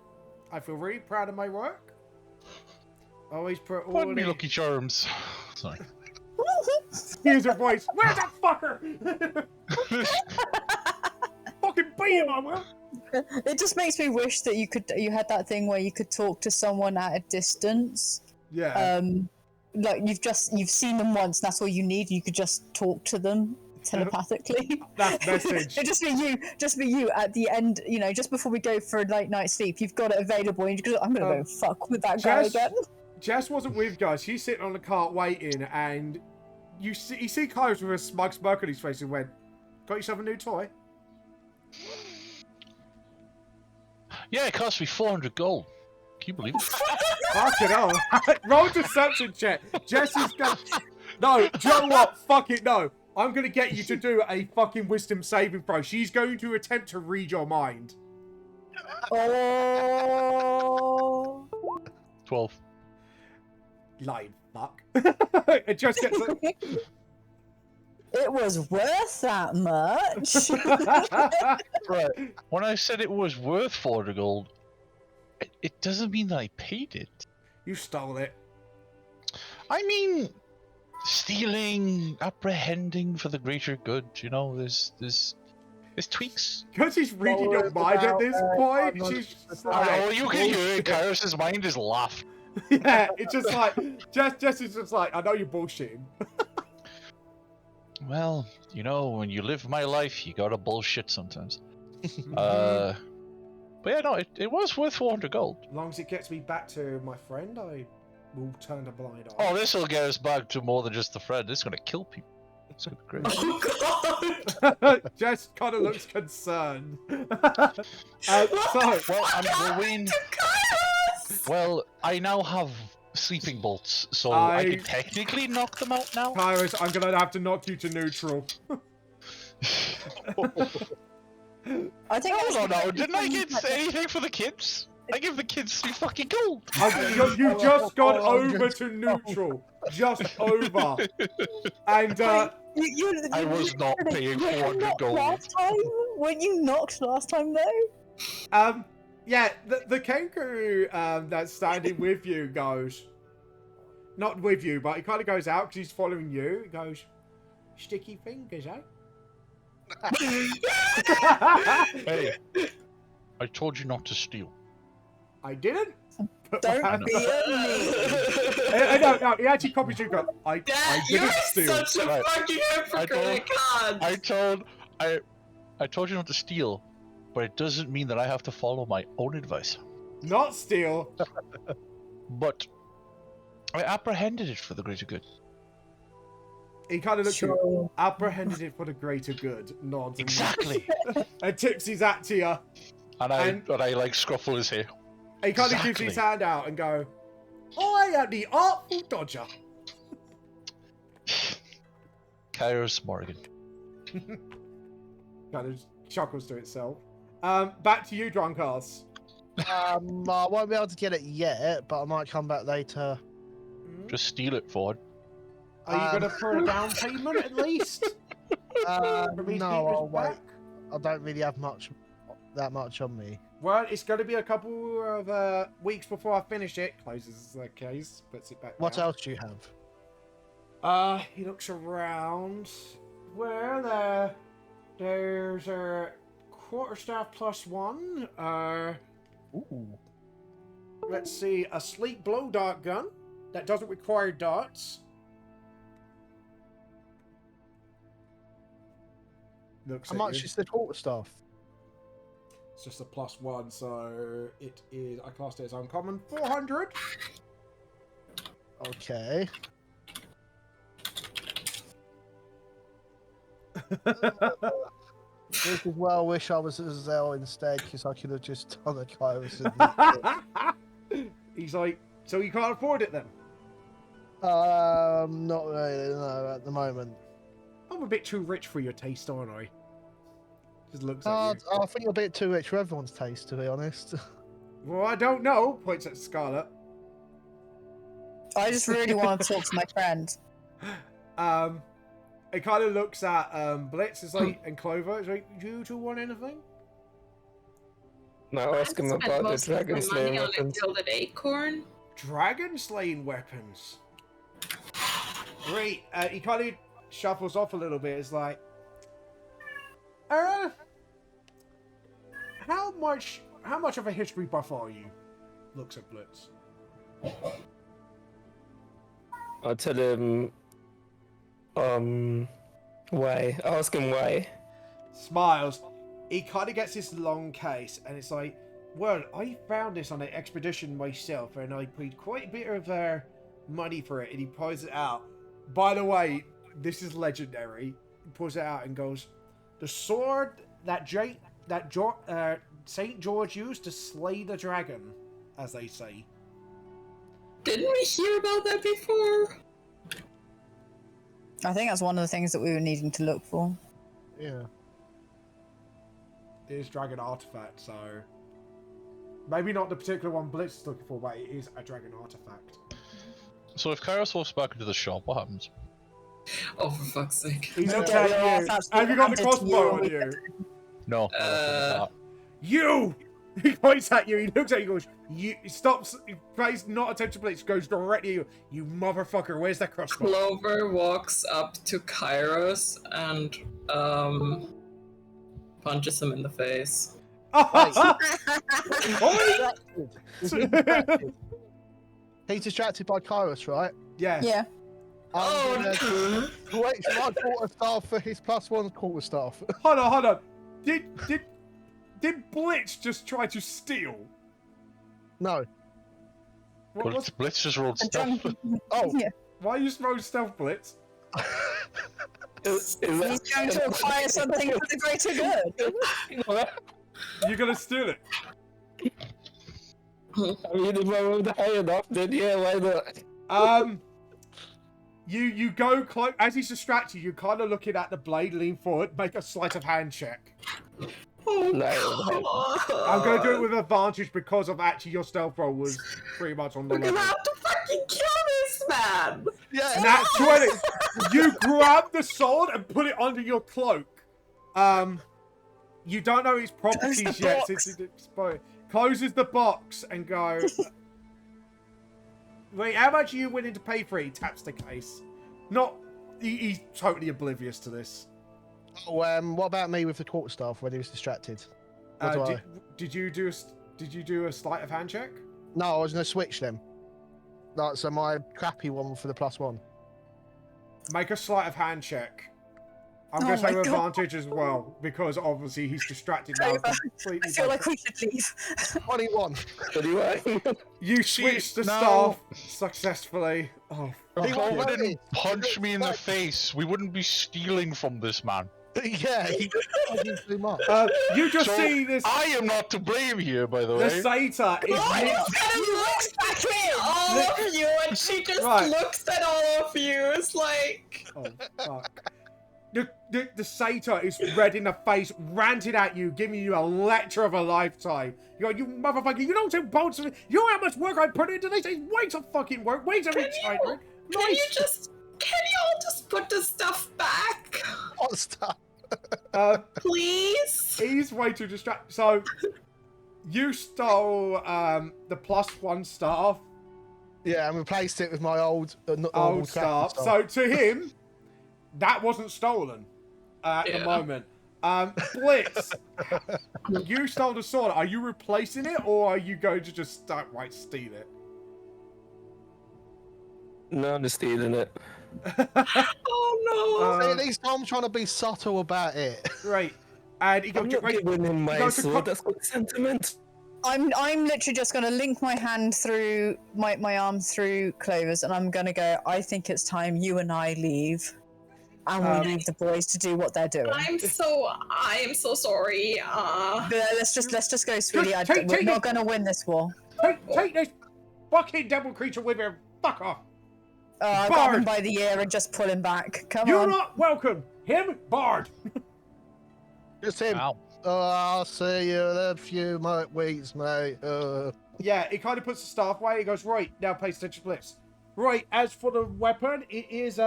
I feel really proud of my work. Always put all Pardon me, the... Lucky Charms. Sorry. Here's her voice. Where's that fucker? Fucking beat him, I will. It just makes me wish that you had that thing where you could talk to someone at a distance. Yeah. Like you've seen them once, that's all you need. You could just talk to them telepathically. That message. It'd just be you at the end, just before we go for a late night sleep. You've got it available, and you go, I'm gonna go fuck with that guy again. Jess wasn't with guys. She's sitting on the cart waiting, and you see Clovers with a smug smirk on his face and went, "Got yourself a new toy?" Yeah, it cost me 400 gold. Can you believe it? Fuck it up. Roll deception check. Jess is gonna... No, do you know what? Fuck it, no. I'm gonna get you to do a fucking wisdom saving throw. She's going to attempt to read your mind. Oh. 12. Lying fuck. It just gets... It was worth that much. Right. When I said it was worth 400 gold, it doesn't mean that I paid it. You stole it. I mean, stealing, apprehending for the greater good. There's tweaks. Because she's reading your mind at this point, she's just like... Oh, you can hear it. Kairos' mind is laughing. Yeah, it's just like... Jess is just like, I know you're bullshitting. Well, when you live my life, you gotta bullshit sometimes. But yeah, no, it was worth 400 gold. As long as it gets me back to my friend, I will turn a blind eye. Oh, this will get us back to more than just a friend. This is gonna kill people. It's gonna be great. Oh god! Jess kind of looks concerned. Well, I mean, well, I now have sleeping bolts, so I can technically knock them out now. Kairos, I'm gonna have to knock you to neutral. I think No, didn't I get anything for the kids? I give the kids 3 fucking gold. You just got over to neutral. Just over. And, I was not paying 400 gold. Last time? When you knocked last time, though? yeah, the kangaroo that's standing with you goes, Not with you, but he kind of goes out because he's following you. He goes, sticky fingers, eh? Hey, I told you not to steal. I didn't. Don't be a No, he actually copies you. I You're didn't steal. such a Right. fucking hypocrite. God. I told you not to steal, but it doesn't mean that I have to follow my own advice. Not steal. But I apprehended it for the greater good. He kind of looks at you. Sure. Apprehended it for the greater good. Nods. Exactly. And tips his hat to you. And I like scruffle his hair. He kind of gives Exactly. his hand out and go, I am the Artful Dodger. Kairos Morgan. Kind of chuckles to itself. Back to you, Drunkards. I won't be able to get it yet, but I might come back later. Just steal it, Ford. Are you going to put a down payment at least? For me to keep No, this I'll wait. back? I don't really have that much on me. Well, it's going to be a couple of weeks before I finish it. Closes the case, puts it back What down. else do you have? He looks around. There's a quarterstaff +1. Ooh. Let's see, a sleek blow dart gun that doesn't require darts. Looks How at much you. is the quarterstaff? It's just a +1, so it is. I classed it as uncommon. 400. Okay. This is where I wish I was at Zell instead, because I could have just done a Kairos. He's like, so you can't afford it then? Not really, no, at the moment. I'm a bit too rich for your taste, aren't I? Just looks at you. I think you're a bit too rich for everyone's taste, to be honest. Well, I don't know. Points at Scarlet. I just really want to talk to my friend. It kind of looks at Blitz. It's like, and Clover. It's like, do you two want anything? Now ask him about the dragon slayer money on a weapons. gilded acorn. Dragon slaying weapons. Great. He kind of shuffles off a little bit. It's like, how much of a history buff are you? Looks at Blitz. I'll tell him. Why? Ask him why. Smiles. He kind of gets this long case, and it's like, well, I found this on an expedition myself, and I paid quite a bit of money for it. And he pulls it out. By the way, this is legendary. He pulls it out and goes, the sword that Saint George used to slay the dragon, as they say. Didn't we hear about that before? I think that's one of the things that we were needing to look for. Yeah. It is dragon artifact, so maybe not the particular one Blitz is looking for, but it is a dragon artifact. So if Kairos walks back into the shop, what happens? Oh, for fuck's sake. He looks Yeah, at you. that's Have you got the what happened to crossbow on you. you? No. You! He points at you, he looks at you, goes, you stops, he pays not attention to Blitz, goes directly at you. You motherfucker, where's that crossbow? Clover walks up to Kairos and punches him in the face. He's distracted by Kairos, right? Yeah. Yeah. I'm gonna Oh, switch my quarterstaff for his +1 quarterstaff. Hold on. Did Blitz just try to steal? No. Blitz just rolled stuff. Oh. Yeah. Why are you throwing stealth, Blitz? Is He's that, going to acquire something for the greater good. You're gonna steal it. I mean, if I rolled high enough, then yeah, why not? You go close as he's distracted. You kind of looking at the blade, lean forward, make a sleight of hand check. No. I'm gonna do it with advantage because of actually your stealth roll was pretty much on the We're gonna level. have to fucking kill this man! Yeah. Nat 20. You grab the sword and put it under your cloak. You don't know its properties Close the yet. box. Since it's exposed. Closes the box and goes. Wait, how much are you willing to pay for it? He taps the case. Not. He's totally oblivious to this. Oh, what about me with the quarterstaff when he was distracted? What do I? Did you do a sleight of hand check? No, I was gonna switch them. Like, so my crappy one for the +1. Make a sleight of hand check. I'm going to say with advantage as well, because obviously he's distracted now. Completely. I feel like we should leave. 21. You switched the staff successfully. Oh, He fuck didn't you. punch me in the face. We wouldn't be stealing from this man. Yeah, he did too much. You just So, see this. I am not to blame here, by the The way. satyr is. Kind of looks back at all of you, and she just Right. looks at all of you. It's like, Oh, fuck. The satyr is red in the face, ranting at you, giving you a lecture of a lifetime. You go, you motherfucker, you don't do bolts. You know how much work I put into this? It's way to fucking work, way to retire. can you all just put the stuff back, What stuff? please? He's way too distracted. So, you stole the +1 staff. Yeah, and replaced it with my old Old staff. So, to him, that wasn't stolen at the Yeah. moment. Blitz, you stole the sword. Are you replacing it, or are you going to just outright steal it? No, I'm just stealing it. Oh no! At least I'm trying to be subtle about it. Great. And he I'm goes, not giving him my goes to sword. co- That's got sentiment. I'm literally just gonna link my hand through my arm through Clovers, and I'm gonna go. I think it's time you and I leave, and we leave the boys to do what they're doing. I am so sorry. But let's just go, sweetie. take We're it. not gonna win this war. take this fucking devil creature with you. Fuck off. I got him by the ear and just pull him back. Come You're on. not welcome. Him, Bard. Just him. Ow. Oh, I'll see you in a few weeks, mate. Yeah, he kind of puts the staff away. He goes, right, now pay attention to this. Right, as for the weapon, it is,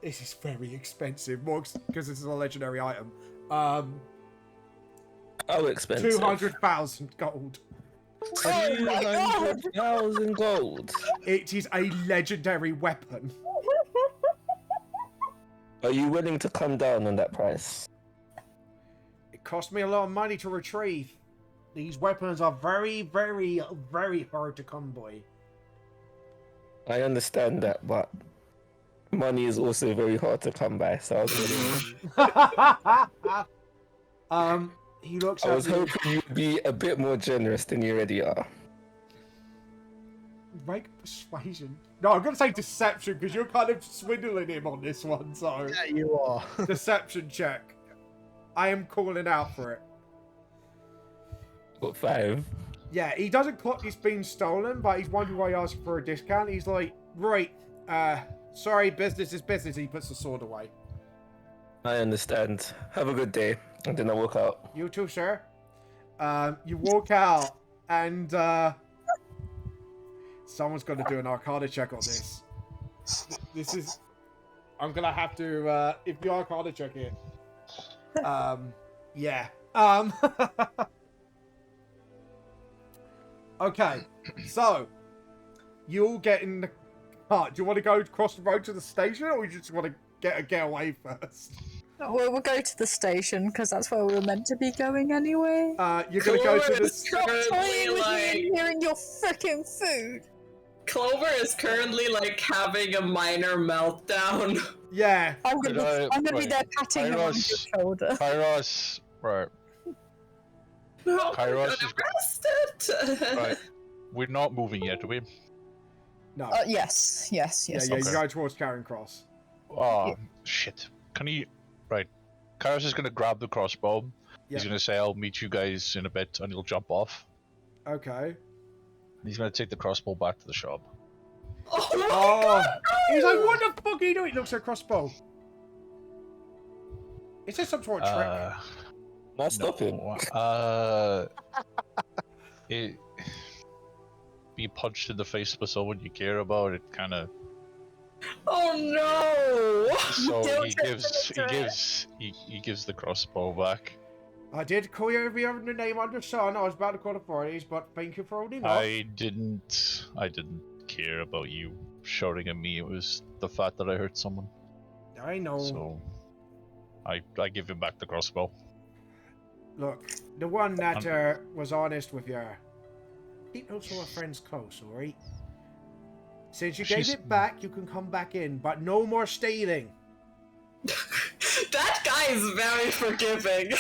this is very expensive, more because this is a legendary item. How expensive? 200,000 gold. 200,000 gold. It is a legendary weapon. Are you willing to come down on that price? It cost me a lot of money to retrieve. These weapons are very, very, very hard to come by. I understand that, but money is also very hard to come by. So He looks I at was you. hoping you'd be a bit more generous than you already are. Make persuasion. No, I'm going to say deception because you're kind of swindling him on this one. So Yeah, you are. deception check. I am calling out for it. What, 5? Yeah, he doesn't clock it's been stolen, but he's wondering why he asked for a discount. He's like, right, sorry, business is business. He puts the sword away. I understand. Have a good day. And then I walk out. You too, sir. You walk out, and someone's got to do an Arcana check on this. This is. I'm gonna have to. If the Arcana check it. Yeah. Okay. So, you all get in the car. Do you want to go across the road to the station, or you just want to get away first? We'll go to the station because that's where we were meant to be going anyway. You're gonna go to the. Stop toying with me and hearing your freaking food. Clover is currently like having a minor meltdown. Yeah. I'm gonna be there patting him on Kairos. his shoulder. Kairos, right. No, Kairos we're is gonna arrest it. Right. We're not moving yet, are we? No. Yes. Yeah, Okay. you're going towards Charing Cross. Oh, shit. Can he... Right. Kairos is going to grab the crossbow. Yeah. He's going to say, I'll meet you guys in a bit, and he'll jump off. Okay. He's going to take the crossbow back to the shop. Oh my Oh, god! he's like, what the fuck are you doing? He looks at a crossbow. Is this some sort of trick? Not stopping. It... Be punched in the face by someone you care about, it kind of... Oh no! So Don't he just gives the crossbow back. I did call you every other name under sun. I was about to call authorities, but thank you for holding off. I didn't care about you shouting at me. It was the fact that I hurt someone. I know. So I give him back the crossbow. Look, the one that was honest with you. Keep those sort of friends close, alright? Since you gave it back, you can come back in, but no more stealing. That guy is very forgiving.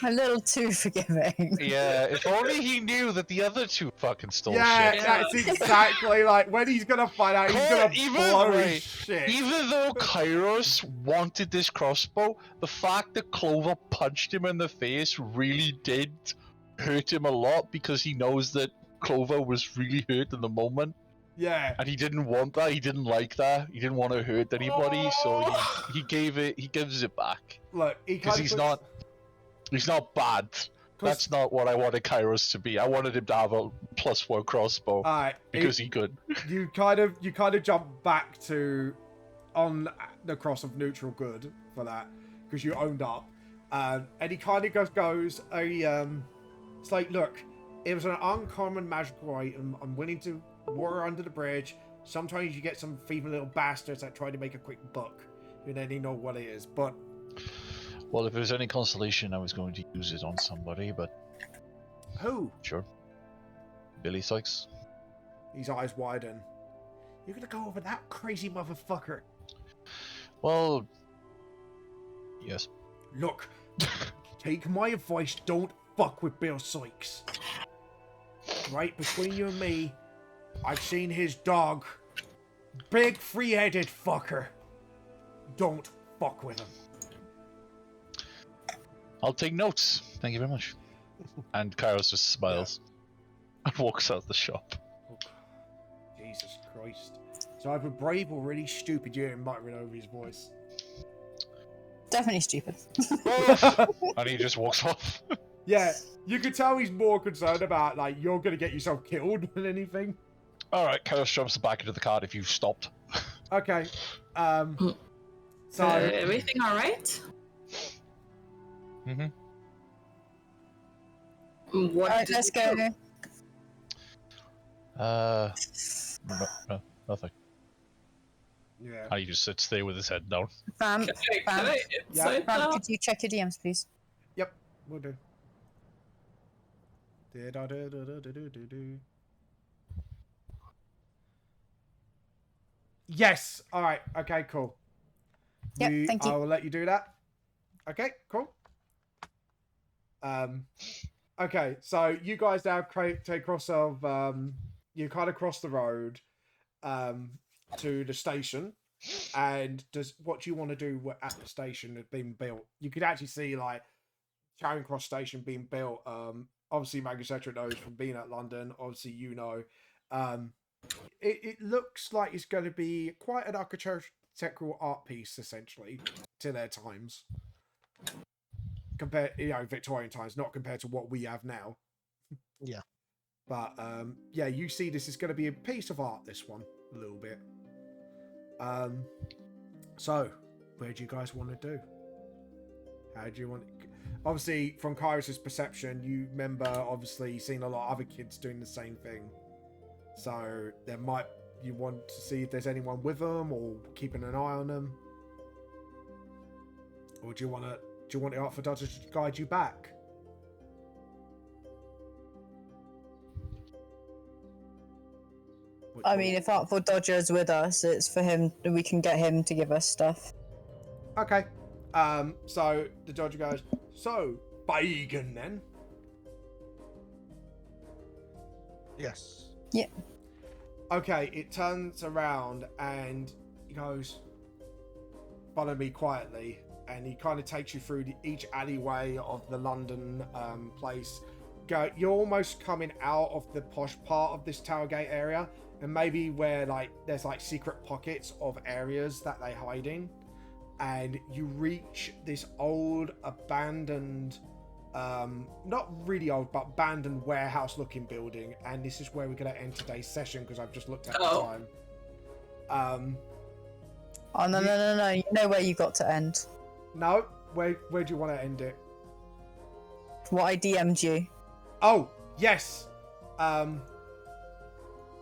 A little too forgiving. Yeah, if only he knew that the other two fucking stole shit. That's exactly like when he's gonna find out. He's gonna blow his shit. Even though Kairos wanted this crossbow, the fact that Clover punched him in the face really did hurt him a lot because he knows that Clover was really hurt in the moment. Yeah. And he didn't want that. He didn't like that. He didn't want to hurt anybody, so he gives it back. Look, because he's not bad. That's not what I wanted Kairos to be. I wanted him to have a +1 crossbow because he could. You kind of jump back to on the cross of neutral good for that because you owned up, and he kind of goes. It's like, look, it was an uncommon magical item. I'm willing to water under the bridge. Sometimes you get some thieving little bastards that try to make a quick buck, and then you know what it is. But well, if there's any consolation, I was going to use it on somebody, but who? Sure. Billy Sykes. His eyes widen. You're gonna go over that crazy motherfucker? Well, yes. Look, take my advice. Don't fuck with Bill Sykes. Right between you and me, I've seen his dog. Big free-headed fucker. Don't fuck with him. I'll take notes. Thank you very much. And Kairos just smiles and walks out the shop. Oh, Jesus Christ. It's either brave or really stupid. You're muttering over his voice. Definitely stupid. And he just walks off. Yeah, you can tell he's more concerned about, like, you're gonna get yourself killed than anything. Alright, Kairos jumps back into the cart if you've stopped. Okay. So Everything alright? Mm-hmm. What Alright, let's go. No, nothing. Yeah. And he just sits there with his head down. Fam, Yeah. Fam, could you check your DMs, please? Yep, we'll do. Yes. All right. Okay. Cool. Yep, thank you. I will let you do that. Okay. Cool. Okay. So you guys now take cross of you kind of cross the road to the station, and what do you want to do at the station that's been built? You could actually see like Charing Cross Station being built. Obviously, Magasetra knows from being at London. Obviously, you know. It looks like it's going to be quite an architectural art piece, essentially, to their times. Compared, Victorian times, not compared to what we have now. Yeah. But, yeah, you see this is going to be a piece of art, this one, a little bit. So, where do you guys want to do? How do you want... Obviously, from Kairos' perception, you remember, obviously, seeing a lot of other kids doing the same thing. So, you want to see if there's anyone with them, or keeping an eye on them? Or do you want the Art for Dodgers to guide you back? I mean, if Artful Dodger's with us, it's for him. We can get him to give us stuff. Okay. So the Dodger goes, so, Baigan then? Yes. Yeah. Okay, it turns around and he goes, follow me quietly. And he kind of takes you through each alleyway of the London place. You're almost coming out of the posh part of this Towergate area. And maybe where there's secret pockets of areas that they hide in. And you reach this old abandoned, not really old, but abandoned warehouse looking building. And this is where we're going to end today's session because I've just looked at the time. Oh, no. You know where you got to end. No? Where do you want to end it? What I DM'd you. Oh, yes.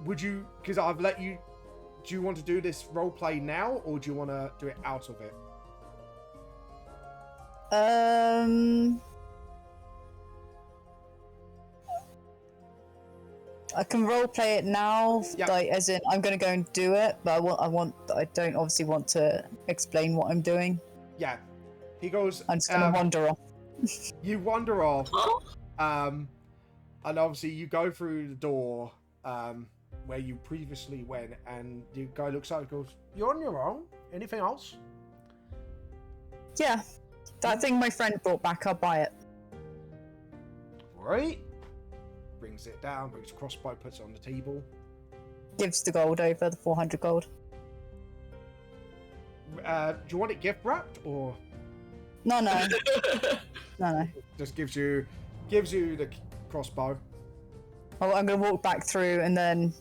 would you? Because I've let you. Do you want to do this role play now, or do you want to do it out of it? I can role play it now, Yep. like as in I'm gonna go and do it, but I don't obviously want to explain what I'm doing. Yeah. He goes. I'm just gonna wander off. You wander off. Huh? And obviously you go through the door where you previously went, and the guy looks up and goes, "You're on your own? Anything else?" Yeah, that thing my friend brought back, I'll buy it. Right. Brings it down, brings a crossbow, puts it on the table. Gives the gold over, the 400 gold. Do you want it gift wrapped, or No, no, no. just gives you the crossbow? Oh, I'm gonna walk back through and then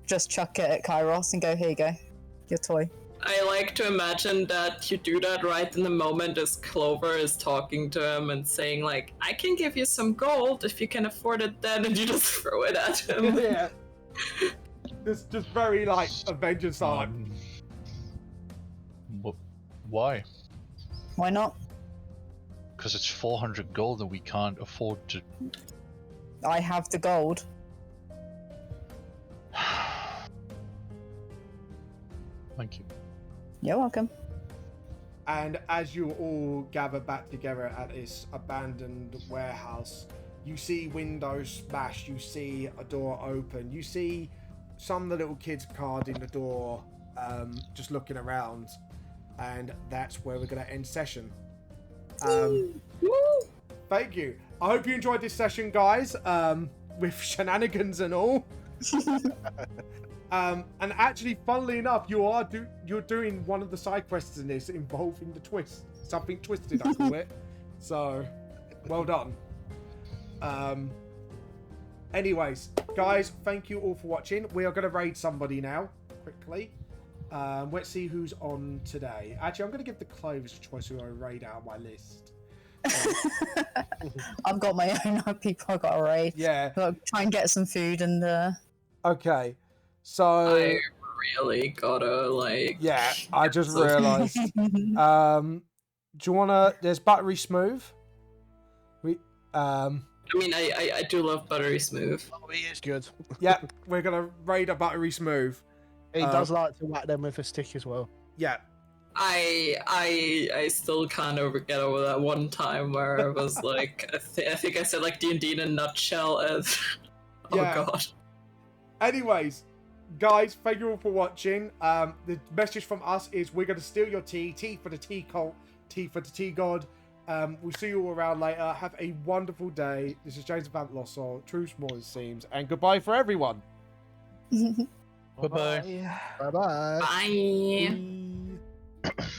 just chuck it at Kairos and go, here you go, your toy. I like to imagine that you do that right in the moment as Clover is talking to him and saying like, I can give you some gold if you can afford it then, and you just throw it at him. Yeah. It's just very like Avengers style. Why? Why not? Because it's 400 gold and we can't afford to. I have the gold. Thank you. You're welcome. And as you all gather back together at this abandoned warehouse, you see windows smashed, you see a door open, you see some of the little kids guarding the door, just looking around, and that's where we're going to end session. Thank you. I hope you enjoyed this session, guys, with shenanigans and all. And actually, funnily enough, you're doing one of the side quests in this involving the twist. Something twisted, I call it. So, well done. Anyways, guys, thank you all for watching. We are going to raid somebody now, quickly. Let's see who's on today. Actually, I'm going to give the Clovers a choice who I raid out of my list. I've got my own people I've got to raid. Yeah. I'll try and get some food and Okay. So... I really gotta like... Yeah, I just realised. Do you wanna? There's Buttery Smooth. I mean, I do love Buttery Smooth. Oh, he is good. Yeah, we're gonna raid a Buttery Smooth. He does like to whack them with a stick as well. Yeah. I still can't get over that one time where it was like I think I said like D&D in a nutshell as Yeah. oh god. Anyways, guys, thank you all for watching. The message from us is we're gonna steal your tea. Tea for the tea cult. Tea for the tea god. We'll see you all around later. Have a wonderful day. This is James Van Lossor, True Small It Seems, and goodbye for everyone. Bye-bye. Bye-bye. Bye. Bye.